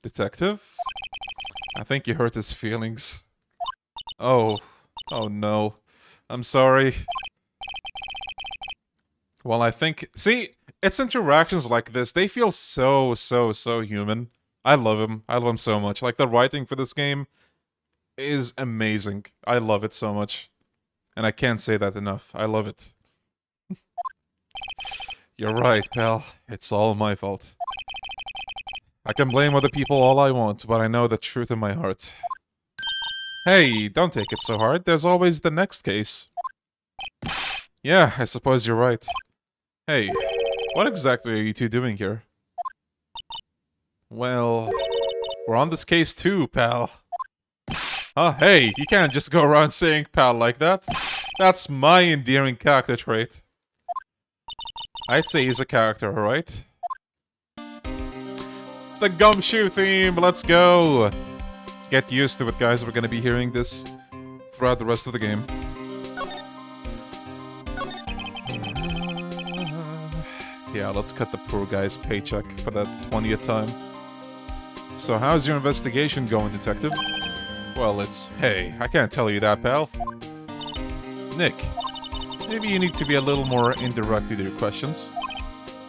Detective? I think you hurt his feelings. Oh no. I'm sorry. Well, I think... See, it's interactions like this. They feel so human. I love him. I love him so much. Like, the writing for this game is amazing. I love it so much. And I can't say that enough. I love it. You're right, pal. It's all my fault. I can blame other people all I want, but I know the truth in my heart. Hey, don't take it so hard. There's always the next case. Yeah, I suppose you're right. Hey, what exactly are you two doing here? Well, we're on this case too, pal. Hey, you can't just go around saying pal like that. That's my endearing character trait. I'd say he's a character, alright? The gumshoe theme, let's go! Get used to it, guys. We're gonna be hearing this throughout the rest of the game. Yeah, let's cut the poor guy's paycheck for that 20th time. So how's your investigation going, detective? Well, it's... Hey, I can't tell you that, pal. Nick, maybe you need to be a little more indirect with your questions.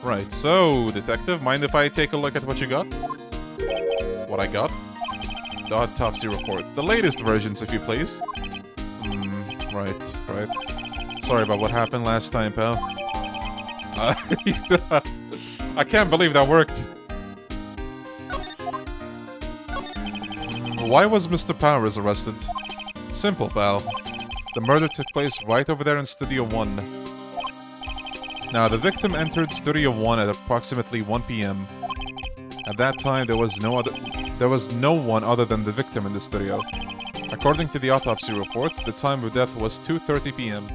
Right, so, detective, mind if I take a look at what you got? What I got? The autopsy report. The latest versions, if you please. Right. Sorry about what happened last time, pal. I can't believe that worked. Why was Mr. Powers arrested? Simple, pal. The murder took place right over there in Studio 1. Now, the victim entered Studio 1 at approximately 1 p.m. At that time, there was no one other than the victim in the studio. According to the autopsy report, the time of death was 2:30 p.m.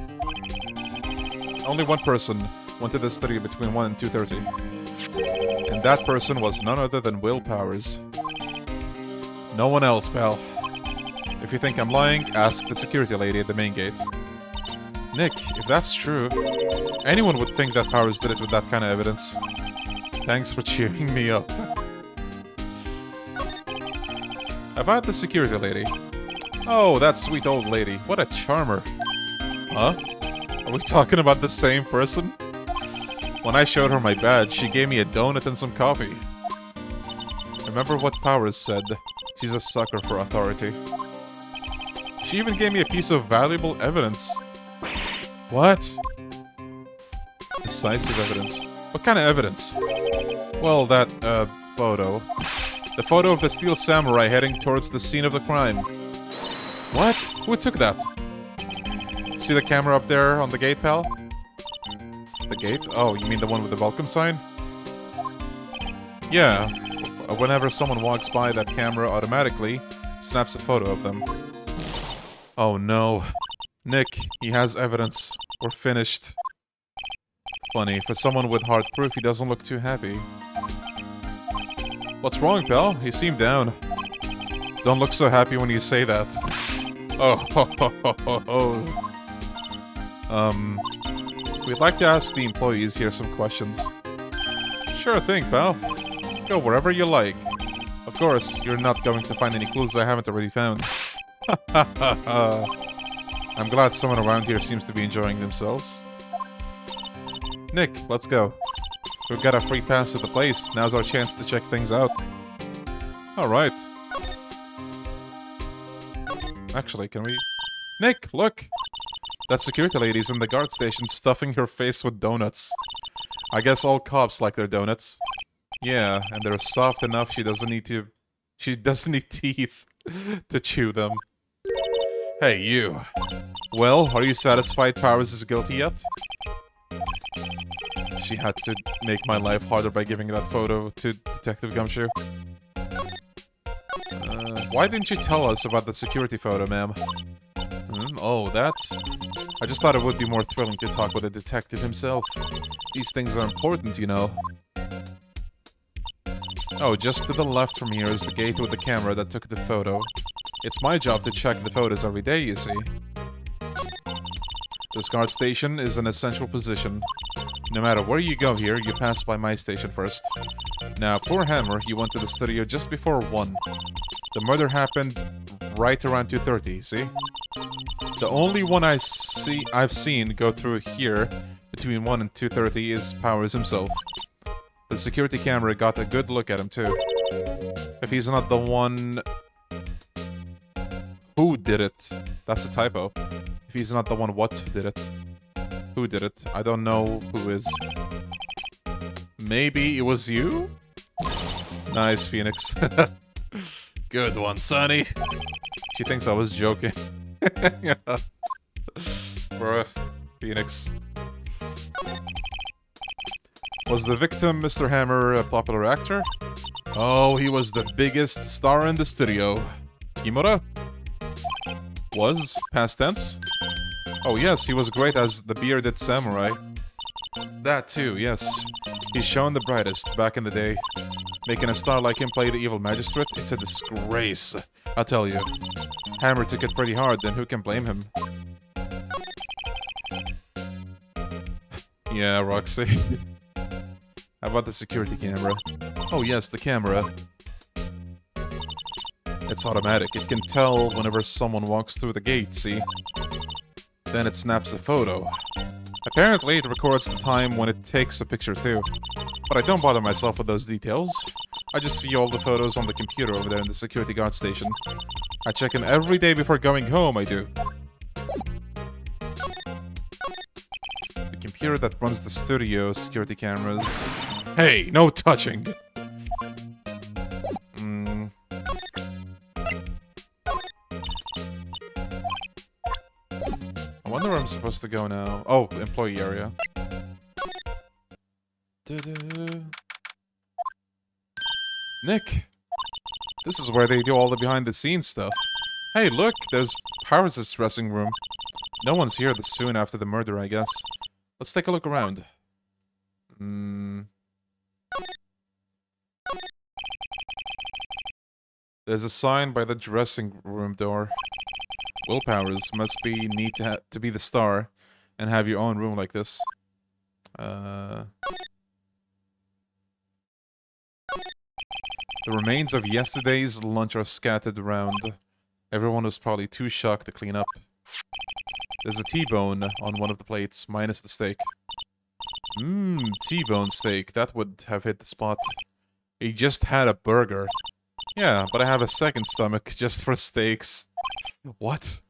Only one person went to the studio between 1 and 2:30. And that person was none other than Will Powers. No one else, pal. If you think I'm lying, ask the security lady at the main gate. Nick, if that's true, anyone would think that Powers did it with that kind of evidence. Thanks for cheering me up. About the security lady. Oh, that sweet old lady. What a charmer. Huh? Are we talking about the same person? When I showed her my badge, she gave me a donut and some coffee. Remember what Powers said. She's a sucker for authority. She even gave me a piece of valuable evidence. What? Decisive evidence. What kind of evidence? Well, that, photo. The photo of the Steel Samurai heading towards the scene of the crime. What? Who took that? See the camera up there on the gate, pal? The gate? Oh, you mean the one with the welcome sign? Yeah. Whenever someone walks by, that camera automatically snaps a photo of them. Oh no. Nick, he has evidence. We're finished. Funny, for someone with hard proof, he doesn't look too happy. What's wrong, pal? You seem down. Don't look so happy when you say that. Oh, ho, ho, ho, ho, ho. We'd like to ask the employees here some questions. Sure thing, pal. Go wherever you like. Of course, you're not going to find any clues I haven't already found. Ha ha ha ha. I'm glad someone around here seems to be enjoying themselves. Nick, let's go. We've got a free pass to the place. Now's our chance to check things out. Alright. Actually, can we... Nick, look! That security lady's in the guard station stuffing her face with donuts. I guess all cops like their donuts. Yeah, and they're soft enough she doesn't need to... She doesn't need teeth to chew them. Hey, you. Well, are you satisfied Powers is guilty yet? She had to make my life harder by giving that photo to Detective Gumshoe. Why didn't you tell us about the security photo, ma'am? Oh, that's... I just thought it would be more thrilling to talk with a detective himself. These things are important, you know. Oh, just to the left from here is the gate with the camera that took the photo. It's my job to check the photos every day, you see. This guard station is an essential position. No matter where you go here, you pass by my station first. Now, poor Hammer, he went to the studio just before 1. The murder happened right around 2:30, see? The only one I've seen go through here between 1 and 2:30 is Powers himself. The security camera got a good look at him, too. If he's not the one... Who did it? That's a typo. If he's not the one what did it? Who did it? I don't know who is. Maybe it was you? Nice, Phoenix. Good one, Sonny. She thinks I was joking. Bruh, Phoenix. Was the victim Mr. Hammer a popular actor? Oh, he was the biggest star in the studio. Kimura? Was? Past tense? Oh yes, he was great as the bearded samurai. That too, yes. He's shown the brightest back in the day. Making a star like him play the evil magistrate, it's a disgrace. I'll tell you. Hammer took it pretty hard, then who can blame him? Yeah, Roxy. How about the security camera? Oh yes, the camera. It's automatic. It can tell whenever someone walks through the gate, see? Then it snaps a photo. Apparently, it records the time when it takes a picture too. But I don't bother myself with those details. I just view all the photos on the computer over there in the security guard station. I check in every day before going home, I do. The computer that runs the studio security cameras... Hey, no touching! I wonder where I'm supposed to go now. Oh, employee area. Nick! This is where they do all the behind-the-scenes stuff. Hey, look! There's Powers' dressing room. No one's here this soon after the murder, I guess. Let's take a look around. There's a sign by the dressing room door. Will Powers must be need to be the star and have your own room like this. The remains of yesterday's lunch are scattered around. Everyone was probably too shocked to clean up. There's a T-bone on one of the plates, minus the steak. Mmm, T-bone steak. That would have hit the spot. He just had a burger. Yeah, but I have a second stomach just for steaks. What?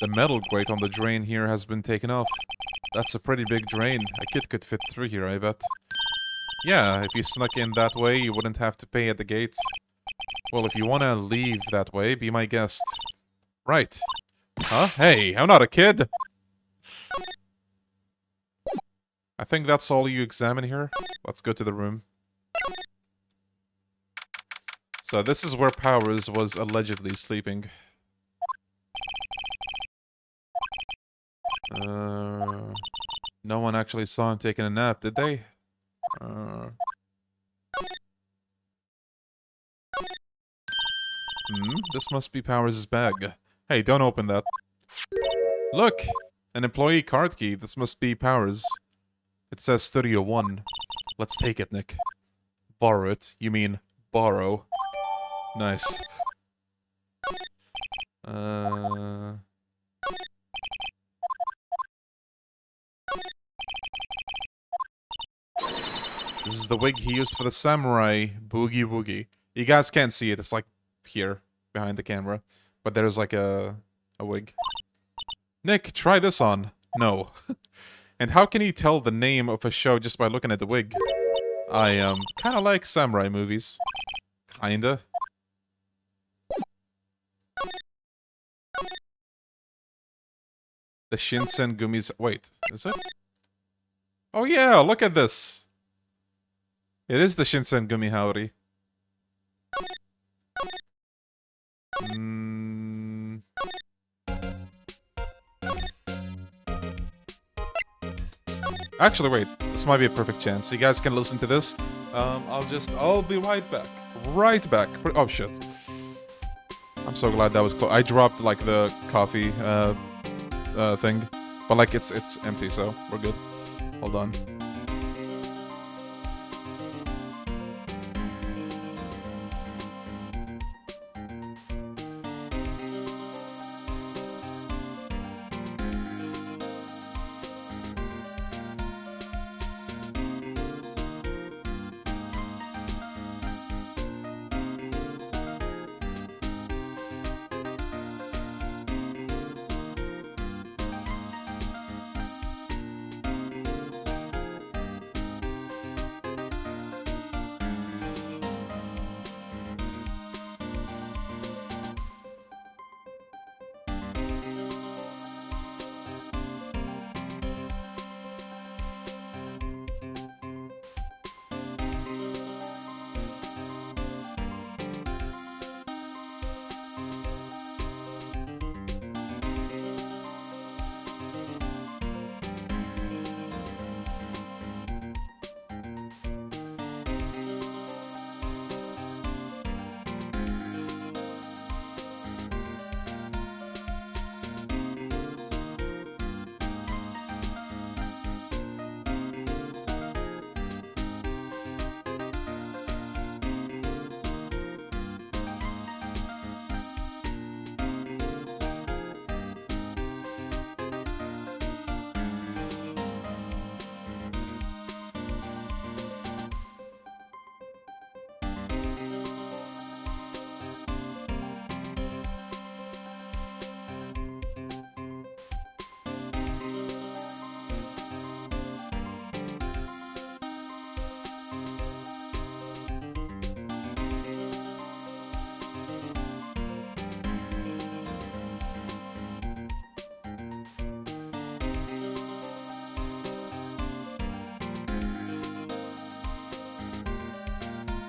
The metal grate on the drain here has been taken off. That's a pretty big drain. A kid could fit through here, I bet. Yeah, if you snuck in that way, you wouldn't have to pay at the gate. Well, if you want to leave that way, be my guest. Right. Huh? Hey, I'm not a kid! I think that's all you examine here. Let's go to the room. So this is where Powers was allegedly sleeping. No one actually saw him taking a nap, did they? This must be Powers' bag. Hey, don't open that. Look! An employee card key. This must be Powers. It says Studio 1. Let's take it, Nick. Borrow it. You mean borrow. Nice. This is the wig he used for the samurai boogie woogie. You guys can't see it. It's like here, behind the camera. But there's like a wig. Nick, try this on. No. And how can you tell the name of a show just by looking at the wig? I, kinda like samurai movies. Kinda. The Shinsen Gumi's... Wait, is it? Oh yeah, look at this! It is the Shinsen Gumi Howdy. Actually, wait. This might be a perfect chance. You guys can listen to this. I'll be right back. Right back. Oh, shit. I'm so glad that was close. I dropped, like, the coffee, thing. But, like, it's empty, so we're good. Hold on.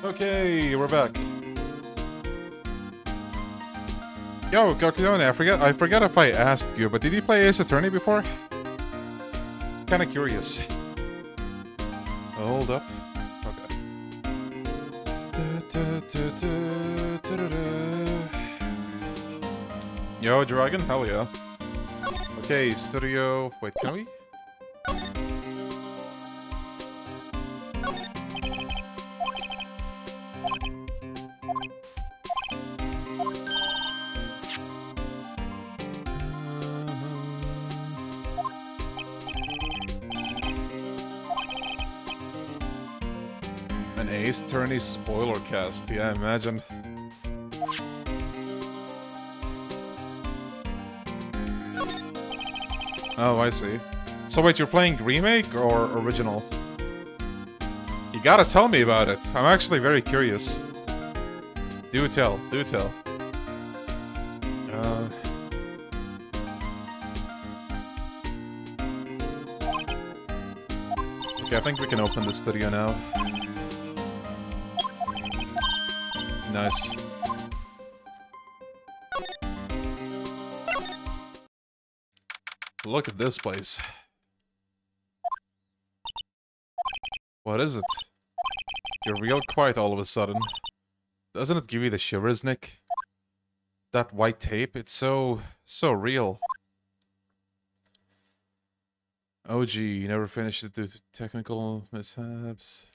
Okay, we're back. Yo, Garcone, I forgot if I asked you, but did you play Ace Attorney before? Kinda curious. Hold up. Okay. Yo, Dragon, hell yeah. Okay, studio... Wait, can we? An Ace Attorney spoiler cast. Yeah, imagine. Oh, I see. So wait, you're playing remake or original? You gotta tell me about it. I'm actually very curious. Do tell, do tell. Okay, I think we can open the studio now. Nice. Look at this place. What is it? You're real quiet all of a sudden. Doesn't it give you the shivers, Nick? That white tape, it's so real. OG, you never finished it due to technical mishaps.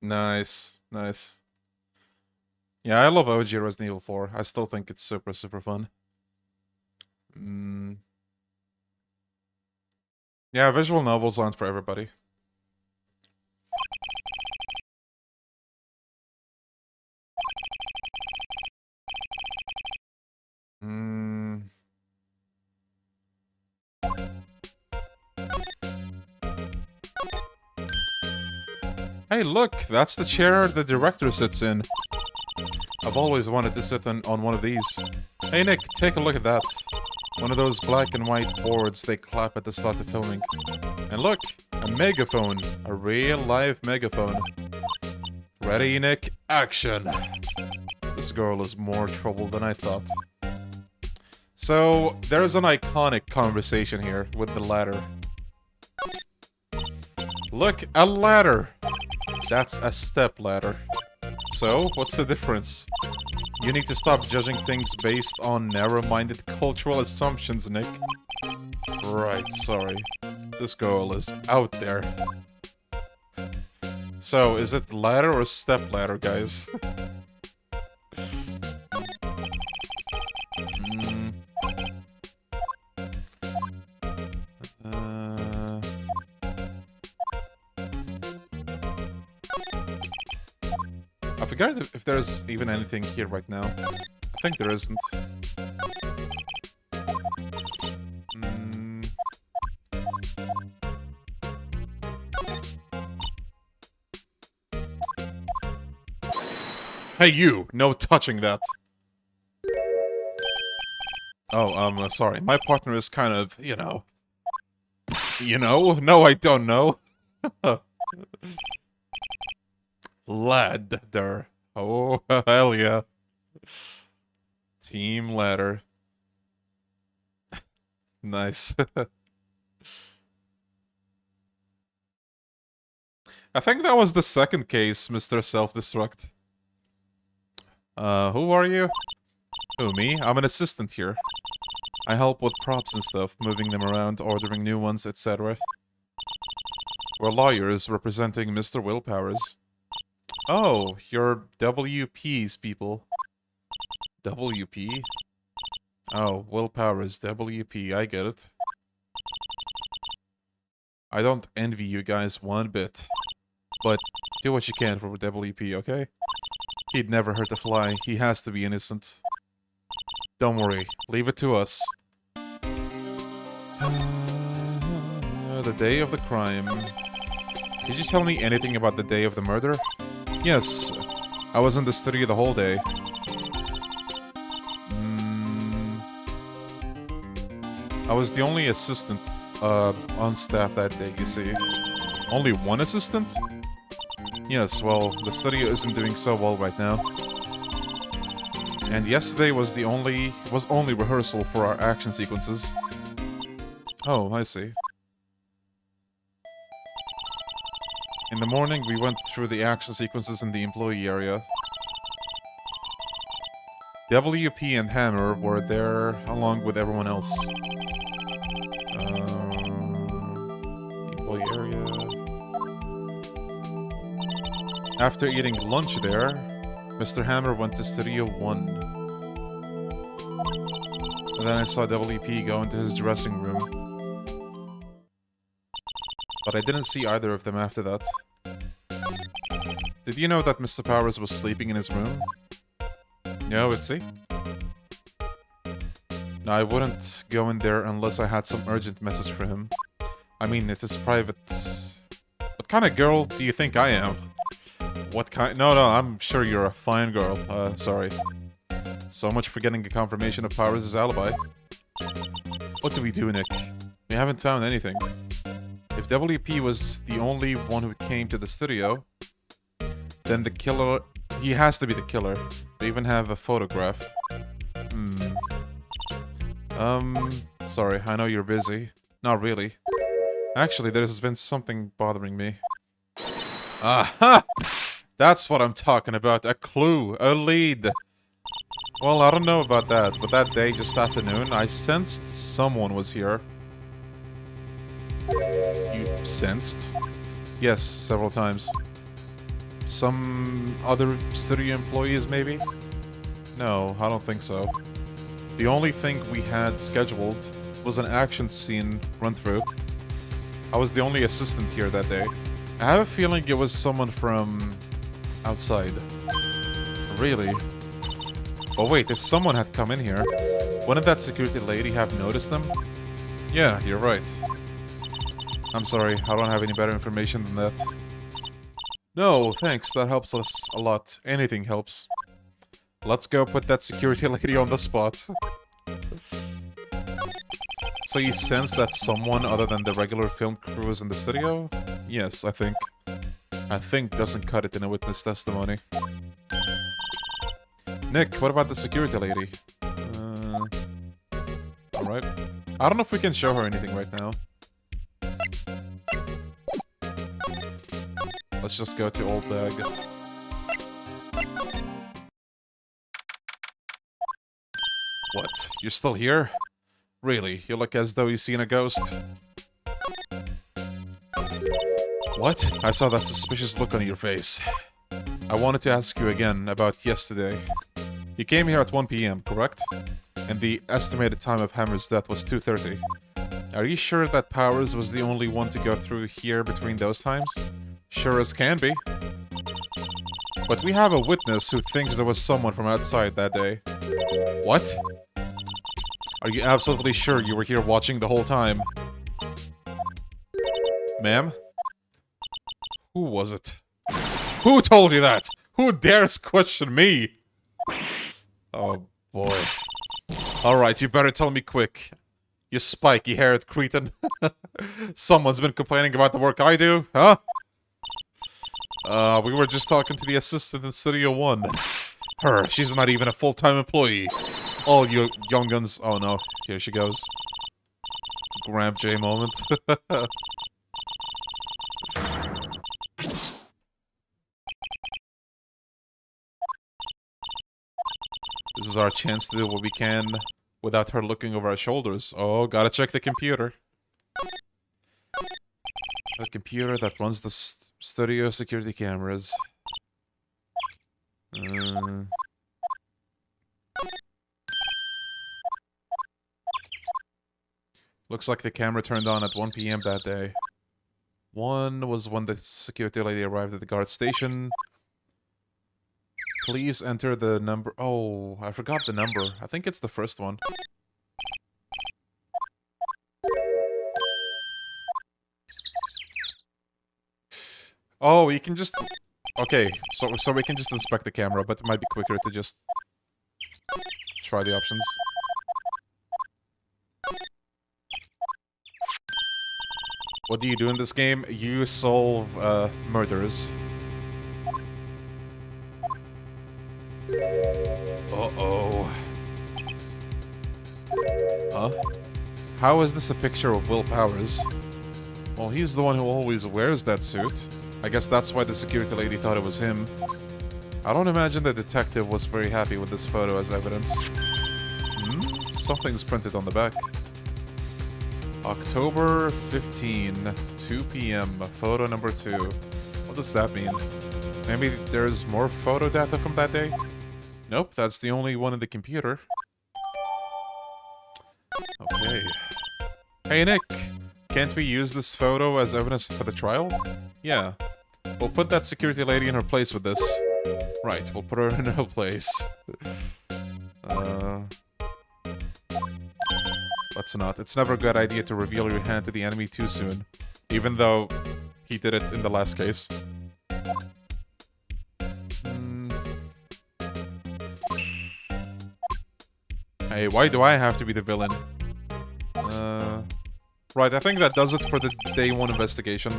Nice, nice. Yeah, I love OG Resident Evil 4. I still think it's super fun. Yeah, visual novels aren't for everybody. Hey, look! That's the chair the director sits in. I've always wanted to sit on one of these. Hey, Nick, take a look at that. One of those black and white boards they clap at the start of filming. And look! A megaphone. A real live megaphone. Ready, Nick? Action! This girl is more trouble than I thought. So, there's an iconic conversation here with the ladder. Look, a ladder! That's a step ladder. So, what's the difference? You need to stop judging things based on narrow-minded cultural assumptions, Nick. Right, sorry. This girl is out there. So, is it ladder or step ladder, guys? I forgot if there's even anything here right now. I think there isn't. Hey you! No touching that! Oh, sorry. My partner is kind of, you know... You know? No, I don't know. Ladder. Oh, hell yeah. Team ladder. Nice. I think that was the second case, Mr. Self-Destruct. Who are you? Who, me? I'm an assistant here. I help with props and stuff, moving them around, ordering new ones, etc. We're lawyers representing Mr. Willpowers. Oh, you're WP's people. WP? Oh, Willpowers, WP, I get it. I don't envy you guys one bit. But do what you can for WP, okay? He'd never hurt a fly. He has to be innocent. Don't worry. Leave it to us. The day of the crime. Did you tell me anything about the day of the murder? Yes. I was in the studio the whole day. I was the only assistant on staff that day, you see. Only one assistant? Yes, well, the studio isn't doing so well right now. And yesterday was only rehearsal for our action sequences. Oh, I see. In the morning, we went through the action sequences in the employee area. WP and Hammer were there along with everyone else. Employee area... After eating lunch there, Mr. Hammer went to Studio 1. And then I saw WP go into his dressing room. But I didn't see either of them after that. Did you know that Mr. Powers was sleeping in his room? No, it's he. No, I wouldn't go in there unless I had some urgent message for him. I mean, it is private. What kind of girl do you think I am? What kind? No, I'm sure you're a fine girl. Sorry. So much for getting a confirmation of Powers' alibi. What do we do, Nick? We haven't found anything. If WP was the only one who came to the studio, then the killer... He has to be the killer. They even have a photograph. Sorry, I know you're busy. Not really. Actually, there's been something bothering me. Aha! That's what I'm talking about. A clue. A lead. Well, I don't know about that, but that day, just afternoon, I sensed someone was here. You sensed? Yes, several times. Some other studio employees, maybe? No, I don't think so. The only thing we had scheduled was an action scene run-through. I was the only assistant here that day. I have a feeling it was someone from outside. Really? Oh wait, if someone had come in here, wouldn't that security lady have noticed them? Yeah, you're right. I'm sorry, I don't have any better information than that. No, thanks, that helps us a lot. Anything helps. Let's go put that security lady on the spot. So you sense that someone other than the regular film crew is in the studio? Yes, I think. I think doesn't cut it in a witness testimony. Nick, what about the security lady? Alright. I don't know if we can show her anything right now. Let's just go to old bag. What? You're still here? Really? You look as though you've seen a ghost. What? I saw that suspicious look on your face. I wanted to ask you again about yesterday. You came here at 1 PM, correct? And the estimated time of Hammer's death was 2:30. Are you sure that Powers was the only one to go through here between those times? Sure as can be. But we have a witness who thinks there was someone from outside that day. What? Are you absolutely sure you were here watching the whole time? Ma'am? Who was it? Who told you that? Who dares question me? Oh, boy. Alright, you better tell me quick. You spiky-haired cretin. Someone's been complaining about the work I do, huh? We were just talking to the assistant in Studio 1. Her, she's not even a full-time employee. All you young guns... Oh no, here she goes. Grab J moment. This is our chance to do what we can without her looking over our shoulders. Oh, gotta check the computer. The computer that runs the studio security cameras. Looks like the camera turned on at 1 PM that day. 1 was when the security lady arrived at the guard station. Please enter the number... Oh, I forgot the number. I think it's the first one. Oh, you can just... Okay, so we can just inspect the camera, but it might be quicker to just try the options. What do you do in this game? You solve murders. Uh-oh. Huh? How is this a picture of Will Powers? Well, he's the one who always wears that suit. I guess that's why the security lady thought it was him. I don't imagine the detective was very happy with this photo as evidence. Something's printed on the back. October 15, 2 PM, photo number 2. What does that mean? Maybe there's more photo data from that day? Nope, that's the only one in the computer. Okay. Hey Nick, can't we use this photo as evidence for the trial? Yeah. We'll put that security lady in her place with this. Right, we'll put her in her place. Let's not. It's never a good idea to reveal your hand to the enemy too soon. Even though he did it in the last case. Hey, why do I have to be the villain? Right, I think that does it for the day 1 investigation.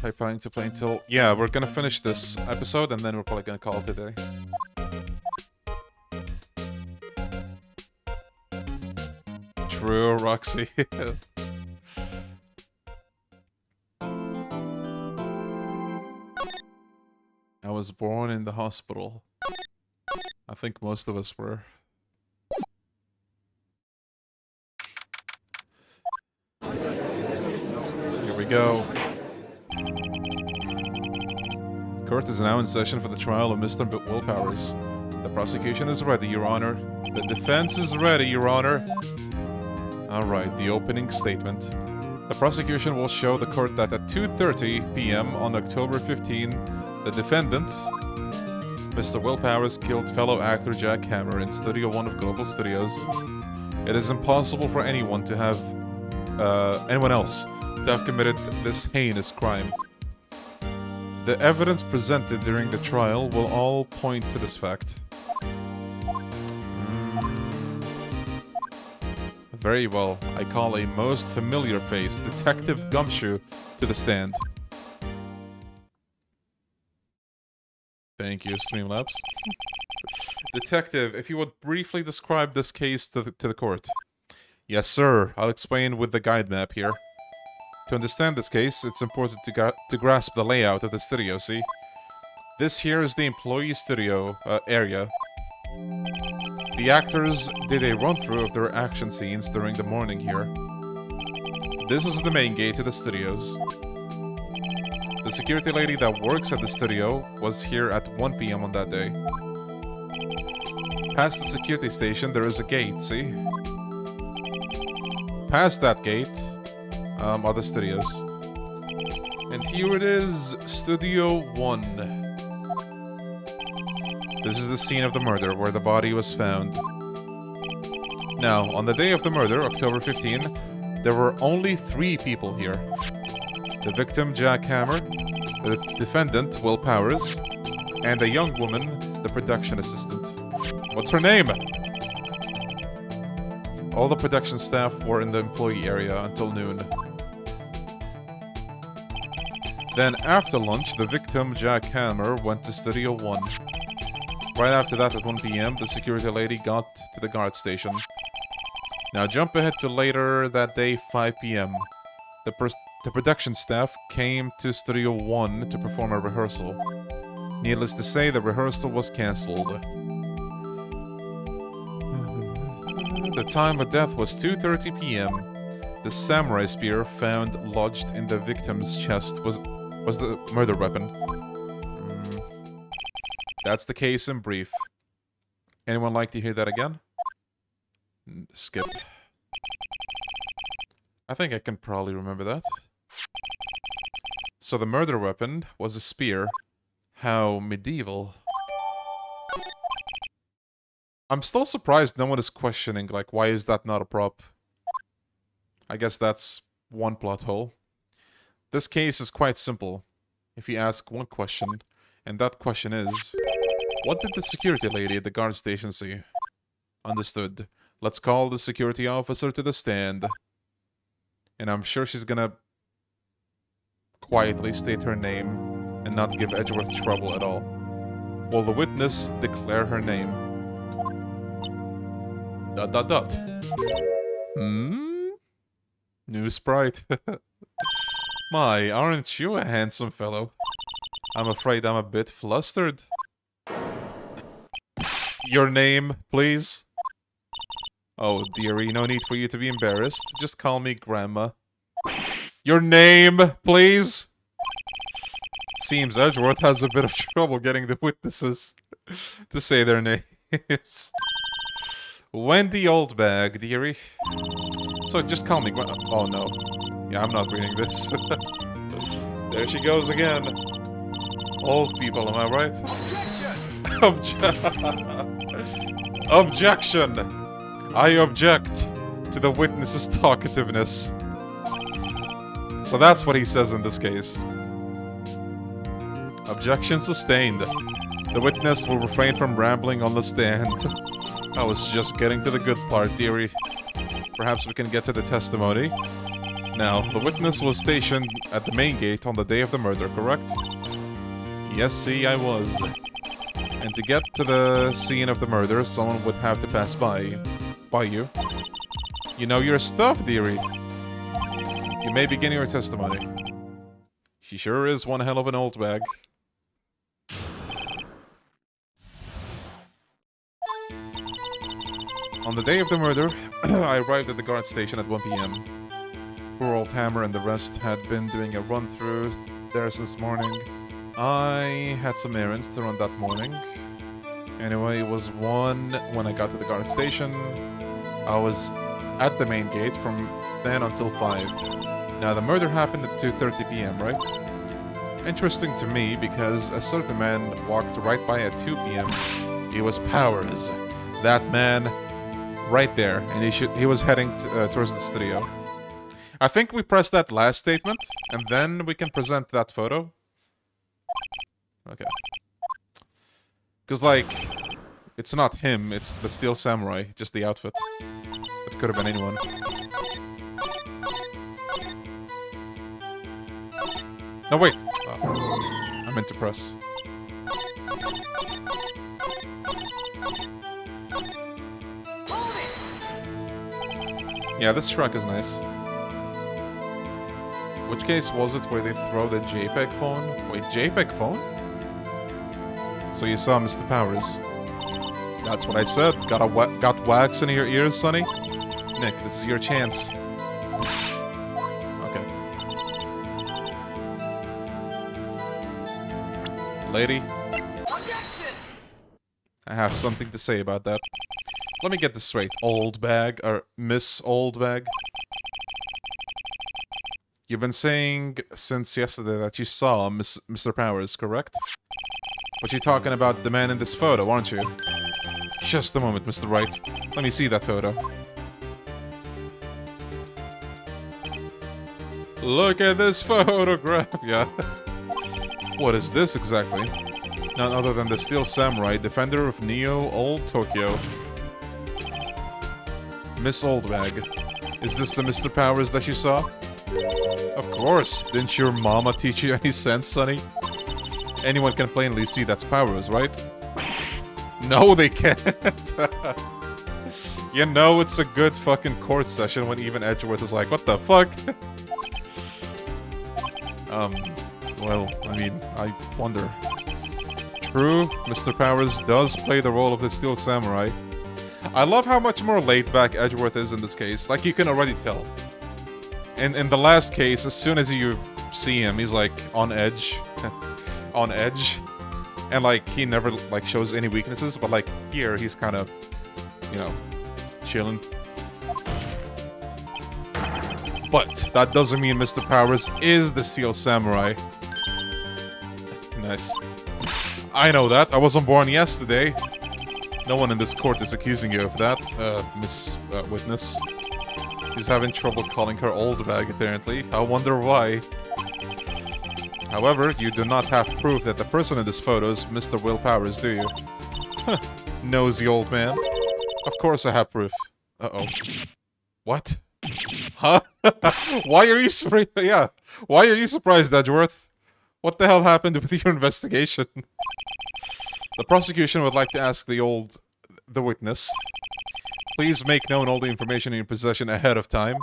I'm planning to play until... Yeah, we're gonna finish this episode and then we're probably gonna call it a day. True, Roxy. I was born in the hospital. I think most of us were. Here we go. Court is now in session for the trial of Mr. Willpowers. The prosecution is ready, Your Honor. The defense is ready, Your Honor. Alright, the opening statement. The prosecution will show the court that at 2:30 p.m. on October 15, the defendant, Mr. Willpowers, killed fellow actor Jack Hammer in Studio 1 of Global Studios. It is impossible for anyone to have... anyone else to have committed this heinous crime. The evidence presented during the trial will all point to this fact. Very well. I call a most familiar face, Detective Gumshoe, to the stand. Thank you, Streamlabs. Detective, if you would briefly describe this case to the court. Yes, sir. I'll explain with the guide map here. To understand this case, it's important to grasp the layout of the studio, see? This here is the employee studio area. The actors did a run-through of their action scenes during the morning here. This is the main gate to the studios. The security lady that works at the studio was here at 1 p.m. on that day. Past the security station, there is a gate, see? Past that gate are the studios. And here it is, Studio 1. This is the scene of the murder, where the body was found. Now, on the day of the murder, October 15, there were only 3 people here. The victim, Jack Hammer, the defendant, Will Powers, and a young woman, the production assistant. What's her name? All the production staff were in the employee area until noon. Then, after lunch, the victim, Jack Hammer, went to Studio 1. Right after that, at 1 p.m., the security lady got to the guard station. Now, jump ahead to later that day, 5 p.m. The production staff came to Studio 1 to perform a rehearsal. Needless to say, the rehearsal was cancelled. The time of death was 2:30 p.m. The samurai spear found lodged in the victim's chest was the murder weapon. That's the case in brief. Anyone like to hear that again? Skip. I think I can probably remember that. So the murder weapon was a spear. How medieval. I'm still surprised no one is questioning, like, why is that not a prop? I guess that's one plot hole. This case is quite simple, if you ask one question, and that question is... What did the security lady at the guard station see? Understood. Let's call the security officer to the stand. And I'm sure she's gonna... quietly state her name, and not give Edgeworth trouble at all. Will the witness declare her name? ... New sprite. My, aren't you a handsome fellow? I'm afraid I'm a bit flustered. Your name, please? Oh, dearie, no need for you to be embarrassed. Just call me Grandma. Your name, please? Seems Edgeworth has a bit of trouble getting the witnesses to say their name. is Wendy Oldbag, dearie. So just call me oh no. Yeah, I'm not reading this. There she goes again. Old people, am I right? Objection! I object to the witness's talkativeness. So that's what he says in this case. Objection sustained. The witness will refrain from rambling on the stand. I was just getting to the good part, dearie. Perhaps we can get to the testimony. Now, the witness was stationed at the main gate on the day of the murder, correct? Yes, see, I was. And to get to the scene of the murder, someone would have to pass by you. You know your stuff, dearie. You may begin your testimony. She sure is one hell of an old bag. On the day of the murder, I arrived at the guard station at 1 PM. Poor old Hammer and the rest had been doing a run-through there since morning. I had some errands to run that morning. Anyway, it was 1 when I got to the guard station. I was at the main gate from then until 5. Now, the murder happened at 2:30 PM, right? Interesting to me because a certain man walked right by at 2 PM. He was Powers. That man right there, and he was heading towards the studio. I think we press that last statement, and then we can present that photo. Okay. Because, like, it's not him, it's the Steel Samurai, just the outfit. It could have been anyone. No, wait! Oh, I meant to press. Yeah, this truck is nice. Which case was it where they throw the JPEG phone? Wait, JPEG phone? So you saw Mr. Powers. That's what I said. Got wax in your ears, Sonny? Nick, this is your chance. Okay. Lady? I have something to say about that. Let me get this straight. Old bag, or Miss Old Bag. You've been saying since yesterday that you saw Mr. Powers, correct? But you're talking about the man in this photo, aren't you? Just a moment, Mr. Wright. Let me see that photo. Look at this photograph, yeah. What is this exactly? None other than the Steel Samurai, defender of Neo Old Tokyo. Miss Oldbag. Is this the Mr. Powers that you saw? Of course. Didn't your mama teach you any sense, Sonny? Anyone can plainly see that's Powers, right? No, they can't. You know it's a good fucking court session when even Edgeworth is like, what the fuck? Well, I mean, I wonder. True, Mr. Powers does play the role of the Steel Samurai. I love how much more laid-back Edgeworth is in this case. Like, you can already tell. In the last case, as soon as you see him, he's, like, on edge. On edge. And, like, he never, like, shows any weaknesses. But, like, here, he's kind of, you know, chilling. But that doesn't mean Mr. Powers is the Steel Samurai. Nice. I know that. I wasn't born yesterday. No one in this court is accusing you of that, Miss Witness. She's having trouble calling her old bag, apparently. I wonder why. However, you do not have proof that the person in this photo is Mr. Will Powers, do you? Huh. Nosy old man. Of course I have proof. Uh-oh. What? Huh? Why are you surprised? Yeah. Why are you surprised, Edgeworth? What the hell happened with your investigation? The prosecution would like to ask the witness. Please make known all the information in your possession ahead of time.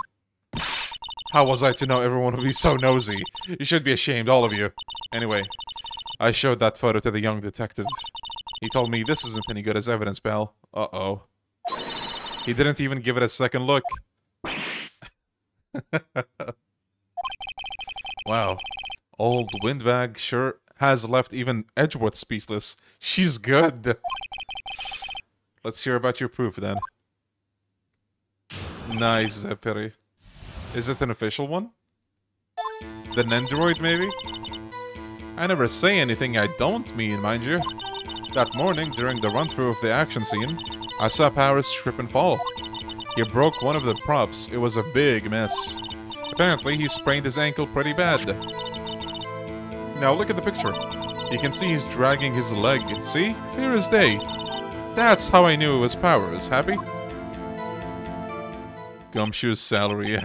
How was I to know everyone would be so nosy? You should be ashamed, all of you. Anyway, I showed that photo to the young detective. He told me this isn't any good as evidence, pal. Uh-oh. He didn't even give it a second look. Wow. Old Windbag sure has left even Edgeworth speechless. She's good. Let's hear about your proof then. Nice, Zepperi. Is it an official one? The Nendoroid, maybe? I never say anything I don't mean, mind you. That morning, during the run-through of the action scene, I saw Powers trip and fall. He broke one of the props. It was a big mess. Apparently, he sprained his ankle pretty bad. Now look at the picture. You can see he's dragging his leg. See? Clear as day. That's how I knew it was Powers. Happy? Gumshoe's salary.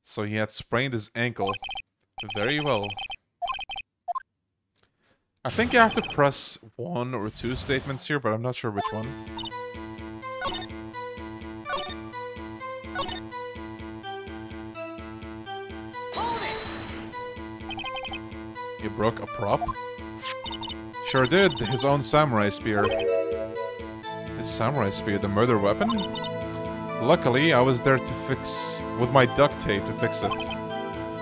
So he had sprained his ankle. Very well. I think you have to press 1 or 2 statements here, but I'm not sure which one. You broke a prop? Sure did. His own samurai spear. His samurai spear, the murder weapon? Luckily, I was there to fix... with my duct tape to fix it.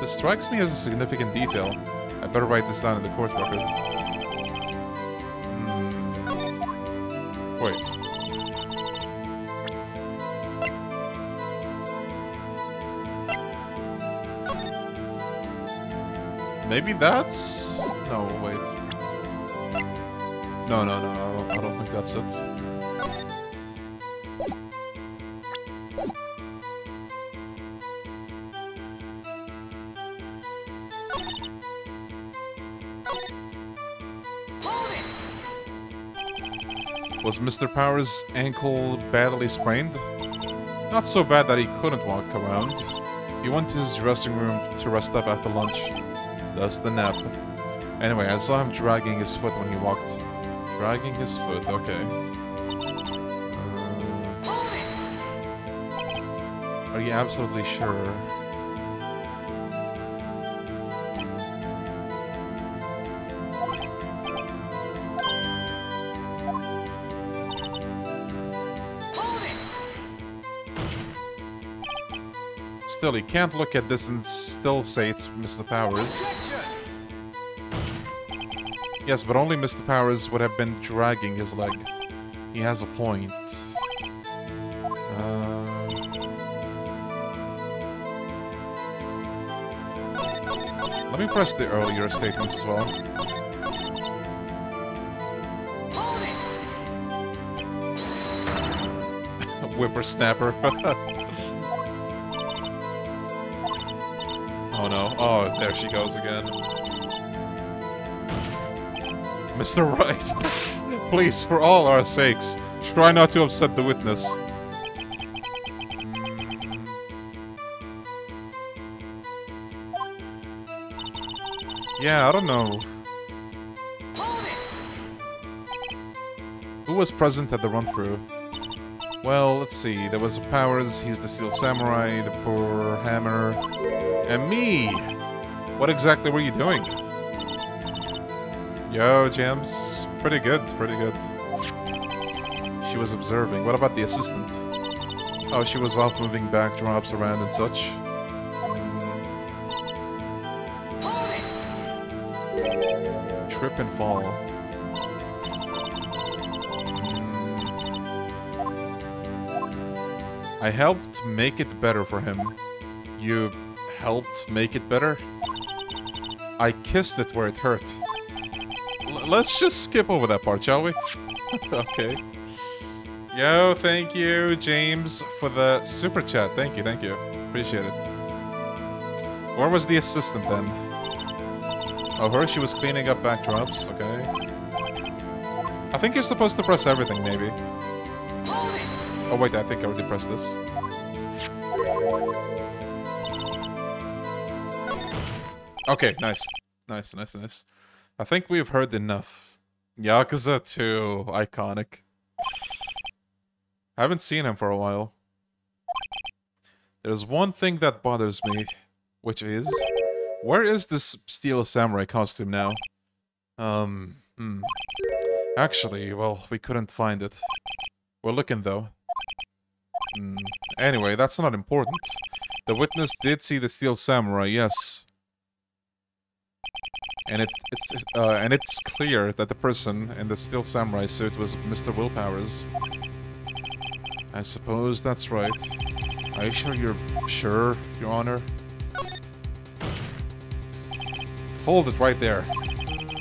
This strikes me as a significant detail. I better write this down in the court record. Wait. Maybe that's... No, wait. No, I don't think that's it. Was Mr. Powers' ankle badly sprained? Not so bad that he couldn't walk around. He went to his dressing room to rest up after lunch. Thus the nap. Anyway, I saw him dragging his foot when he walked. Dragging his foot, okay. Are you absolutely sure? Still, you can't look at this and still say it's Mr. Powers. Yes, but only Mr. Powers would have been dragging his leg. He has a point. Let me press the earlier statements as well. Whippersnapper. Oh no. Oh, there she goes again. Mr. Wright, please, for all our sakes, try not to upset the witness. Yeah, I don't know. Who was present at the run-through? Well, let's see. There was Powers, he's the Steel Samurai, the poor Hammer, and me! What exactly were you doing? Yo, Gems. Pretty good, pretty good. She was observing. What about the assistant? Oh, she was off moving backdrops around and such. Trip and fall. I helped make it better for him. You helped make it better? I kissed it where it hurt. Let's just skip over that part, shall we? Okay. Yo, thank you, James, for the super chat. Thank you, thank you. Appreciate it. Where was the assistant then? Oh, her? She was cleaning up backdrops. Okay. I think you're supposed to press everything, maybe. Oh, wait, I think I already pressed this. Okay, nice. Nice, nice, nice. I think we've heard enough. Yakuza 2, iconic. I haven't seen him for a while. There's one thing that bothers me, which is... Where is this Steel Samurai costume now? Actually, well, we couldn't find it. We're looking, though. Anyway, that's not important. The witness did see the Steel Samurai, yes. And it's clear that the person in the steel samurai suit was Mr. Willpowers. I suppose that's right. Are you sure you're sure, Your Honor? Hold it right there.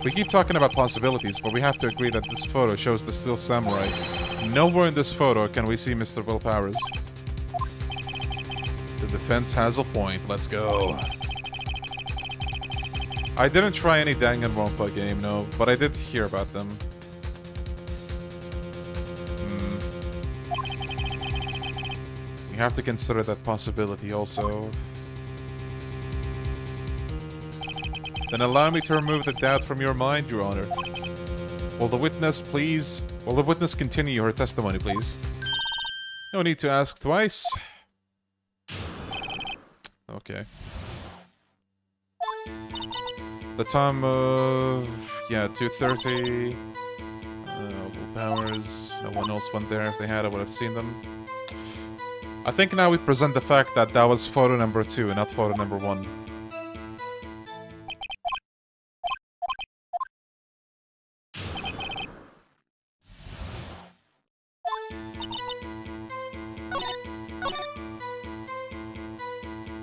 We keep talking about possibilities, but we have to agree that this photo shows the steel samurai. Nowhere in this photo can we see Mr. Willpowers. The defense has a point. Let's go. I didn't try any Danganronpa game, no, but I did hear about them. You have to consider that possibility also. Then allow me to remove the doubt from your mind, Your Honor. Will the witness continue her testimony, please? No need to ask twice. Okay. The time of... yeah, 2:30. Powers. No one else went there. If they had, I would have seen them. I think now we present the fact that that was photo number 2 and not photo number 1.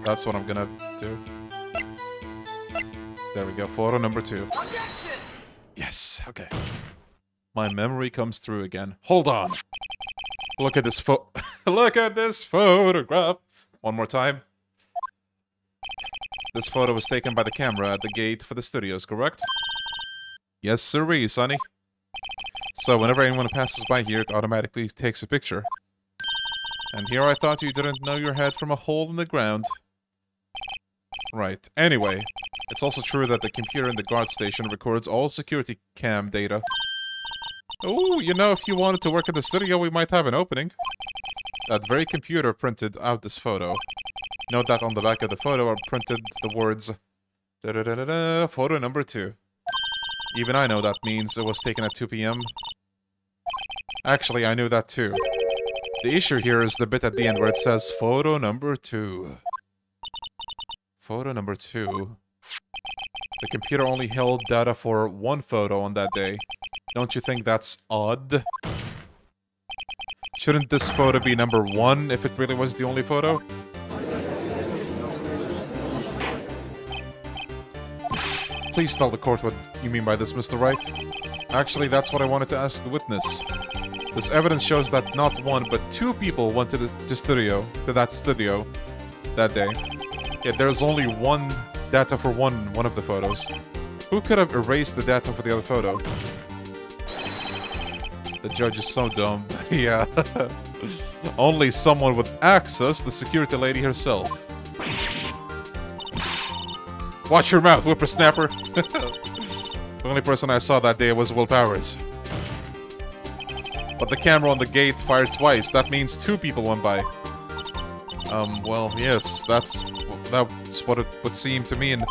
That's what I'm gonna do. There we go, photo number 2. Yes, okay. My memory comes through again. Hold on. Look at this look at this photograph. One more time. This photo was taken by the camera at the gate for the studios, correct? Yes, sirree, sonny. So whenever anyone passes by here, it automatically takes a picture. And here I thought you didn't know your head from a hole in the ground. Right. Anyway, it's also true that the computer in the guard station records all security cam data. Oh, you know, if you wanted to work at the studio, we might have an opening. That very computer printed out this photo. Note that on the back of the photo are printed the words... da-da-da-da-da, photo number 2. Even I know that means it was taken at 2 p.m. Actually, I knew that too. The issue here is the bit at the end where it says photo number 2. Photo number 2. The computer only held data for 1 photo on that day. Don't you think that's odd? Shouldn't this photo be number 1 if it really was the only photo? Please tell the court what you mean by this, Mr. Wright. Actually, that's what I wanted to ask the witness. This evidence shows that not 1, but 2 people went to that studio that day. Yet there's only 1 data for one of the photos. Who could have erased the data for the other photo? The judge is so dumb. Yeah. Only someone with access, the security lady herself. Watch your mouth, whippersnapper! The only person I saw that day was Willpowers. But the camera on the gate fired twice. That means 2 people went by. Well, yes, that's what it would seem to me. And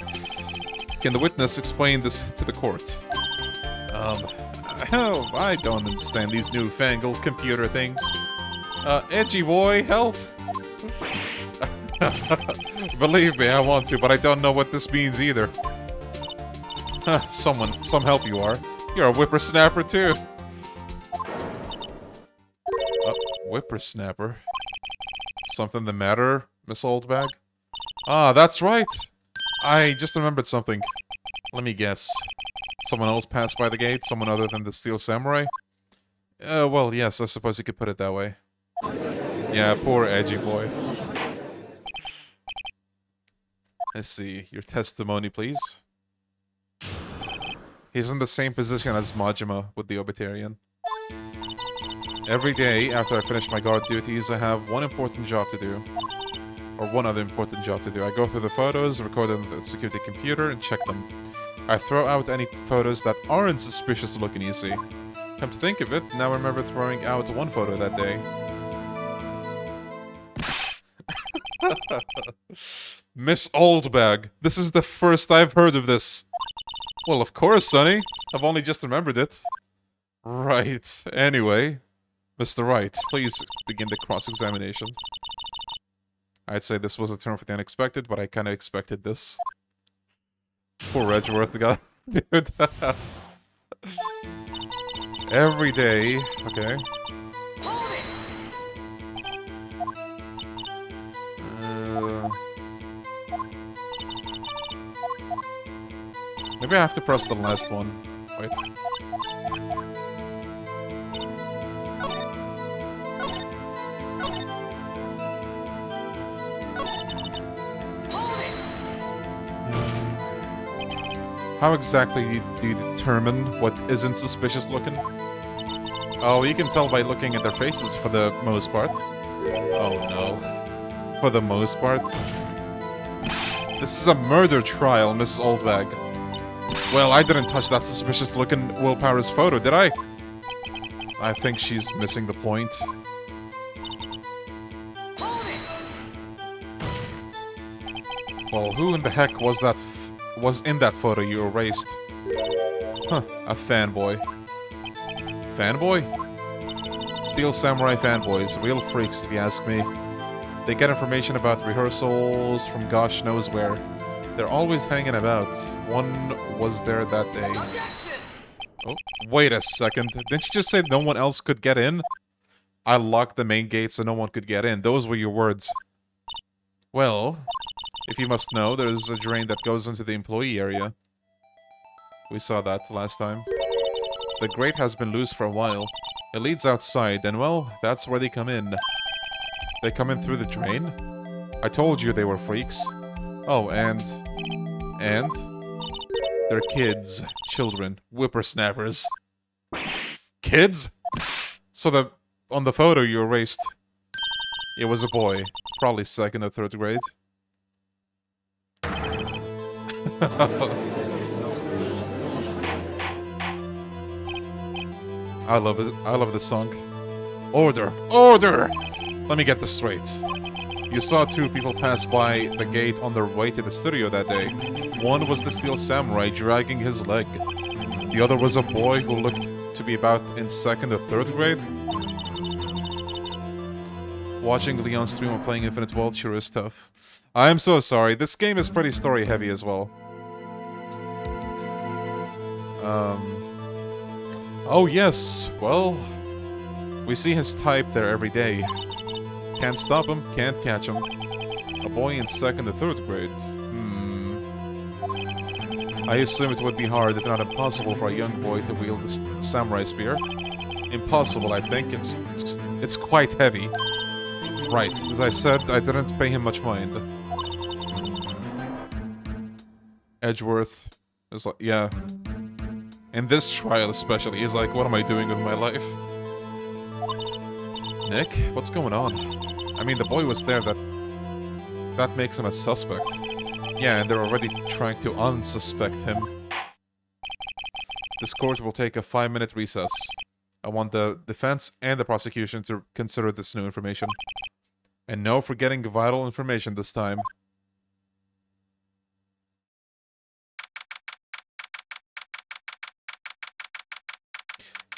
can the witness explain this to the court? Oh, I don't understand these newfangled computer things. Edgy boy, help! Believe me, I want to, but I don't know what this means either. Some help you are. You're a whippersnapper too. Whippersnapper? Something the matter, Miss Oldbag? Ah, that's right! I just remembered something. Let me guess. Someone else passed by the gate? Someone other than the Steel Samurai? Well, yes, I suppose you could put it that way. Yeah, poor edgy boy. Let's see, your testimony, please. He's in the same position as Majima with the Obitarian. Every day, after I finish my guard duties, I have one important job to do. Or one other important job to do. I go through the photos, record them on the security computer, and check them. I throw out any photos that aren't suspicious looking, you see. Come to think of it, now I remember throwing out 1 photo that day. Miss Oldbag, this is the first I've heard of this. Well, of course, Sonny. I've only just remembered it. Right. Anyway, Mr. Wright, please begin the cross-examination. I'd say this was a term for the unexpected, but I kind of expected this. Poor Edgeworth got Dude. Every day. Okay. Hold it. Maybe I have to press the last one. Wait. Hold it. How exactly do you determine what isn't suspicious looking? Oh, you can tell by looking at their faces for the most part. Oh no. For the most part. This is a murder trial, Mrs. Oldbag. Well, I didn't touch that suspicious looking Will Powers photo, did I? I think she's missing the point. Hold it. Well, who in the heck was that was in that photo you erased? Huh, a fanboy. Fanboy? Steel Samurai fanboys, real freaks if you ask me. They get information about rehearsals from gosh knows where. They're always hanging about. One was there that day. Objection. Oh, wait a second. Didn't you just say no one else could get in? I locked the main gate so no one could get in. Those were your words. Well, if you must know, there's a drain that goes into the employee area. We saw that last time. The grate has been loose for a while. It leads outside, and well, that's where they come in. They come in through the drain? I told you they were freaks. Oh, and... They're kids. Children. Whippersnappers. Kids? So on the photo you erased, it was a boy. Probably 2nd or 3rd grade. I love this song. Order! Order! Let me get this straight. You saw 2 people pass by the gate on their way to the studio that day. One was the Steel Samurai dragging his leg. The other was a boy who looked to be about in 2nd or 3rd grade. Watching Leon stream while playing Infinite World sure is tough. I'm so sorry. This game is pretty story heavy as well. Oh yes, well... We see his type there every day. Can't stop him, can't catch him. A boy in 2nd or 3rd grade. I assume it would be hard, if not impossible, for a young boy to wield this samurai spear. Impossible, I think. It's quite heavy. Right, as I said, I didn't pay him much mind. Edgeworth is like, yeah. In this trial especially, he's like, what am I doing with my life? Nick, what's going on? I mean, the boy was there, that makes him a suspect. Yeah, and they're already trying to unsuspect him. This court will take a 5-minute recess. I want the defense and the prosecution to consider this new information. And no forgetting vital information this time.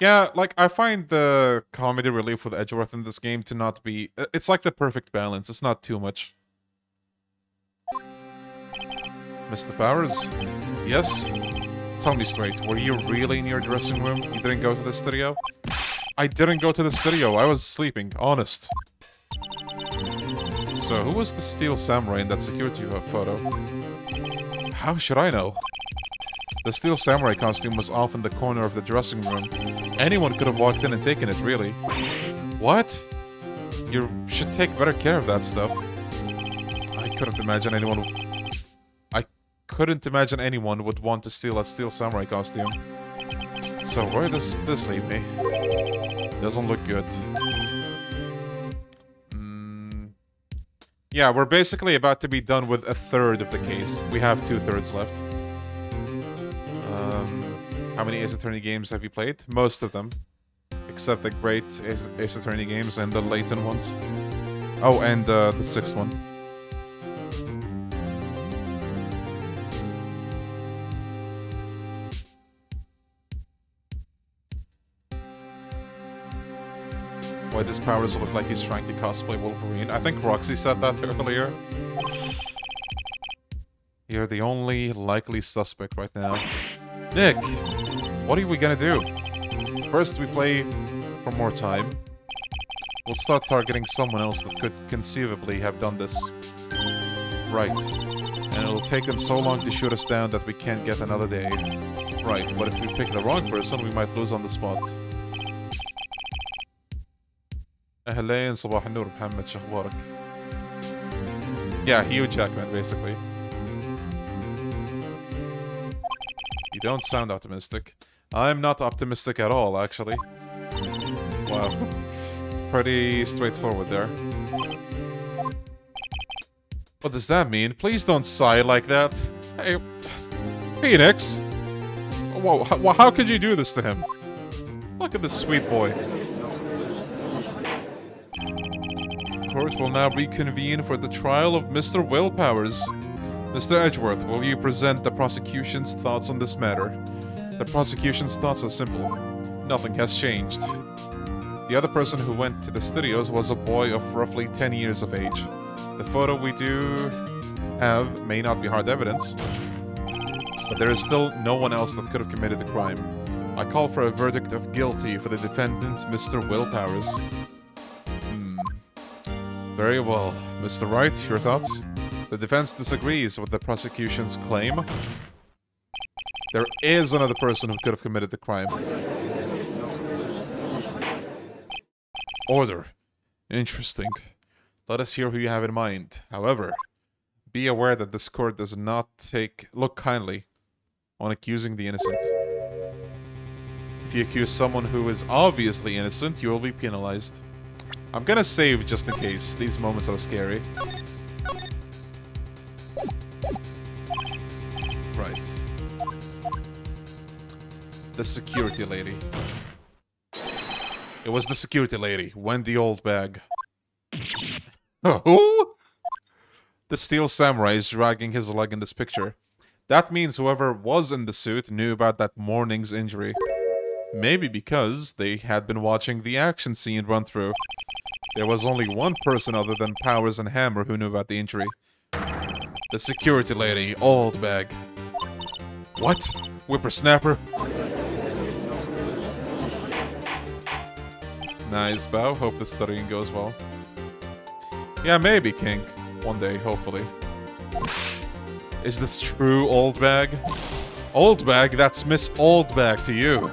Yeah, like, I find the comedy relief with Edgeworth in this game to not be... It's like the perfect balance. It's not too much. Mr. Powers? Yes? Tell me straight, were you really in your dressing room? You didn't go to the studio? I didn't go to the studio. I was sleeping. Honest. So, who was the Steel Samurai in that security photo? How should I know? The Steel Samurai costume was off in the corner of the dressing room. Anyone could have walked in and taken it, really. What? You should take better care of that stuff. I couldn't imagine anyone would want to steal a Steel Samurai costume. So where does this leave me? Doesn't look good. Yeah, we're basically about to be done with 1/3 of the case. We have 2/3 left. How many Ace Attorney games have you played? Most of them. Except the great Ace Attorney games and the Layton ones. Oh, and the 6th one. Why does Powers look like he's trying to cosplay Wolverine? I think Roxy said that earlier. You're the only likely suspect right now. Nick, what are we gonna do? First, we play for more time. We'll start targeting someone else that could conceivably have done this. Right. And it'll take them so long to shoot us down that we can't get another day. Right, but if we pick the wrong person, we might lose on the spot. أهلين صباح النور محمد شخبارك. Yeah, Hugh Jackman, basically. You don't sound optimistic. I'm not optimistic at all, actually. Wow. Pretty straightforward there. What does that mean? Please don't sigh like that. Hey, Phoenix! Whoa, how could you do this to him? Look at this sweet boy. Court will now reconvene for the trial of Mr. Willpowers. Mr. Edgeworth, will you present the prosecution's thoughts on this matter? The prosecution's thoughts are simple. Nothing has changed. The other person who went to the studios was a boy of roughly 10 years of age. The photo we do have may not be hard evidence, but there is still no one else that could have committed the crime. I call for a verdict of guilty for the defendant, Mr. Willpowers. Very well. Mr. Wright, your thoughts? The defense disagrees with the prosecution's claim. There is another person who could have committed the crime. Order. Interesting. Let us hear who you have in mind. However, be aware that this court does not look kindly on accusing the innocent. If you accuse someone who is obviously innocent, you will be penalized. I'm gonna save just in case. These moments are scary. Right. The security lady. It was the security lady, Wendy Oldbag. Who? The steel samurai is dragging his leg in this picture. That means whoever was in the suit knew about that morning's injury. Maybe because they had been watching the action scene run through. There was only one person other than Powers and Hammer who knew about the injury. The security lady, Oldbag. What? Whippersnapper? Nice bow. Hope the studying goes well. Yeah, maybe, King. One day, hopefully. Is this true, Oldbag? Oldbag? That's Miss Oldbag to you.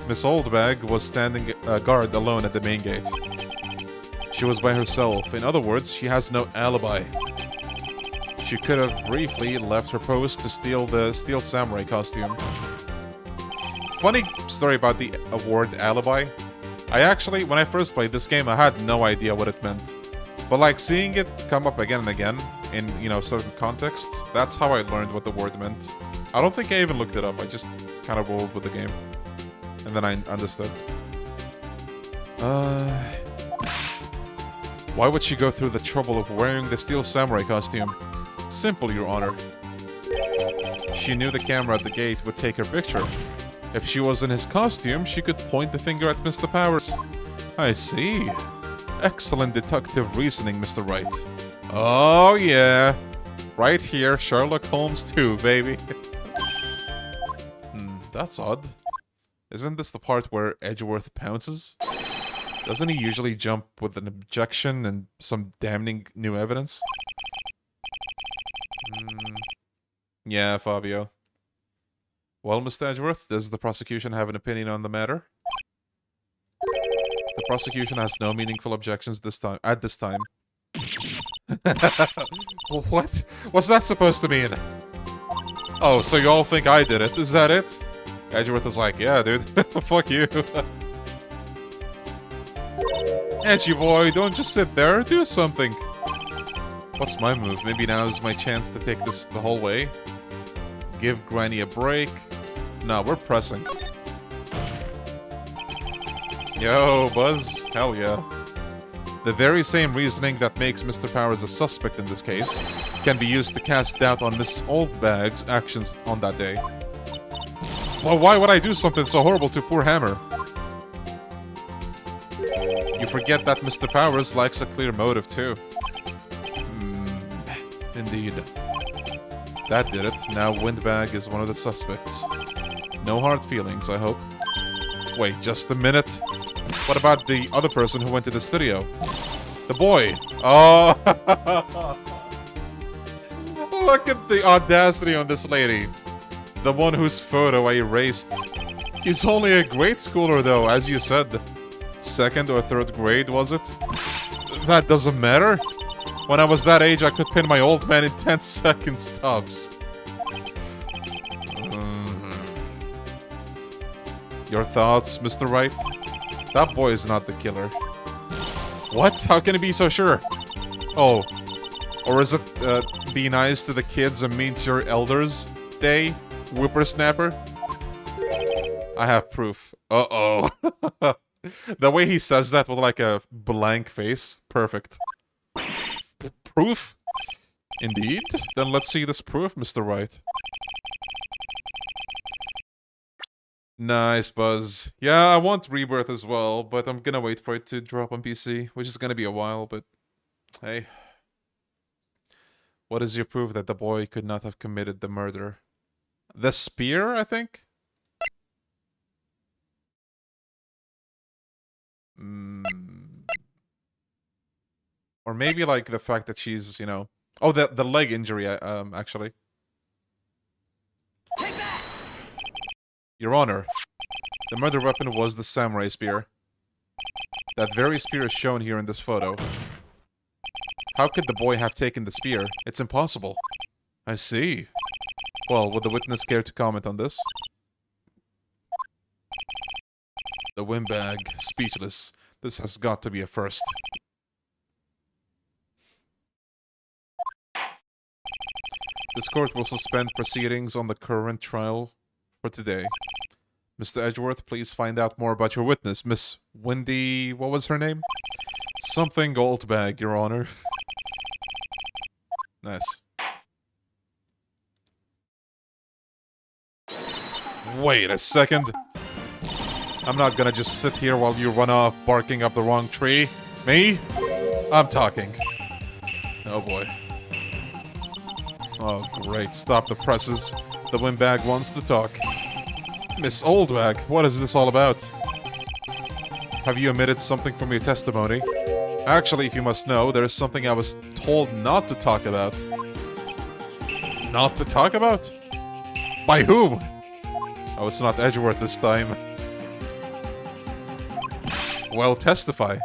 Miss Oldbag was standing guard alone at the main gate. She was by herself. In other words, she has no alibi. She could have briefly left her post to steal the Steel Samurai costume. Funny story about the award alibi. I actually, when I first played this game, I had no idea what it meant. But like seeing it come up again and again in, you know, certain contexts, that's how I learned what the word meant. I don't think I even looked it up. I just kind of rolled with the game. And then I understood. Why would she go through the trouble of wearing the Steel Samurai costume? Simple, Your Honor. She knew the camera at the gate would take her picture. If she was in his costume, she could point the finger at Mr. Powers. I see. Excellent deductive reasoning, Mr. Wright. Oh, yeah. Right here, Sherlock Holmes too, baby. That's odd. Isn't this the part where Edgeworth pounces? Doesn't he usually jump with an objection and some damning new evidence? Yeah, Fabio. Well, Mr. Edgeworth, does the prosecution have an opinion on the matter? The prosecution has no meaningful objections at this time. What? What's that supposed to mean? Oh, so you all think I did it, is that it? Edgeworth is like, yeah, dude. Fuck you. Edgy boy, don't just sit there, do something. What's my move? Maybe now is my chance to take this the whole way? Give Granny a break? Nah, we're pressing. Yo, Buzz. Hell yeah. The very same reasoning that makes Mr. Powers a suspect in this case can be used to cast doubt on Miss Oldbag's actions on that day. Well, why would I do something so horrible to poor Hammer? You forget that Mr. Powers likes a clear motive, too. Indeed. That did it. Now Windbag is one of the suspects. No hard feelings, I hope. Wait, just a minute. What about the other person who went to the studio? The boy. Oh. Look at the audacity on this lady. The one whose photo I erased. He's only a grade schooler though, as you said. Second or third grade, was it? That doesn't matter. When I was that age, I could pin my old man in 10 seconds tops. Your thoughts, Mr. Wright? That boy is not the killer. What? How can he be so sure? Oh. Or is it, be nice to the kids and mean to your elders day? Whippersnapper? I have proof. Uh-oh. The way he says that with like a blank face. Perfect. Proof? Indeed? Then let's see this proof, Mr. Wright. Nice, Buzz. Yeah, I want Rebirth as well, but I'm gonna wait for it to drop on PC, which is gonna be a while, but... Hey. What is your proof that the boy could not have committed the murder? The spear, I think? Or maybe, like, the fact that she's, you know... Oh, the leg injury, actually. Take that! Your Honor, the murder weapon was the samurai spear. That very spear is shown here in this photo. How could the boy have taken the spear? It's impossible. I see. Well, would the witness care to comment on this? The windbag, speechless. This has got to be a first. This court will suspend proceedings on the current trial for today. Mr. Edgeworth, please find out more about your witness, Miss Wendy... What was her name? Something Goldbag, Your Honor. Nice. Wait a second. I'm not gonna just sit here while you run off barking up the wrong tree. Me? I'm talking. Oh boy. Oh great, stop the presses. The windbag wants to talk. Miss Oldbag, what is this all about? Have you omitted something from your testimony? Actually, if you must know, there is something I was told not to talk about. Not to talk about? By whom? Oh, it's not Edgeworth this time. Well, testify.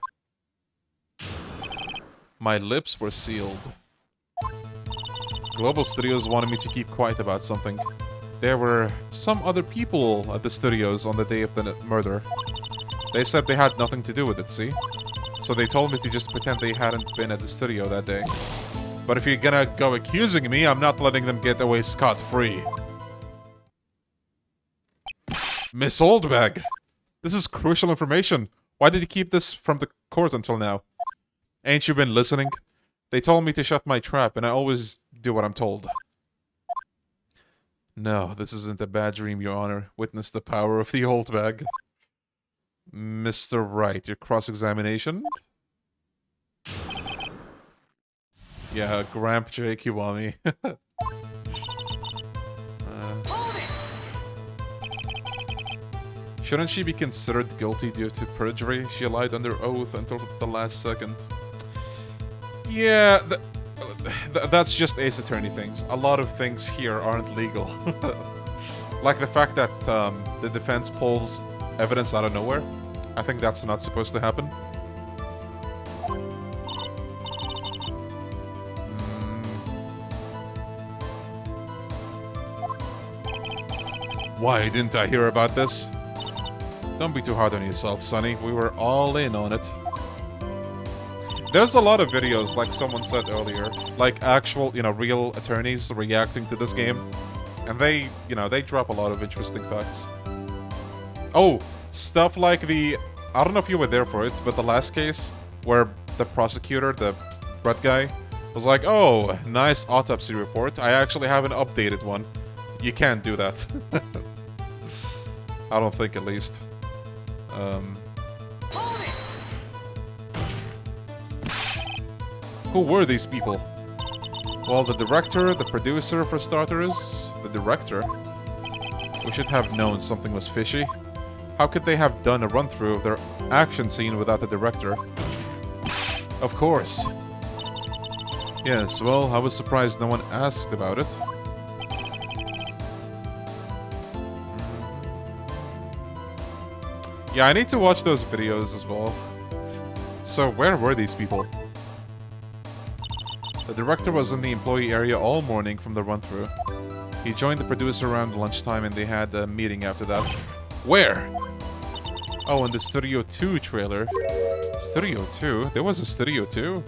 My lips were sealed. Global Studios wanted me to keep quiet about something. There were some other people at the studios on the day of the murder. They said they had nothing to do with it, see? So they told me to just pretend they hadn't been at the studio that day. But if you're gonna go accusing me, I'm not letting them get away scot-free. Miss Oldbag! This is crucial information. Why did you keep this from the court until now? Ain't you been listening? They told me to shut my trap, and I always do what I'm told. No, this isn't a bad dream, Your Honor. Witness the power of the old bag. Mr. Wright, your cross-examination? Yeah, Gramp J. Kiwami. Shouldn't she be considered guilty due to perjury? She lied under oath until the last second. Yeah, that's just Ace Attorney things. A lot of things here aren't legal. Like the fact that the defense pulls evidence out of nowhere. I think that's not supposed to happen. Why didn't I hear about this? Don't be too hard on yourself, Sonny. We were all in on it. There's a lot of videos, like someone said earlier, like actual, you know, real attorneys reacting to this game. And they, you know, they drop a lot of interesting facts. Oh, stuff like the... I don't know if you were there for it, but the last case, where the prosecutor, the red guy, was like, oh, nice autopsy report. I actually have an updated one. You can't do that. I don't think, at least. Who were these people? Well, the director, the producer for starters, the director. We should have known something was fishy. How could they have done a run-through of their action scene without the director? Of course. Yes, well, I was surprised no one asked about it. Yeah, I need to watch those videos as well. So, where were these people? The director was in the employee area all morning from the run-through. He joined the producer around lunchtime and they had a meeting after that. Where? Oh, in the Studio 2 trailer. Studio 2? There was a Studio 2?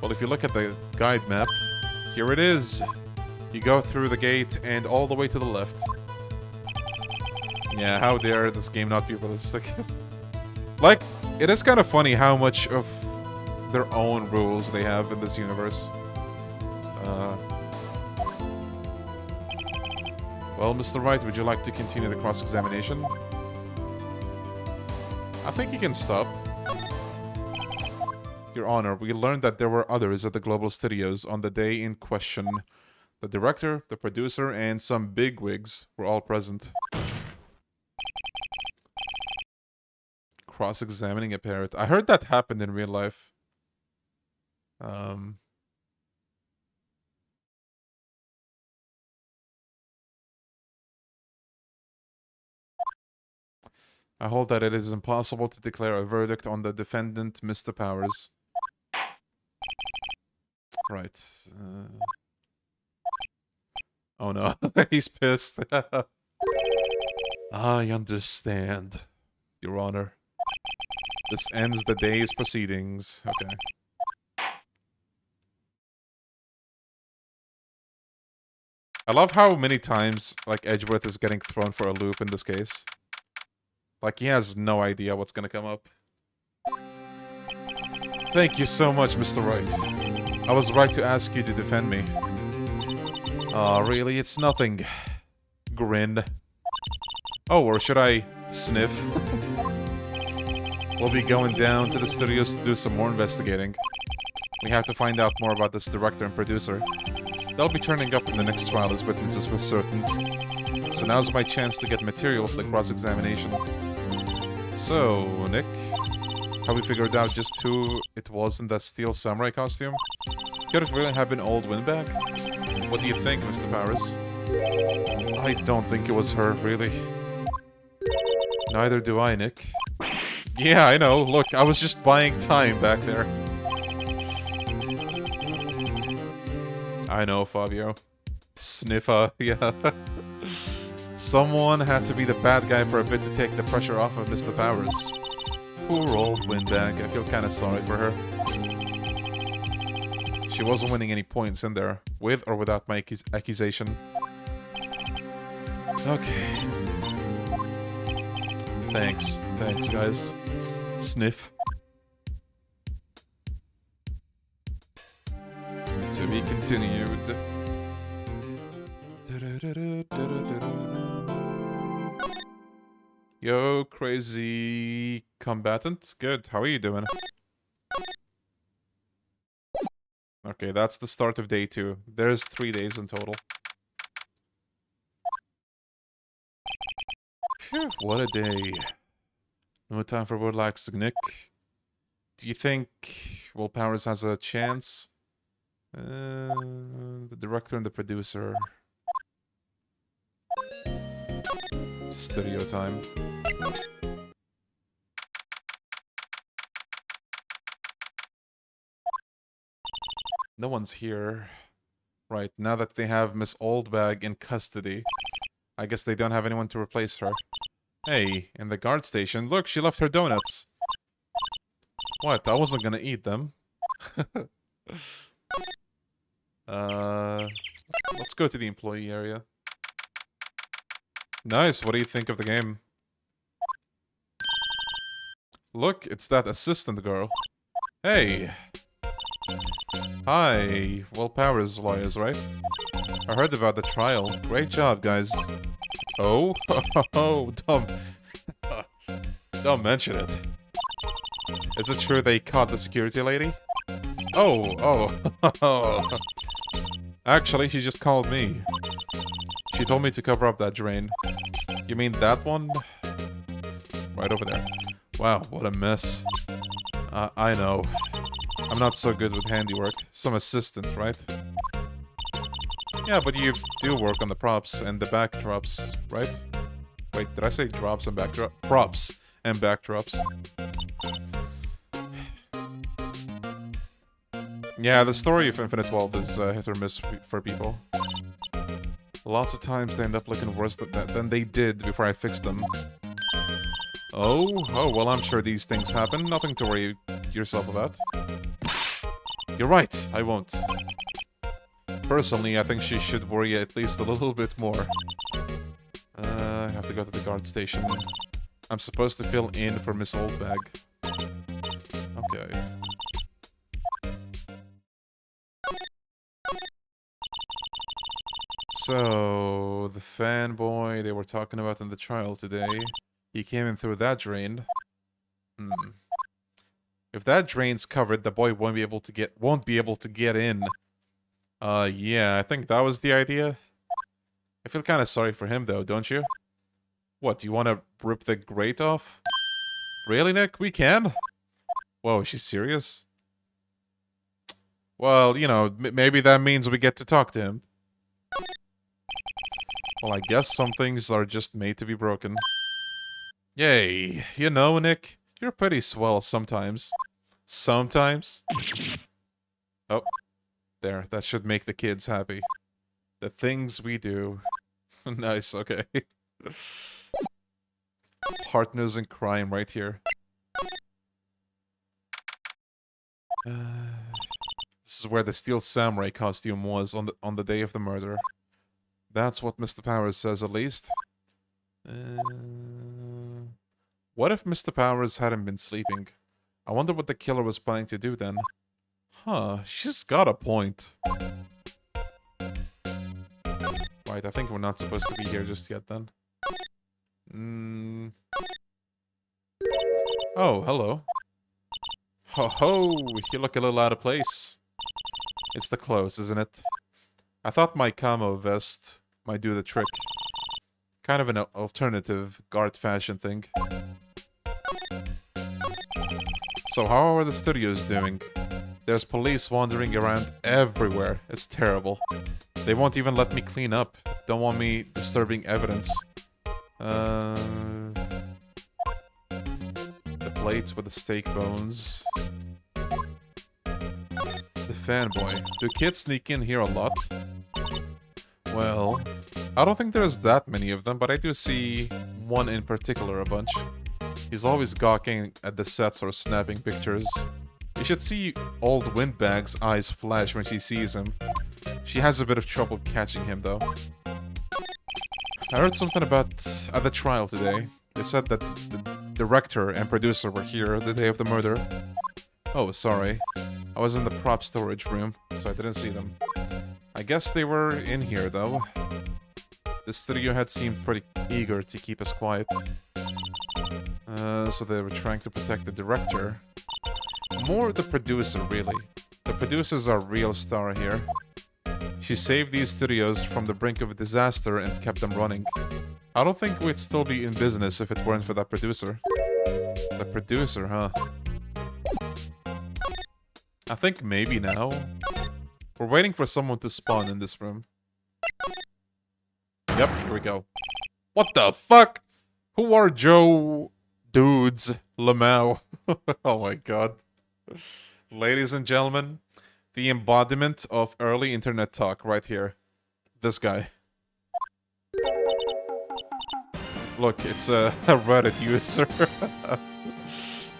Well, if you look at the guide map, here it is. You go through the gate and all the way to the left. Yeah, how dare this game not be realistic. Like, it is kind of funny how much of their own rules they have in this universe. Well, Mr. Wright, would you like to continue the cross-examination? I think you can stop. Your Honor, we learned that there were others at the Global Studios on the day in question. The director, the producer, and some bigwigs were all present. Cross-examining a parrot. I heard that happened in real life. I hold that it is impossible to declare a verdict on the defendant, Mr. Powers. Right. Oh no, he's pissed. I understand, Your Honor. This ends the day's proceedings. Okay. I love how many times, like, Edgeworth is getting thrown for a loop in this case. Like, he has no idea what's gonna come up. Thank you so much, Mr. Wright. I was right to ask you to defend me. Aw, really? It's nothing. Grin. Oh, or should I sniff? We'll be going down to the studios to do some more investigating. We have to find out more about this director and producer. They'll be turning up in the next trial as witnesses for certain. So now's my chance to get material for the cross-examination. So, Nick, have we figured out just who it was in that steel samurai costume? Could it really have been old Windbag? What do you think, Mr. Powers? I don't think it was her, really. Neither do I, Nick. Yeah, I know. Look, I was just buying time back there. I know, Fabio. Sniffer, yeah. Someone had to be the bad guy for a bit to take the pressure off of Mr. Powers. Poor old Windbag. I feel kind of sorry for her. She wasn't winning any points in there, with or without my accusation. Okay. Thanks. Thanks, guys. Sniff. To be continued. Yo, crazy combatant. Good. How are you doing? Okay, that's the start of day 2. There's 3 days in total. Phew, what a day. No time for relaxing, Nick. Do you think Will Powers has a chance? The director and the producer. Studio time. No one's here. Right, now that they have Miss Oldbag in custody, I guess they don't have anyone to replace her. Hey, in the guard station, look, she left her donuts. What? I wasn't gonna eat them. Let's go to the employee area. Nice, what do you think of the game? Look, it's that assistant girl. Hey! Hi, Will Powers lawyers, right? I heard about the trial. Great job, guys. Oh? Oh, don't mention it. Is it true they caught the security lady? Oh. Actually, she just called me. She told me to cover up that drain. You mean that one? Right over there. Wow, what a mess. I know. I'm not so good with handiwork. Some assistant, right? Yeah, but you do work on the props and the backdrops, right? Wait, did I say drops and backdrops? Props and backdrops. Yeah, the story of Infinite Wealth is hit or miss for people. Lots of times they end up looking worse than they did before I fixed them. Oh, well, I'm sure these things happen. Nothing to worry yourself about. You're right, I won't. Personally, I think she should worry at least a little bit more. I have to go to the guard station. I'm supposed to fill in for Miss Oldbag. Okay. So, the fanboy they were talking about in the trial today, he came in through that drain. If that drain's covered, the boy won't be able to get in. Yeah, I think that was the idea. I feel kind of sorry for him though, don't you? What, do you want to rip the grate off? Really, Nick? We can? Whoa, is she serious? Well, you know, maybe that means we get to talk to him. Well, I guess some things are just made to be broken. Yay. You know, Nick, you're pretty swell sometimes. Sometimes. Oh. There, that should make the kids happy. The things we do. Nice, okay. Partners in crime right here. This is where the Steel Samurai costume was on the day of the murder. That's what Mr. Powers says, at least. What if Mr. Powers hadn't been sleeping? I wonder what the killer was planning to do then. Huh, she's got a point. Right, I think we're not supposed to be here just yet then. Oh, hello. Ho ho, you look a little out of place. It's the clothes, isn't it? I thought my camo vest might do the trick. Kind of an alternative guard fashion thing. So how are the studios doing? There's police wandering around everywhere. It's terrible. They won't even let me clean up. Don't want me disturbing evidence. The plates with the steak bones. The fanboy. Do kids sneak in here a lot? Well, I don't think there's that many of them, but I do see one in particular a bunch. He's always gawking at the sets or snapping pictures. You should see old Windbag's eyes flash when she sees him. She has a bit of trouble catching him, though. I heard something about at the trial today. They said that the director and producer were here the day of the murder. Oh, sorry. I was in the prop storage room, so I didn't see them. I guess they were in here, though. The studio head seemed pretty eager to keep us quiet. So they were trying to protect the director. More the producer, really. The producer's our real star here. She saved these studios from the brink of a disaster and kept them running. I don't think we'd still be in business if it weren't for that producer. The producer, huh? I think maybe now. We're waiting for someone to spawn in this room. Yep, here we go. What the fuck? Who are Joe dudes Lamau? Oh my god. Ladies and gentlemen, the embodiment of early internet talk right here. This guy. Look, it's a Reddit user.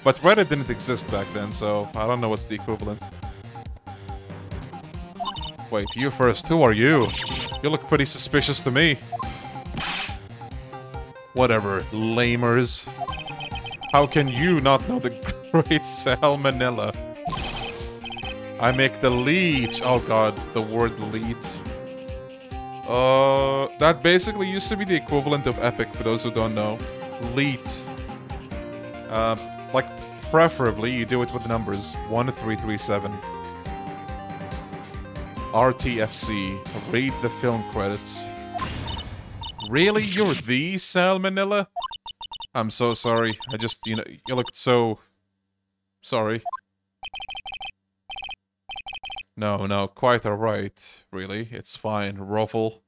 But Reddit didn't exist back then, so I don't know what's the equivalent. Wait, you first. Who are you? You look pretty suspicious to me. Whatever, lamers. How can you not know the great salmonella? I make the leech. Oh god, the word leech. That basically used to be the equivalent of epic for those who don't know. Leet. Like, preferably you do it with numbers 1, 3, 3, 7. RTFC. Read the film credits. Really? You're the Salmonella? I'm so sorry. I just, you know, you looked so... Sorry. No, quite alright. Really? It's fine. Ruffle.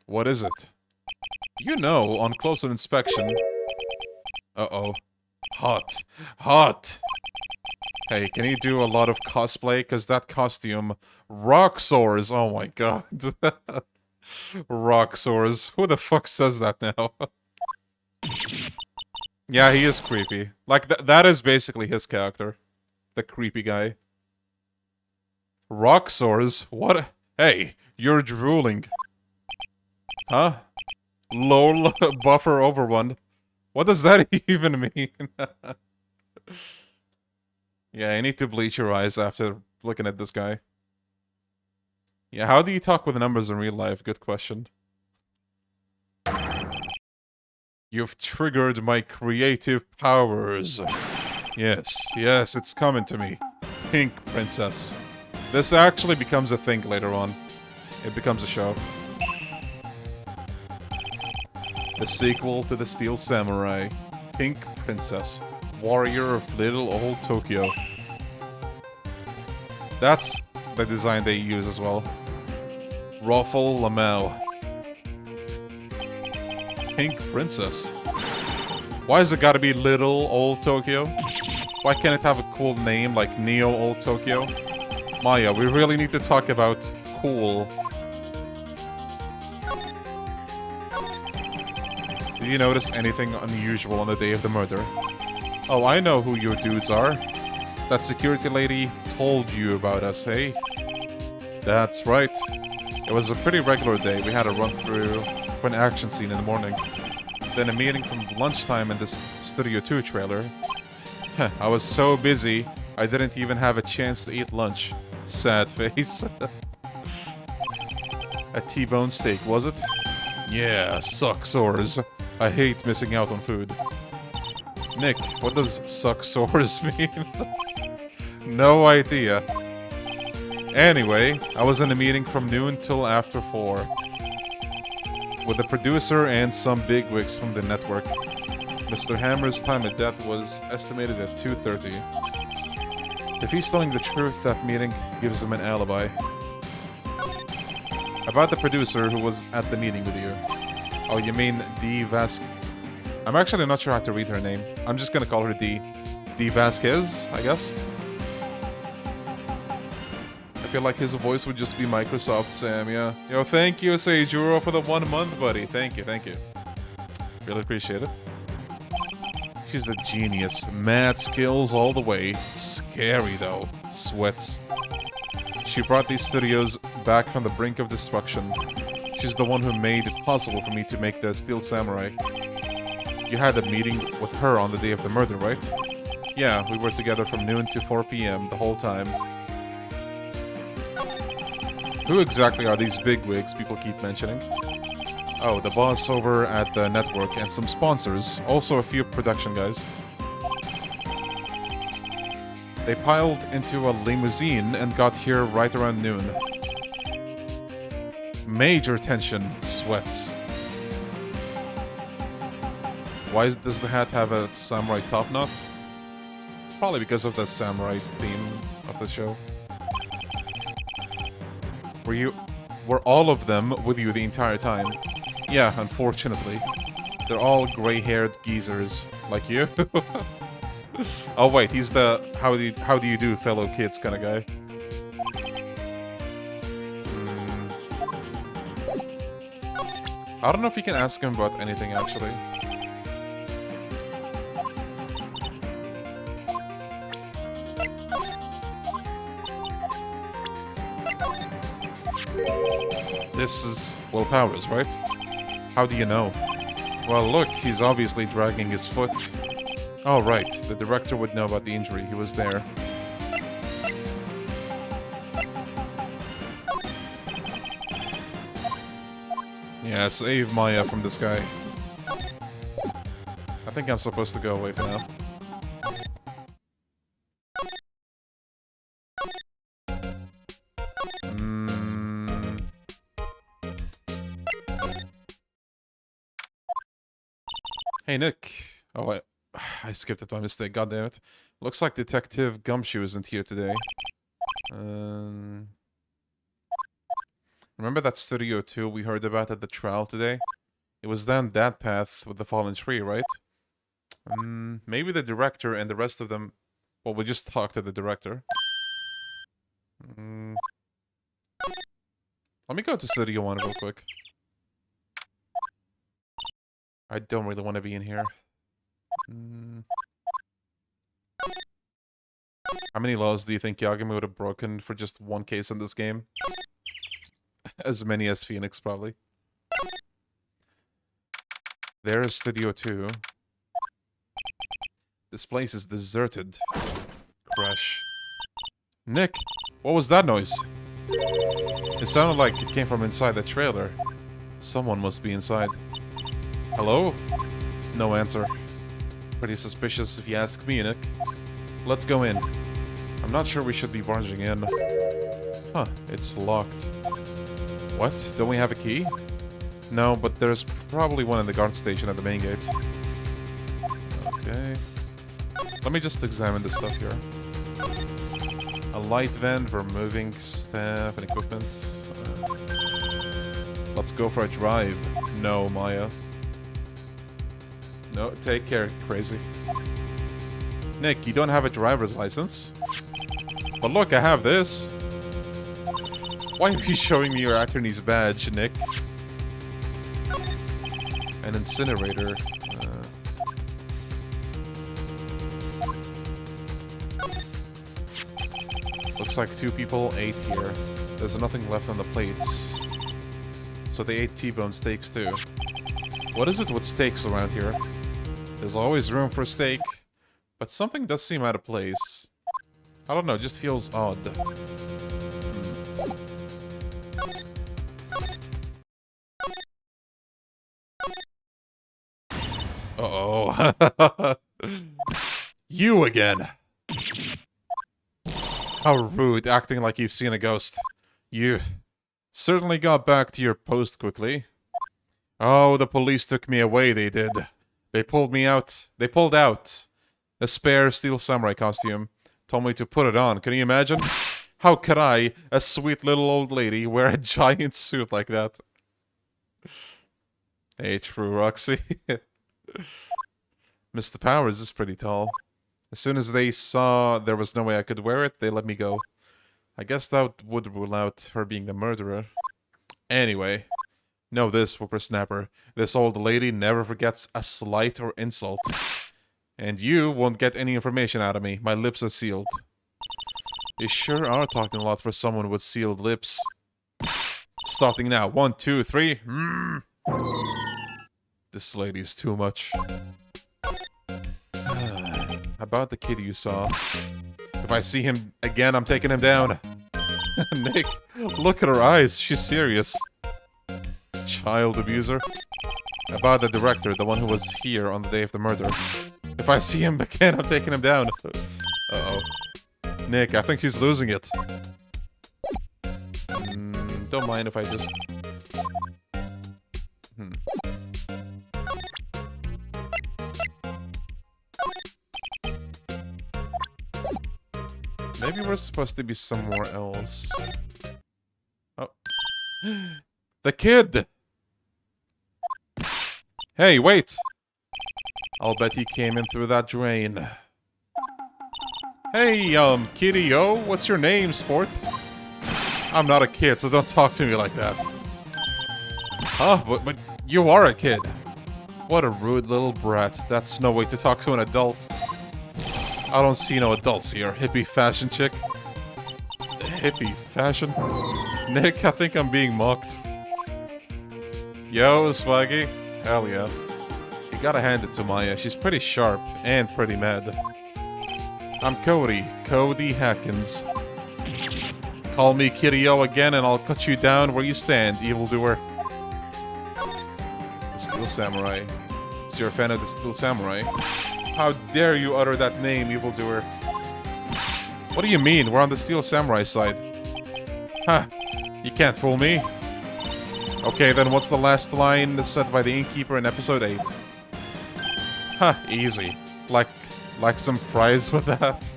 What is it? You know, on closer inspection... Uh-oh. Hot! Hey, can you do a lot of cosplay? Because that costume... Rock sores! Oh my god. Rock sores. Who the fuck says that now? Yeah, he is creepy. Like, that is basically his character. The creepy guy. Rock sores? What? Hey, you're drooling. Huh? LOL, buffer overrun. What does that even mean? Yeah, I need to bleach your eyes after looking at this guy. Yeah, how do you talk with numbers in real life? Good question. You've triggered my creative powers. Yes, it's coming to me. Pink Princess. This actually becomes a thing later on. It becomes a show. The sequel to the Steel Samurai. Pink Princess. Warrior of Little Old Tokyo. That's the design they use as well. Ruffle Lamau. Pink Princess. Why has it gotta be Little Old Tokyo? Why can't it have a cool name like Neo Old Tokyo? Maya, we really need to talk about cool. Did you notice anything unusual on the day of the murder? Oh, I know who your dudes are. That security lady told you about us, hey? That's right. It was a pretty regular day. We had a run-through for an action scene in the morning. Then a meeting from lunchtime in this Studio 2 trailer. I was so busy, I didn't even have a chance to eat lunch. Sad face. A T-bone steak, was it? Yeah, suck sores. I hate missing out on food. Nick, what does suck sores mean? No idea. Anyway, I was in a meeting from noon till after 4. With the producer and some bigwigs from the network. Mr. Hammer's time of death was estimated at 2:30. If he's telling the truth, that meeting gives him an alibi. About the producer who was at the meeting with you. Oh, you mean D. Vasquez? I'm actually not sure how to read her name. I'm just gonna call her D. D. Vasquez, I guess? I feel like his voice would just be Microsoft Sam, yeah. Yo, thank you, Seijuro, for the 1 month, buddy. Thank you. Really appreciate it. She's a genius. Mad skills all the way. Scary, though. Sweats. She brought these studios back from the brink of destruction. She's the one who made it possible for me to make the Steel Samurai. You had a meeting with her on the day of the murder, right? Yeah, we were together from noon to 4 p.m. the whole time. Who exactly are these bigwigs people keep mentioning? Oh, the boss over at the network and some sponsors. Also a few production guys. They piled into a limousine and got here right around noon. Major tension. Sweats. Why does the hat have a samurai top knot? Probably because of the samurai theme of the show. Were all of them with you the entire time? Yeah, unfortunately. They're all gray-haired geezers, like you. Oh wait, he's the how do you do fellow kids kind of guy. I don't know if you can ask him about anything actually. This is Will Powers, right? How do you know? Well, look, he's obviously dragging his foot. Oh, right. The director would know about the injury. He was there. Yeah, save Maya from this guy. I think I'm supposed to go away for now. Hey, Nick. Oh, I skipped it by mistake. God damn it. Looks like Detective Gumshoe isn't here today. Remember that Studio 2 we heard about at the trial today? It was down that path with the fallen tree, right? Maybe the director and the rest of them... Well, we just talked to the director. Let me go to Studio 1 real quick. I don't really want to be in here. How many laws do you think Yagami would have broken for just one case in this game? As many as Phoenix, probably. There is Studio 2. This place is deserted. Crash. Nick, what was that noise? It sounded like it came from inside the trailer. Someone must be inside. Hello? No answer. Pretty suspicious if you ask me, Nick. Let's go in. I'm not sure we should be barging in. Huh, it's locked. What? Don't we have a key? No, but there's probably one in the guard station at the main gate. Okay. Let me just examine the stuff here. A light vent for moving staff and equipment. Let's go for a drive. No, Maya. No, take care, crazy. Nick, you don't have a driver's license? But look, I have this. Why are you showing me your attorney's badge, Nick? An incinerator. Looks like 2 people ate here. There's nothing left on the plates. So they ate T-bone steaks too. What is it with steaks around here? There's always room for steak, but something does seem out of place. I don't know, it just feels odd. Uh-oh. You again. How rude, acting like you've seen a ghost. You certainly got back to your post quickly. Oh, the police took me away, they did. They pulled me out. They pulled out a spare steel samurai costume. Told me to put it on. Can you imagine? How could I, a sweet little old lady, wear a giant suit like that? Hey, true, Roxy. Mr. Powers is pretty tall. As soon as they saw there was no way I could wear it, they let me go. I guess that would rule out her being the murderer. Anyway, know this, whippersnapper. This old lady never forgets a slight or insult. And you won't get any information out of me. My lips are sealed. You sure are talking a lot for someone with sealed lips. Starting now. 1, 2, 3. This lady's too much. About the kid you saw. If I see him again, I'm taking him down. Nick, look at her eyes. She's serious. Child abuser. About the director, the one who was here on the day of the murder. If I see him again, I'm taking him down. Uh-oh. Nick, I think she's losing it. Don't mind if I just... Maybe we're supposed to be somewhere else. Oh. The kid! Hey, wait! I'll bet he came in through that drain. Hey, kitty-o, what's your name, sport? I'm not a kid, so don't talk to me like that. Huh? But you are a kid. What a rude little brat. That's no way to talk to an adult. I don't see no adults here. Hippie fashion chick. Hippie fashion? Nick, I think I'm being mocked. Yo, Swaggy. Hell yeah. You gotta hand it to Maya. She's pretty sharp and pretty mad. I'm Cody. Cody Hackins. Call me Kiryu again and I'll cut you down where you stand, evildoer. The Steel Samurai. So you're a fan of the Steel Samurai? How dare you utter that name, evildoer? What do you mean? We're on the Steel Samurai side. Huh. You can't fool me. Okay, then what's the last line said by the innkeeper in episode 8? Huh, easy. Like some fries with that.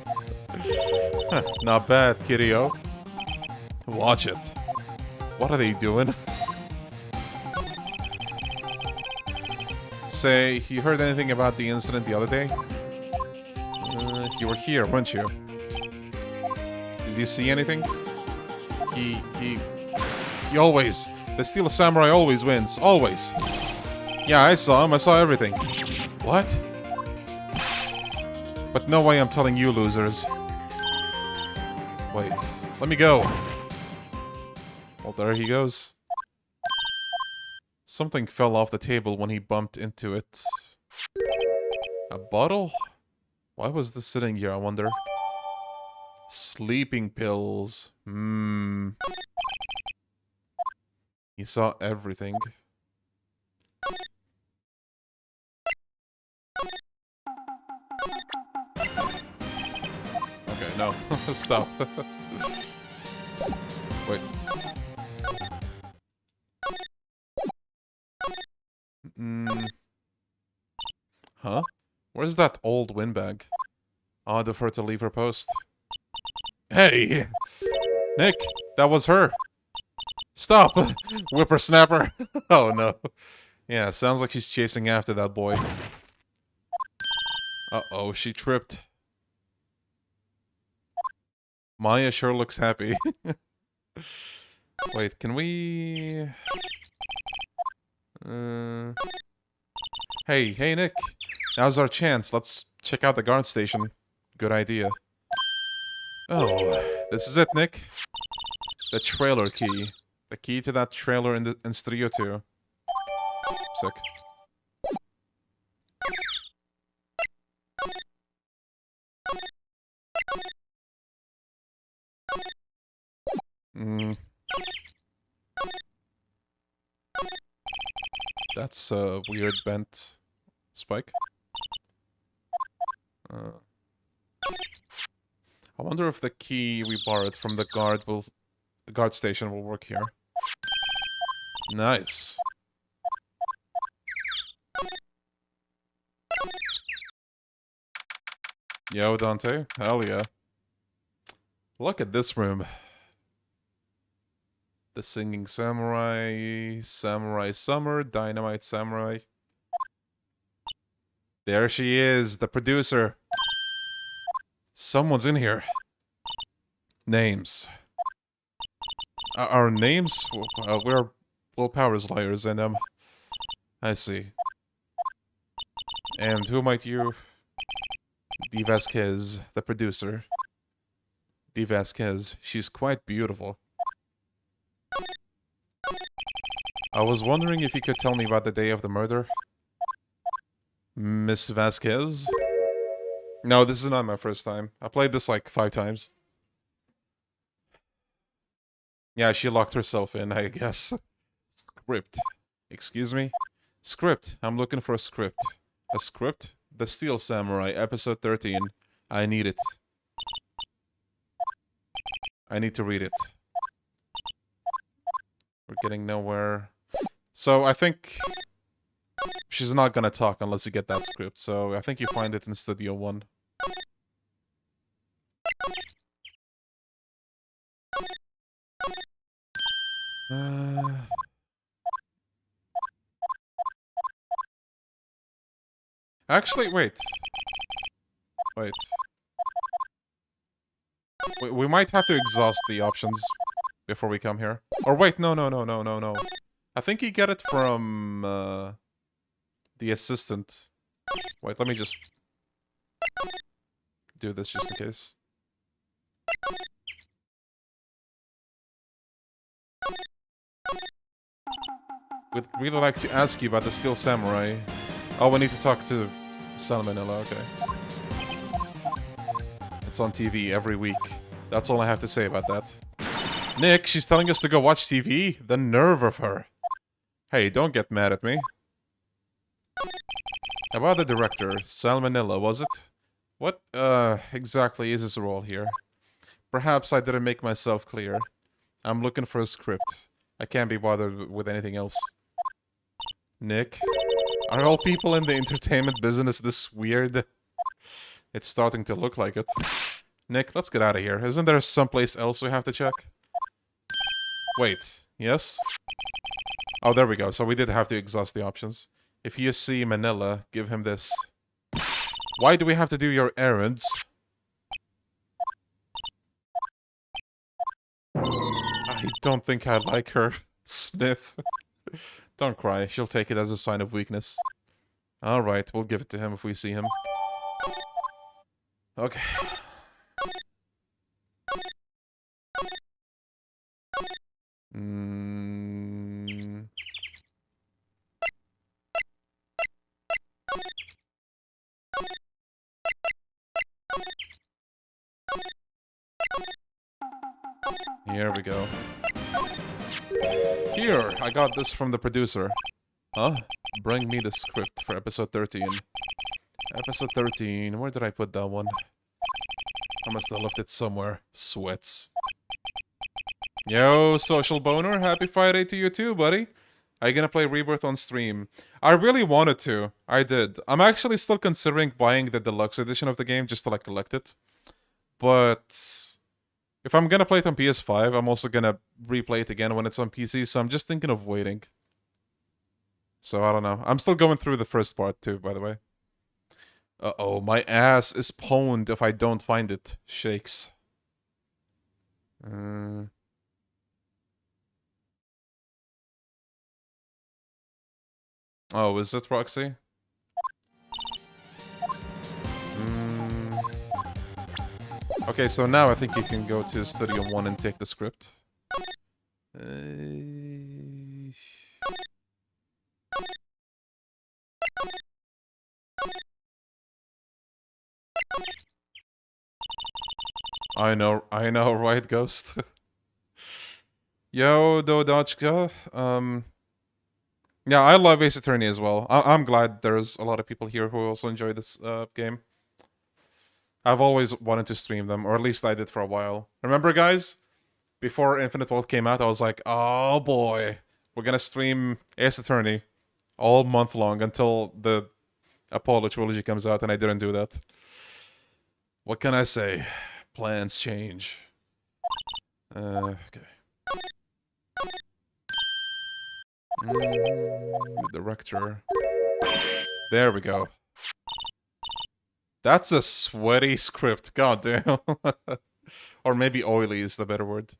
Huh, not bad, kiddo. Watch it. What are they doing? Say, you heard anything about the incident the other day? You were here, weren't you? Did you see anything? He always... The Steel Samurai always wins. Always. Yeah, I saw him. I saw everything. What? But no way I'm telling you, losers. Wait. Let me go. Well, there he goes. Something fell off the table when he bumped into it. A bottle? Why was this sitting here, I wonder? Sleeping pills. He saw everything. Okay, no. Stop. Wait. Huh? Where's that old windbag? Odd of her to leave her post. Hey! Nick! That was her! Stop! Whippersnapper! Oh no. Yeah, sounds like she's chasing after that boy. Uh-oh, she tripped. Maya sure looks happy. Wait, can we... Hey, Nick. Now's our chance. Let's check out the guard station. Good idea. Oh, this is it, Nick. The trailer key. The key to that trailer in Studio 2. Sick. That's a weird bent spike. I wonder if the key we borrowed from the guard station will work here. Nice. Yo, Dante. Hell yeah. Look at this room. The Singing Samurai, Samurai Summer, Dynamite Samurai. There she is, the producer. Someone's in here. Names. Our names? We're Willpower's liars, and, I see. And who might you... Dee Vasquez, the producer. Dee Vasquez, she's quite beautiful. I was wondering if you could tell me about the day of the murder. Miss Vasquez? No, this is not my first time. I played this like 5 times. Yeah, she locked herself in, I guess. Script. Excuse me? Script. I'm looking for a script. A script? The Steel Samurai, episode 13. I need it. I need to read it. We're getting nowhere. So, I think... she's not gonna talk unless you get that script, so I think you find it in Studio 1. Actually, wait. Wait. We might have to exhaust the options before we come here. Or wait, no. I think you get it from, the assistant. Wait, let me just do this just in case. We'd really like to ask you about the Steel Samurai. Oh, we need to talk to Salmonella, okay. It's on TV every week. That's all I have to say about that. Nick, she's telling us to go watch TV? The nerve of her. Hey, don't get mad at me. About the director, Salmonella, was it? What, exactly is his role here? Perhaps I didn't make myself clear. I'm looking for a script. I can't be bothered with anything else. Nick, Are all people in the entertainment business this weird? It's starting to look like it. Nick, let's get out of here. Isn't there someplace else we have to check? Wait, yes? Oh, there we go. So we did have to exhaust the options. If you see Manila, give him this. Why do we have to do your errands? I don't think I like her. Sniff. Don't cry. She'll take it as a sign of weakness. Alright, we'll give it to him if we see him. Okay. Here we go. Here, I got this from the producer. Huh? Bring me the script for episode 13. Episode 13, where did I put that one? I must have left it somewhere. Sweats. Yo, Social Boner, happy Friday to you too, buddy. Are you gonna play Rebirth on stream? I really wanted to. I did. I'm actually still considering buying the deluxe edition of the game just to like collect it. But if I'm gonna play it on PS5, I'm also gonna replay it again when it's on PC, so I'm just thinking of waiting. So I don't know. I'm still going through the first part too, by the way. Uh-oh, my ass is pwned if I don't find it. Shakes. Oh, is it Roxy? Okay, so now I think you can go to Studio 1 and take the script. I know, right, Ghost? Yo, Dodachka. Yeah, I love Ace Attorney as well. I'm glad there's a lot of people here who also enjoy this game. I've always wanted to stream them, or at least I did for a while. Remember, guys? Before Infinite Wealth came out, I was like, oh boy, we're gonna stream Ace Attorney all month long until the Apollo trilogy comes out, and I didn't do that. What can I say? Plans change. Okay. Director. There we go. That's a sweaty script, god damn. Or maybe oily is the better word.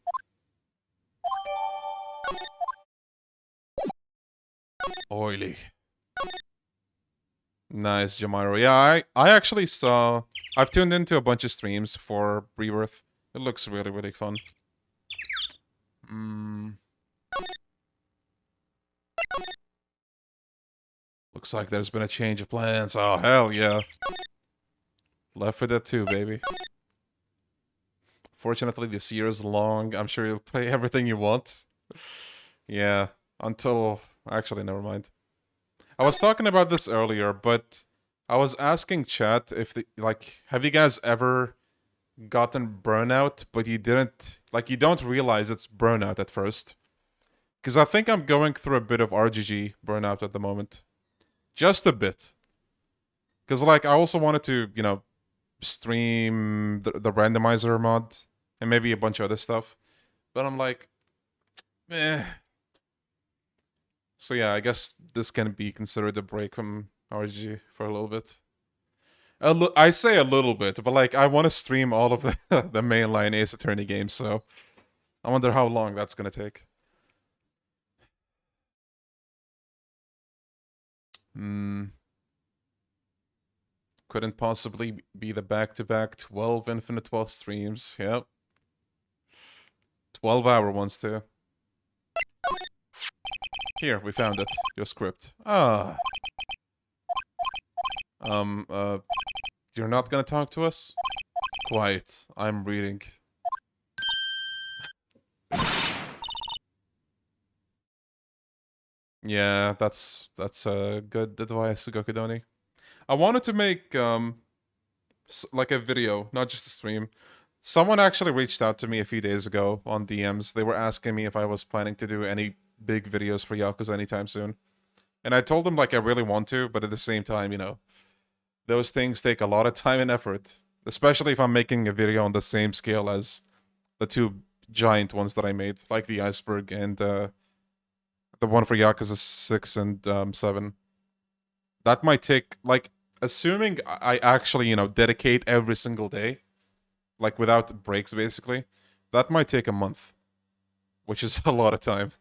Oily. Nice, Jamiro. Yeah, I actually saw... I've tuned into a bunch of streams for Rebirth. It looks really, really fun. Looks like there's been a change of plans. Oh, hell yeah. Left 4 Dead 2, baby. Fortunately, this year is long. I'm sure you'll play everything you want. Yeah, until... Actually, never mind. I was talking about this earlier, but I was asking chat if have you guys ever gotten burnout, but you didn't, you don't realize it's burnout at first? Because I think I'm going through a bit of RGG burnout at the moment. Just a bit. Because, I also wanted to, stream the randomizer mod and maybe a bunch of other stuff. But I'm like, eh. So yeah, I guess this can be considered a break from RGG for a little bit. I say a little bit, but I want to stream all of the mainline Ace Attorney games, so I wonder how long that's gonna take. Couldn't possibly be the back-to-back 12 Infinite Wealth streams. Yep. 12-hour ones too. Here, we found it. Your script. Ah. You're not gonna talk to us? Quiet. I'm reading. Yeah, that's good advice, Gokudoni. I wanted to make, a video, not just a stream. Someone actually reached out to me a few days ago on DMs. They were asking me if I was planning to do any big videos for Yakuza anytime soon. And I told him, like, I really want to, but at the same time, you know, those things take a lot of time and effort. Especially if I'm making a video on the same scale as the two giant ones that I made, like the iceberg and the one for Yakuza 6 and 7. That might take, like, assuming I actually, you know, dedicate every single day, like without breaks basically, that might take a month, which is a lot of time.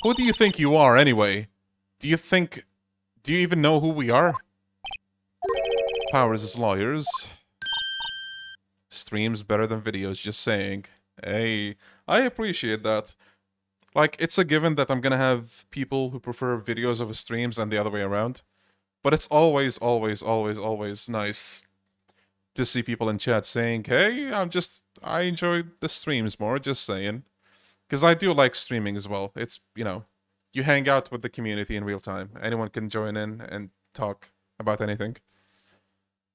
Who do you think you are anyway? Do you even know who we are? Powers as lawyers. Streams better than videos, just saying. Hey, I appreciate that. Like, it's a given that I'm gonna have people who prefer videos over streams and the other way around. But it's always, always, always, always nice to see people in chat saying, hey, I enjoy the streams more, just saying. Because I do like streaming as well. It's, you know, you hang out with the community in real time. Anyone can join in and talk about anything.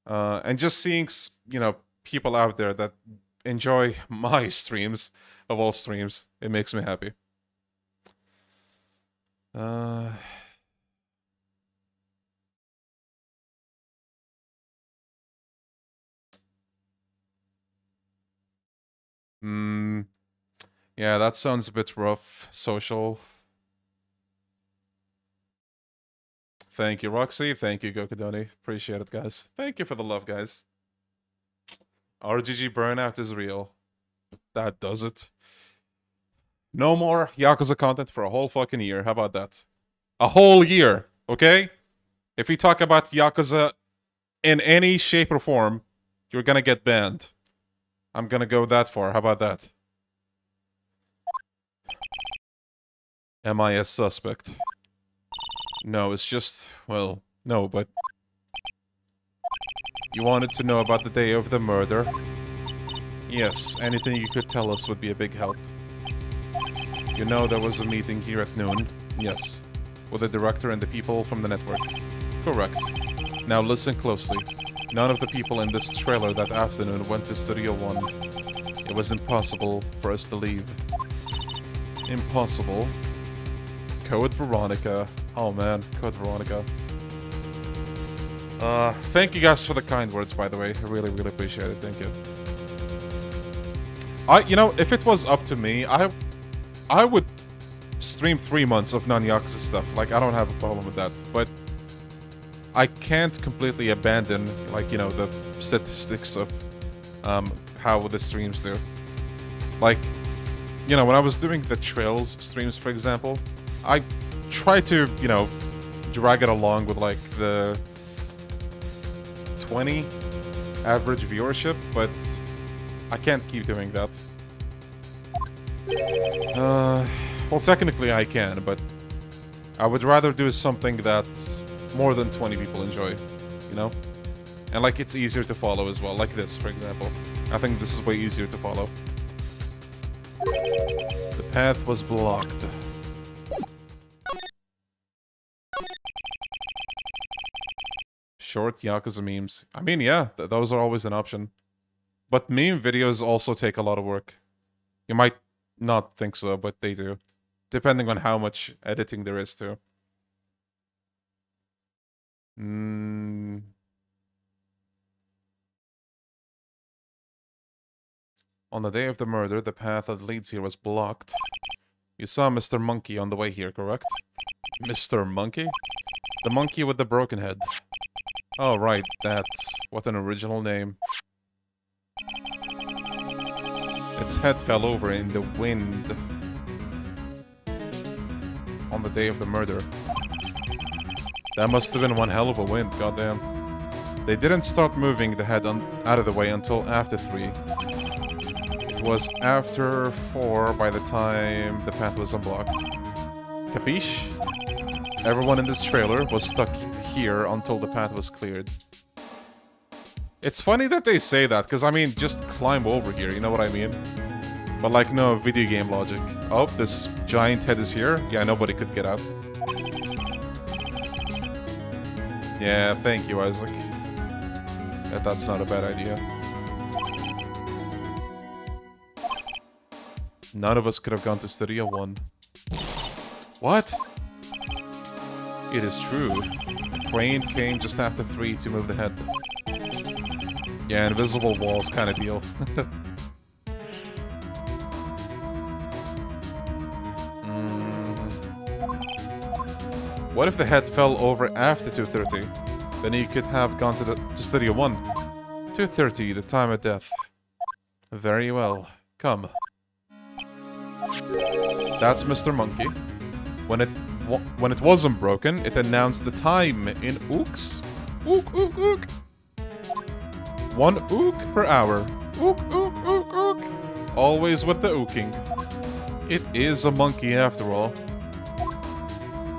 And just seeing, you know, people out there that enjoy my streams, of all streams, it makes me happy. Yeah, that sounds a bit rough. Social. Thank you, Roxy. Thank you, Gokudoni. Appreciate it, guys. Thank you for the love, guys. RGG burnout is real. That does it. No more Yakuza content for a whole fucking year. How about that? A whole year, okay? If we talk about Yakuza in any shape or form, you're gonna get banned. I'm gonna go that far. How about that? Am I a suspect? No, it's just, well, no, but... You wanted to know about the day of the murder? Yes, anything you could tell us would be a big help. You know there was a meeting here at noon? Yes. With the director and the people from the network. Correct. Now listen closely. None of the people in this trailer that afternoon went to Studio 1. It was impossible for us to leave. Impossible. Code Veronica. Oh man, Code Veronica. Thank you guys for the kind words, by the way. I really, really appreciate it. Thank you. You know, if it was up to me, I would stream 3 months of non-Yakuza stuff. Like, I don't have a problem with that. But I can't completely abandon, like, you know, the statistics of how the streams do. Like, you know, when I was doing the Trails streams, for example, I tried to, you know, drag it along with, like, the 20 average viewership, but I can't keep doing that. Well, technically I can, but I would rather do something that more than 20 people enjoy, you know? And, like, it's easier to follow as well, like this, for example. I think this is way easier to follow. The path was blocked. Short Yakuza memes. I mean, yeah, those are always an option. But meme videos also take a lot of work. You might not think so, but they do. Depending on how much editing there is, too. On the day of the murder, the path that leads here was blocked. You saw Mr. Monkey on the way here, correct? Mr. Monkey? The monkey with the broken head. Oh, right, that. What an original name. Its head fell over in the wind. On the day of the murder. That must have been one hell of a wind, goddamn. They didn't start moving the head out of the way until after 3. It was after 4 by the time the path was unblocked. Capiche? Everyone in this trailer was stuck here until the path was cleared. It's funny that they say that, because I mean, just climb over here, you know what I mean? But like, no video game logic. Oh, this giant head is here? Yeah, nobody could get out. Yeah, thank you, Isaac. That's not a bad idea. None of us could have gone to Studio 1. What? It is true. The crane came just after 3 to move the head. Yeah, invisible walls kind of deal. What if the head fell over after 2:30? Then he could have gone to Studio 1. 2:30, the time of death. Very well. Come. That's Mr. Monkey. When it wasn't broken, it announced the time in ooks. Ook, ook, ook. 1 ook per hour. Ook, ook, ook, ook. Always with the ooking. It is a monkey after all.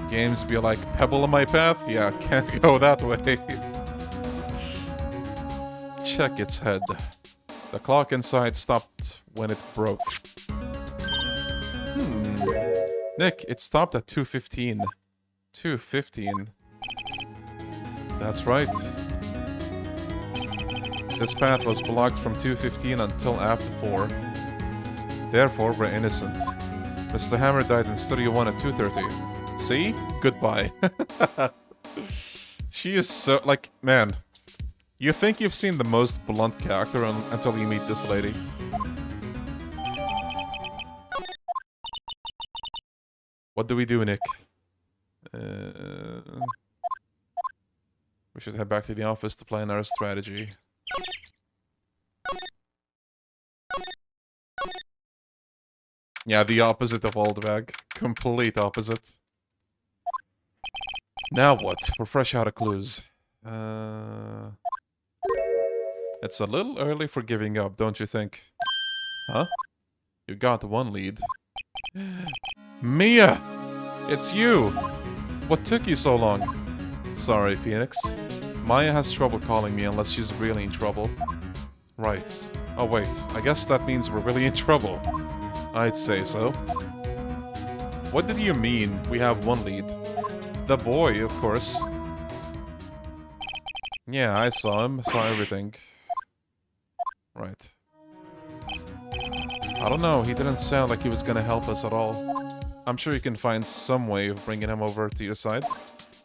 Games be like, pebble in my path? Yeah, can't go that way. Check its head. The clock inside stopped when it broke. Nick, it stopped at 2:15. 2:15. That's right. This path was blocked from 2:15 until after 4. Therefore, we're innocent. Mr. Hammer died in Studio 1 at 2:30. See? Goodbye. She is so... like, man. You think you've seen the most blunt character until you meet this lady. What do we do, Nick? We should head back to the office to plan our strategy. Yeah, the opposite of Oldbag. Complete opposite. Now what? We're fresh out of clues. It's a little early for giving up, don't you think? Huh? You got 1 lead. Mia! It's you! What took you so long? Sorry, Phoenix. Maya has trouble calling me unless she's really in trouble. Right. Oh wait, I guess that means we're really in trouble. I'd say so. What did you mean, we have 1 lead? The boy, of course. Yeah, I saw him, saw everything. Right. I don't know, he didn't sound like he was gonna help us at all. I'm sure you can find some way of bringing him over to your side.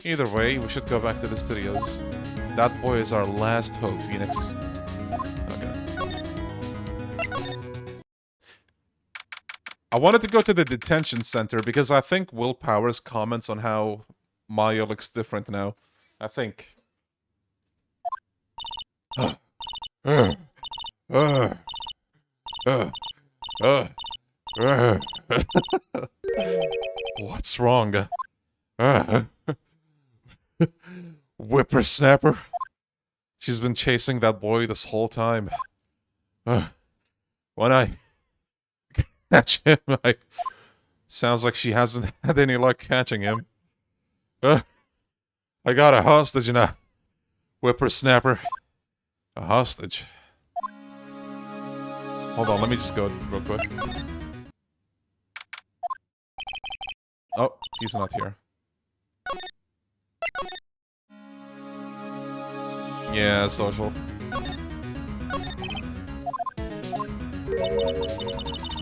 Either way, we should go back to the studios. That boy is our last hope, Phoenix. Okay. I wanted to go to the detention center because I think Willpower's comments on how Maya looks different now. I think. What's wrong? Whippersnapper? She's been chasing that boy this whole time. When I catch him, sounds like she hasn't had any luck catching him. I got a hostage and a whippersnapper. A hostage. Hold on, let me just go real quick. Oh, he's not here. Yeah, social.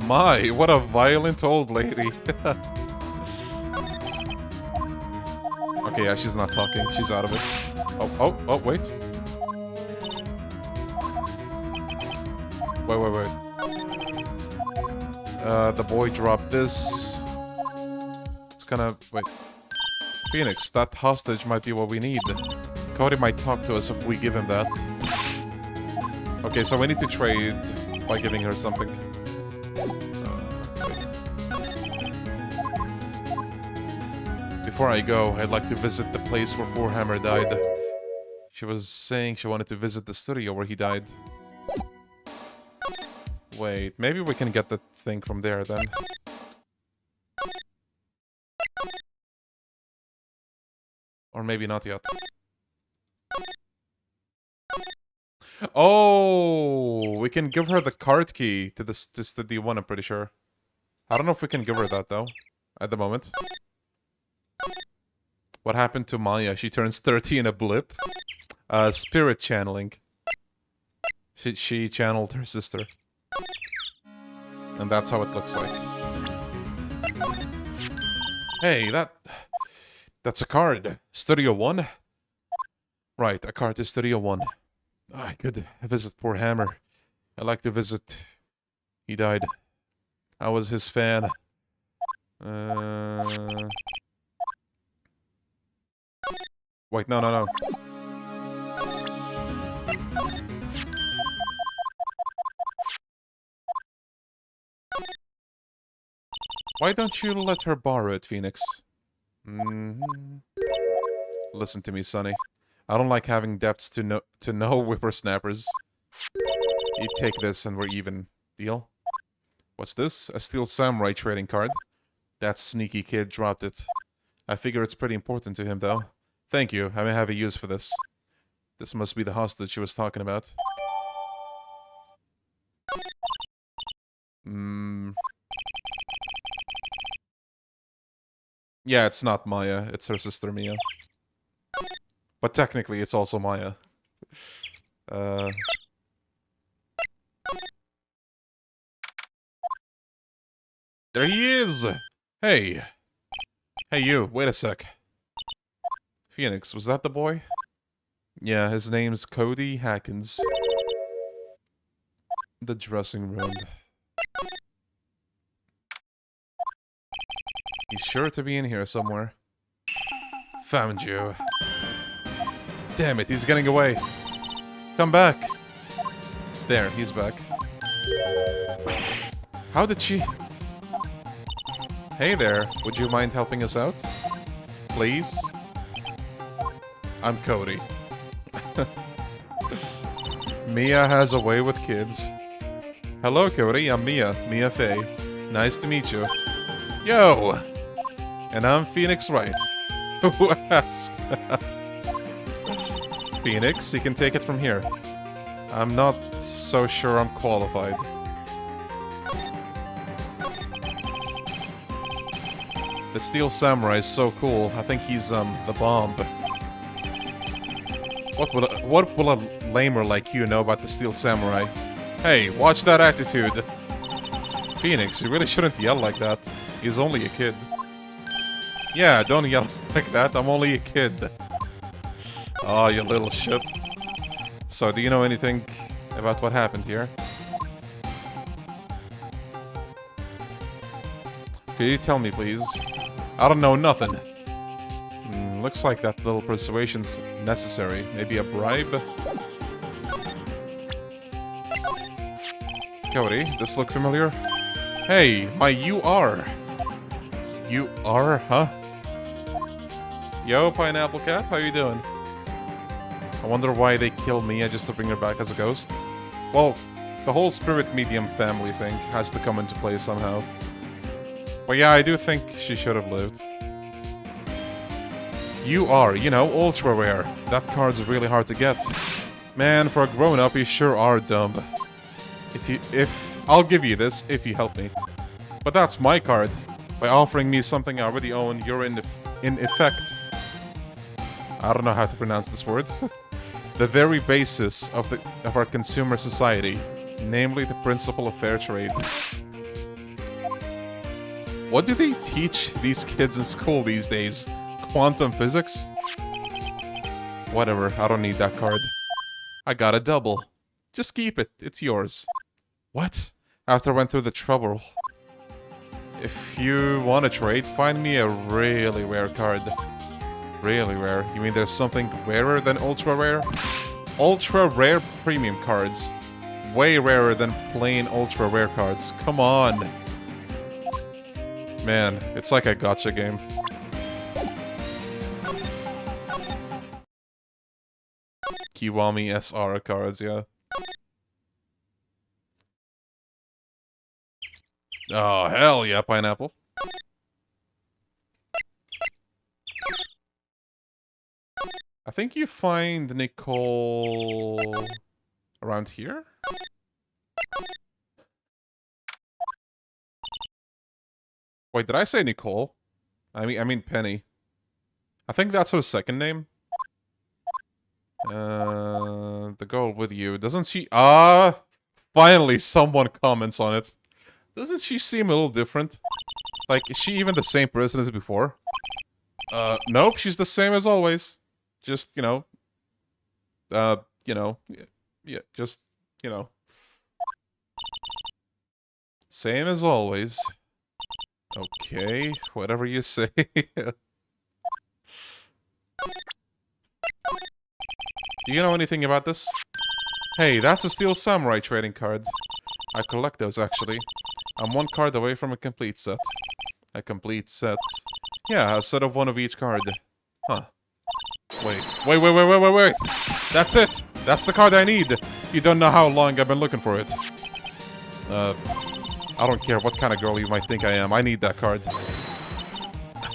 My, what a violent old lady. Okay, yeah, she's not talking. She's out of it. Oh, wait. Wait. The boy dropped this. It's gonna... wait. Phoenix, that hostage might be what we need. Cody might talk to us if we give him that. Okay, so we need to trade by giving her something. Before I go, I'd like to visit the place where poor Hammer died. She was saying she wanted to visit the studio where he died. Wait, maybe we can get the thing from there then. Or maybe not yet. Oh, we can give her the card key to this to Studio 1, I'm pretty sure. I don't know if we can give her that though, at the moment. What happened to Maya? She turns 30 in a blip. Spirit channeling. She channeled her sister. And that's how it looks like. Hey, that... That's a card. Studio 1? Right, a card to Studio 1. I could visit poor Hammer. I'd like to visit. He died. I was his fan. Wait, no. Why don't you let her borrow it, Phoenix? Listen to me, Sonny. I don't like having debts to no whippersnappers. You take this and we're even. Deal? What's this? A Steel Samurai trading card. That sneaky kid dropped it. I figure it's pretty important to him, though. Thank you. I may have a use for this. This must be the hostage she was talking about. Yeah, it's not Maya. It's her sister, Mia. But technically, it's also Maya. There he is! Hey. Hey, you. Wait a sec. Phoenix, was that the boy? Yeah, his name's Cody Hackins. The dressing room. He's sure to be in here somewhere. Found you. Damn it, he's getting away. Come back. There, he's back. How did she... Hey there, would you mind helping us out? Please? I'm Cody. Mia has a way with kids. Hello, Cody, I'm Maya Fey. Nice to meet you. Yo! And I'm Phoenix Wright. Who asked? Phoenix, you can take it from here. I'm not so sure I'm qualified. The Steel Samurai is so cool. I think he's, the bomb. What will a lamer like you know about the Steel Samurai? Hey, watch that attitude. Phoenix, you really shouldn't yell like that. He's only a kid. Yeah, don't yell like that. I'm only a kid. Oh, you little shit. So, do you know anything about what happened here? Could you tell me, please? I don't know nothing. Looks like that little persuasion's necessary. Maybe a bribe? Cody, this look familiar? Hey, my UR. UR, huh? Yo, Pineapple Cat, how you doing? I wonder why they killed Mia just to bring her back as a ghost. Well, the whole spirit medium family thing has to come into play somehow. But yeah, I do think she should have lived. UR, you know, ultra rare. That card's really hard to get. Man, for a grown-up, you sure are dumb. I'll give you this if you help me. But that's my card. By offering me something I already own, you're in effect... I don't know how to pronounce this word. The very basis of our consumer society, namely the principle of fair trade. What do they teach these kids in school these days? Quantum physics? Whatever, I don't need that card. I got a double. Just keep it, it's yours. What? After I went through the trouble. If you want to trade, find me a really rare card. Really rare? You mean there's something rarer than ultra rare? Ultra rare premium cards. Way rarer than plain ultra rare cards. Come on. Man, it's like a gacha game. Kiwami SR cards, yeah. Oh, hell yeah, Pineapple. I think you find Nicole... around here? Wait, did I say Nicole? I mean Penny. I think that's her second name. The girl with you. Doesn't she... finally someone comments on it. Doesn't she seem a little different? Like, is she even the same person as before? Nope, she's the same as always. Just, yeah, just, you know, same as always. Okay, whatever you say. Do you know anything about this? Hey, that's a Steel Samurai trading card. I collect those, actually. I'm one card away from a complete set. A complete set? Yeah, a set of one of each card. Huh. Wait. That's it! That's the card I need! You don't know how long I've been looking for it. I don't care what kind of girl you might think I am. I need that card.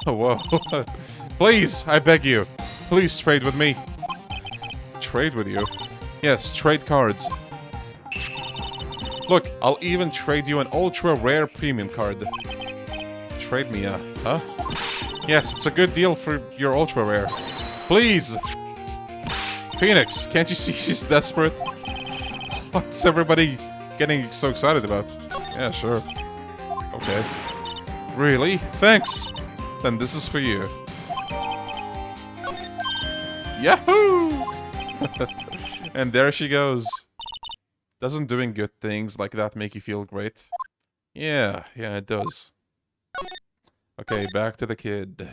Whoa. Please, I beg you. Please trade with me. Trade with you? Yes, trade cards. Look, I'll even trade you an ultra rare premium card. Trade me a... huh? Yes, it's a good deal for your ultra rare. Please! Phoenix, can't you see she's desperate? What's everybody getting so excited about? Yeah, sure. Okay. Really? Thanks! Then this is for you. Yahoo! And there she goes. Doesn't doing good things like that make you feel great? Yeah, it does. Okay, back to the kid.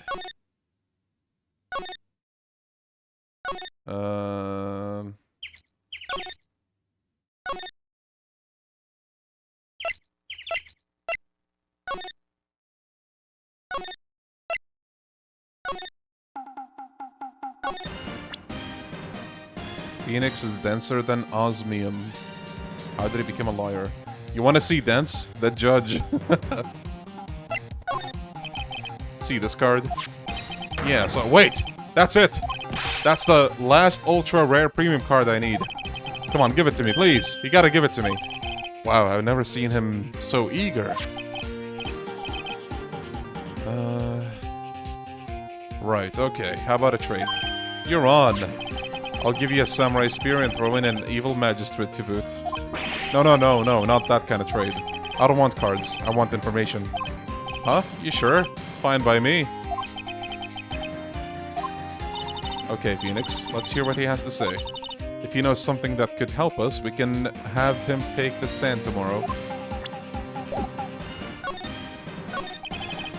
Phoenix is denser than osmium. How did he become a lawyer? You want to see dense? The judge. See this card? Yeah, so wait! That's it! That's the last ultra rare premium card I need. Come on, give it to me, please. You gotta give it to me. Wow, I've never seen him so eager. Right, okay. How about a trade? You're on! I'll give you a samurai spear and throw in an evil magistrate to boot. No, not that kind of trade. I don't want cards. I want information. Huh? You sure? Fine by me. Okay, Phoenix. Let's hear what he has to say. If he knows something that could help us, we can have him take the stand tomorrow.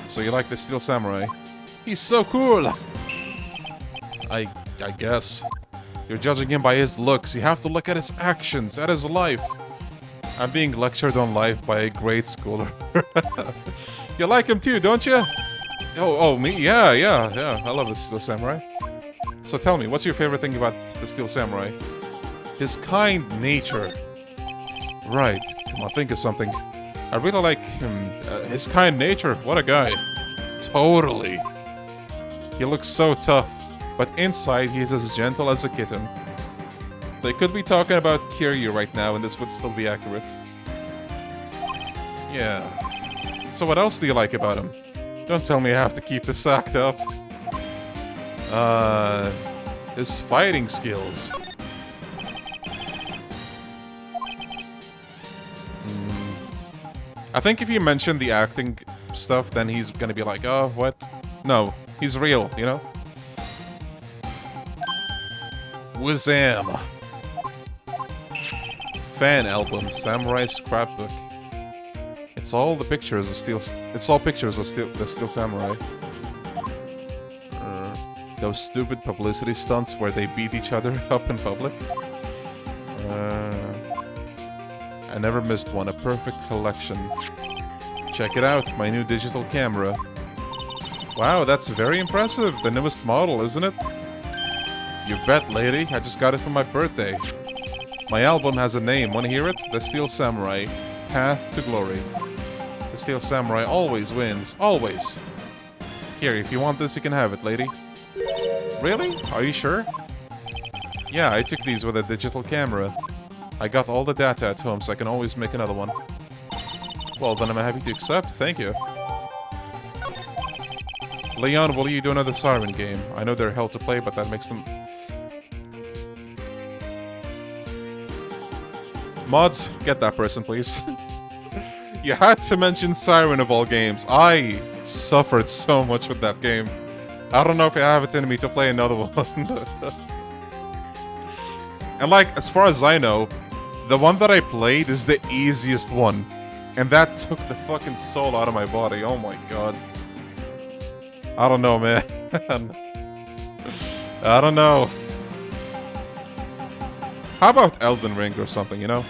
So you like the Steel Samurai? He's so cool! I guess. You're judging him by his looks. You have to look at his actions, at his life. I'm being lectured on life by a grade schooler. You like him too, don't you? Oh, me? Yeah. I love the Steel Samurai. So tell me, what's your favorite thing about the Steel Samurai? His kind nature. Right. Come on, think of something. I really like him. His kind nature. What a guy. Totally. He looks so tough, but inside he is as gentle as a kitten. They could be talking about Kiryu right now, and this would still be accurate. Yeah. So what else do you like about him? Don't tell me I have to keep this act up. His fighting skills. I think if you mention the acting stuff, then he's gonna be like, oh, what? No, he's real, you know? Wazam! Fan album, Samurai Scrapbook. It's all the pictures of Steel. It's all pictures of the Steel Samurai. Those stupid publicity stunts where they beat each other up in public. I never missed one. A perfect collection. Check it out, my new digital camera. Wow, that's very impressive. The newest model, isn't it? You bet, lady. I just got it for my birthday. My album has a name. Want to hear it? The Steel Samurai. Path to Glory. The Steel Samurai always wins. Always. Here, if you want this, you can have it, lady. Really? Are you sure? Yeah, I took these with a digital camera. I got all the data at home, so I can always make another one. Well, then I'm happy to accept. Thank you. Leon, will you do another Siren game? I know they're hell to play, but that makes them... Mods, get that person, please. You had to mention Siren of all games. I suffered so much with that game. I don't know if I have it in me to play another one. And like, as far as I know, the one that I played is the easiest one. And that took the fucking soul out of my body. Oh my god. I don't know, man. I don't know. How about Elden Ring or something, you know?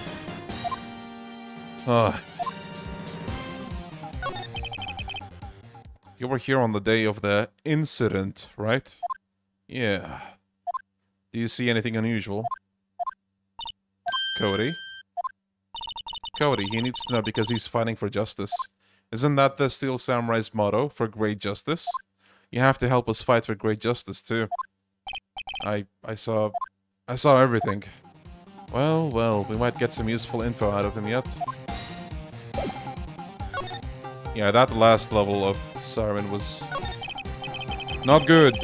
You were here on the day of the incident, right? Yeah. Do you see anything unusual? Cody? Cody, he needs to know because he's fighting for justice. Isn't that the Steel Samurai's motto, for great justice? You have to help us fight for great justice, too. I saw everything. Well, we might get some useful info out of him yet. Yeah, that last level of Siren was not good.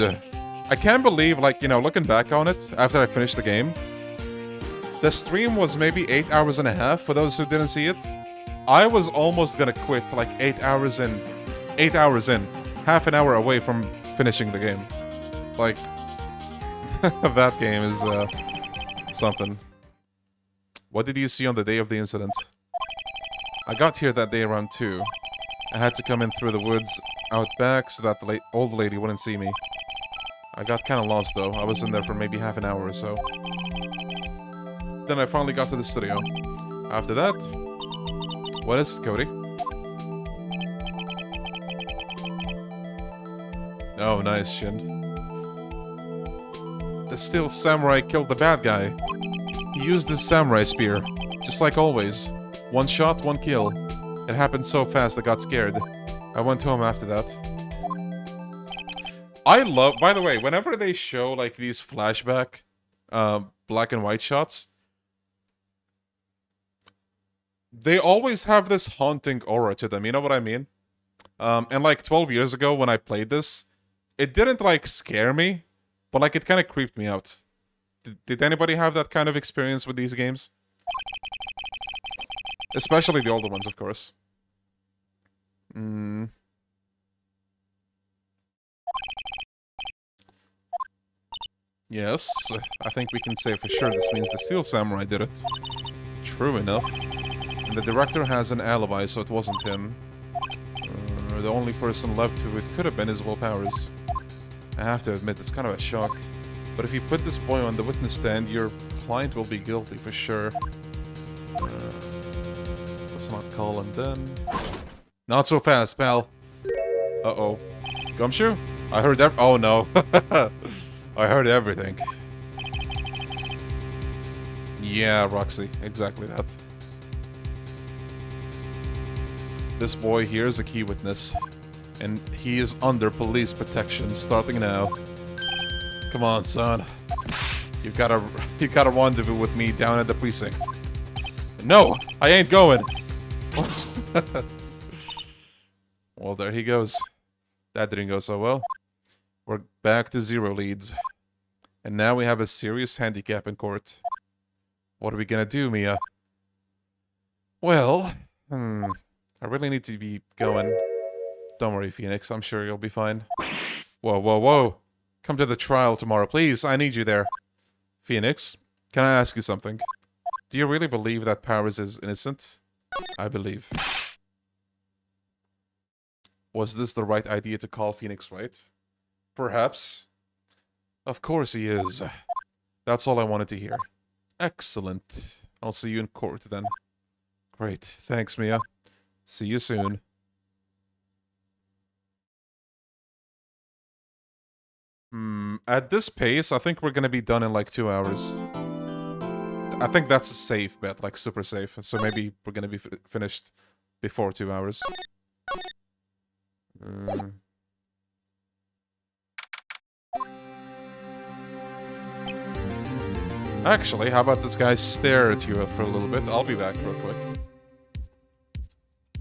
I can't believe, like, you know, looking back on it, after I finished the game, the stream was maybe 8 hours and a half, for those who didn't see it. I was almost gonna quit, like, 8 hours in. 8 hours in. Half an hour away from finishing the game. Like, that game is, something. What did you see on the day of the incident? I got here that day around 2. I had to come in through the woods out back so that the old lady wouldn't see me. I got kinda lost though. I was in there for maybe half an hour or so. Then I finally got to the studio. After that... What is it, Cody? Oh, nice, Shin. The Steel Samurai killed the bad guy. He used his samurai spear. Just like always. One shot, one kill. It happened so fast I got scared. I went home after that. I love... By the way, whenever they show, like, these flashback, black and white shots, they always have this haunting aura to them, you know what I mean? And, like, 12 years ago when I played this, it didn't, like, scare me, but, like, it kind of creeped me out. Did anybody have that kind of experience with these games? Especially the older ones, of course. Yes, I think we can say for sure this means the Steel Samurai did it. True enough. And the director has an alibi, so it wasn't him. The only person left who it could have been is Will Powers. I have to admit, it's kind of a shock. But if you put this boy on the witness stand, your client will be guilty for sure. Let's not call him then. Not so fast, pal. Uh-oh. Gumshoe? I heard oh no. I heard everything. Yeah, Roxy. Exactly that. This boy here is a key witness. And he is under police protection starting now. Come on, son. You've got a rendezvous with me down at the precinct. No! I ain't going! Well, there he goes. That didn't go so well. We're back to 0 leads. And now we have a serious handicap in court. What are we gonna do, Mia? Well, I really need to be going. Don't worry, Phoenix. I'm sure you'll be fine. Whoa, whoa, whoa. Come to the trial tomorrow, please. I need you there. Phoenix, can I ask you something? Do you really believe that Powers is innocent? I believe. Was this the right idea to call Phoenix Wright? Perhaps. Of course he is. That's all I wanted to hear. Excellent. I'll see you in court then. Great. Thanks, Mia. See you soon. At this pace, I think we're gonna be done in like 2 hours. I think that's a safe bet, like super safe. So maybe we're gonna be finished before 2 hours. Actually, how about this guy stare at you for a little bit? I'll be back real quick.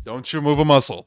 Don't you move a muscle.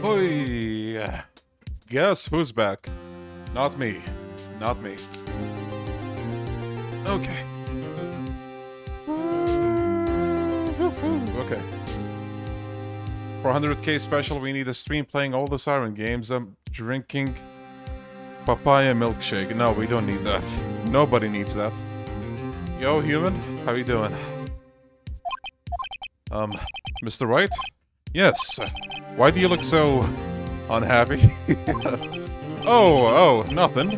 Hoi! Guess who's back? Not me. Not me. Okay. Okay. For 100k special, we need a stream playing all the Siren games. I'm drinking papaya milkshake. No, we don't need that. Nobody needs that. Yo, human, how you doing? Mr. Wright? Yes. Why do you look so unhappy? Oh, nothing.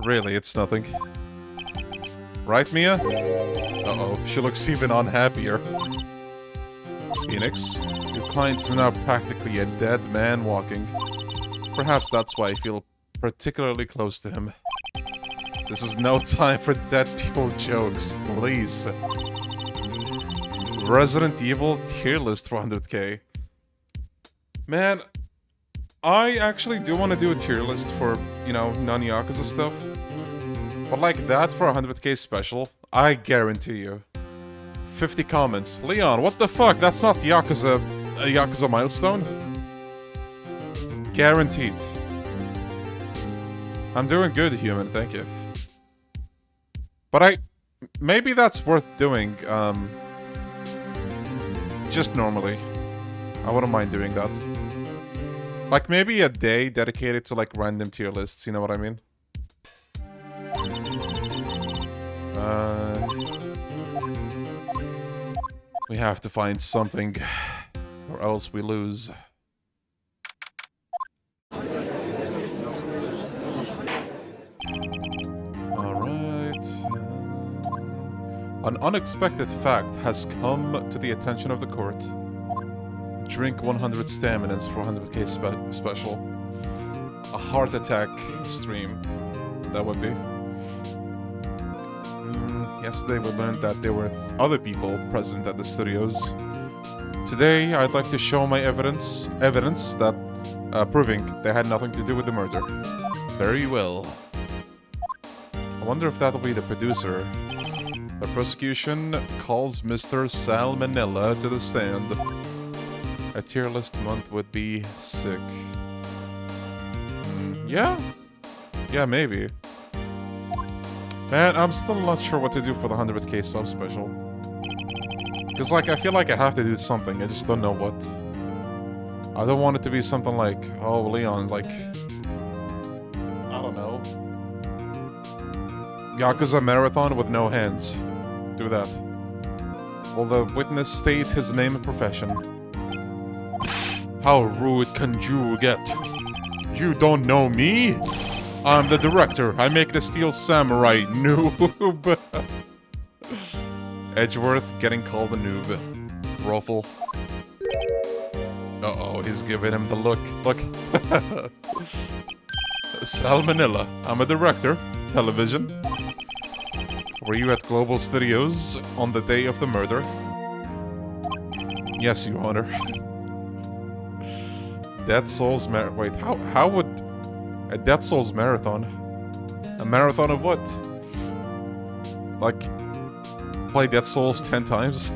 Really, it's nothing. Right, Mia? Uh-oh, she looks even unhappier. Phoenix, your client is now practically a dead man walking. Perhaps that's why I feel particularly close to him. This is no time for dead people jokes, please. Resident Evil tier list for 100k. Man, I actually do want to do a tier list for, you know, non-Yakuza stuff. But like that for 100k special, I guarantee you. 50 comments. Leon, what the fuck? That's not Yakuza, a Yakuza milestone? Guaranteed. I'm doing good, human, thank you. But maybe that's worth doing, just normally. I wouldn't mind doing that. Like, maybe a day dedicated to, like, random tier lists, you know what I mean? We have to find something, or else we lose. Alright. An unexpected fact has come to the attention of the court. Drink 100 staminans for 100k special. A heart attack stream. That would be. Yesterday we learned that there were other people present at the studios. Today I'd like to show my evidence that proving they had nothing to do with the murder. Very well. I wonder if that'll be the producer. The prosecution calls Mr. Salmonella to the stand. A tier list month would be sick. Yeah? Yeah, maybe. Man, I'm still not sure what to do for the 100k sub special. Because, like, I feel like I have to do something, I just don't know what. I don't want it to be something like, oh, Leon, like... I don't know. Yakuza marathon with no hands. Do that. Will the witness state his name and profession? How rude can you get? You don't know me? I'm the director. I make the Steel Samurai, noob. Edgeworth getting called a noob. Ruffle. Uh-oh, he's giving him the look. Look. Salmonella. I'm a director. Television. Were you at Global Studios on the day of the murder? Yes, Your Honor. Dead Souls wait, how would a Dead Souls marathon? A marathon of what? Like, play Dead Souls 10 times?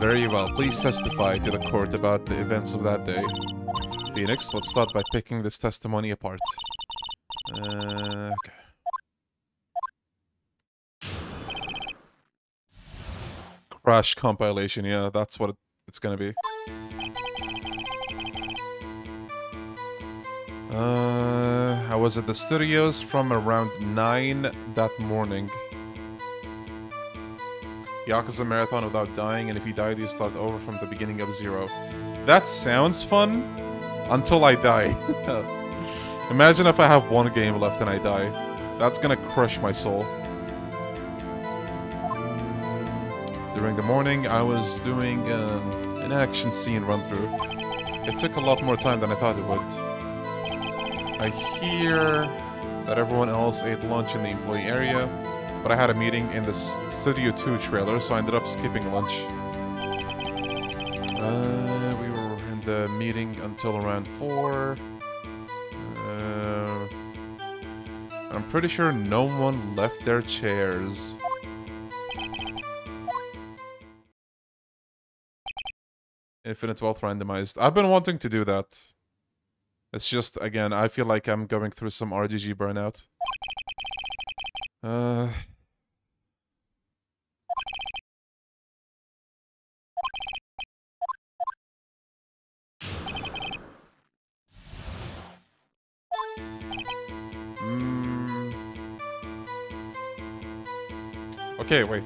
Very well, please testify to the court about the events of that day. Phoenix, let's start by picking this testimony apart. Okay. Crash compilation, yeah, that's what it's gonna be. I was at the studios from around 9 that morning. Yakuza marathon without dying, and if you died, you start over from the beginning of 0. That sounds fun, until I die. Imagine if I have one game left and I die. That's gonna crush my soul. During the morning, I was doing an action scene run-through. It took a lot more time than I thought it would. I hear that everyone else ate lunch in the employee area, but I had a meeting in the Studio 2 trailer, so I ended up skipping lunch. We were in the meeting until around 4. I'm pretty sure no one left their chairs. Infinite wealth randomized. I've been wanting to do that. It's just, again, I feel like I'm going through some RGG burnout. Okay, wait.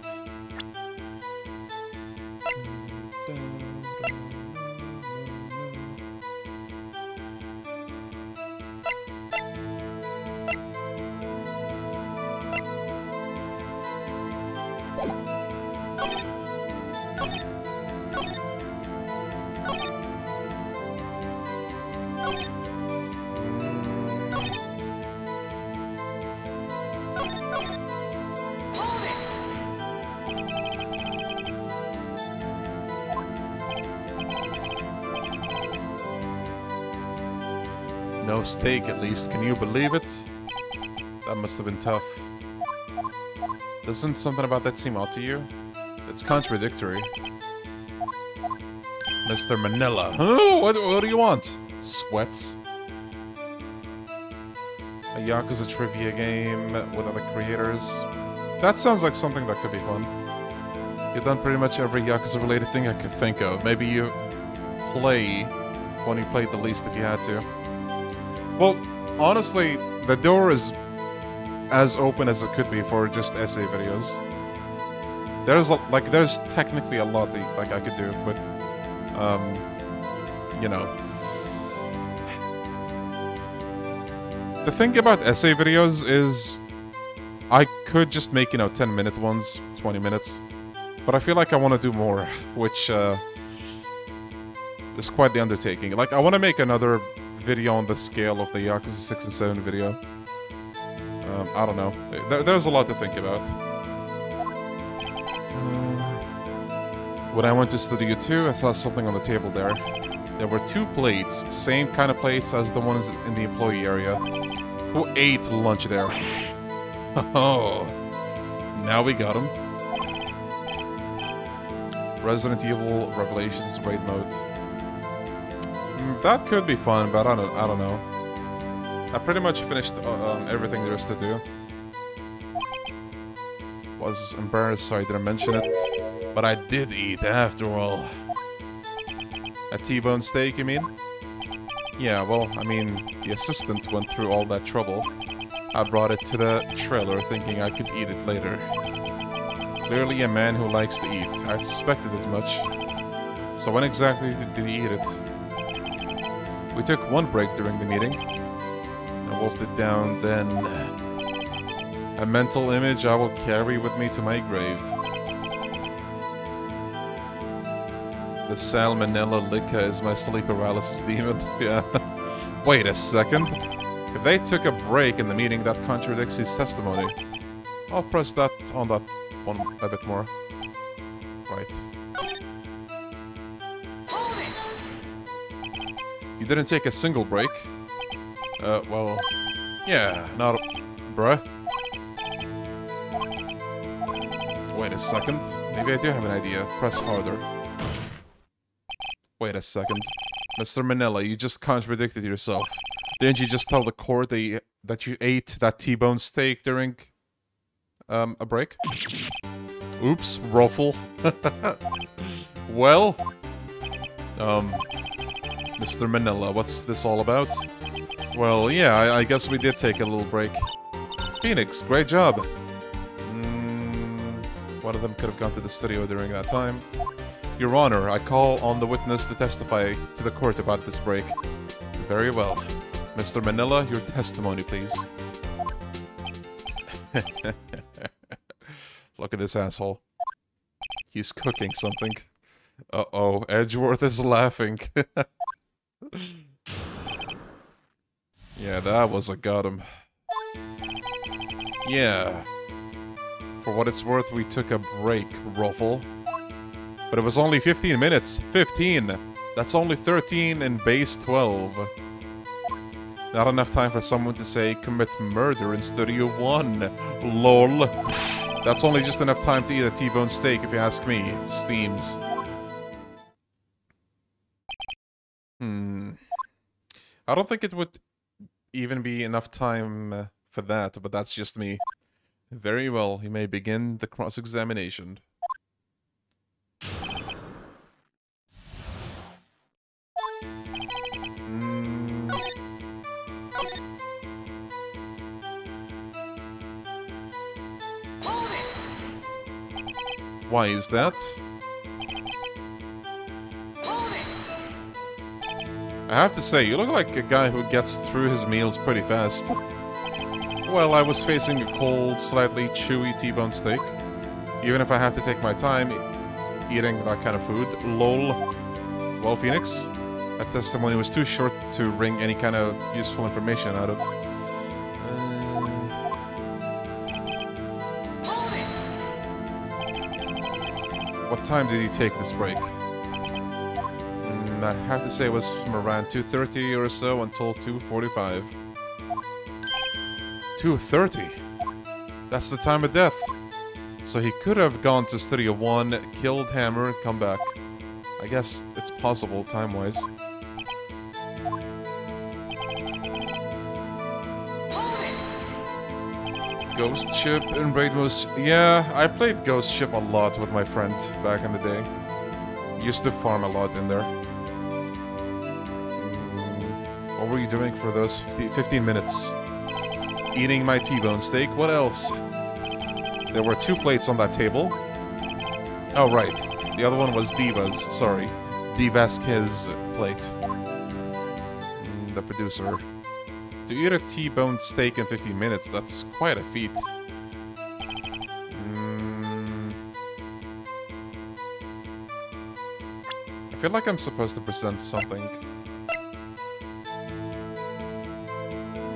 No steak, at least. Can you believe it? That must have been tough. Doesn't something about that seem odd to you? It's contradictory. Mr. Manila. Huh? What do you want? Sweats. A Yakuza trivia game with other creators. That sounds like something that could be fun. You've done pretty much every Yakuza-related thing I could think of. Maybe you play when you played the least if you had to. Well, honestly, the door is as open as it could be for just essay videos. There's technically a lot that, I could do, but you know. The thing about essay videos is I could just make, 10-minute ones, 20 minutes. But I feel like I want to do more, which is quite the undertaking. Like, I want to make another video on the scale of the Yakuza 6 and 7 video. I don't know. There's a lot to think about. When I went to Studio 2, I saw something on the table there. There were 2 plates, same kind of plates as the ones in the employee area. Who ate lunch there? Oh, now we got him. Resident Evil Revelations raid mode. That could be fun, but I don't know. I pretty much finished everything there is to do. Was embarrassed, so I didn't mention it. But I did eat after all. A T-bone steak, you mean? Yeah, well, I mean, the assistant went through all that trouble. I brought it to the trailer thinking I could eat it later. Clearly a man who likes to eat. I suspected as much. So when exactly did he eat it? We took 1 break during the meeting. I wolfed it down, then... A mental image I will carry with me to my grave. The salmonella lica is my sleep paralysis demon. Yeah. Wait a second. If they took a break in the meeting, that contradicts his testimony. I'll press that on that one a bit more. Right. You didn't take a single break. Well... Yeah, not a... Bruh. Wait a second. Maybe I do have an idea. Press harder. Wait a second. Mr. Manila, you just contradicted yourself. Didn't you just tell the court that you ate that T-bone steak during... a break? Oops, ruffle. Well... Mr. Manila, what's this all about? Well, yeah, I guess we did take a little break. Phoenix, great job. One of them could have gone to the studio during that time. Your Honor, I call on the witness to testify to the court about this break. Very well. Mr. Manila, your testimony, please. Look at this asshole. He's cooking something. Uh-oh, Edgeworth is laughing. Yeah, that was a got him. Yeah. For what it's worth, we took a break, Ruffle. But it was only 15 minutes. 15! That's only 13 in base 12. Not enough time for someone to say, commit murder in Studio 1. LOL. That's only just enough time to eat a T-bone steak, if you ask me. Steams. Hmm. I don't think it would even be enough time for that, but that's just me. Very well, you may begin the cross-examination. Hmm. Hold it! Why is that? Hold it! I have to say, you look like a guy who gets through his meals pretty fast. Well, I was facing a cold, slightly chewy T-bone steak. Even if I have to take my time eating that kind of food. Lol. Well, Phoenix, that testimony was too short to wring any kind of useful information out of. Hold it! What time did he take this break? I have to say it was from around 2:30 or so until 2:45. 2:30? That's the time of death. So he could have gone to Studio 1, killed Hammer, and come back. I guess it's possible, time-wise. Hold it! Ghost Ship in Raid Moose. Yeah, I played Ghost Ship a lot with my friend back in the day. Used to farm a lot in there. What were you doing for those 15 minutes? Eating my T-bone steak. What else? There were 2 plates on that table. Oh, right. The other one was Diva's. Sorry. Divasquez's plate. The producer. To eat a T-bone steak in 15 minutes, that's quite a feat. I feel like I'm supposed to present something.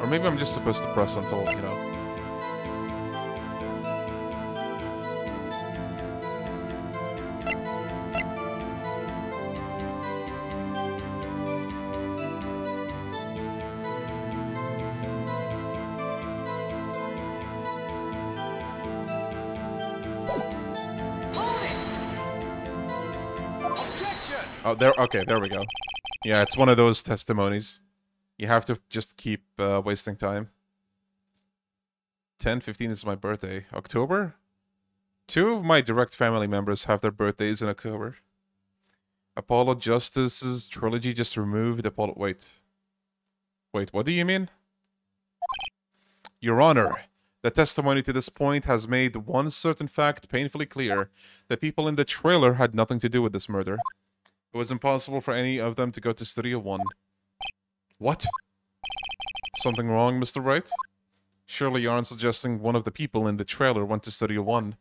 Or maybe I'm just supposed to press until, you know. Hold it! Objection! Oh, there. Okay, there we go. Yeah, it's one of those testimonies. You have to just keep wasting time. 10/15 is my birthday. October? 2 of my direct family members have their birthdays in October. Apollo Justice's trilogy just removed Apollo... Wait, what do you mean? Your Honor, the testimony to this point has made one certain fact painfully clear. The people in the trailer had nothing to do with this murder. It was impossible for any of them to go to Studio 1. What? Something wrong, Mr. Wright? Surely you aren't suggesting one of the people in the trailer went to Studio 1.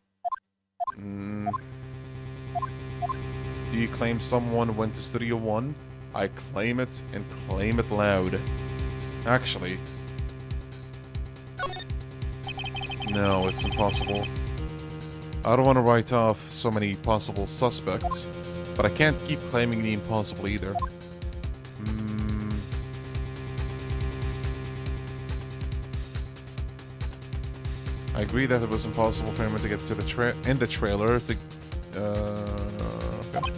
Do you claim someone went to Studio 1? I claim it, and claim it loud. Actually... no, it's impossible. I don't want to write off so many possible suspects, but I can't keep claiming the impossible either. I agree that it was impossible for him to get to the trailer to... okay.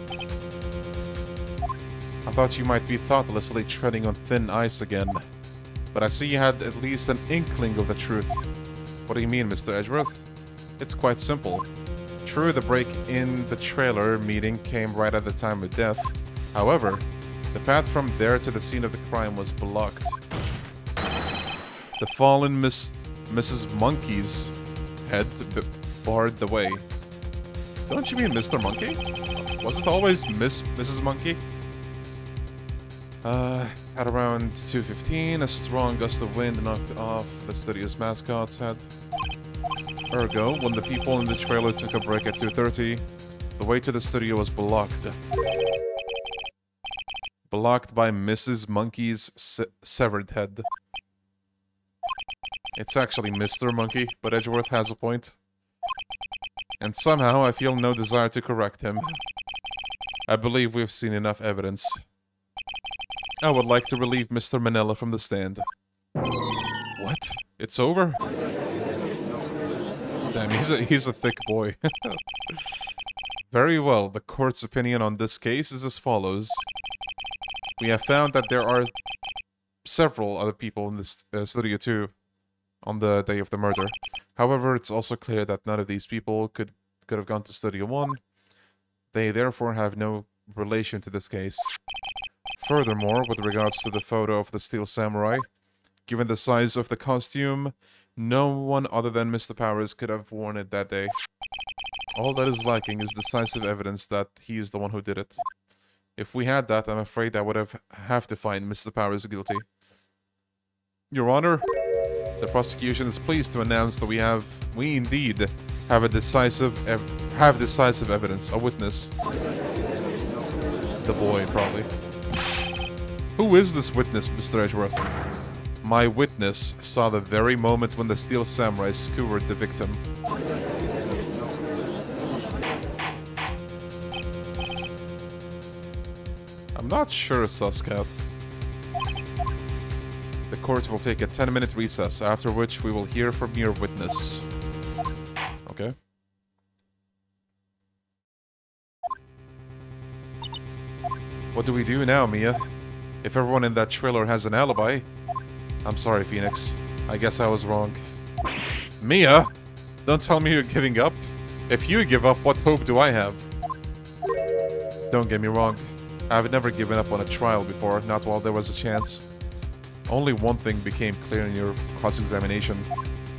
I thought you might be thoughtlessly treading on thin ice again. But I see you had at least an inkling of the truth. What do you mean, Mr. Edgeworth? It's quite simple. True, the break in the trailer meeting came right at the time of death. However, the path from there to the scene of the crime was blocked. The fallen Mrs. Monkey's head barred the way. Don't you mean Mr. Monkey? Was it always Mrs. Monkey? At around 2:15, a strong gust of wind knocked off the studio's mascot's head. Ergo, when the people in the trailer took a break at 2:30, the way to the studio was blocked. Blocked by Mrs. Monkey's severed head. It's actually Mr. Monkey, but Edgeworth has a point. And somehow I feel no desire to correct him. I believe we've seen enough evidence. I would like to relieve Mr. Manila from the stand. What? It's over? Damn, he's a thick boy. Very well, the court's opinion on this case is as follows. We have found that there are several other people in this studio too on the day of the murder. However, it's also clear that none of these people could have gone to Studio 1. They therefore have no relation to this case. Furthermore, with regards to the photo of the Steel Samurai, given the size of the costume, no one other than Mr. Powers could have worn it that day. All that is lacking is decisive evidence that he is the one who did it. If we had that, I'm afraid I would have to find Mr. Powers guilty. Your Honor, the prosecution is pleased to announce that we indeed have decisive evidence, a witness. The boy, probably. Who is this witness, Mr. Edgeworth? My witness saw the very moment when the Steel Samurai skewered the victim. I'm not sure, Suscat. The court will take a 10-minute recess, after which we will hear from your witness. Okay. What do we do now, Mia? If everyone in that trailer has an alibi... I'm sorry, Phoenix. I guess I was wrong. Mia? Don't tell me you're giving up. If you give up, what hope do I have? Don't get me wrong. I've never given up on a trial before, not while there was a chance. Only one thing became clear in your cross-examination.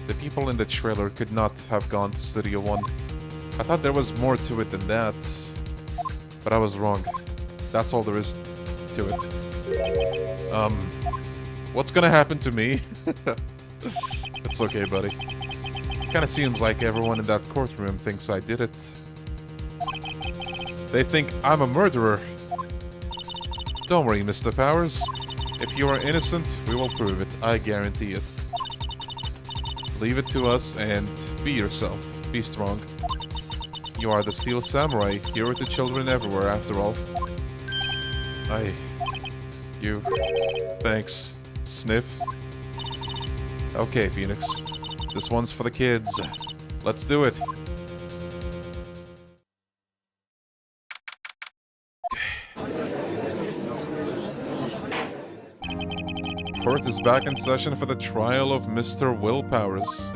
The people in the trailer could not have gone to Studio 1. I thought there was more to it than that. But I was wrong. That's all there is to it. What's gonna happen to me? It's okay, buddy. Kinda seems like everyone in that courtroom thinks I did it. They think I'm a murderer. Don't worry, Mr. Powers. If you are innocent, we will prove it. I guarantee it. Leave it to us and be yourself. Be strong. You are the Steel Samurai, hero to children everywhere, after all. You. Thanks. Sniff. Okay, Phoenix. This one's for the kids. Let's do it. Court is back in session for the trial of Mr. Will Powers.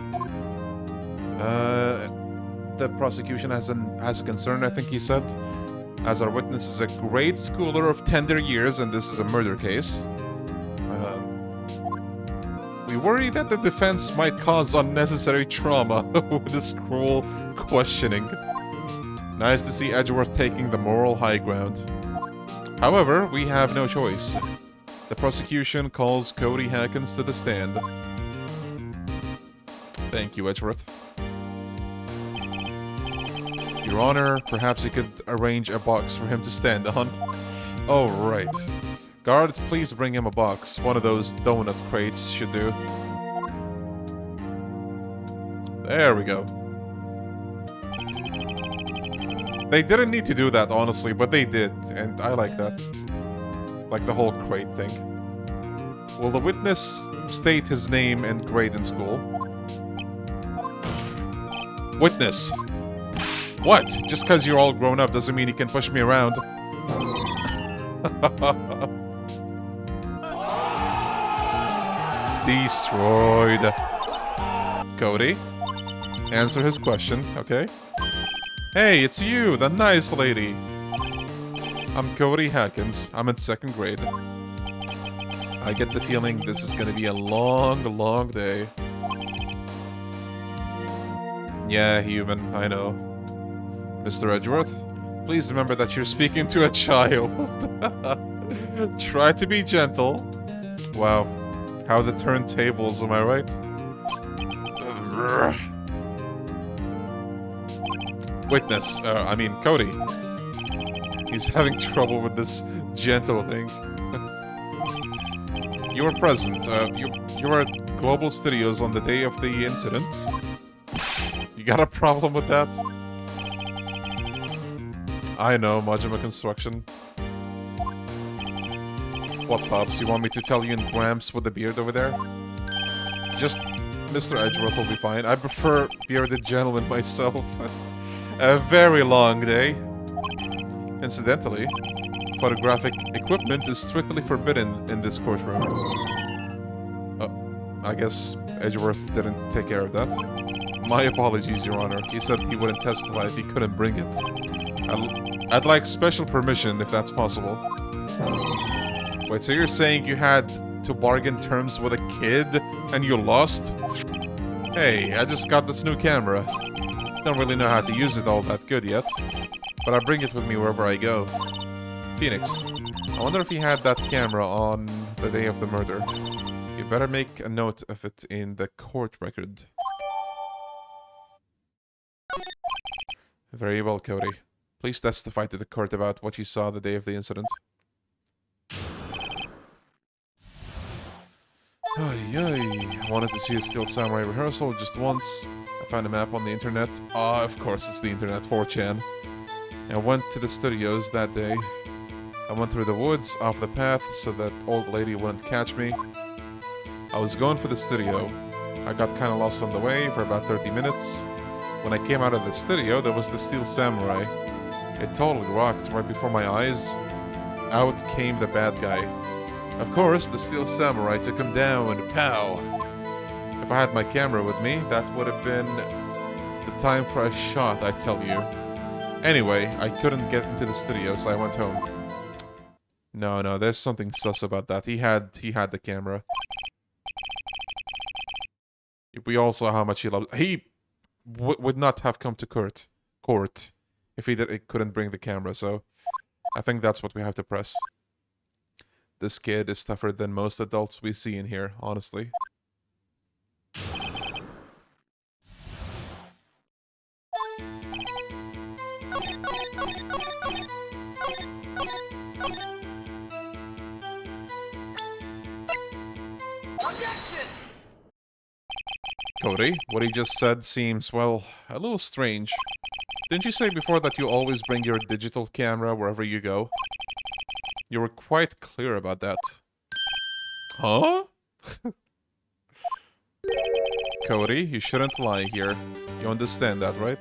The prosecution has a concern, I think he said. As our witness is a grade schooler of tender years and this is a murder case. We worry that the defense might cause unnecessary trauma with this cruel questioning. Nice to see Edgeworth taking the moral high ground. However, we have no choice. The prosecution calls Cody Hackins to the stand. Thank you, Edgeworth. Your Honor, perhaps you could arrange a box for him to stand on. Oh, right. Guard, please bring him a box. One of those donut crates should do. There we go. They didn't need to do that, honestly, but they did, and I like that. Like the whole crate thing. Will the witness state his name and grade in school? Witness! What? Just because you're all grown up doesn't mean you can push me around. Destroyed. Cody? Answer his question, okay? Hey, it's you, the nice lady. I'm Cody Hackins. I'm in 2nd grade. I get the feeling this is gonna be a long, long day. Yeah, human, I know. Mr. Edgeworth, please remember that you're speaking to a child. Try to be gentle. Wow. How the turntables, am I right? Witness, I mean, Cody. He's having trouble with this gentle thing. You were present. You were at Global Studios on the day of the incident. You got a problem with that? I know, Majima Construction. What, Pops? You want me to tell you in Gramps with the beard over there? Just Mr. Edgeworth will be fine. I prefer bearded gentlemen myself. A very long day. Incidentally, Photographic equipment is strictly forbidden in this courtroom. I guess Edgeworth didn't take care of that. My apologies, Your Honor. He said he wouldn't testify if he couldn't bring it. I'd like special permission if that's possible. Wait, so you're saying you had to bargain terms with a kid and you lost? Hey, I just got this new camera. Don't really know how to use it all that good yet, but I bring it with me wherever I go. Phoenix, I wonder if he had that camera on the day of the murder. You better make a note of it in the court record. Very well, Cody. Please testify to the court about what you saw the day of the incident. I wanted to see a Steel Samurai rehearsal just once. I found a map on the internet. Ah, of course it's the internet, 4chan. I went to the studios that day. I went through the woods, off the path, so that old lady wouldn't catch me. I was going for the studio. I got kinda lost on the way for about 30 minutes. When I came out of the studio, there was the Steel Samurai. It totally rocked right before my eyes. Out came the bad guy. Of course, the Steel Samurai took him down and pow! If I had my camera with me, that would have been the time for a shot, I tell you. Anyway, I couldn't get into the studio, so I went home. No, there's something sus about that. He had the camera. We all saw how much he loved. He would not have come to court if he couldn't bring the camera. So I think that's what we have to press. This kid is tougher than most adults we see in here, honestly. Objection! Cody, what he just said seems, well, a little strange. Didn't you say before that you always bring your digital camera wherever you go? You were quite clear about that. Huh? Cody, you shouldn't lie here. You understand that, right?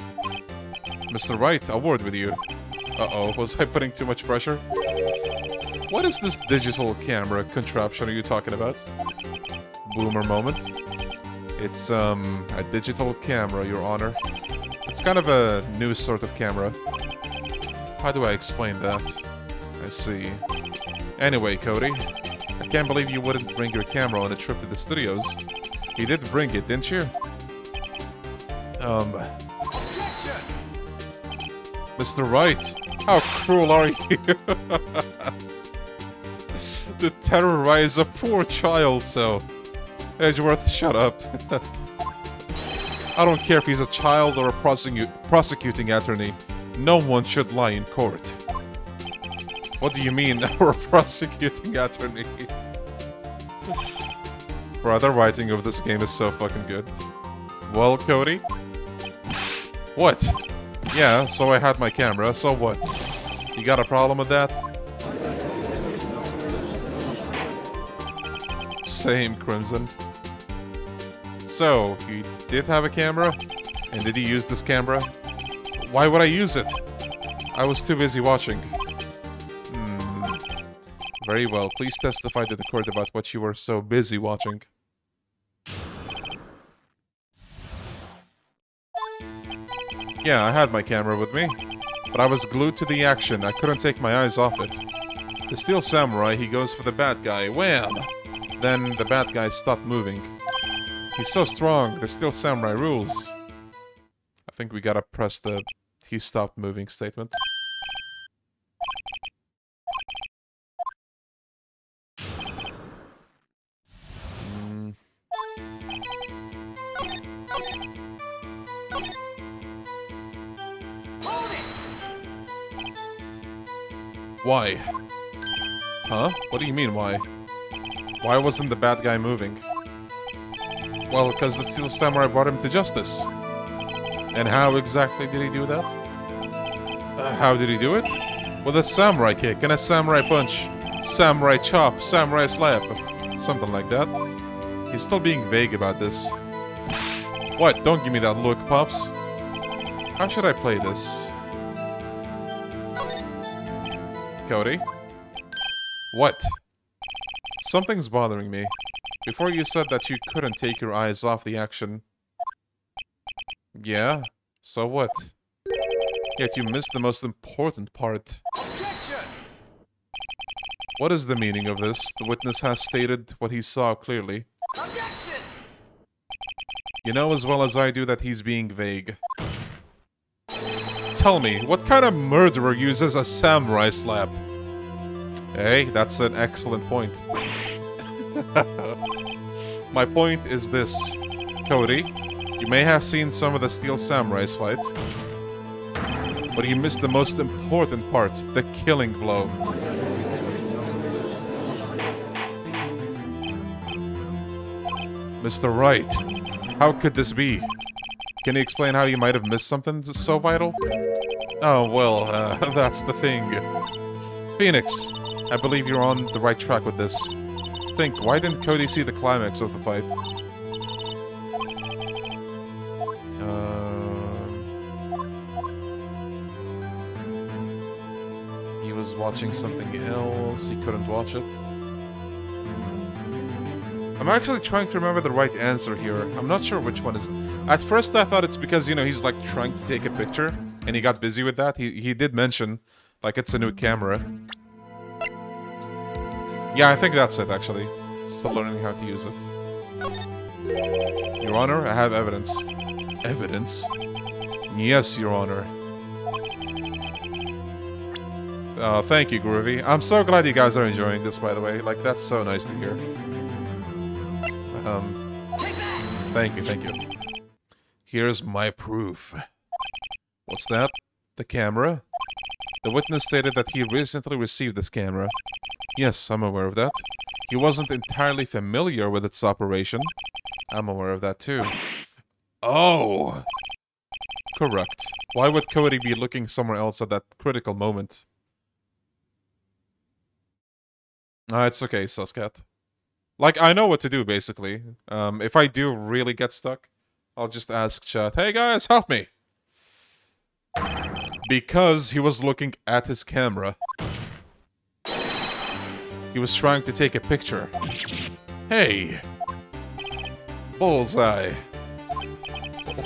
Mr. Wright, a word with you. Uh-oh, was I putting too much pressure? What is this digital camera contraption are you talking about? Boomer moment. It's, a digital camera, Your Honor. It's kind of a new sort of camera. How do I explain that? I see. Anyway, Cody, I can't believe you wouldn't bring your camera on a trip to the studios. You did bring it, didn't you? Objection! Mr. Wright, how cruel are you? To terrorize a poor child, so... Edgeworth, shut up. I don't care if he's a child or a prosecuting attorney. No one should lie in court. What do you mean, or a prosecuting attorney? Bro, the writing of this game is so fucking good. Well, Cody? What? Yeah, so I had my camera, so what? You got a problem with that? Same, Crimson. So, you did have a camera? And did you use this camera? Why would I use it? I was too busy watching. Very well, please testify to the court about what you were so busy watching. Yeah, I had my camera with me, but I was glued to the action. I couldn't take my eyes off it. The Steel Samurai, he goes for the bad guy. Wham! Then the bad guy stopped moving. He's so strong, the Steel Samurai rules. I think we gotta press the he stopped moving statement. Hold it! Why? Huh? What do you mean, why? Why wasn't the bad guy moving? Well, because the Steel Samurai brought him to justice. And how exactly did he do that? How did he do it? With a samurai kick and a samurai punch. Samurai chop, samurai slap. Something like that. He's still being vague about this. What? Don't give me that look, Pops. How should I play this? Cody? What? Something's bothering me. Before you said that you couldn't take your eyes off the action. Yeah? So what? Yet you missed the most important part. Objection! What is the meaning of this? The witness has stated what he saw clearly. Objection! You know as well as I do that he's being vague. Tell me, what kind of murderer uses a samurai slap? Hey, that's an excellent point. My point is this. Cody, you may have seen some of the Steel Samurais fight, but you missed the most important part, the killing blow. Mr. Wright, how could this be? Can you explain how you might have missed something so vital? Oh, well, that's the thing. Phoenix, I believe you're on the right track with this. Think, why didn't Cody see the climax of the fight? He was watching something else, he couldn't watch it. I'm actually trying to remember the right answer here. I'm not sure which one is it. At first I thought it's because, you know, he's like trying to take a picture, and he got busy with that. He did mention, like, it's a new camera. Yeah, I think that's it, actually. Still learning how to use it. Your Honor, I have evidence. Evidence? Yes, Your Honor. Thank you, Groovy. I'm so glad you guys are enjoying this, by the way. Like, that's so nice to hear. Thank you, thank you. Here's my proof. What's that? The camera? The witness stated that he recently received this camera. Yes, I'm aware of that. He wasn't entirely familiar with its operation. I'm aware of that too. Oh! Correct. Why would Cody be looking somewhere else at that critical moment? It's okay, Suscat. Like, I know what to do, basically. If I do really get stuck, I'll just ask chat, hey guys, help me! Because he was looking at his camera. He was trying to take a picture. Hey! Bullseye.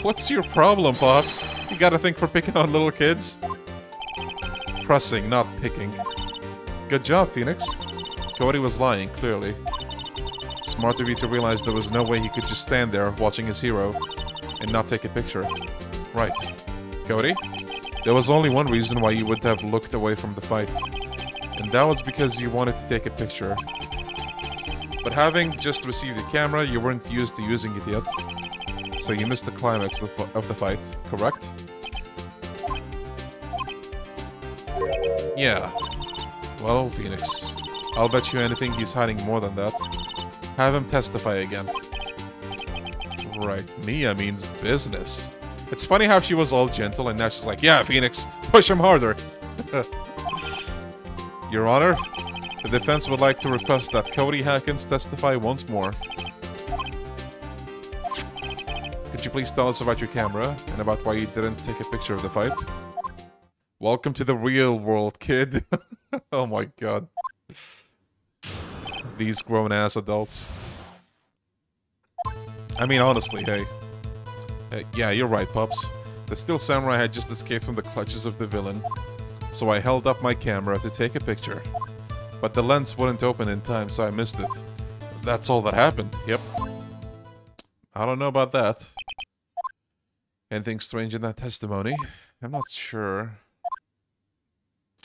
What's your problem, Pops? You gotta think for picking on little kids? Pressing, not picking. Good job, Phoenix. Cody was lying, clearly. Smart of you to realize there was no way he could just stand there watching his hero and not take a picture. Right. Cody? There was only one reason why you would have looked away from the fight. And that was because you wanted to take a picture. But having just received a camera, you weren't used to using it yet. So you missed the climax of the fight, correct? Yeah. Well, Phoenix, I'll bet you anything he's hiding more than that. Have him testify again. Right, Mia means business. It's funny how she was all gentle and now she's like, yeah, Phoenix, push him harder. Your Honor, the defense would like to request that Cody Hackins testify once more. Could you please tell us about your camera and about why you didn't take a picture of the fight? Welcome to the real world, kid. Oh my god. These grown-ass adults. I mean, honestly, hey. Yeah, you're right, Pups. The Steel Samurai had just escaped from the clutches of the villain. So I held up my camera to take a picture. But the lens wouldn't open in time, so I missed it. That's all that happened, yep. I don't know about that. Anything strange in that testimony? I'm not sure.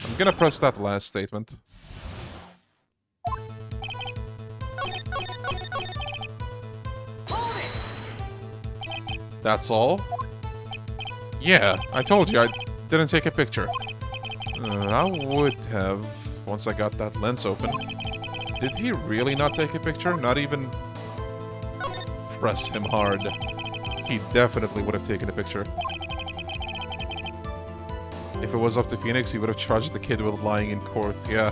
I'm gonna press that last statement. That's all? Yeah, I told you I didn't take a picture. I would have, once I got that lens open. Did he really not take a picture? Not even... Press him hard. He definitely would have taken a picture. If it was up to Phoenix, he would have charged the kid with lying in court, yeah.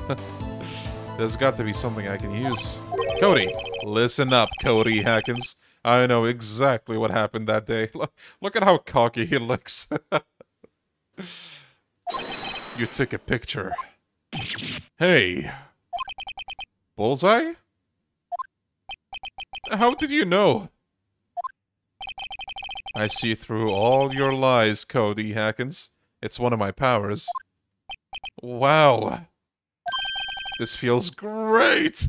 There's got to be something I can use. Cody! Listen up, Cody Hackins. I know exactly what happened that day. Look at how cocky he looks. You took a picture. Hey. Bullseye? How did you know? I see through all your lies, Cody Hackins. It's one of my powers. Wow. This feels great!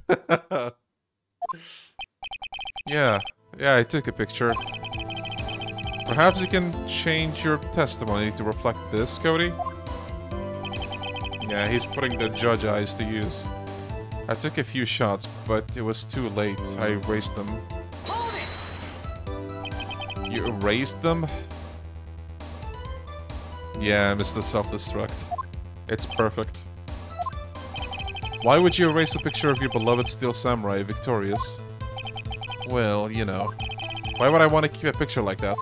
Yeah, I took a picture. Perhaps you can change your testimony to reflect this, Cody? Yeah, he's putting the judge eyes to use. I took a few shots, but it was too late. I erased them. You erased them? Yeah, Mr. Self-Destruct. It's perfect. Why would you erase a picture of your beloved Steel Samurai victorious? Well, you know. Why would I want to keep a picture like that?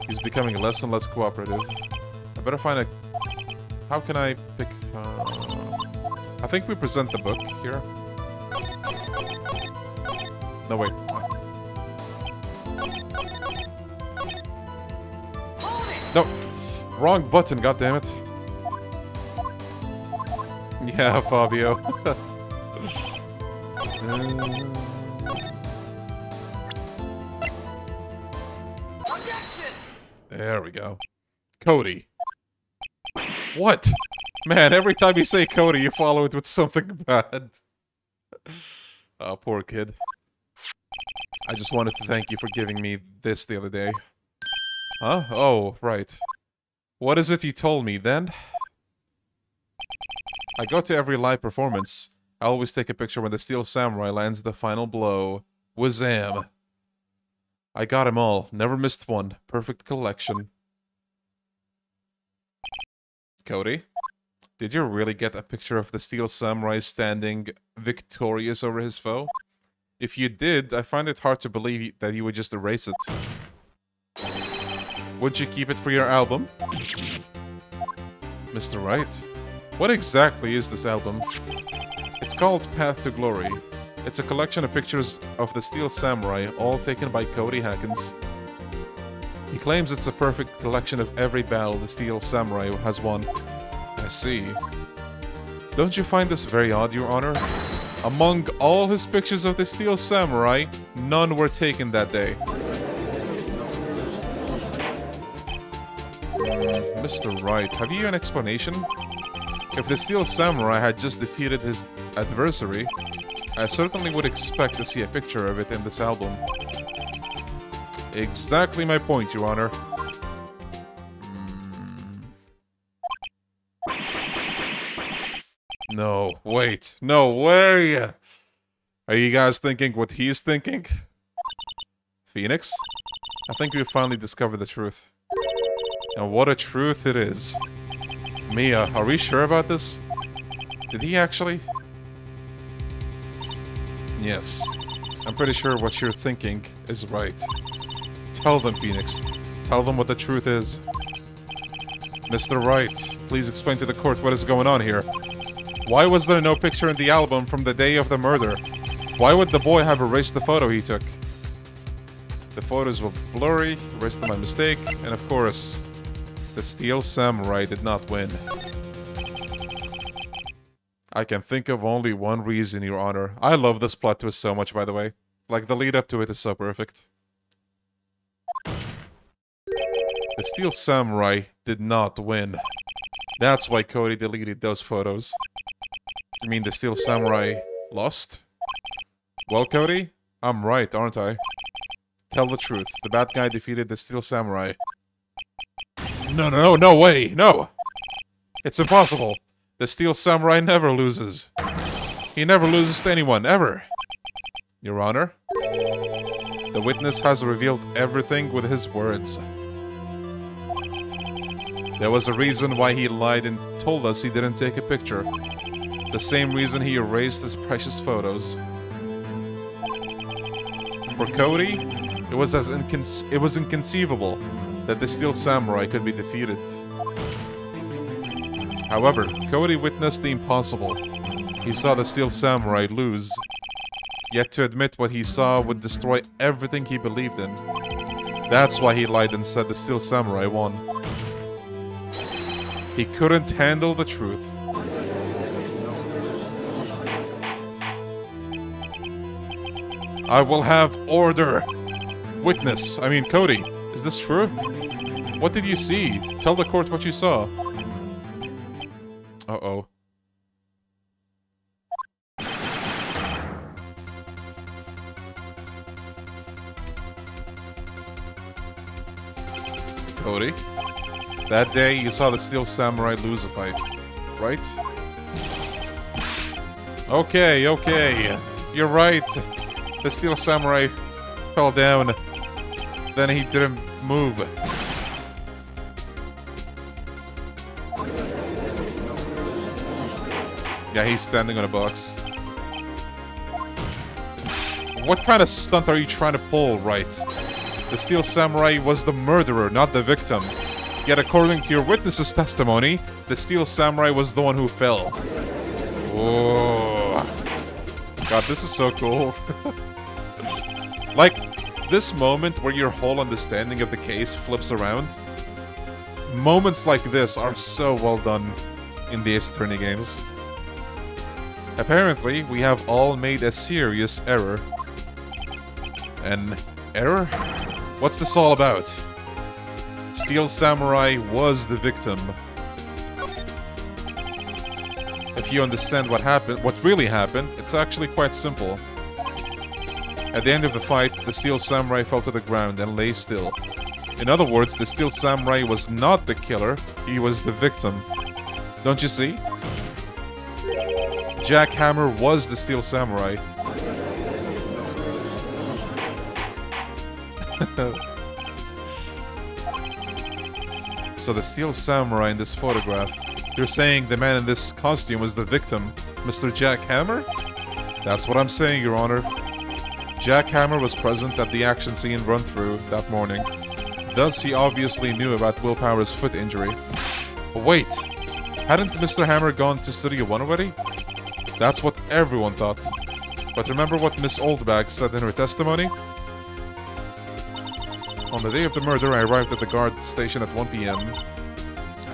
He's becoming less and less cooperative. I better find a... How can I pick... I think we present the book here. No, wait. No! Wrong button, goddammit. Yeah, Fabio. There we go. Cody. What? Man, every time you say Cody, you follow it with something bad. Oh, poor kid. I just wanted to thank you for giving me this the other day. Huh? Oh, right. What is it you told me, then? I go to every live performance. I always take a picture when the Steel Samurai lands the final blow. Wazam! I got 'em all. Never missed one. Perfect collection. Cody? Did you really get a picture of the Steel Samurai standing victorious over his foe? If you did, I find it hard to believe that you would just erase it. Would you keep it for your album? Mr. Wright? What exactly is this album? It's called Path to Glory. It's a collection of pictures of the Steel Samurai, all taken by Cody Hackins. He claims it's a perfect collection of every battle the Steel Samurai has won. I see. Don't you find this very odd, Your Honor? Among all his pictures of the Steel Samurai, none were taken that day. Mr. Wright, have you an explanation? If the Steel Samurai had just defeated his adversary, I certainly would expect to see a picture of it in this album. Exactly my point, Your Honor. No, wait. No way! Are you guys thinking what he's thinking? Phoenix? I think we've finally discovered the truth. And what a truth it is. Mia, are we sure about this? Did he actually? Yes. I'm pretty sure what you're thinking is right. Tell them, Phoenix. Tell them what the truth is. Mr. Wright, please explain to the court what is going on here. Why was there no picture in the album from the day of the murder? Why would the boy have erased the photo he took? The photos were blurry, erased them by mistake, and of course, the Steel Samurai did not win. I can think of only one reason, Your Honor. I love this plot twist so much, by the way. Like, the lead up to it is so perfect. The Steel Samurai did not win. That's why Cody deleted those photos. You mean the Steel Samurai lost? Well, Cody, I'm right, aren't I? Tell the truth. The bad guy defeated the Steel Samurai. No way! No! It's impossible! The Steel Samurai never loses. He never loses to anyone, ever! Your Honor, the witness has revealed everything with his words. There was a reason why he lied and told us he didn't take a picture. The same reason he erased his precious photos. For Cody, it was inconceivable that the Steel Samurai could be defeated. However, Cody witnessed the impossible. He saw the Steel Samurai lose. Yet to admit what he saw would destroy everything he believed in. That's why he lied and said the Steel Samurai won. He couldn't handle the truth. I will have order. Witness, I mean Cody, is this true? What did you see? Tell the court what you saw. Uh-oh. Cody, that day you saw the Steel Samurai lose a fight, right? Okay, okay. You're right. The Steel Samurai fell down. Then he didn't move. Yeah, he's standing on a box. What kind of stunt are you trying to pull, Wright? The Steel Samurai was the murderer, not the victim. Yet according to your witness's testimony, the Steel Samurai was the one who fell. Oh. God, this is so cool. Like, this moment where your whole understanding of the case flips around. Moments like this are so well done in the Ace Attorney games. Apparently, we have all made a serious error. An error? What's this all about? Steel Samurai was the victim. If you understand what happened, what really happened, it's actually quite simple. At the end of the fight, the Steel Samurai fell to the ground and lay still. In other words, the Steel Samurai was not the killer, he was the victim. Don't you see? Jack Hammer was the Steel Samurai. So the Steel Samurai in this photograph, you're saying the man in this costume was the victim, Mr. Jack Hammer? That's what I'm saying, Your Honor. Jack Hammer was present at the action scene run-through that morning. Thus, he obviously knew about Will Power's foot injury. But wait, hadn't Mr. Hammer gone to Studio 1 already? That's what everyone thought. But remember what Miss Oldbag said in her testimony? On the day of the murder, I arrived at the guard station at 1 p.m.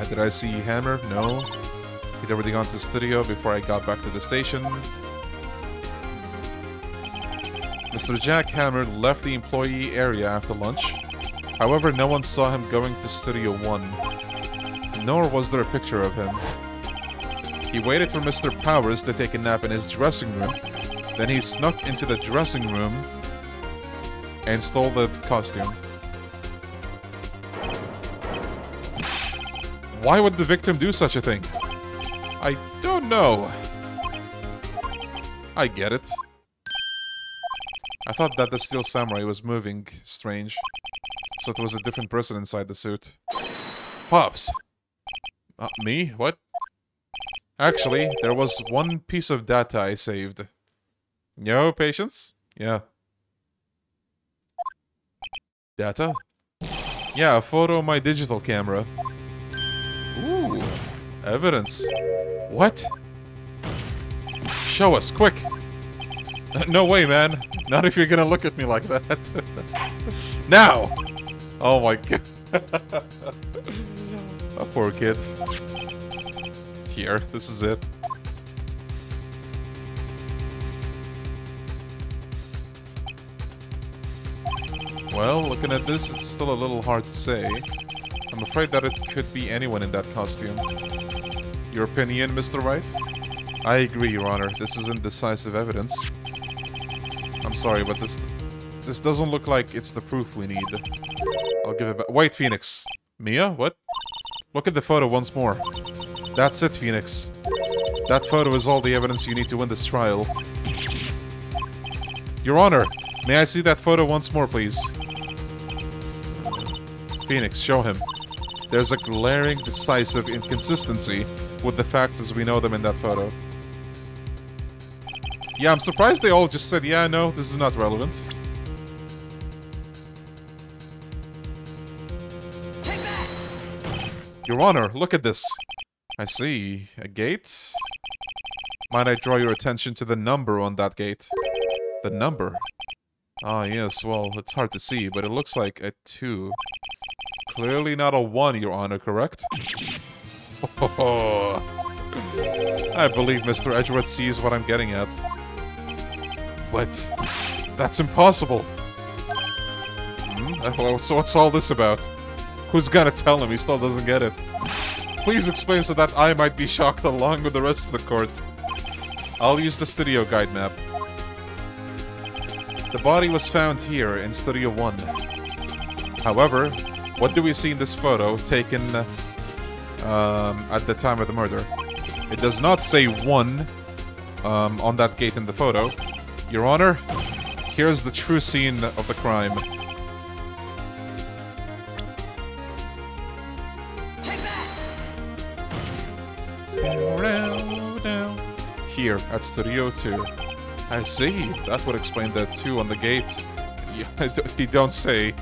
Did I see Hammer? No. He'd already gone to studio before I got back to the station. Mr. Jack Hammer left the employee area after lunch. However, no one saw him going to Studio 1. Nor was there a picture of him. He waited for Mr. Powers to take a nap in his dressing room. Then he snuck into the dressing room and stole the costume. Why would the victim do such a thing? I don't know. I get it. I thought that the Steel Samurai was moving strange. So it was a different person inside the suit. Pops. Me? What? Actually, there was one piece of data I saved. Yo, patience? Yeah. Data? Yeah, a photo of my digital camera. Ooh, evidence. What? Show us, quick! No way, man. Not if you're gonna look at me like that. Now! Oh my god. A poor kid. Here, this is it. Well, looking at this, it's still a little hard to say. I'm afraid that it could be anyone in that costume. Your opinion, Mr. Wright? I agree, Your Honor. This isn't decisive evidence. I'm sorry, but this doesn't look like it's the proof we need. I'll give it back. Wait, Phoenix. Mia? What? Look at the photo once more. That's it, Phoenix. That photo is all the evidence you need to win this trial. Your Honor, may I see that photo once more, please? Phoenix, show him. There's a glaring, decisive inconsistency with the facts as we know them in that photo. Yeah, I'm surprised they all just said, yeah, no, this is not relevant. Take that! Your Honor, look at this. I see. A gate? Might I draw your attention to the number on that gate? The number? Ah, yes, well, it's hard to see, but it looks like a 2. Clearly not a 1, Your Honor, correct? Oh, I believe Mr. Edgeworth sees what I'm getting at. But That's impossible. Well, so what's all this about? Who's gonna tell him? He still doesn't get it. Please explain so that I might be shocked along with the rest of the court. I'll use the studio guide map. The body was found here in Studio 1. However, what do we see in this photo taken at the time of the murder? It does not say 1 on that gate in the photo. Your Honor, here's the true scene of the crime. Here at Studio 2. I see. That would explain the 2 on the gate. You don't say.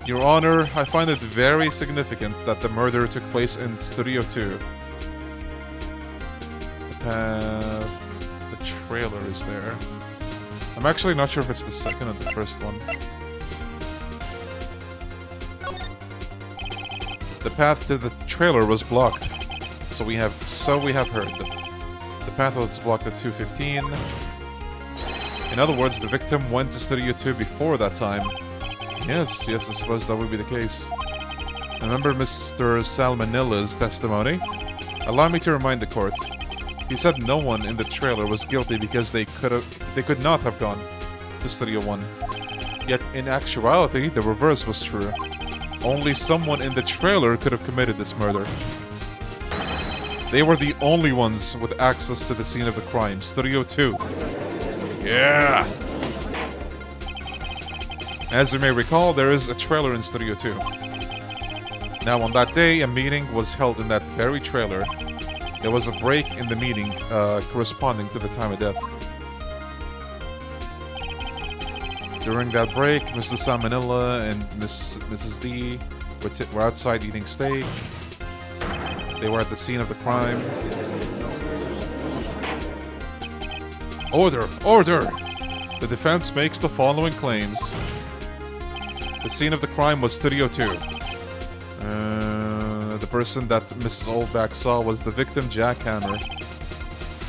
Your Honor, I find it very significant that the murder took place in Studio 2. The trailer is there. I'm actually not sure if it's the second or the first one. The path to the trailer was blocked. So we have heard. The path was blocked at 2:15. In other words, the victim went to Studio 2 before that time. Yes, I suppose that would be the case. Remember Mr. Salmonilla's testimony? Allow me to remind the court. He said no one in the trailer was guilty because they could not have gone to Studio 1. Yet in actuality, the reverse was true. Only someone in the trailer could have committed this murder. They were the only ones with access to the scene of the crime, Studio 2. Yeah! As you may recall, there is a trailer in Studio 2. Now, on that day, a meeting was held in that very trailer. There was a break in the meeting corresponding to the time of death. During that break, Mr. Salmonella and Mrs. D were outside eating steak. They were at the scene of the crime. Order! Order! The defense makes the following claims. The scene of the crime was Studio 2. The person that Mrs. Oldback saw was the victim, Jack Hammer.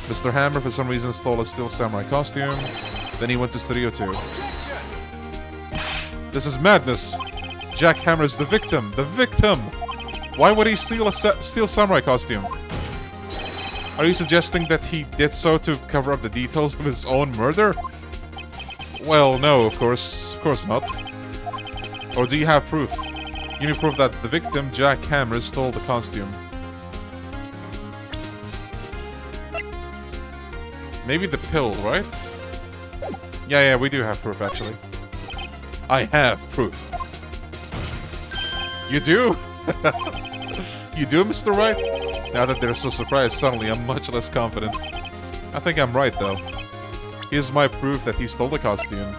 Mr. Hammer, for some reason, stole a Steel Samurai costume. Then he went to Studio 2. This is madness! Jack Hammer is the victim! The victim! Why would he steal a Steel Samurai costume? Are you suggesting that he did so to cover up the details of his own murder? Well, no, of course not. Or do you have proof? Give me proof that the victim, Jack Hammer, stole the costume. Maybe the pill, right? Yeah, we do have proof, actually. I have proof. You do? You do, Mr. Wright? Now that they're so surprised, suddenly I'm much less confident. I think I'm right, though. Here's my proof that he stole the costume.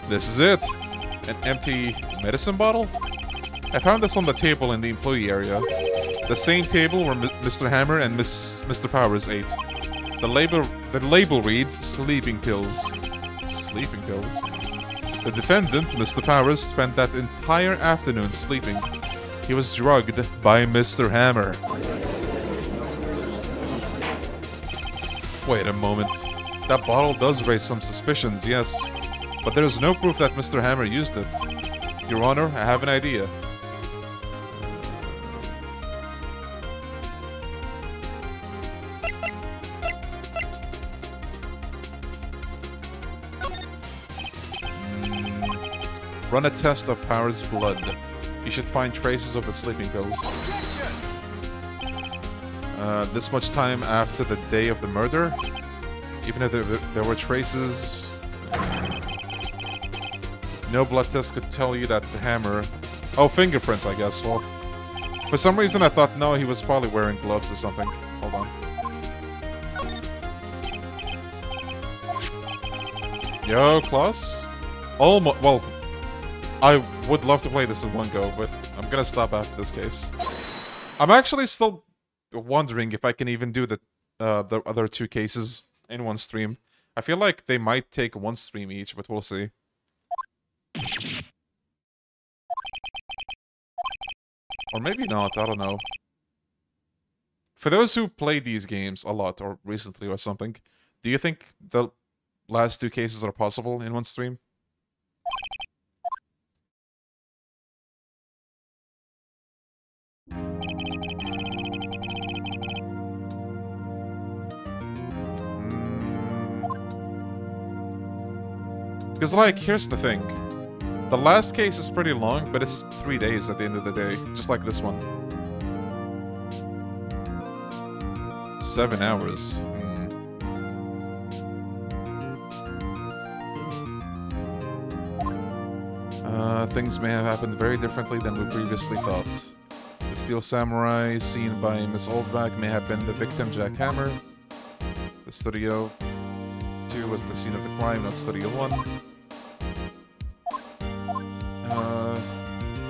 This is it. An empty medicine bottle? I found this on the table in the employee area. The same table where Mr. Hammer and Mr. Powers ate. The label reads sleeping pills. Sleeping pills? The defendant, Mr. Powers, spent that entire afternoon sleeping. He was drugged by Mr. Hammer. Wait a moment. That bottle does raise some suspicions, yes. But there's no proof that Mr. Hammer used it. Your Honor, I have an idea. Run a test of Powers' blood. You should find traces of the sleeping pills. This much time after the day of the murder? Even if there were traces... No blood test could tell you that the Hammer... Oh, fingerprints, I guess. Well, for some reason I thought, no, he was probably wearing gloves or something. Hold on. Yo, Klaus? Almost... Well, I would love to play this in one go, but I'm gonna stop after this case. I'm actually still wondering if I can even do the other 2 cases in one stream. I feel like they might take one stream each, but we'll see. Or maybe not, I don't know. For those who play these games a lot, or recently or something, Do you think the last 2 cases are possible in one stream? Because, like, here's the thing. The last case is pretty long, but it's 3 days at the end of the day, just like this one. 7 hours. Things may have happened very differently than we previously thought. The Steel Samurai seen by Miss Oldback may have been the victim, Jack Hammer. The Studio 2 was the scene of the crime, not Studio 1.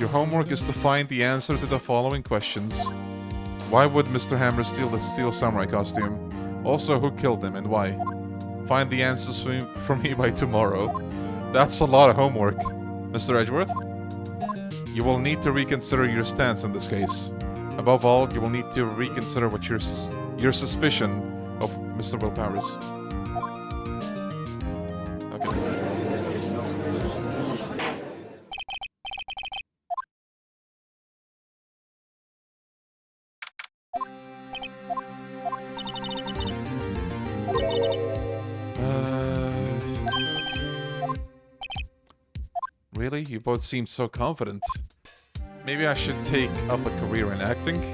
Your homework is to find the answer to the following questions. Why would Mr. Hammer steal the Steel Samurai costume? Also, who killed him and why? Find the answers for me by tomorrow. That's a lot of homework. Mr. Edgeworth? You will need to reconsider your stance in this case. Above all, you will need to reconsider what your suspicion of Mr. Will Powers. Really? You both seem so confident. Maybe I should take up a career in acting?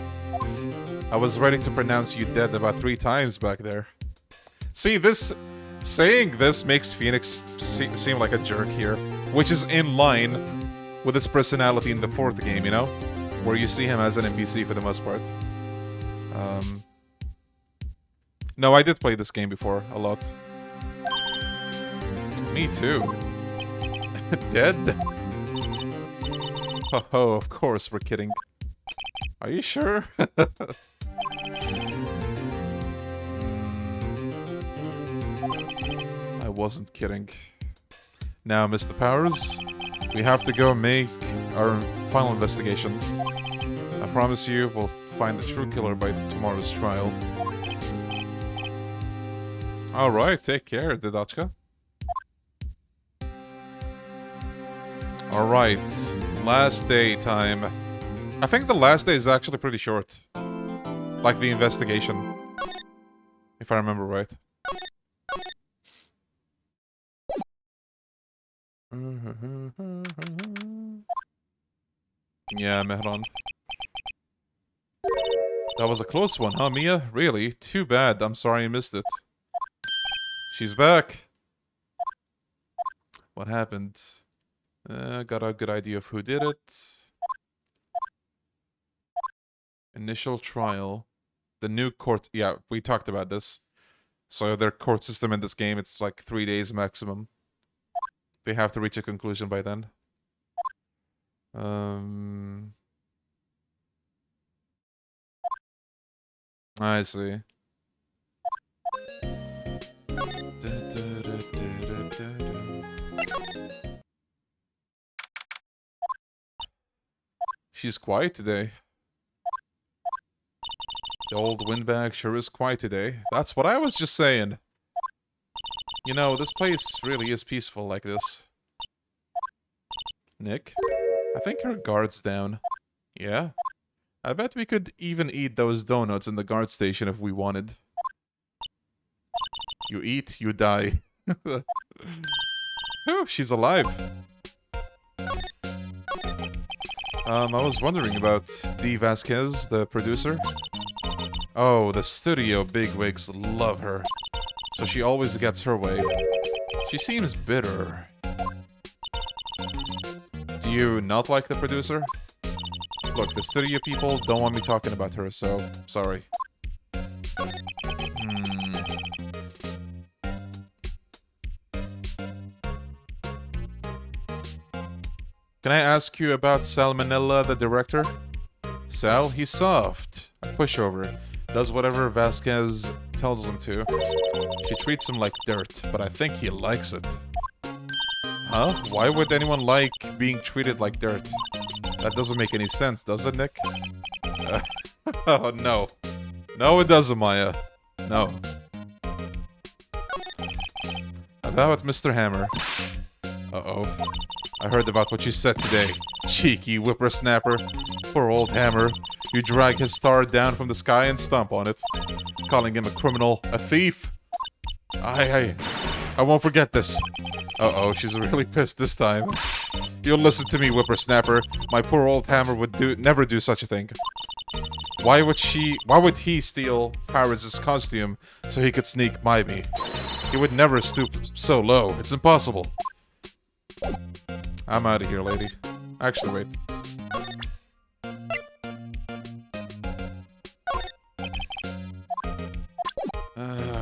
I was ready to pronounce you dead about 3 times back there. See, saying this makes Phoenix seem like a jerk here, which is in line with his personality in the 4th game, you know? Where you see him as an NPC for the most part. No, I did play this game before, a lot. Me too. Dead? Oh, of course, we're kidding. Are you sure? I wasn't kidding. Now, Mr. Powers, we have to go make our final investigation. I promise you we'll find the true killer by tomorrow's trial. Alright, take care, Didachka. Alright, last day time. I think the last day is actually pretty short. Like the investigation. If I remember right. Yeah, Mehran. That was a close one, huh, Mia? Really? Too bad. I'm sorry I missed it. She's back. What happened? Got a good idea of who did it. Initial trial. The new court... Yeah, we talked about this. So their court system in this game, it's like 3 days maximum. They have to reach a conclusion by then. I see. She's quiet today. The old windbag sure is quiet today. That's what I was just saying. You know, this place really is peaceful like this. Nick, I think your guard's down. Yeah? I bet we could even eat those donuts in the guard station if we wanted. You eat, you die. Oh, she's alive. I was wondering about Dee Vasquez, the producer. Oh, the studio bigwigs love her. So she always gets her way. She seems bitter. Do you not like the producer? Look, the studio people don't want me talking about her, so sorry. Can I ask you about Salmonella, the director? Sal, he's soft. A pushover. Does whatever Vasquez tells him to. She treats him like dirt, but I think he likes it. Huh? Why would anyone like being treated like dirt? That doesn't make any sense, does it, Nick? Oh, no. No, it doesn't, Maya. No. about Mr. Hammer. Uh-oh. I heard about what you said today. Cheeky whippersnapper. Poor old Hammer. You drag his star down from the sky and stomp on it. Calling him a criminal, a thief. I won't forget this. Uh-oh, she's really pissed this time. You'll listen to me, whippersnapper. My poor old Hammer would never do such a thing. Why would he steal Paris' costume so he could sneak by me? He would never stoop so low. It's impossible. I'm out of here, lady. Actually, wait.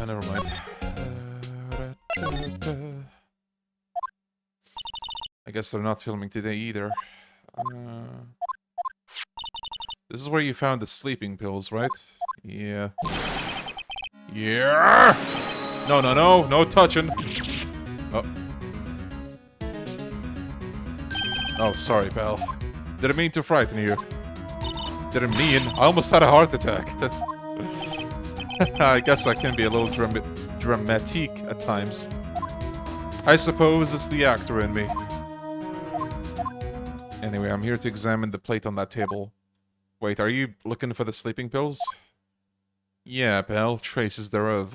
Never mind. I guess they're not filming today either. This is where you found the sleeping pills, right? Yeah. Yeah! No, no, no! No touching! Oh. Oh, sorry, pal. Didn't mean to frighten you. Didn't mean. I almost had a heart attack. I guess I can be a little dramatic at times. I suppose it's the actor in me. Anyway, I'm here to examine the plate on that table. Wait, are you looking for the sleeping pills? Yeah, pal, traces thereof.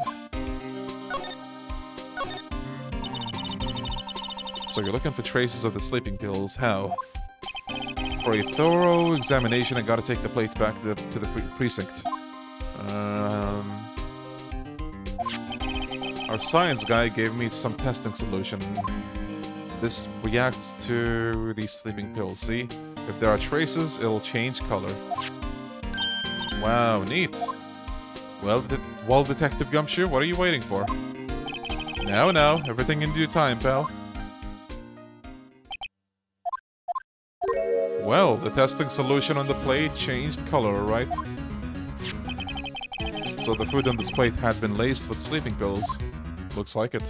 So you're looking for traces of the sleeping pills, how? For a thorough examination, I gotta take the plate back to the precinct. Our science guy gave me some testing solution. This reacts to these sleeping pills, see? If there are traces, it'll change color. Wow, neat. Well, Detective Gumshoe, what are you waiting for? Now, everything in due time, pal. Well, the testing solution on the plate changed color, right? So the food on this plate had been laced with sleeping pills. Looks like it.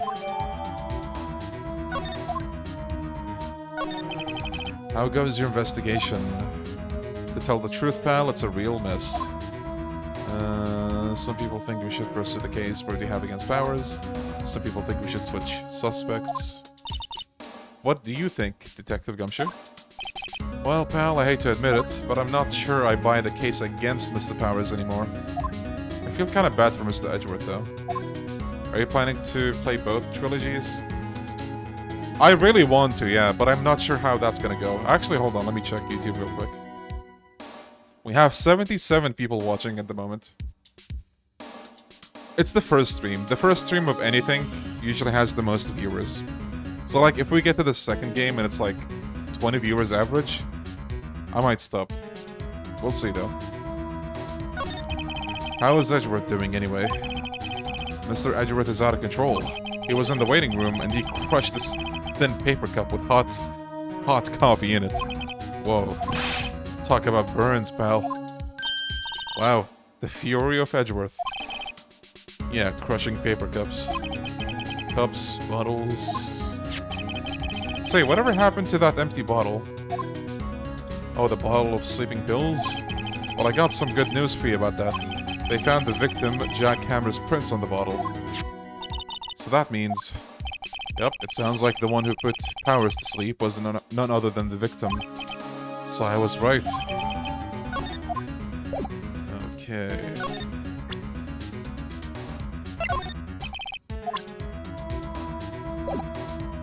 How goes your investigation? To tell the truth, pal, it's a real mess. Some people think we should pursue the case we have against Powers. Some people think we should switch suspects. What do you think, Detective Gumshoe? Well, pal, I hate to admit it, but I'm not sure I buy the case against Mr. Powers anymore. I feel kind of bad for Mr. Edgeworth, though. Are you planning to play both trilogies? I really want to, yeah, but I'm not sure how that's gonna go. Actually, hold on, let me check YouTube real quick. We have 77 people watching at the moment. It's the first stream. The first stream of anything usually has the most viewers. So, like, if we get to the second game and it's like 20 viewers average, I might stop. We'll see, though. How is Edgeworth doing, anyway? Mr. Edgeworth is out of control. He was in the waiting room and he crushed this thin paper cup with hot coffee in it. Whoa. Talk about burns, pal. Wow. The fury of Edgeworth. Yeah, crushing paper cups. Cups, bottles... Say, whatever happened to that empty bottle? Oh, the bottle of sleeping pills? Well, I got some good news for you about that. They found the victim, Jack Hammer's prints on the bottle. So that means... Yep, it sounds like the one who put Powers to sleep was none other than the victim. So I was right. Okay...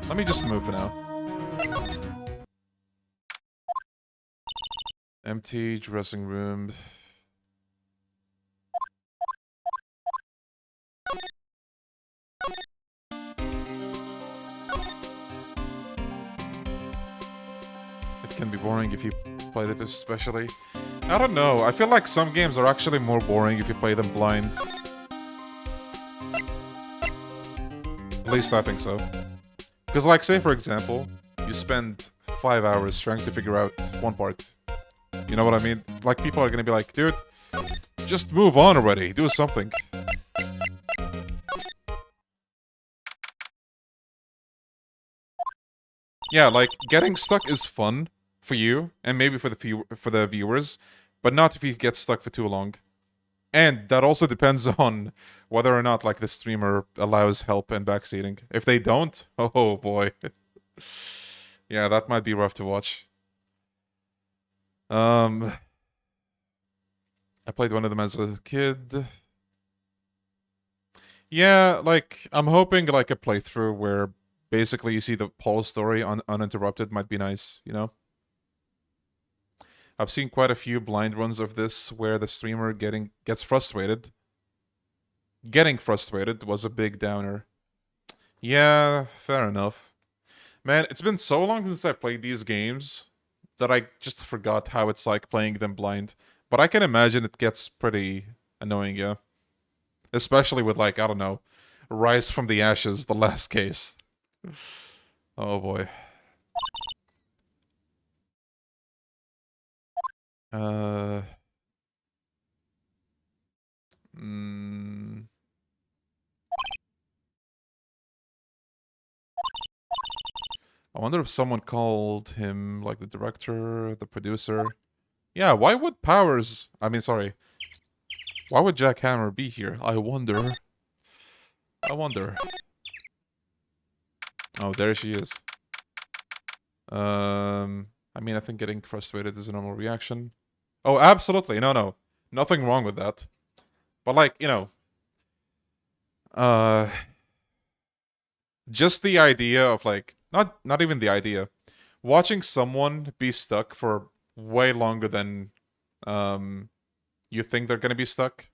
Let me just move for now. Empty dressing room. It can be boring if you played it especially. I don't know, I feel like some games are actually more boring if you play them blind. At least I think so. Because, like, say for example, you spend 5 hours trying to figure out one part. You know what I mean? Like, people are gonna be like, dude, just move on already, do something. Yeah, like, getting stuck is fun for you, and maybe for the viewers, but not if you get stuck for too long. And that also depends on whether or not, like, the streamer allows help and backseating. If they don't, oh boy. Yeah, that might be rough to watch. I played one of them as a kid. Yeah, like, I'm hoping, like, a playthrough where basically you see the Paul story uninterrupted might be nice, you know? I've seen quite a few blind runs of this where the streamer gets frustrated. Getting frustrated was a big downer. Yeah, fair enough. Man, it's been so long since I played these games that I just forgot how it's like playing them blind. But I can imagine it gets pretty annoying, yeah. Especially with, like, I don't know, Rise from the Ashes, the last case. Oh boy. Uh... Mm... I wonder if someone called him, like, the director, the producer. Yeah, why would Powers... I mean, sorry. Why would Jack Hammer be here? I wonder. I wonder. Oh, there she is. I mean, I think getting frustrated is a normal reaction. Oh, absolutely. No. Nothing wrong with that. But, like, you know... Just the idea of, like... Not even the idea. Watching someone be stuck for way longer than... you think they're gonna be stuck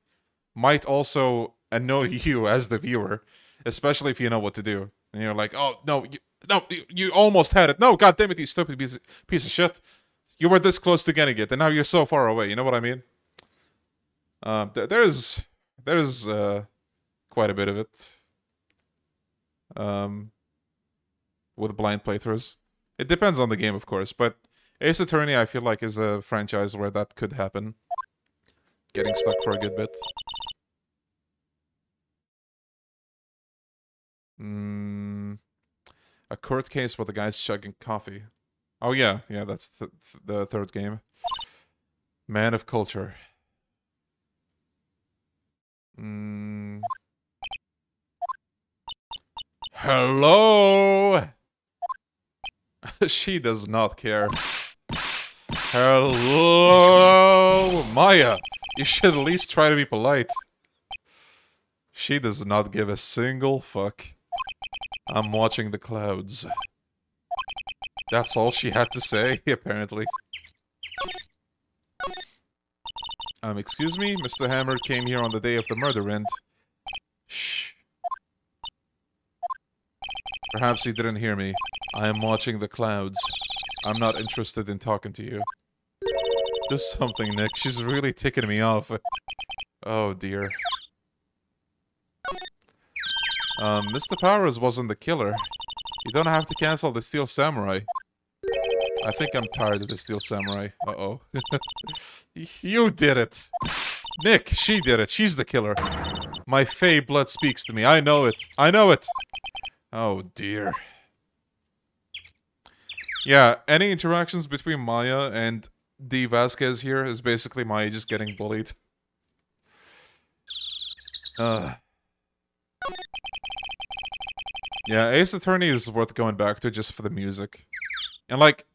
might also annoy you as the viewer, especially if you know what to do. And you're like, oh, you almost had it. No, god damn it, you stupid piece of shit. You were this close to getting it, and now you're so far away. You know what I mean? There's quite a bit of it. With blind playthroughs. It depends on the game, of course, but Ace Attorney, I feel like, is a franchise where that could happen. Getting stuck for a good bit. A court case where the guy's chugging coffee. Oh yeah, that's the third game. Man of culture. Hello? She does not care. Hello? Maya, you should at least try to be polite. She does not give a single fuck. I'm watching the clouds. That's all she had to say, apparently. Excuse me? Mr. Hammer came here on the day of the murder, and... Shh. Perhaps he didn't hear me. I am watching the clouds. I'm not interested in talking to you. Do something, Nick. She's really ticking me off. Oh, dear. Mr. Powers wasn't the killer. You don't have to cancel the Steel Samurai. I think I'm tired of the Steel Samurai. Uh-oh. You did it! Nick, she did it. She's the killer. My Fey blood speaks to me. I know it. I know it! Oh, dear. Yeah, any interactions between Maya and D. Vasquez here is basically Maya just getting bullied. Yeah, Ace Attorney is worth going back to just for the music. And, like,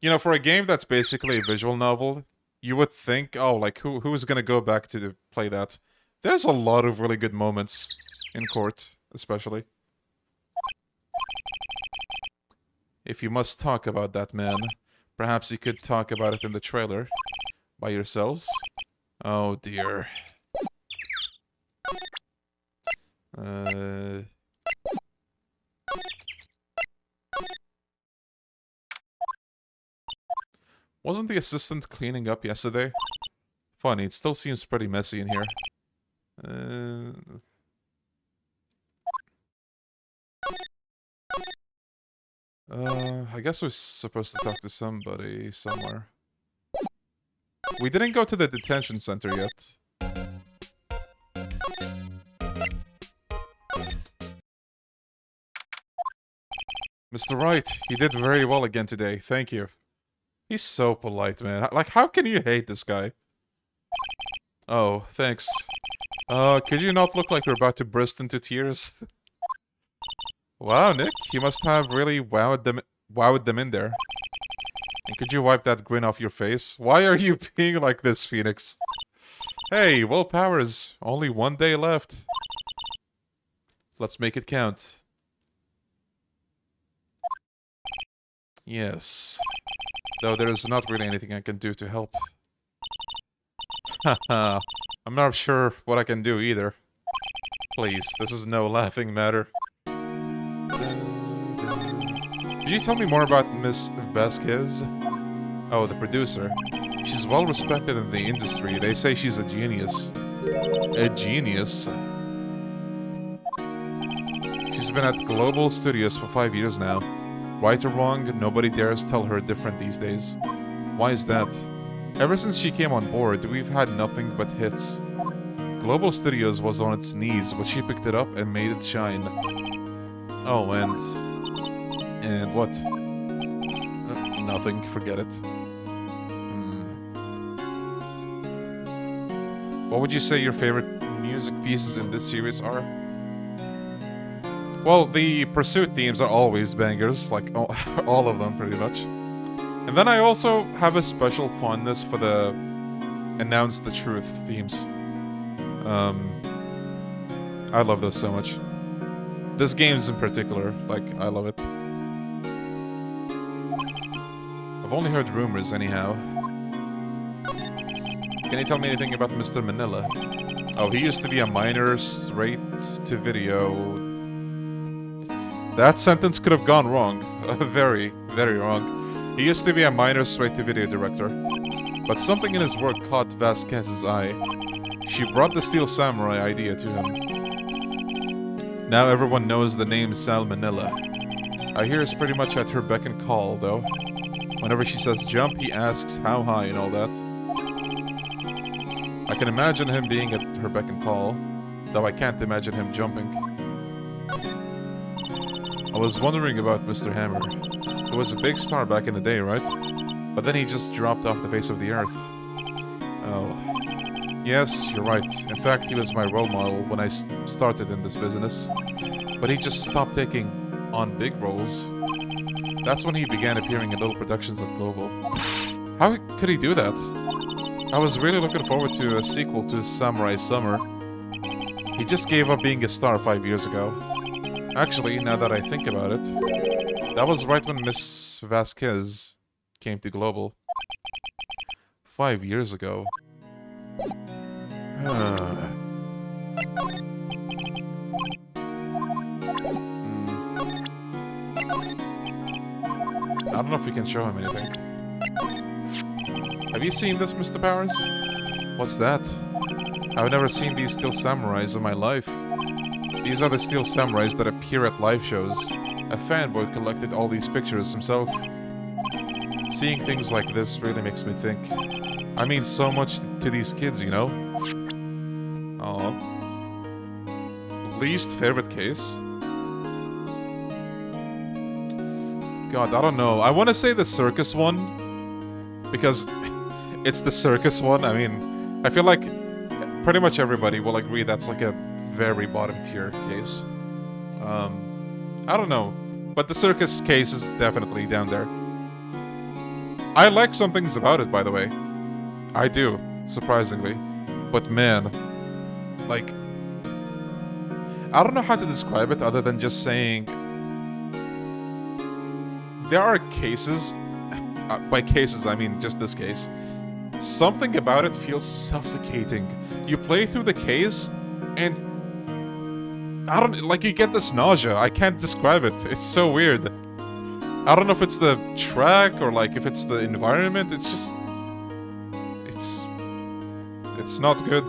you know, for a game that's basically a visual novel, you would think, oh, like, who is gonna go back to play that? There's a lot of really good moments in court, especially. If you must talk about that man, perhaps you could talk about it in the trailer. By yourselves? Oh, dear. Wasn't the assistant cleaning up yesterday? Funny, it still seems pretty messy in here. I guess we're supposed to talk to somebody somewhere. We didn't go to the detention center yet. Mr. Wright, you did very well again today. Thank you. He's so polite, man. Like, how can you hate this guy? Oh, thanks. Could you not look like you're about to burst into tears? Wow, Nick, you must have really wowed them in there. And could you wipe that grin off your face? Why are you being like this, Phoenix? Hey, willpower's only 1 day left. Let's make it count. Yes. Though there's not really anything I can do to help. Haha. I'm not sure what I can do either. Please, this is no laughing matter. Could you tell me more about Miss Vasquez? Oh, the producer. She's well respected in the industry. They say she's a genius. A genius? She's been at Global Studios for 5 years now. Right or wrong, nobody dares tell her different these days. Why is that? Ever since she came on board, we've had nothing but hits. Global Studios was on its knees, but she picked it up and made it shine. Oh, and what? Nothing, forget it. What would you say your favorite music pieces in this series are? Well, the Pursuit themes are always bangers, like all of them pretty much. And then I also have a special fondness for the Announce the Truth themes. I love those so much. This game's in particular, like, I love it. I've only heard rumors anyhow. Can you tell me anything about Mr. Manila? Oh, he used to be a minor straight to video. That sentence could have gone wrong. Very, very wrong. He used to be a minor straight to video director. But something in his work caught Vasquez's eye. She brought the Steel Samurai idea to him. Now everyone knows the name Sal Manila. I hear it's pretty much at her beck and call, though. Whenever she says jump, he asks how high and all that. I can imagine him being at her beck and call, though I can't imagine him jumping. I was wondering about Mr. Hammer. He was a big star back in the day, right? But then he just dropped off the face of the earth. Oh. Yes, you're right. In fact, he was my role model when I started in this business. But he just stopped taking on big roles. That's when he began appearing in little productions at Global. How could he do that? I was really looking forward to a sequel to Samurai Summer. He just gave up being a star 5 years ago. Actually, now that I think about it, that was right when Miss Vasquez came to Global. 5 years ago. I don't know if we can show him anything. Have you seen this, Mr. Powers? What's that? I've never seen these Steel Samurais in my life. These are the Steel Samurais that appear at live shows. A fanboy collected all these pictures himself. Seeing things like this really makes me think. I mean so much to these kids, you know? Aww. Least favorite case? God, I don't know. I want to say the circus one. Because it's the circus one. I mean, I feel like pretty much everybody will agree that's like a very bottom tier case. I don't know. But the circus case is definitely down there. I like some things about it, by the way. I do, surprisingly. But man, like, I don't know how to describe it other than just saying there are cases, by cases I mean just this case, something about it feels suffocating. You play through the case and I don't, like, you get this nausea. I can't describe it. It's so weird. I don't know if it's the track or like if it's the environment. It's just, it's not good.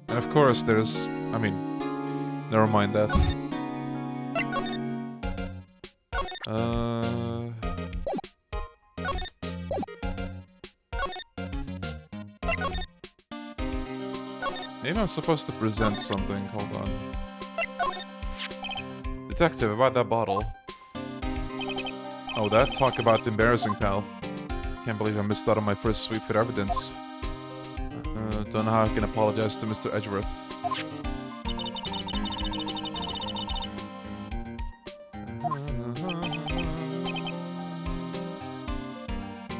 And of course there's, I mean, never mind that. Maybe I'm supposed to present something, hold on. The Detective, about that bottle. Oh, that? Talk about embarrassing, pal. Can't believe I missed out on my first sweep for evidence. Don't know how I can apologize to Mr. Edgeworth.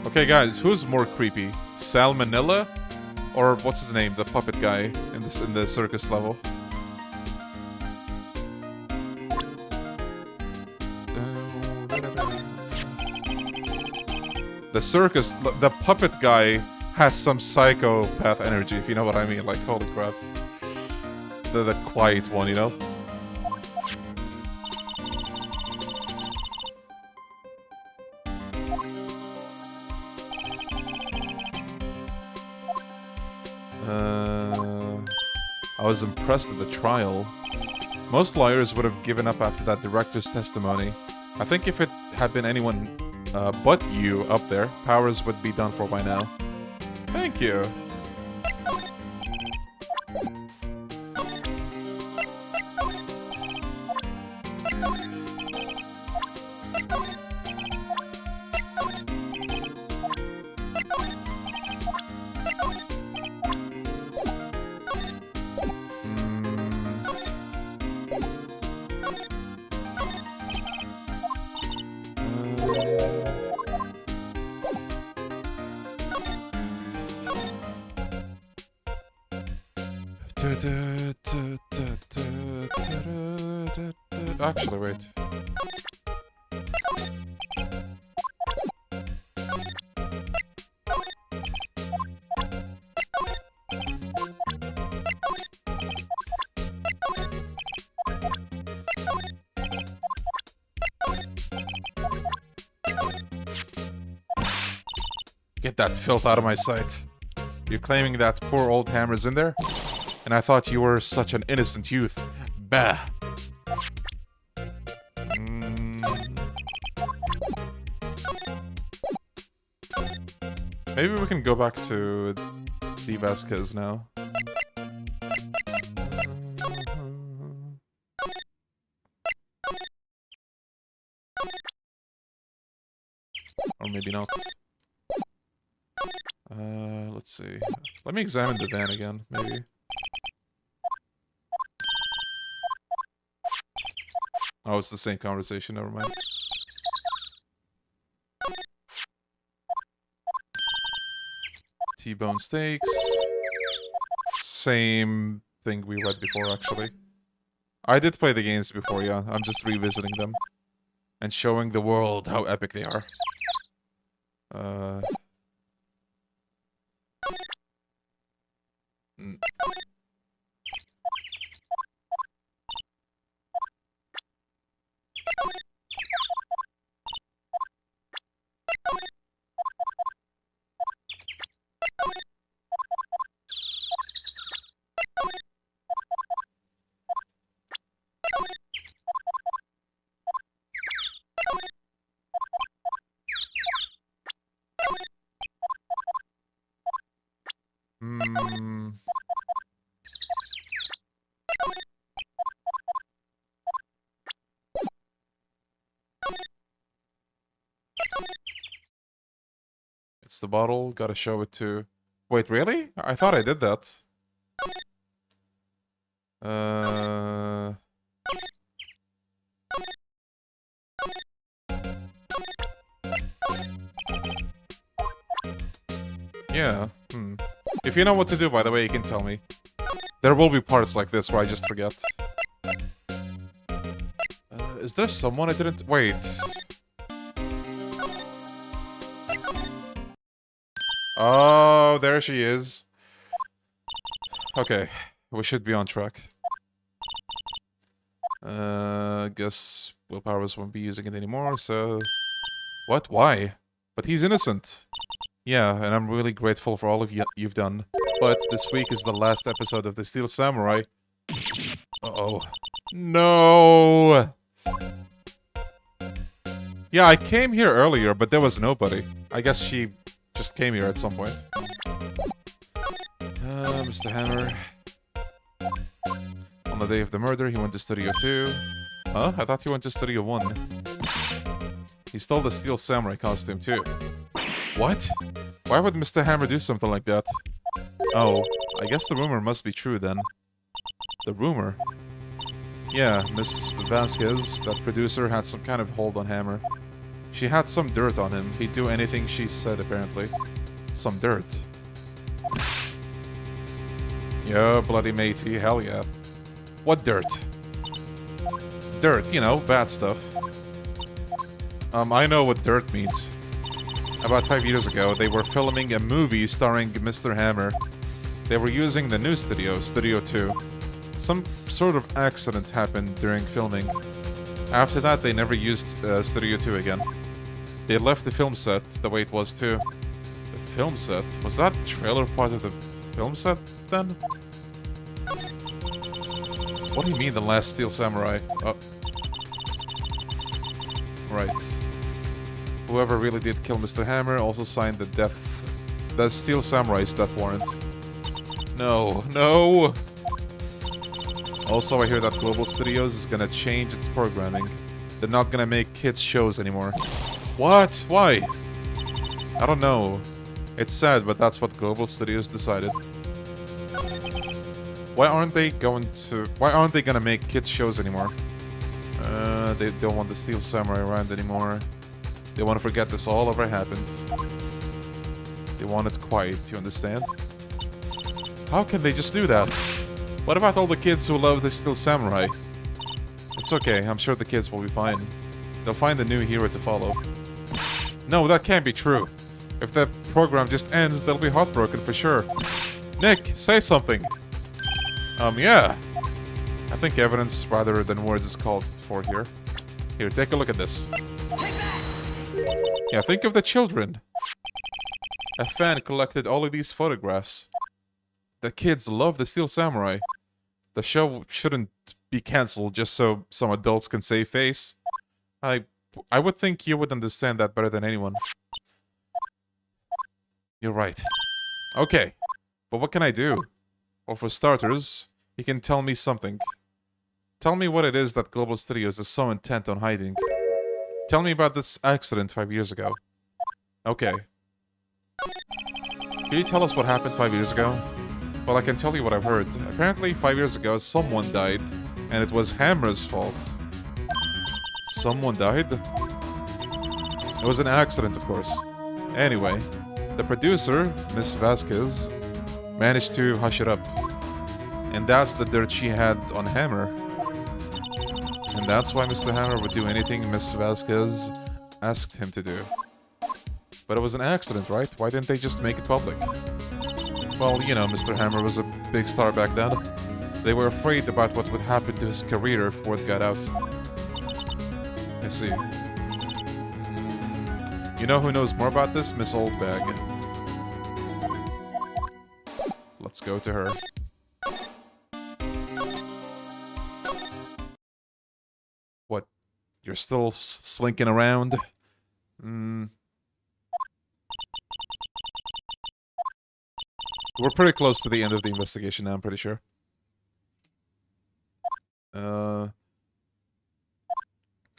Okay, guys, who's more creepy? Salmonella? Or what's his name? The puppet guy in the circus level? The circus, the puppet guy has some psychopath energy, if you know what I mean. Like, holy crap. The quiet one, you know? I was impressed at the trial. Most lawyers would have given up after that director's testimony. I think if it had been anyone but you up there, Powers would be done for by now. Thank you. Actually, wait. Get that filth out of my sight. You're claiming that poor old Hammer's in there? And I thought you were such an innocent youth. Bah! Maybe we can go back to the Vasquez now. Or maybe not. Let's see. Let me examine the van again, maybe. Oh, it's the same conversation, never mind. T-bone steaks. Same thing we read before, actually. I did play the games before, yeah. I'm just revisiting them. And showing the world how epic they are. It's the bottle, gotta show it to... Wait, really? I thought I did that. Yeah, If you know what to do, by the way, you can tell me. There will be parts like this where I just forget. Is there someone I didn't... Wait. Oh, there she is. Okay, we should be on track. Guess Will Powers won't be using it anymore, so... What? Why? But he's innocent. Yeah, and I'm really grateful for all of you've done. But this week is the last episode of The Steel Samurai. Uh-oh. No! Yeah, I came here earlier, but there was nobody. I guess she just came here at some point. Mr. Hammer. On the day of the murder, he went to Studio 2. Huh? I thought you went to Studio 1. He stole the Steel Samurai costume, too. What? Why would Mr. Hammer do something like that? Oh, I guess the rumor must be true, then. The rumor? Yeah, Miss Vasquez, that producer, had some kind of hold on Hammer. She had some dirt on him. He'd do anything she said, apparently. Some dirt. Yeah, bloody matey, hell yeah. What dirt? Dirt, you know, bad stuff. I know what dirt means. About 5 years ago, they were filming a movie starring Mr. Hammer. They were using the new studio, Studio 2. Some sort of accident happened during filming. After that, they never used Studio 2 again. They left the film set the way it was too. The film set? Was that trailer part of the film set then? What do you mean, The Last Steel Samurai? Oh. Right. Whoever really did kill Mr. Hammer also signed the Steel Samurai's death warrant. No, no! Also, I hear that Global Studios is gonna change its programming. They're not gonna make kids shows anymore. What? Why? I don't know. It's sad, but that's what Global Studios decided. Why aren't they gonna make kids shows anymore? They don't want the Steel Samurai around anymore. They want to forget this all ever happened. They want it quiet, you understand? How can they just do that? What about all the kids who love the Steel Samurai? It's okay, I'm sure the kids will be fine. They'll find a new hero to follow. No, that can't be true. If that program just ends, they'll be heartbroken for sure. Nick, say something! Yeah. I think evidence rather than words is called for here. Here, take a look at this. Yeah, think of the children. A fan collected all of these photographs. The kids love the Steel Samurai. The show shouldn't be cancelled just so some adults can save face. I would think you would understand that better than anyone. You're right. Okay, but what can I do? Well, for starters, you can tell me something. Tell me what it is that Global Studios is so intent on hiding. Tell me about this accident 5 years ago. Okay. Can you tell us what happened 5 years ago? Well, I can tell you what I've heard. Apparently, 5 years ago, someone died, and it was Hammer's fault. Someone died? It was an accident, of course. Anyway, the producer, Miss Vasquez, managed to hush it up. And that's the dirt she had on Hammer. And that's why Mr. Hammer would do anything Miss Vasquez asked him to do. But it was an accident, right? Why didn't they just make it public? Well, you know, Mr. Hammer was a big star back then. They were afraid about what would happen to his career if word got out. I see. You know who knows more about this? Miss Oldbag. Let's go to her. What? You're still slinking around? We're pretty close to the end of the investigation now, I'm pretty sure.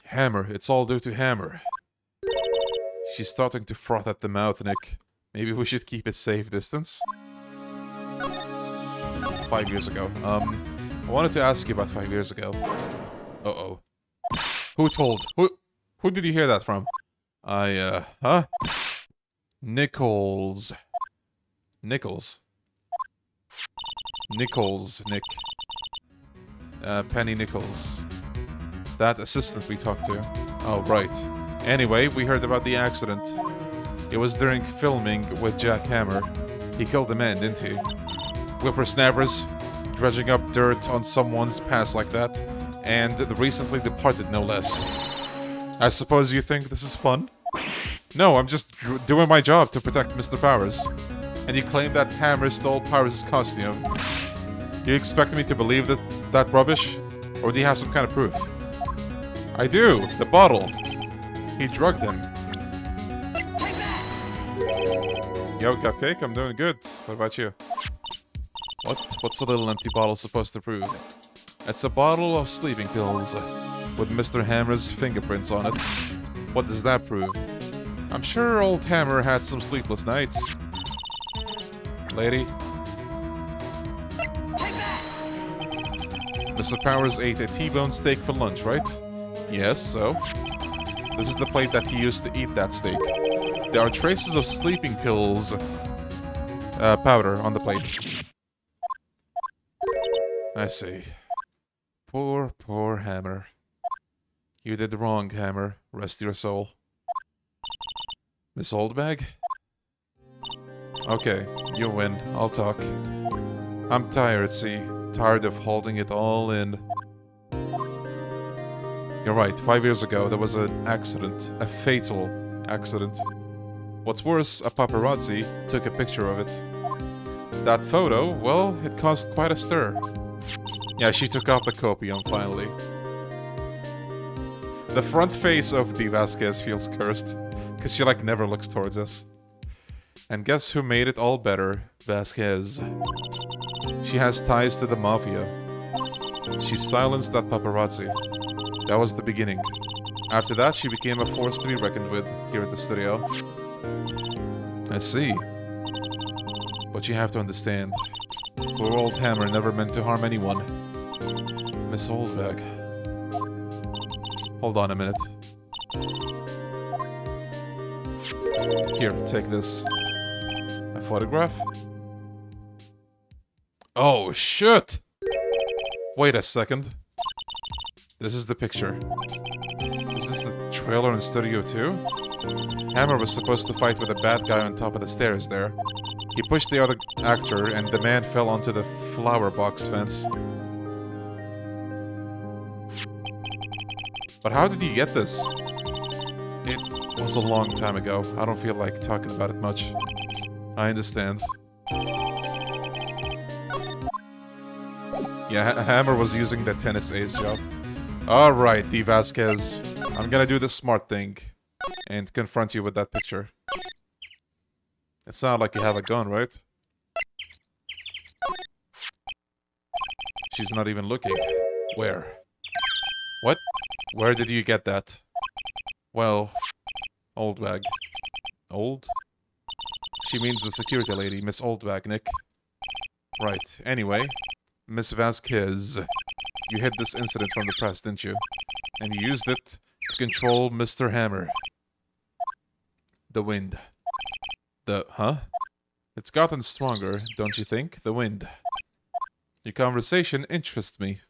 Hammer. It's all due to Hammer. She's starting to froth at the mouth, Nick. Maybe we should keep a safe distance? 5 years ago. I wanted to ask you about 5 years ago. Uh-oh. Who told? Who did you hear that from? Huh? Nichols. Nichols, Nick. Penny Nichols. That assistant we talked to. Oh, right. Anyway, we heard about the accident. It was during filming with Jack Hammer. He killed a man, didn't he? Whippersnappers, dredging up dirt on someone's past like that. And the recently departed, no less. I suppose you think this is fun? No, I'm just doing my job to protect Mr. Powers. And you claim that Hammer stole Powers' costume. Do you expect me to believe that rubbish? Or do you have some kind of proof? I do! The bottle! He drugged him. Yo, Cupcake, I'm doing good. What about you? What's a little empty bottle supposed to prove? It's a bottle of sleeping pills. with Mr. Hammer's fingerprints on it. What does that prove? I'm sure old Hammer had some sleepless nights. Lady? Mr. Powers ate a T-bone steak for lunch, right? Yes, so? This is the plate that he used to eat that steak. There are traces of sleeping pills powder on the plate. I see. Poor, poor Hammer. You did wrong, Hammer. Rest your soul. Miss Oldbag? Okay, you win. I'll talk. I'm tired, see. Tired of holding it all in. You're right, 5 years ago there was an accident. A fatal accident. What's worse, a paparazzi took a picture of it. That photo, well, it caused quite a stir. Yeah, she took off the copium finally. The front face of the Vasquez feels cursed, because she like never looks towards us. And guess who made it all better? Vasquez. She has ties to the mafia. She silenced that paparazzi. That was the beginning. After that, she became a force to be reckoned with here at the studio. I see. But you have to understand, poor old Hammer never meant to harm anyone. Miss Oldbag. Hold on a minute. Here, take this. A photograph? Oh, shit! Wait a second. This is the picture. Is this the trailer in Studio 2? Hammer was supposed to fight with a bad guy on top of the stairs there. He pushed the other actor, and the man fell onto the flower box fence. But how did he get this? It was a long time ago. I don't feel like talking about it much. I understand. Yeah, Hammer was using the tennis ace job. Alright, D. Vasquez. I'm gonna do the smart thing. And confront you with that picture. It sounds like you have a gun, right? She's not even looking. Where? What? Where did you get that? Well, Oldbag. Old? She means the security lady, Miss Oldbag, Nick. Right, anyway. Miss Vasquez, you hid this incident from the press, didn't you? And you used it to control Mr. Hammer. The wind. Huh? It's gotten stronger, don't you think? The wind. Your conversation interests me.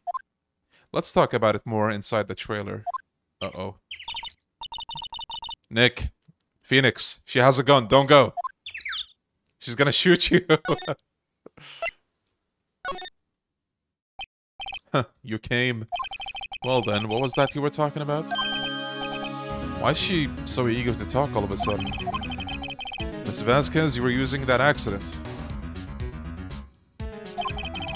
Let's talk about it more inside the trailer. Uh-oh. Nick. Phoenix. She has a gun. Don't go. She's gonna shoot you. Huh, you came. Well then, what was that you were talking about? Why is she so eager to talk all of a sudden? Miss Vasquez, you were using that accident.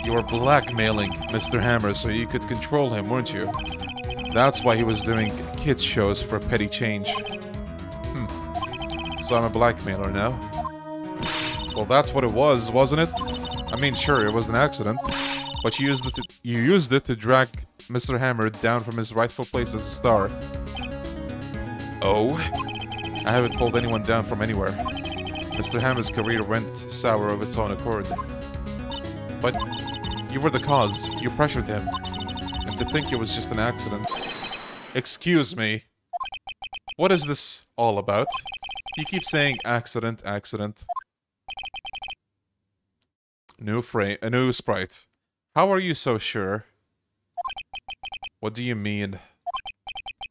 You were blackmailing Mr. Hammer so you could control him, weren't you? That's why he was doing kids shows for petty change. So I'm a blackmailer now. Well, that's what it was, wasn't it? I mean, sure, it was an accident. But you used it to drag Mr. Hammer down from his rightful place as a star. Oh? I haven't pulled anyone down from anywhere. Mr. Hammer's career went sour of its own accord. But you were the cause. You pressured him. And to think it was just an accident. Excuse me. What is this all about? You keep saying accident, accident. New sprite. How are you so sure? What do you mean?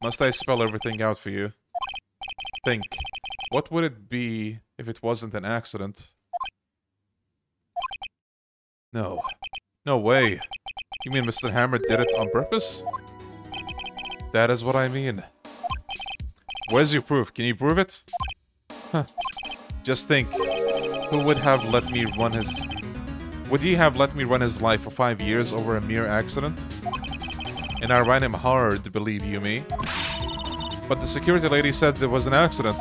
Must I spell everything out for you? Think. What would it be if it wasn't an accident? No. No way. You mean Mr. Hammer did it on purpose? That is what I mean. Where's your proof? Can you prove it? Huh. Just think. Who would have let me run his... Would he have let me run his life for 5 years over a mere accident? And I ran him hard, believe you me. But the security lady said there was an accident.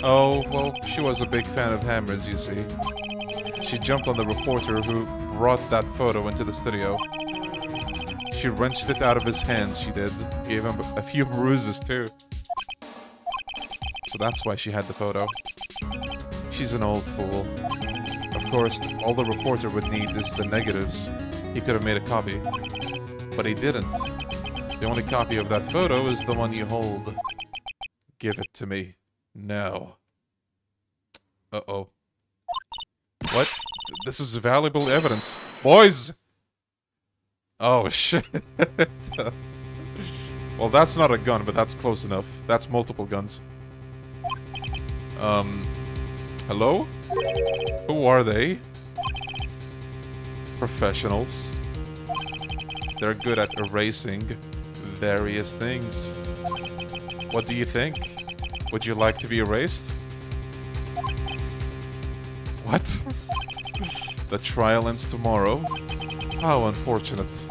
Oh, well, she was a big fan of Hammers, you see. She jumped on the reporter who brought that photo into the studio. She wrenched it out of his hands, she did. Gave him a few bruises, too. So that's why she had the photo. She's an old fool. Of course, all the reporter would need is the negatives. He could have made a copy. But he didn't. The only copy of that photo is the one you hold. Give it to me. Now. Uh-oh. What? This is valuable evidence. Boys! Oh, shit. Well, that's not a gun, but that's close enough. That's multiple guns. Hello? Who are they? Professionals. They're good at erasing various things. What do you think? Would you like to be erased? What? The trial ends tomorrow? How unfortunate.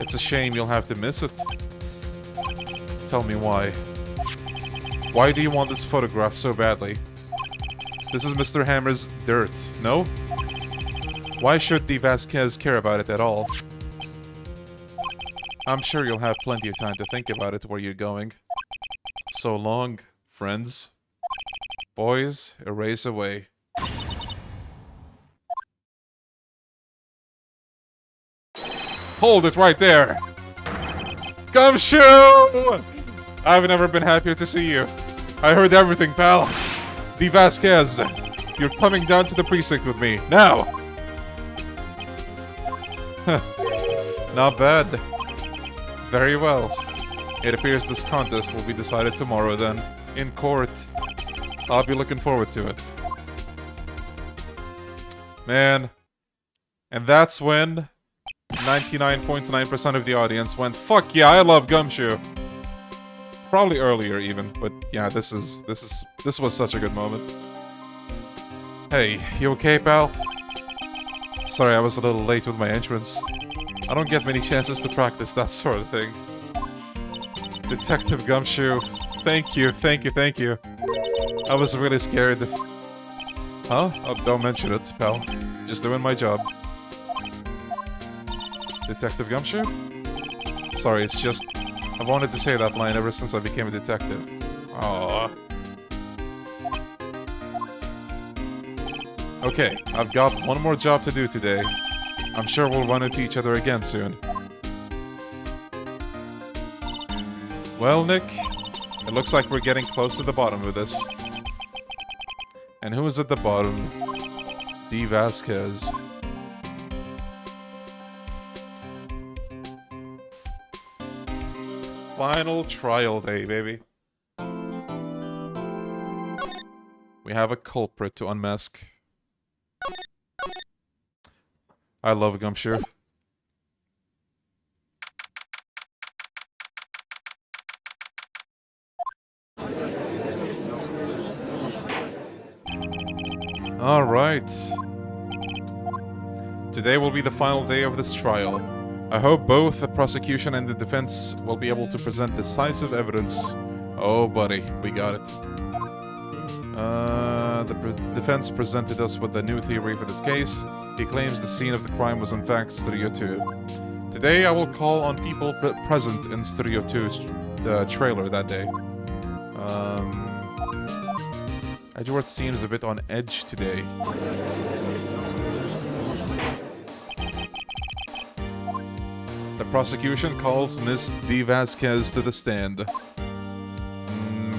It's a shame you'll have to miss it. Tell me why. Why do you want this photograph so badly? This is Mr. Hammer's dirt, no? Why should the Vasquez care about it at all? I'm sure you'll have plenty of time to think about it where you're going. So long, friends. Boys, erase away. Hold it right there! Gumshoe! I've never been happier to see you. I heard everything, pal. The Vasquez, you're coming down to the precinct with me, now! Not bad. Very well. It appears this contest will be decided tomorrow then, in court. I'll be looking forward to it. Man. And that's when 99.9% of the audience went, fuck yeah, I love Gumshoe. Probably earlier even, but yeah, this was such a good moment. Hey, you okay, pal? Sorry, I was a little late with my entrance. I don't get many chances to practice that sort of thing. Detective Gumshoe, thank you. I was really scared. Huh? Oh, don't mention it, pal. Just doing my job. Detective Gumshoe? Sorry, it's just... I've wanted to say that line ever since I became a detective. Aww. Okay, I've got one more job to do today. I'm sure we'll run into each other again soon. Well, Nick, it looks like we're getting close to the bottom of this. And who is at the bottom? D. Vasquez. Final trial day, baby. We have a culprit to unmask. I love Gumshoe. Alright. Today will be the final day of this trial. I hope both the prosecution and the defense will be able to present decisive evidence. Oh, buddy, we got it. The defense presented us with a new theory for this case. He claims the scene of the crime was in fact Studio 2. Today I will call on people present in Studio 2's trailer that day. Edgeworth seems a bit on edge today. The prosecution calls Miss D. Vasquez to the stand.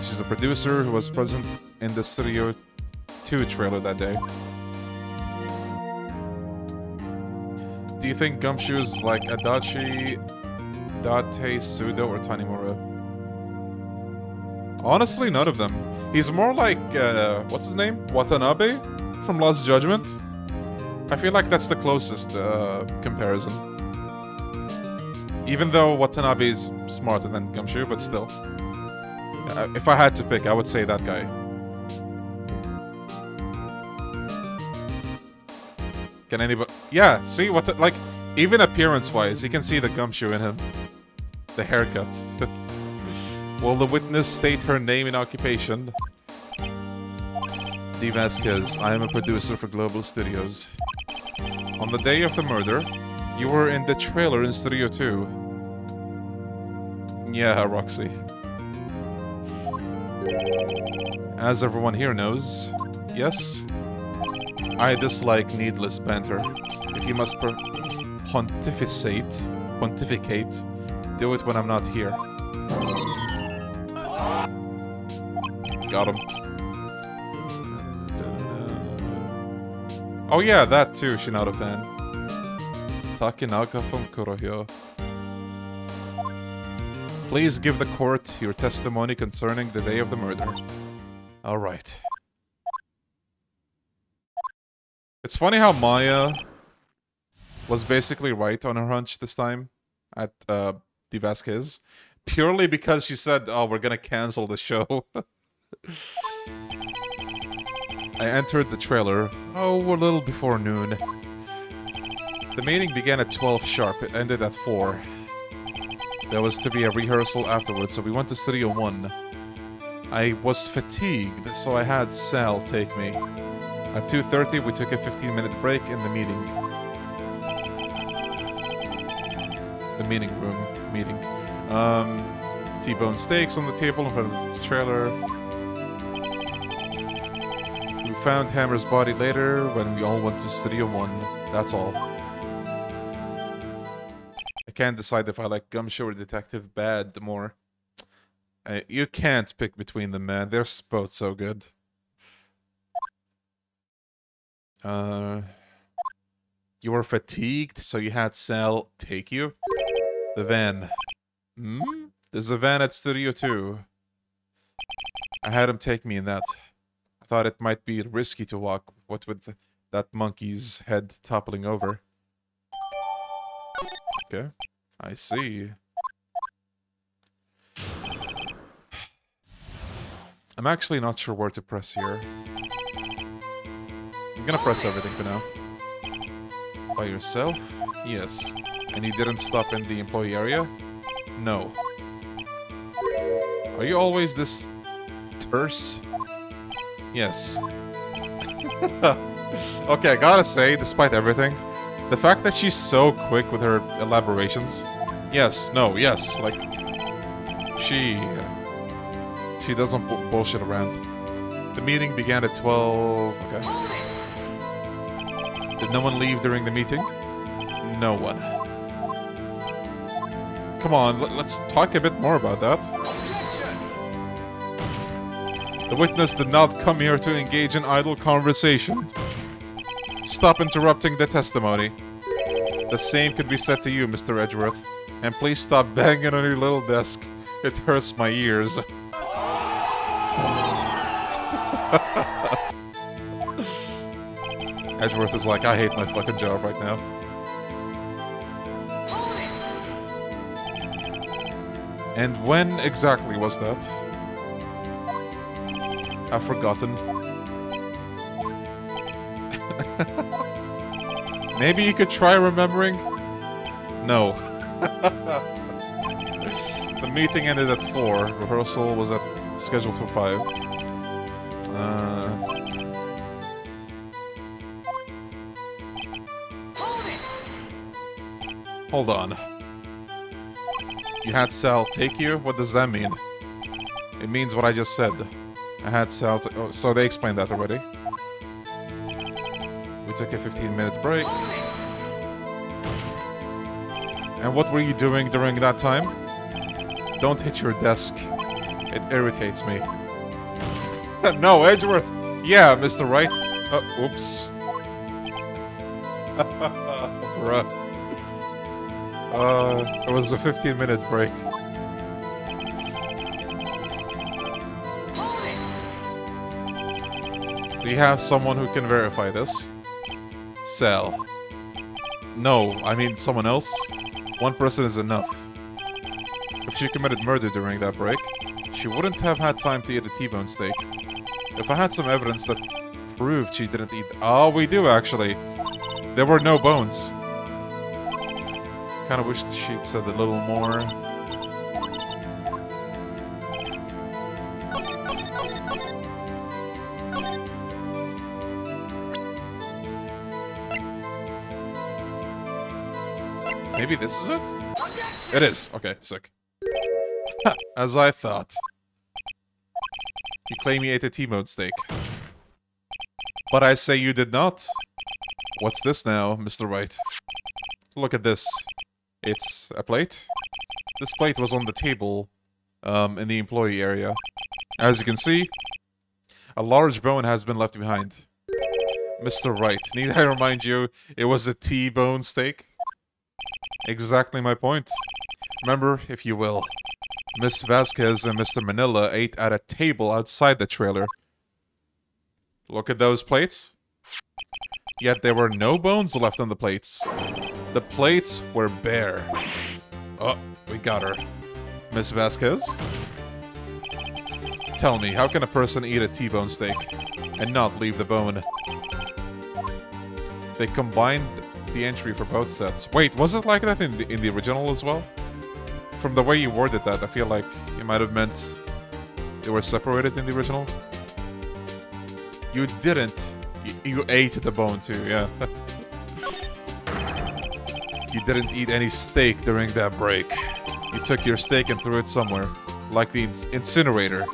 She's a producer who was present in the Studio 2 trailer that day. Do you think Gumshoe's like Adachi, Date, Sudo, or Tanimura? Honestly, none of them. He's more like, what's his name? Watanabe from Lost Judgment? I feel like that's the closest comparison. Even though Watanabe's smarter than Gumshoe, but still. If I had to pick, I would say that guy. Can anybody... Yeah, see? Like, even appearance-wise, you can see the Gumshoe in him. The haircut. Will the witness state her name and occupation? D. Vasquez, I am a producer for Global Studios. On the day of the murder, you were in the trailer in Studio 2. Yeah, Roxy. As everyone here knows, yes, I dislike needless banter. If you must pontificate, do it when I'm not here. Got him. Oh yeah, that too, Shinada-fan. Takinaka from Kurohyo. Please give the court your testimony concerning the day of the murder. Alright. It's funny how Maya was basically right on her hunch this time at Di Vasquez. Purely because she said, oh, we're gonna cancel the show. I entered the trailer, a little before noon. The meeting began at 12 sharp, it ended at 4. There was to be a rehearsal afterwards, so we went to Studio 1. I was fatigued, so I had Sal take me. At 2:30, we took a 15-minute break in the meeting. The meeting room meeting. T-bone steaks on the table in front of the trailer. We found Hammer's body later when we all went to Studio 1. That's all. I can't decide if I like Gumshoe or Detective Bad more. You can't pick between them, man. They're both so good. You were fatigued, so you had Sal take you? The van. There's a van at Studio 2. I had him take me in that. I thought it might be risky to walk, what with that monkey's head toppling over. Okay, I see. I'm actually not sure where to press here. I'm gonna press everything for now. By yourself? Yes. And you didn't stop in the employee area? No. Are you always this terse? Yes. Okay, I gotta say, despite everything, the fact that she's so quick with her elaborations. Yes, no, yes, like... She doesn't bullshit around. The meeting began at 12... Okay. Did no one leave during the meeting? No one. Come on, let's talk a bit more about that. The witness did not come here to engage in idle conversation. Stop interrupting the testimony. The same could be said to you, Mr. Edgeworth. And please stop banging on your little desk. It hurts my ears. Edgeworth is like, I hate my fucking job right now. And when exactly was that? I've forgotten. Maybe you could try remembering? No. The meeting ended at 4. Rehearsal was scheduled for 5. Hold on. You had Sal take you? What does that mean? It means what I just said. I had Sal oh, so they explained that already. We took a 15-minute break. And what were you doing during that time? Don't hit your desk. It irritates me. No, Edgeworth! Yeah, Mr. Wright. Oops. Bruh. It was a 15-minute break. Do you have someone who can verify this? Sal. No, I mean someone else. One person is enough. If she committed murder during that break, she wouldn't have had time to eat a T-bone steak. If I had some evidence that proved she didn't eat... Oh, we do actually. There were no bones. Kinda wish she'd said a little more. Maybe this is it? It is. Okay, sick. As I thought. You claim you ate a T-bone steak. But I say you did not. What's this now, Mr. Wright? Look at this. It's a plate. This plate was on the table, in the employee area. As you can see, a large bone has been left behind. Mr. Wright, need I remind you, it was a T-bone steak? Exactly my point. Remember, if you will, Miss Vasquez and Mr. Manila ate at a table outside the trailer. Look at those plates. Yet there were no bones left on the plates. The plates were bare. Oh, we got her. Miss Vasquez? Tell me, how can a person eat a T-bone steak and not leave the bone? They combined the entry for both sets. Wait, was it like that in the original as well? From the way you worded that, I feel like you might have meant they were separated in the original. You didn't. You ate the bone too, yeah. You didn't eat any steak during that break. You took your steak and threw it somewhere, like the incinerator.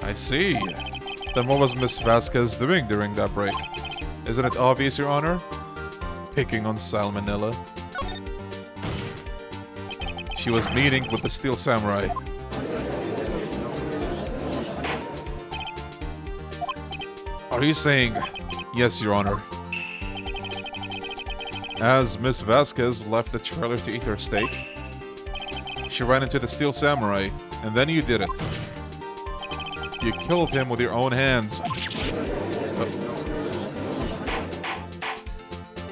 I see. Then what was Miss Vasquez doing during that break? Isn't it obvious, Your Honor? Picking on salmonella. She was meeting with the Steel Samurai. Are you saying, yes, Your Honor? As Miss Vasquez left the trailer to eat her steak, she ran into the Steel Samurai, and then you did it. You killed him with your own hands.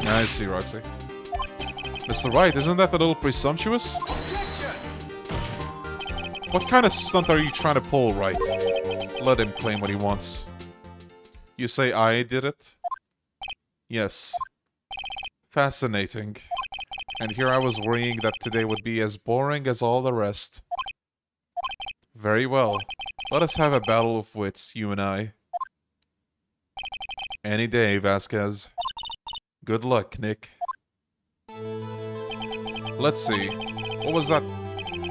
I see, Roxy. Mr. Wright, isn't that a little presumptuous? What kind of stunt are you trying to pull, Wright? Let him claim what he wants. You say I did it? Yes. Fascinating. And here I was worrying that today would be as boring as all the rest. Very well. Let us have a battle of wits, you and I. Any day, Vasquez. Good luck, Nick. Let's see. What was that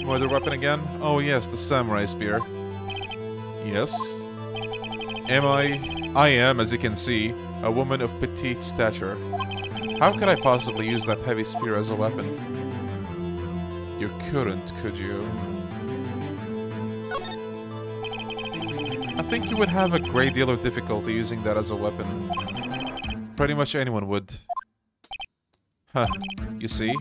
murder weapon again? Oh yes, the samurai spear. Yes. I am, as you can see, a woman of petite stature. How could I possibly use that heavy spear as a weapon? You couldn't, could you? I think you would have a great deal of difficulty using that as a weapon. Pretty much anyone would. Huh, you see?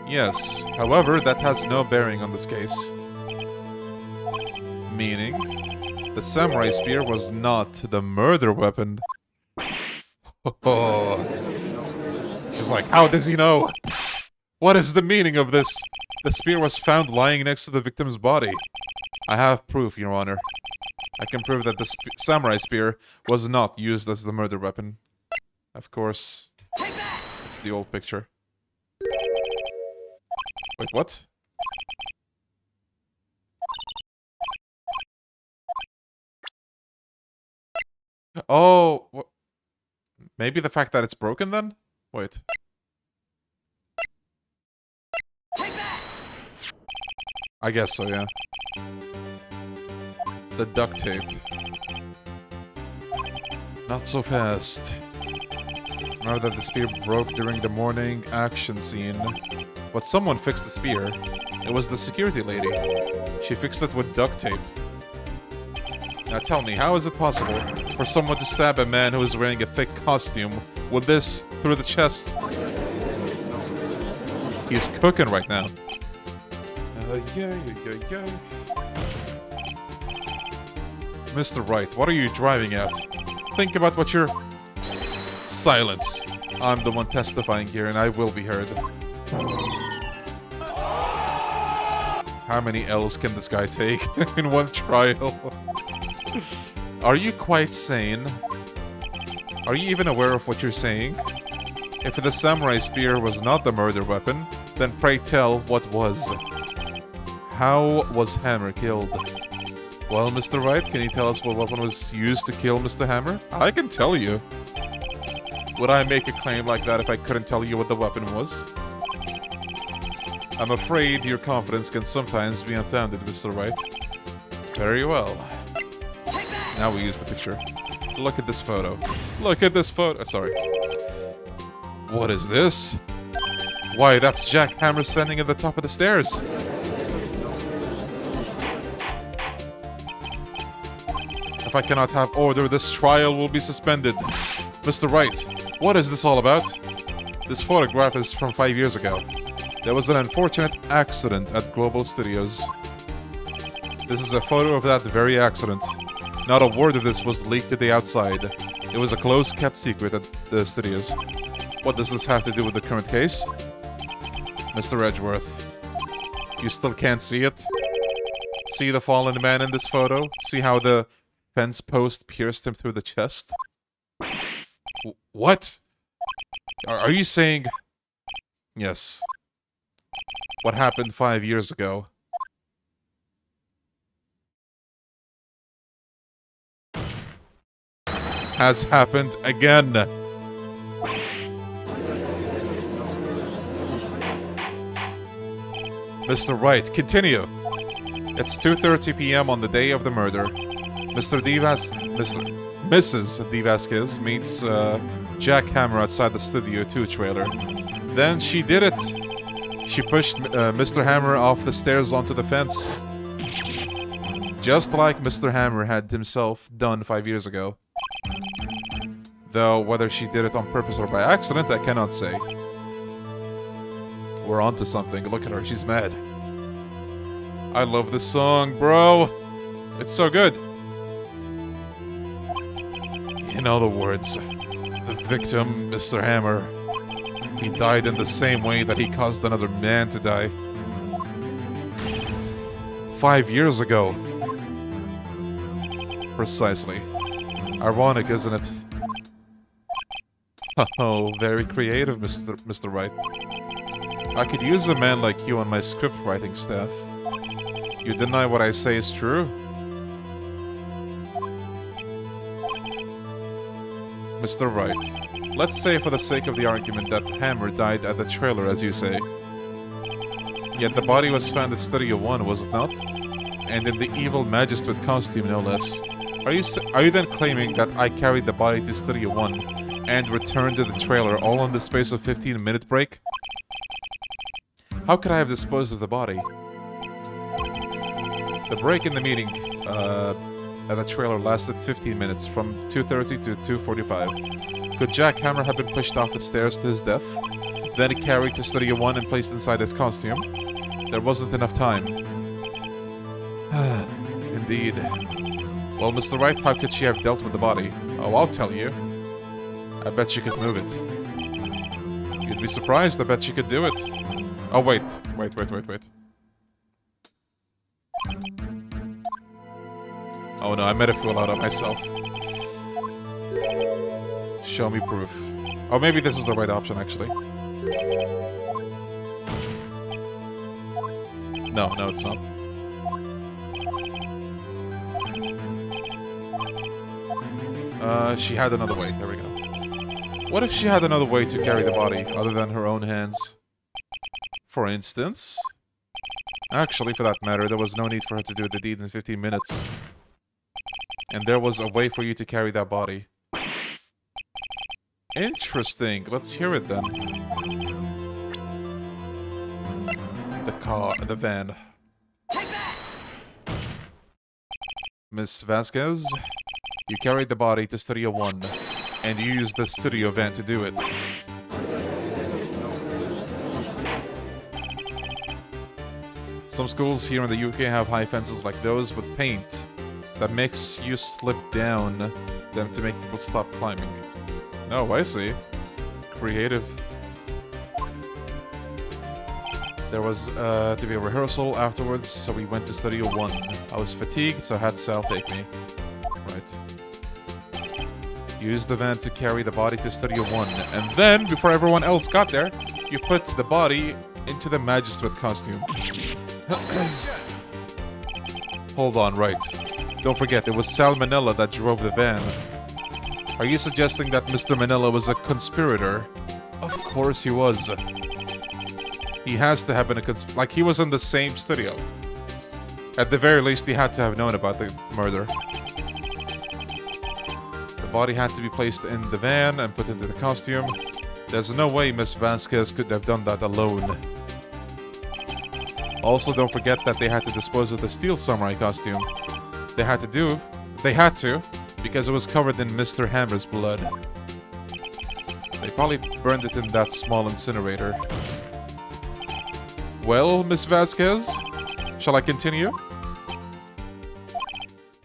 Yes, however, that has no bearing on this case. Meaning, the samurai spear was not the murder weapon. Oh. She's like, how does he know? What is the meaning of this? The spear was found lying next to the victim's body. I have proof, Your Honor. I can prove that the samurai spear was not used as the murder weapon. Of course. It's the old picture. Wait, what? Oh, maybe the fact that it's broken then? Wait. I guess so, yeah. The duct tape. Not so fast. Remember that the spear broke during the morning action scene. But someone fixed the spear. It was the security lady. She fixed it with duct tape. Now tell me, how is it possible for someone to stab a man who is wearing a thick costume with this through the chest? He's cooking right now. Yeah. Mr. Wright, what are you driving at? Think about what you're... Silence. I'm the one testifying here and I will be heard. How many L's can this guy take in one trial? Are you quite sane? Are you even aware of what you're saying? If the samurai spear was not the murder weapon, then pray tell what was. How was Hammer killed? Well, Mr. Wright, can you tell us what weapon was used to kill Mr. Hammer? I can tell you. Would I make a claim like that if I couldn't tell you what the weapon was? I'm afraid your confidence can sometimes be unfounded, Mr. Wright. Very well. Now we use the picture. Look at this photo. Look at this photo. Sorry. What is this? Why, that's Jack Hammer standing at the top of the stairs. If I cannot have order, this trial will be suspended. Mr. Wright, what is this all about? This photograph is from 5 years ago. There was an unfortunate accident at Global Studios. This is a photo of that very accident. Not a word of this was leaked to the outside. It was a close-kept secret at the studios. What does this have to do with the current case? Mr. Edgeworth, you still can't see it? See the fallen man in this photo? See how the fence post pierced him through the chest? What? Are you saying... Yes. What happened 5 years ago? Has happened again. Mr. Wright, continue. It's 2:30 p.m. on the day of the murder. Mrs. D. Vasquez meets Jack Hammer outside the Studio 2 trailer. Then she did it. She pushed Mr. Hammer off the stairs onto the fence. Just like Mr. Hammer had himself done 5 years ago. Though whether she did it on purpose or by accident, I cannot say. We're onto something. Look at her, she's mad. I love this song, bro. It's so good. In other words, the victim, Mr. Hammer, he died in the same way that he caused another man to die. 5 years ago. Precisely. Ironic, isn't it? Oh, very creative, Mr. Wright. I could use a man like you on my script writing staff. You deny what I say is true? Mr. Wright, let's say for the sake of the argument that Hammer died at the trailer, as you say. Yet the body was found at Studio 1, was it not? And in the evil magistrate costume, no less. Are you then claiming that I carried the body to Studio 1 and returned to the trailer all in the space of 15-minute break? How could I have disposed of the body? The break in the meeting at the trailer lasted 15 minutes, from 2:30 to 2:45. Could Jack Hammer have been pushed off the stairs to his death, then carried to Studio 1 and placed inside his costume? There wasn't enough time. Indeed. Well, Mr. Wright, how could she have dealt with the body? Oh, I'll tell you. I bet she could move it. You'd be surprised, I bet she could do it. Oh, wait. Oh no, I made a fool out of myself. Show me proof. Oh, maybe this is the right option, actually. No, it's not. She had another way. There we go. What if she had another way to carry the body, other than her own hands? For instance... Actually, for that matter, there was no need for her to do the deed in 15 minutes. And there was a way for you to carry that body. Interesting. Let's hear it then. The van. Miss Vasquez, you carried the body to Studio 1, and you used the studio van to do it. Some schools here in the UK have high fences like those with paint that makes you slip down them to make people stop climbing. Oh, I see. Creative. There was to be a rehearsal afterwards, so we went to Studio 1. I was fatigued, so I had Sal take me. Right. Use the van to carry the body to Studio 1, and then, before everyone else got there, you put the body into the magistrate costume. Hold on, right. Don't forget, it was Sal Manila that drove the van. Are you suggesting that Mr. Manila was a conspirator? Of course he was. He has to have been like, he was in the same studio. At the very least, he had to have known about the murder. The body had to be placed in the van and put into the costume. There's no way Miss Vasquez could have done that alone. Also, don't forget that they had to dispose of the steel samurai costume. They had to, because it was covered in Mr. Hammer's blood. They probably burned it in that small incinerator. Well, Miss Vasquez, shall I continue?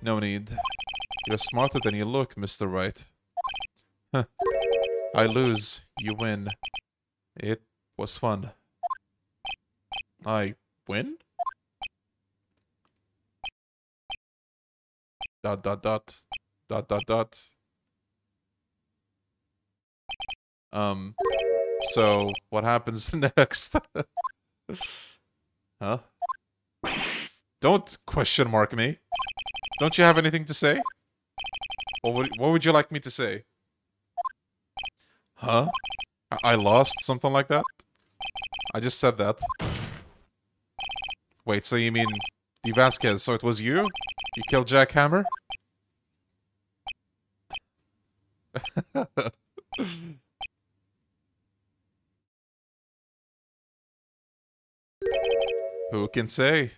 No need. You're smarter than you look, Mr. Wright. Huh. I lose, you win. It was fun. I win? Dot dot dot. Dot dot dot. So what happens next? Huh? Don't question mark me. Don't you have anything to say? What would you like me to say? Huh? I lost? Something like that? I just said that. Wait, so you mean the Vasquez, so it was you? You killed Jack Hammer? Who can say?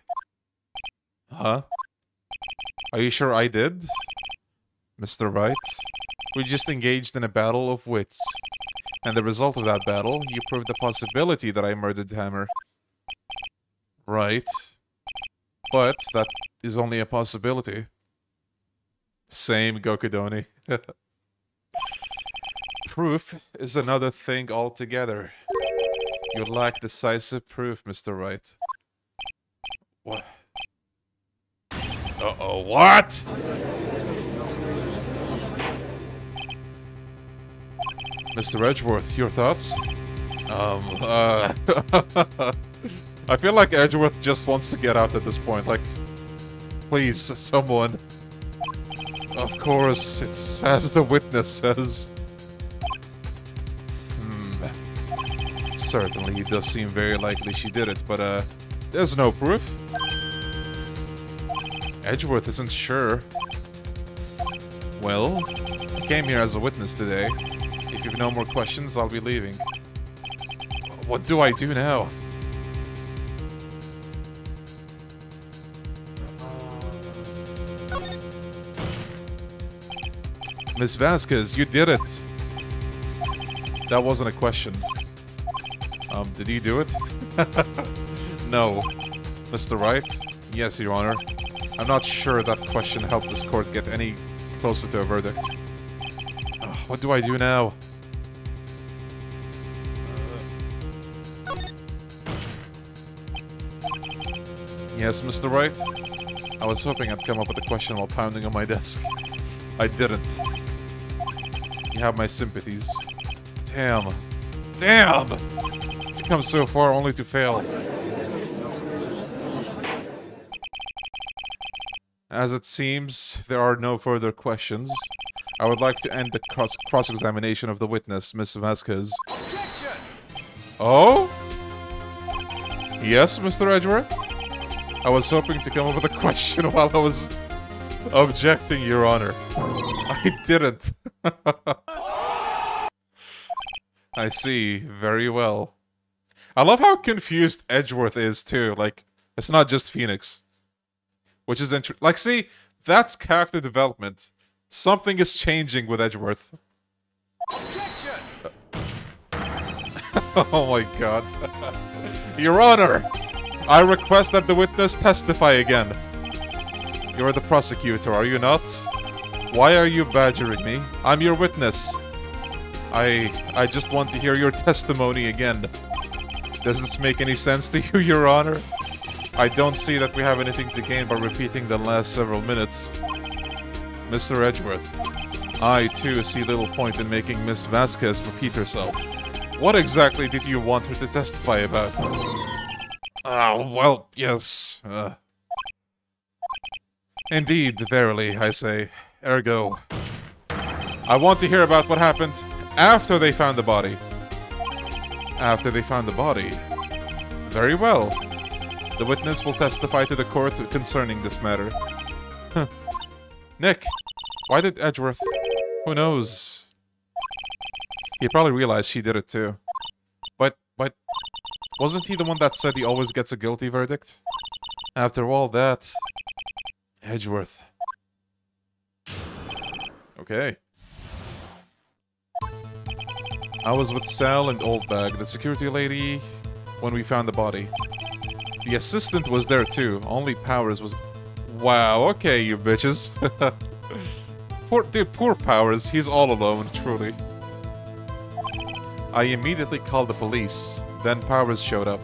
Huh? Are you sure I did? Mr. Wright? We just engaged in a battle of wits. And the result of that battle, you proved the possibility that I murdered Hammer. Right. But that is only a possibility. Same, Gokudoni. Proof is another thing altogether. You lack decisive proof, Mr. Wright. What? Uh-oh, what? Mr. Edgeworth, your thoughts? I feel like Edgeworth just wants to get out at this point, like, please, someone. Of course, it's as the witness says. Certainly, it does seem very likely she did it, but, there's no proof. Edgeworth isn't sure. Well, I came here as a witness today. If you've no more questions, I'll be leaving. What do I do now? Miss Vasquez, you did it! That wasn't a question. Did you do it? No. Mr. Wright? Yes, Your Honor. I'm not sure that question helped this court get any closer to a verdict. What do I do now? Yes, Mr. Wright? I was hoping I'd come up with a question while pounding on my desk. I didn't. You have my sympathies. Damn. Damn! To come so far only to fail. As it seems, there are no further questions. I would like to end the cross-examination of the witness, Miss Vasquez. Objection! Oh? Yes, Mr. Edgeworth? I was hoping to come up with a question while I was objecting, Your Honor. I didn't. I see. Very well. I love how confused Edgeworth is, too. Like, it's not just Phoenix. Which is interesting. Like, see, that's character development. Something is changing with Edgeworth. Objection! Oh my god. Your Honor! I request that the witness testify again. You're the prosecutor, are you not? Why are you badgering me? I'm your witness. I just want to hear your testimony again. Does this make any sense to you, Your Honor? I don't see that we have anything to gain by repeating the last several minutes. Mr. Edgeworth, I too see little point in making Miss Vasquez repeat herself. What exactly did you want her to testify about? Oh, well, yes. Indeed, verily, I say. Ergo. I want to hear about what happened after they found the body. After they found the body. Very well. The witness will testify to the court concerning this matter. Huh. Nick, why did Edgeworth? Who knows? He probably realized she did it too. But wasn't he the one that said he always gets a guilty verdict? After all that, Edgeworth. Okay. I was with Sal and Oldbag, the security lady, when we found the body. The assistant was there too, only Powers was... Wow, okay, you bitches. Poor Powers, he's all alone, truly. I immediately called the police, then Powers showed up.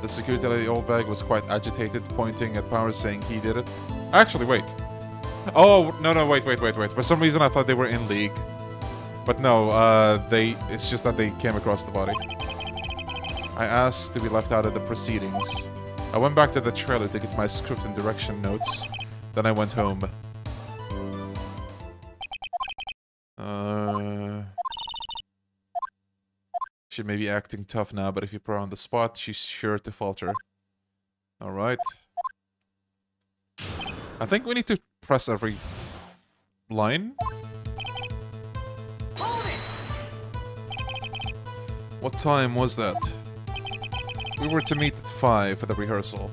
The security lady Oldbag was quite agitated, pointing at Powers saying he did it. Actually, wait. Oh, no, wait. For some reason I thought they were in league. But no, it's just that they came across the body. I asked to be left out of the proceedings. I went back to the trailer to get my script and direction notes. Then I went home. She may be acting tough now, but if you put her on the spot, she's sure to falter. Alright. I think we need to press every line. What time was that? We were to meet at 5 for the rehearsal.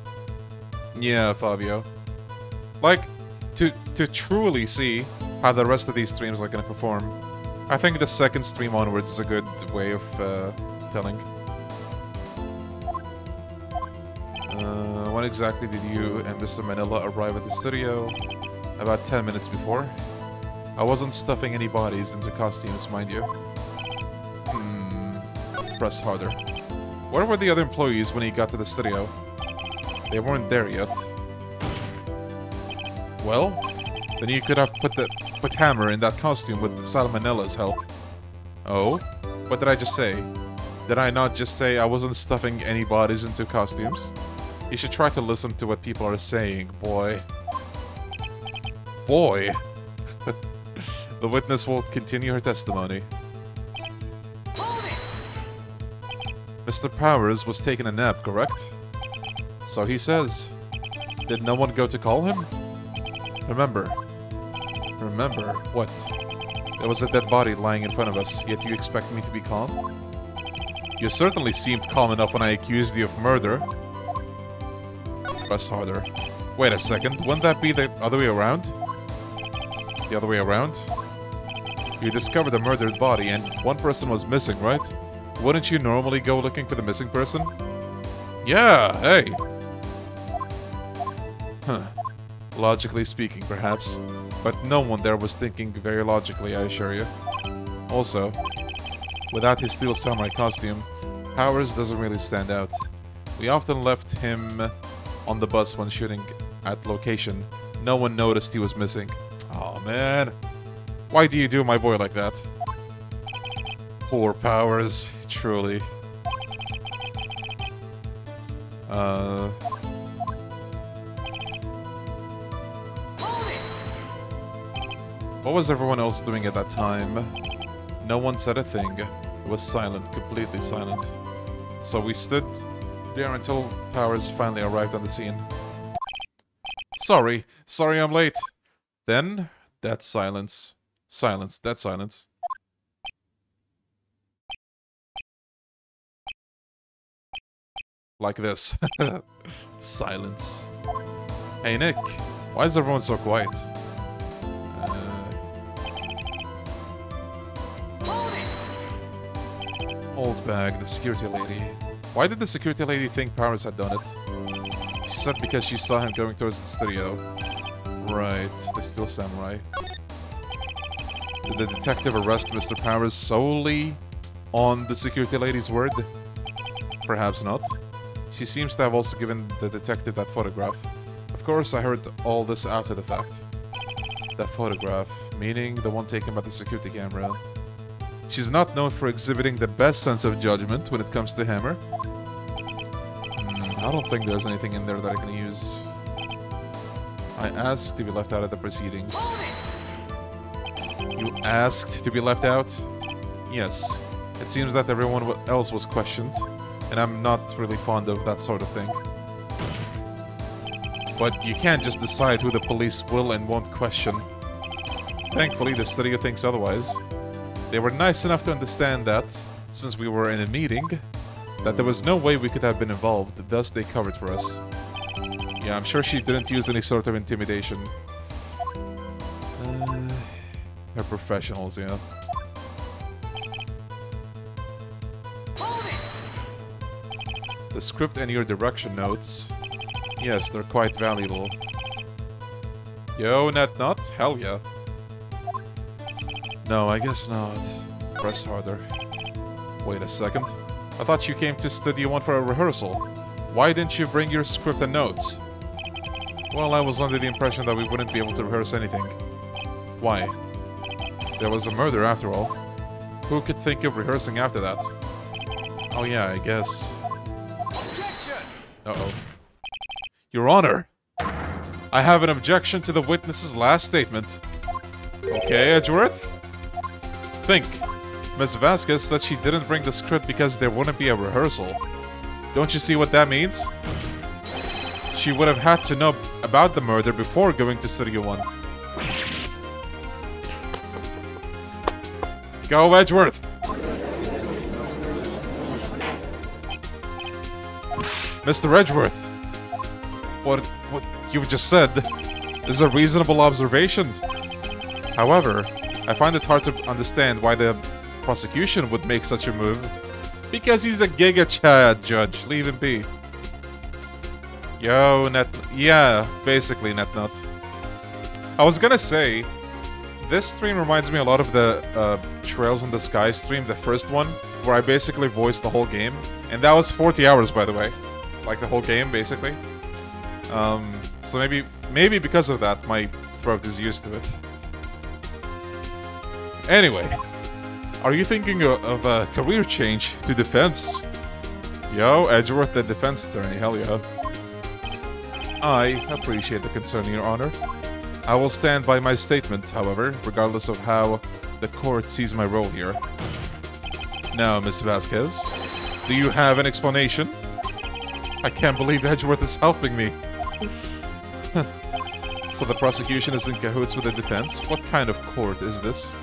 Yeah, Fabio. Like, to truly see how the rest of these streams are gonna perform, I think the second stream onwards is a good way of telling. When exactly did you and Mr. Manila arrive at the studio? About 10 minutes before. I wasn't stuffing any bodies into costumes, mind you. Press harder. Where were the other employees when he got to the studio? They weren't there yet. Well, then you could have put Hammer in that costume with Salmonella's help. Oh? What did I just say? Did I not just say I wasn't stuffing any bodies into costumes? You should try to listen to what people are saying, boy. Boy! The witness will continue her testimony. Mr. Powers was taking a nap, correct? So he says. Did no one go to call him? Remember, what? There was a dead body lying in front of us, yet you expect me to be calm? You certainly seemed calm enough when I accused you of murder. Press harder. Wait a second, wouldn't that be the other way around? The other way around? You discovered a murdered body and one person was missing, right? Wouldn't you normally go looking for the missing person? Yeah, hey! Huh. Logically speaking, perhaps. But no one there was thinking very logically, I assure you. Also, without his steel samurai costume, Powers doesn't really stand out. We often left him on the bus when shooting at location. No one noticed he was missing. Oh man. Why do you do my boy like that? Poor Powers, truly. What was everyone else doing at that time? No one said a thing. It was silent, completely silent. So we stood there until Powers finally arrived on the scene. Sorry I'm late. Then, that silence. Silence, dead silence. Like this. Silence. Hey Nick, why is everyone so quiet? Oldbag, the security lady. Why did the security lady think Powers had done it? She said because she saw him going towards the studio. Right, the Steel Samurai. Did the detective arrest Mr. Powers solely on the security lady's word? Perhaps not. She seems to have also given the detective that photograph. Of course, I heard all this after the fact. That photograph, meaning the one taken by the security camera. She's not known for exhibiting the best sense of judgment when it comes to Hammer. I don't think there's anything in there that I can use. I asked to be left out of the proceedings. You asked to be left out? Yes. It seems that everyone else was questioned, and I'm not really fond of that sort of thing. But you can't just decide who the police will and won't question. Thankfully, the studio thinks otherwise. They were nice enough to understand that, since we were in a meeting, that there was no way we could have been involved, thus they covered for us. Yeah, I'm sure she didn't use any sort of intimidation. They're professionals, yeah. The script and your direction notes. Yes, they're quite valuable. Yo, net not? Hell yeah. No, I guess not. Press harder. Wait a second. I thought you came to Studio 1 for a rehearsal. Why didn't you bring your script and notes? Well, I was under the impression that we wouldn't be able to rehearse anything. Why? There was a murder after all. Who could think of rehearsing after that? Oh yeah, I guess. Uh-oh. Your Honor! I have an objection to the witness's last statement. Okay, Edgeworth? Think. Ms. Vasquez said she didn't bring the script because there wouldn't be a rehearsal. Don't you see what that means? She would have had to know about the murder before going to Studio 1. Go, Edgeworth! Mr. Edgeworth! What you've just said is a reasonable observation. However, I find it hard to understand why the prosecution would make such a move. Because he's a Giga Chad judge. Leave him be. Yo, Net... Yeah, basically, Netnut. I was gonna say, this stream reminds me a lot of the Trails in the Sky stream, the first one, where I basically voiced the whole game. And that was 40 hours, by the way. Like, the whole game, basically. So maybe because of that, my throat is used to it. Anyway, are you thinking of a career change to defense? Yo, Edgeworth, the defense attorney, hell yeah. I appreciate the concern, Your Honor. I will stand by my statement, however, regardless of how the court sees my role here. Now, Miss Vasquez, do you have an explanation? I can't believe Edgeworth is helping me. So the prosecution is in cahoots with the defense? What kind of court is this?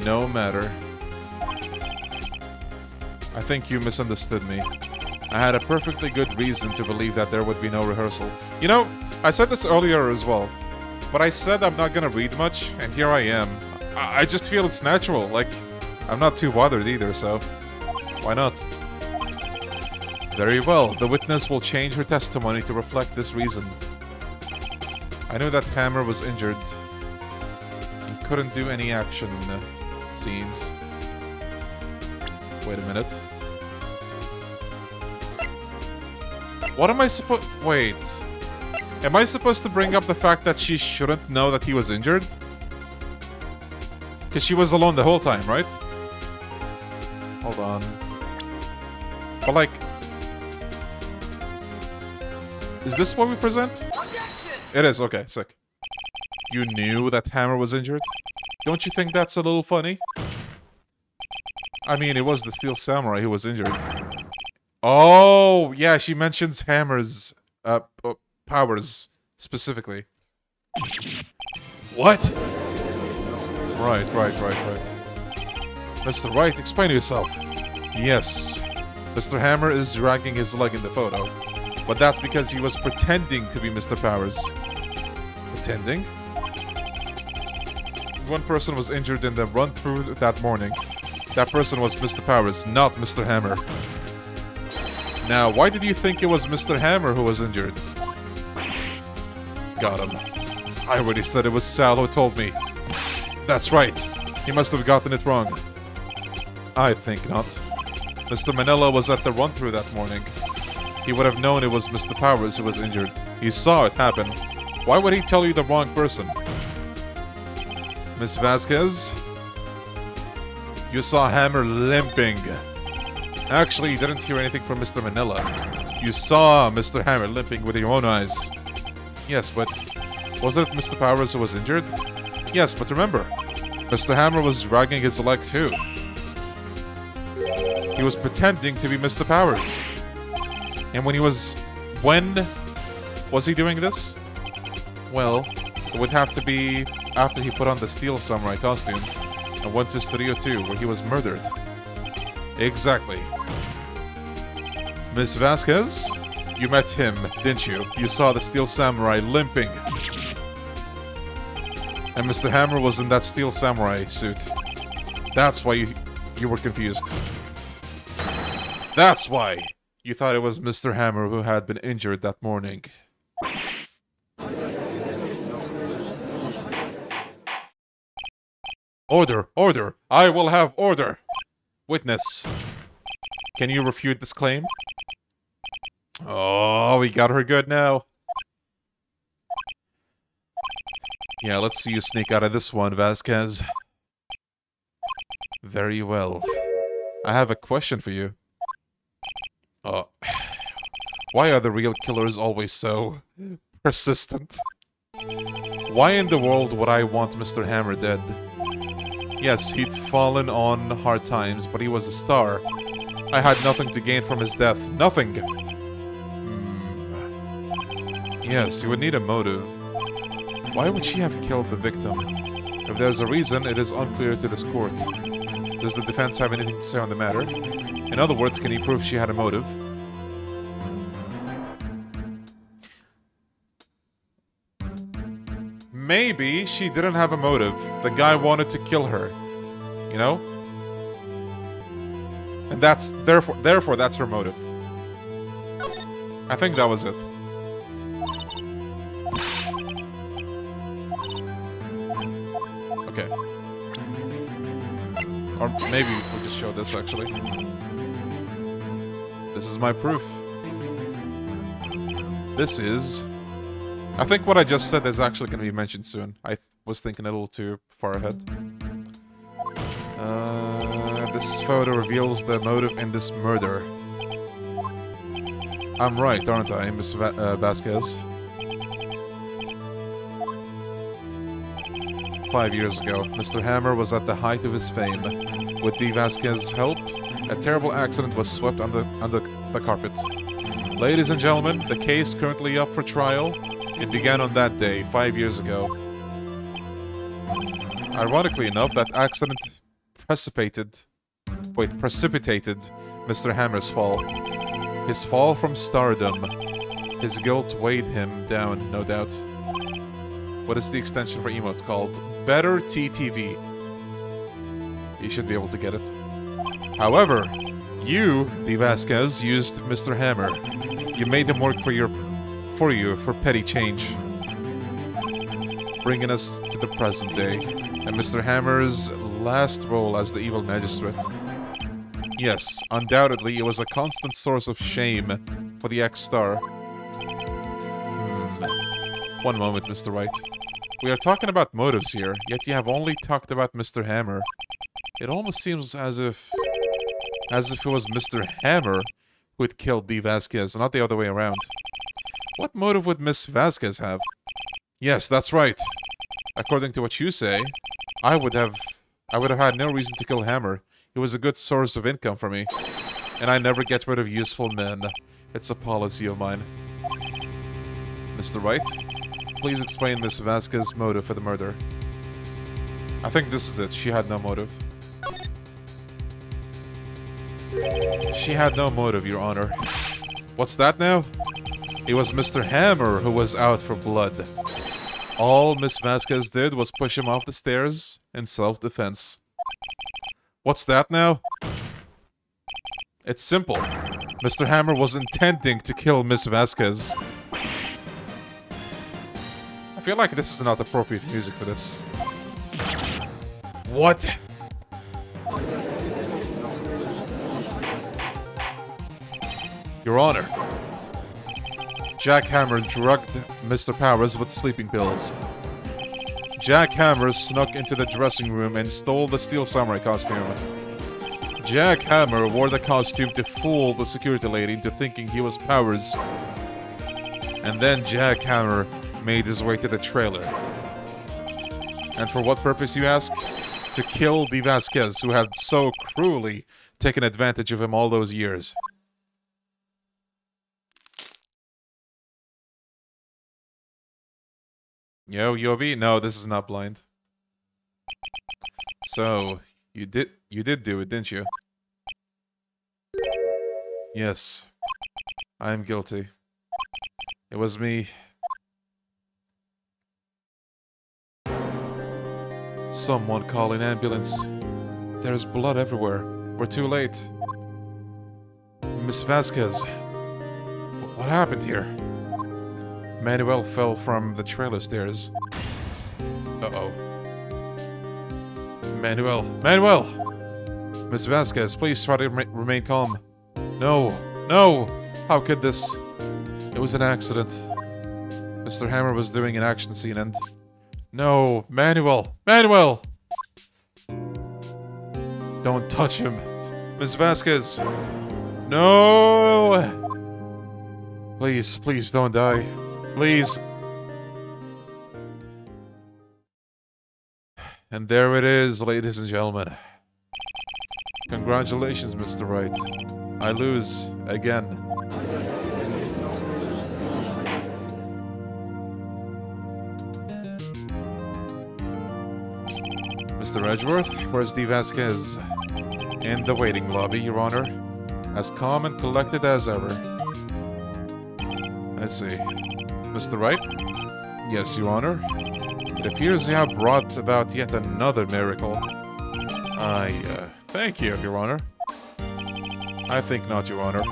No matter. I think you misunderstood me. I had a perfectly good reason to believe that there would be no rehearsal. You know, I said this earlier as well, but I said I'm not gonna read much, and here I am. I just feel it's natural, like, I'm not too bothered either, so why not? Very well, the witness will change her testimony to reflect this reason. I knew that Hammer was injured and couldn't do any action scenes. Wait a minute. What am I supposed... Wait. Am I supposed to bring up the fact that she shouldn't know that he was injured? Because she was alone the whole time, right? Hold on. But like... Is this what we present? It is, okay, sick. You knew that Hammer was injured? Don't you think that's a little funny? I mean, it was the Steel Samurai who was injured. Oh, yeah, she mentions Hammer's powers specifically. What? Right. Mr. Wright, explain yourself. Yes, Mr. Hammer is dragging his leg in the photo. But that's because he was pretending to be Mr. Powers. Pretending? One person was injured in the run-through that morning. That person was Mr. Powers, not Mr. Hammer. Now, why did you think it was Mr. Hammer who was injured? Got him. I already said it was Sal who told me. That's right. He must have gotten it wrong. I think not. Mr. Manila was at the run-through that morning. He would have known it was Mr. Powers who was injured. He saw it happen. Why would he tell you the wrong person? Miss Vasquez? You saw Hammer limping. Actually, you didn't hear anything from Mr. Manila. You saw Mr. Hammer limping with your own eyes. Yes, but wasn't it Mr. Powers who was injured? Yes, but remember, Mr. Hammer was dragging his leg too. He was pretending to be Mr. Powers. And when was he doing this? Well, it would have to be after he put on the Steel Samurai costume and went to Studio 2, where he was murdered. Exactly. Miss Vasquez, you met him, didn't you? You saw the Steel Samurai limping. And Mr. Hammer was in that Steel Samurai suit. That's why you were confused. That's why you thought it was Mr. Hammer who had been injured that morning. Order! Order! I will have order! Witness. Can you refute this claim? Oh, we got her good now. Yeah, let's see you sneak out of this one, Vasquez. Very well. I have a question for you. Why are the real killers always so persistent? Why in the world would I want Mr. Hammer dead? Yes, he'd fallen on hard times, but he was a star. I had nothing to gain from his death. Nothing! Yes, you would need a motive. Why would she have killed the victim? If there's a reason, it is unclear to this court. Does the defense have anything to say on the matter? In other words, can you prove she had a motive? Maybe she didn't have a motive. The guy wanted to kill her. You know? And that's therefore that's her motive. I think that was it. Okay. Or maybe we'll just show this actually. This is my proof. This is... I think what I just said is actually going to be mentioned soon. I was thinking a little too far ahead. This photo reveals the motive in this murder. I'm right, aren't I, Miss Vasquez? 5 years ago, Mr. Hammer was at the height of his fame. With D. Vasquez's help, a terrible accident was swept under the carpet. Ladies and gentlemen, the case currently up for trial. It began on that day, 5 years ago. Ironically enough, that accident precipitated Mr. Hammer's fall. His fall from stardom. His guilt weighed him down, no doubt. What is the extension for emotes called? Better TTV. You should be able to get it. However, you, D. Vasquez, used Mr. Hammer. You made him work for you for petty change. Bringing us to the present day, and Mr. Hammer's last role as the evil magistrate. Yes, undoubtedly it was a constant source of shame for the ex-star. One moment, Mr. Wright. We are talking about motives here, yet you have only talked about Mr. Hammer. It almost seems as if it was Mr. Hammer who had killed D. Vasquez, not the other way around. What motive would Miss Vasquez have? Yes, that's right. According to what you say, I would have had no reason to kill Hammer. He was a good source of income for me. And I never get rid of useful men. It's a policy of mine. Mr. Wright, please explain Miss Vasquez's motive for the murder. I think this is it. She had no motive. She had no motive, Your Honor. What's that now? It was Mr. Hammer who was out for blood. All Miss Vasquez did was push him off the stairs in self-defense. What's that now? It's simple. Mr. Hammer was intending to kill Miss Vasquez. I feel like this is not appropriate music for this. What? Your Honor. Jack Hammer drugged Mr. Powers with sleeping pills. Jack Hammer snuck into the dressing room and stole the Steel Samurai costume. Jack Hammer wore the costume to fool the security lady into thinking he was Powers. And then Jack Hammer made his way to the trailer. And for what purpose, you ask? To kill D. Vasquez, who had so cruelly taken advantage of him all those years. Yo, Yobi? No, this is not blind. So, you did do it, didn't you? Yes. I am guilty. It was me. Someone call an ambulance. There's blood everywhere. We're too late. Miss Vasquez. What happened here? Manuel fell from the trailer stairs. Uh-oh. Manuel! Manuel! Miss Vasquez, please try to remain calm. No! No! How could this? It was an accident. Mr. Hammer was doing an action scene and... No! Manuel! Manuel! Don't touch him. Miss Vasquez! No! Please, please don't die. Please. And there it is, ladies and gentlemen. Congratulations, Mr. Wright. I lose again. Mr. Edgeworth, where's the Vasquez? In the waiting lobby, Your Honor. As calm and collected as ever. I see. Mr. Wright? Yes, Your Honor. It appears you have brought about yet another miracle. Thank you, Your Honor. I think not, Your Honor.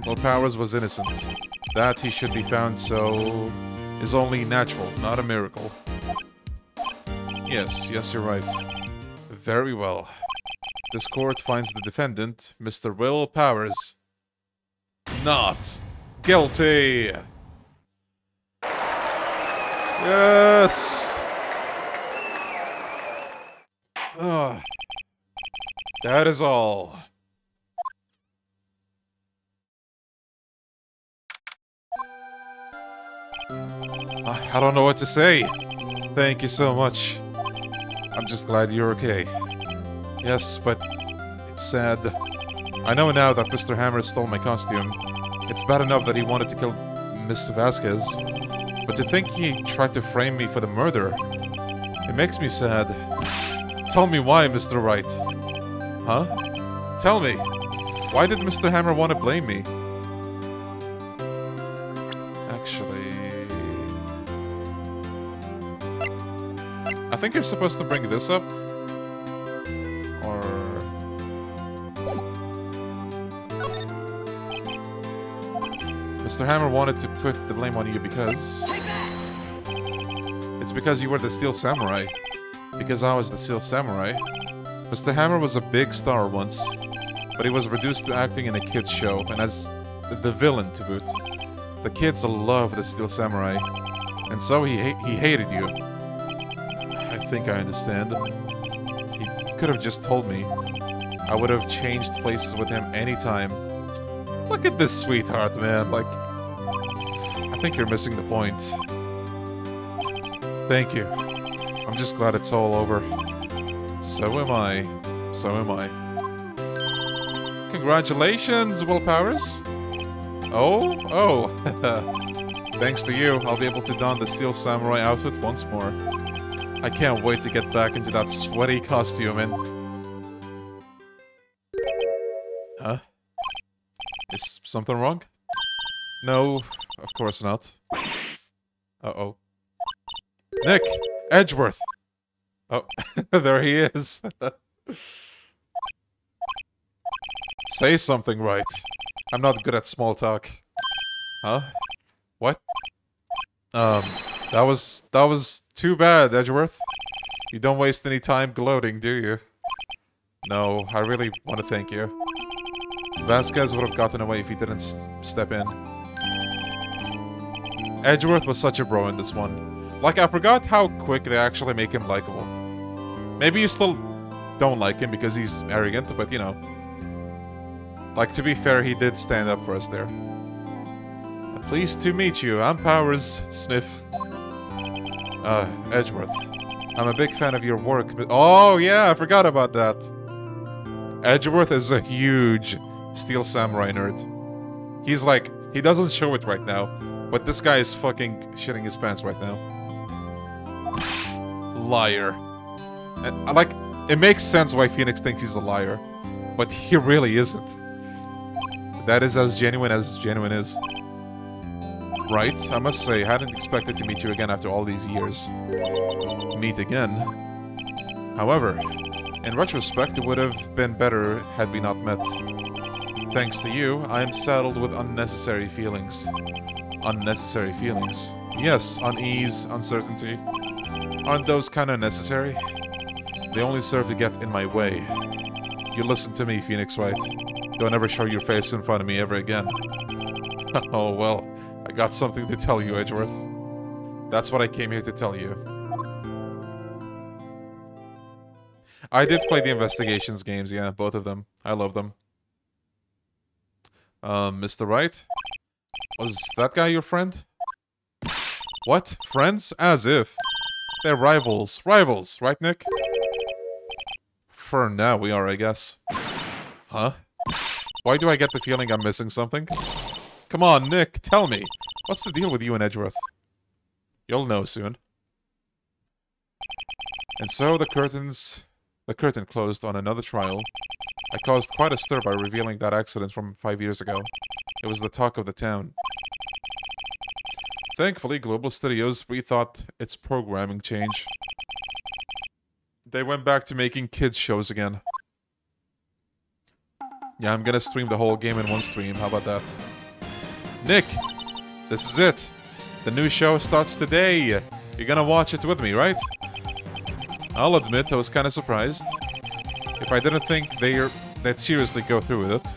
Will Powers was innocent. That he should be found so... is only natural, not a miracle. Yes, you're right. Very well. This court finds the defendant, Mr. Will Powers, not guilty! Yes! That is all. I don't know what to say. Thank you so much. I'm just glad you're okay. Yes, but it's sad. I know now that Mr. Hammer stole my costume. It's bad enough that he wanted to kill Miss Vasquez, but to think he tried to frame me for the murder, it makes me sad. Tell me why, Mr. Wright. Huh? Tell me, why did Mr. Hammer want to blame me? Actually... I think you're supposed to bring this up. Or... Mr. Hammer wanted to put the blame on you because... It's because you were the Steel Samurai. Because I was the Steel Samurai. Mr. Hammer was a big star once, but he was reduced to acting in a kids' show, and as the villain to boot. The kids love the Steel Samurai, and so he hated you. I think I understand. He could have just told me. I would have changed places with him anytime. Look at this sweetheart, man. Like, I think you're missing the point. Thank you. I'm just glad it's all over. So am I. So am I. Congratulations, Will Powers. Oh. Thanks to you, I'll be able to don the Steel Samurai outfit once more. I can't wait to get back into that sweaty costume and... Huh? Is something wrong? No, of course not. Uh-oh. Nick! Edgeworth! Oh, there he is. Say something right. I'm not good at small talk. Huh? What? That was too bad, Edgeworth. You don't waste any time gloating, do you? No, I really want to thank you. Vasquez would have gotten away if he didn't step in. Edgeworth was such a bro in this one. Like, I forgot how quick they actually make him likable. Maybe you still don't like him because he's arrogant, but you know. Like, to be fair, he did stand up for us there. Pleased to meet you. I'm Powers. Sniff. Edgeworth. I'm a big fan of your work, but... Oh, yeah, I forgot about that. Edgeworth is a huge Steel Samurai nerd. He's like, he doesn't show it right now, but this guy is fucking shitting his pants right now. Liar. And, like, it makes sense why Phoenix thinks he's a liar, but he really isn't. That is as genuine is. Right, I must say, I hadn't expected to meet you again after all these years. Meet again? However, in retrospect, it would have been better had we not met. Thanks to you, I am saddled with unnecessary feelings. Unnecessary feelings? Yes, unease, uncertainty. Aren't those kinda necessary? They only serve to get in my way. You listen to me, Phoenix Wright. Don't ever show your face in front of me ever again. Oh well, I got something to tell you, Edgeworth. That's what I came here to tell you. I did play the investigations games, yeah, both of them. I love them. Mr. Wright? Was that guy your friend? What? Friends? As if. They're rivals. Rivals, right, Nick? For now, we are, I guess. Huh? Why do I get the feeling I'm missing something? Come on, Nick, tell me. What's the deal with you and Edgeworth? You'll know soon. And so the curtain closed on another trial. I caused quite a stir by revealing that accident from 5 years ago. It was the talk of the town. Thankfully, Global Studios rethought its programming change. They went back to making kids shows again. Yeah, I'm gonna stream the whole game in one stream, how about that? Nick! This is it! The new show starts today! You're gonna watch it with me, right? I'll admit I was kinda surprised. If I didn't think they'd seriously go through with it.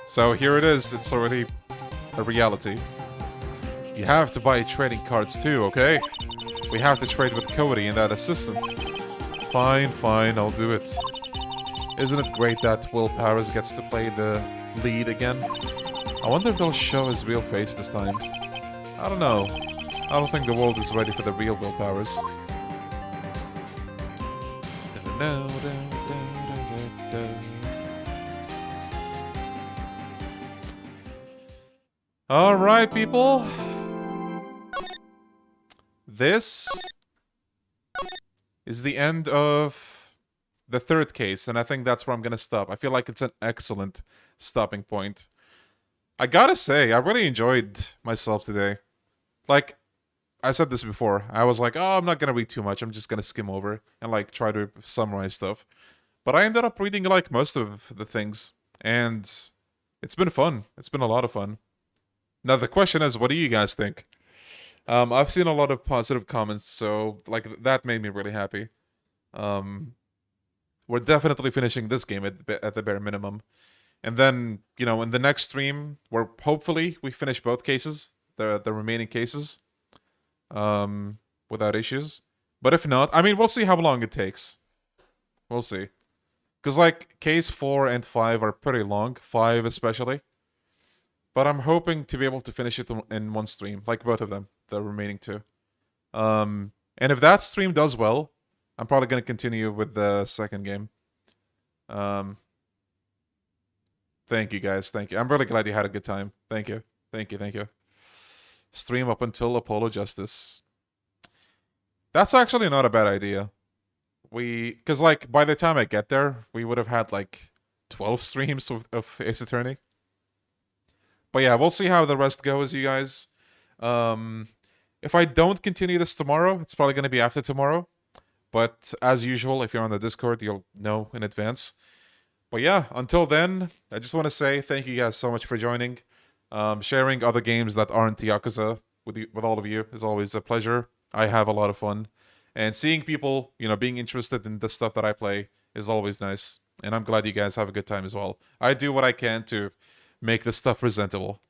So here it is, it's already a reality. You have to buy trading cards too, okay? We have to trade with Cody and that assistant. Fine, fine, I'll do it. Isn't it great that Will Powers gets to play the lead again? I wonder if they'll show his real face this time. I don't know. I don't think the world is ready for the real Will Powers. Alright, people. This is the end of the third case, and I think that's where I'm gonna stop. I feel like it's an excellent stopping point. I gotta say, I really enjoyed myself today. Like, I said this before. I was like, oh, I'm not gonna read too much. I'm just gonna skim over and, like, try to summarize stuff. But I ended up reading, like, most of the things. And it's been fun. It's been a lot of fun. Now, the question is, what do you guys think? I've seen a lot of positive comments, so, like, that made me really happy. We're definitely finishing this game at the bare minimum. And then, you know, in the next stream, where hopefully we finish both cases, the remaining cases, without issues. But if not, I mean, we'll see how long it takes. We'll see. Because, like, case 4 and 5 are pretty long, 5 especially. But I'm hoping to be able to finish it in one stream, like both of them, the remaining 2. And if that stream does well, I'm probably going to continue with the second game. Thank you, guys. Thank you. I'm really glad you had a good time. Thank you. Thank you. Thank you. Stream up until Apollo Justice. That's actually not a bad idea. Because, like, by the time I get there, we would have had, like, 12 streams of Ace Attorney. But yeah, we'll see how the rest goes, you guys. If I don't continue this tomorrow, it's probably going to be after tomorrow. But as usual, if you're on the Discord, you'll know in advance. But yeah, until then, I just want to say thank you guys so much for joining. Sharing other games that aren't Yakuza with all of you is always a pleasure. I have a lot of fun. And seeing people, you know, being interested in the stuff that I play is always nice. And I'm glad you guys have a good time as well. I do what I can to make this stuff presentable.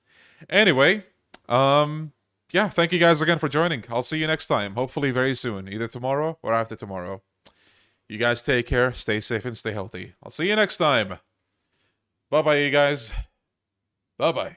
Anyway, yeah, thank you guys again for joining. I'll see you next time, hopefully very soon, either tomorrow or after tomorrow. You guys take care, stay safe, and stay healthy. I'll see you next time. Bye-bye, you guys. Bye-bye.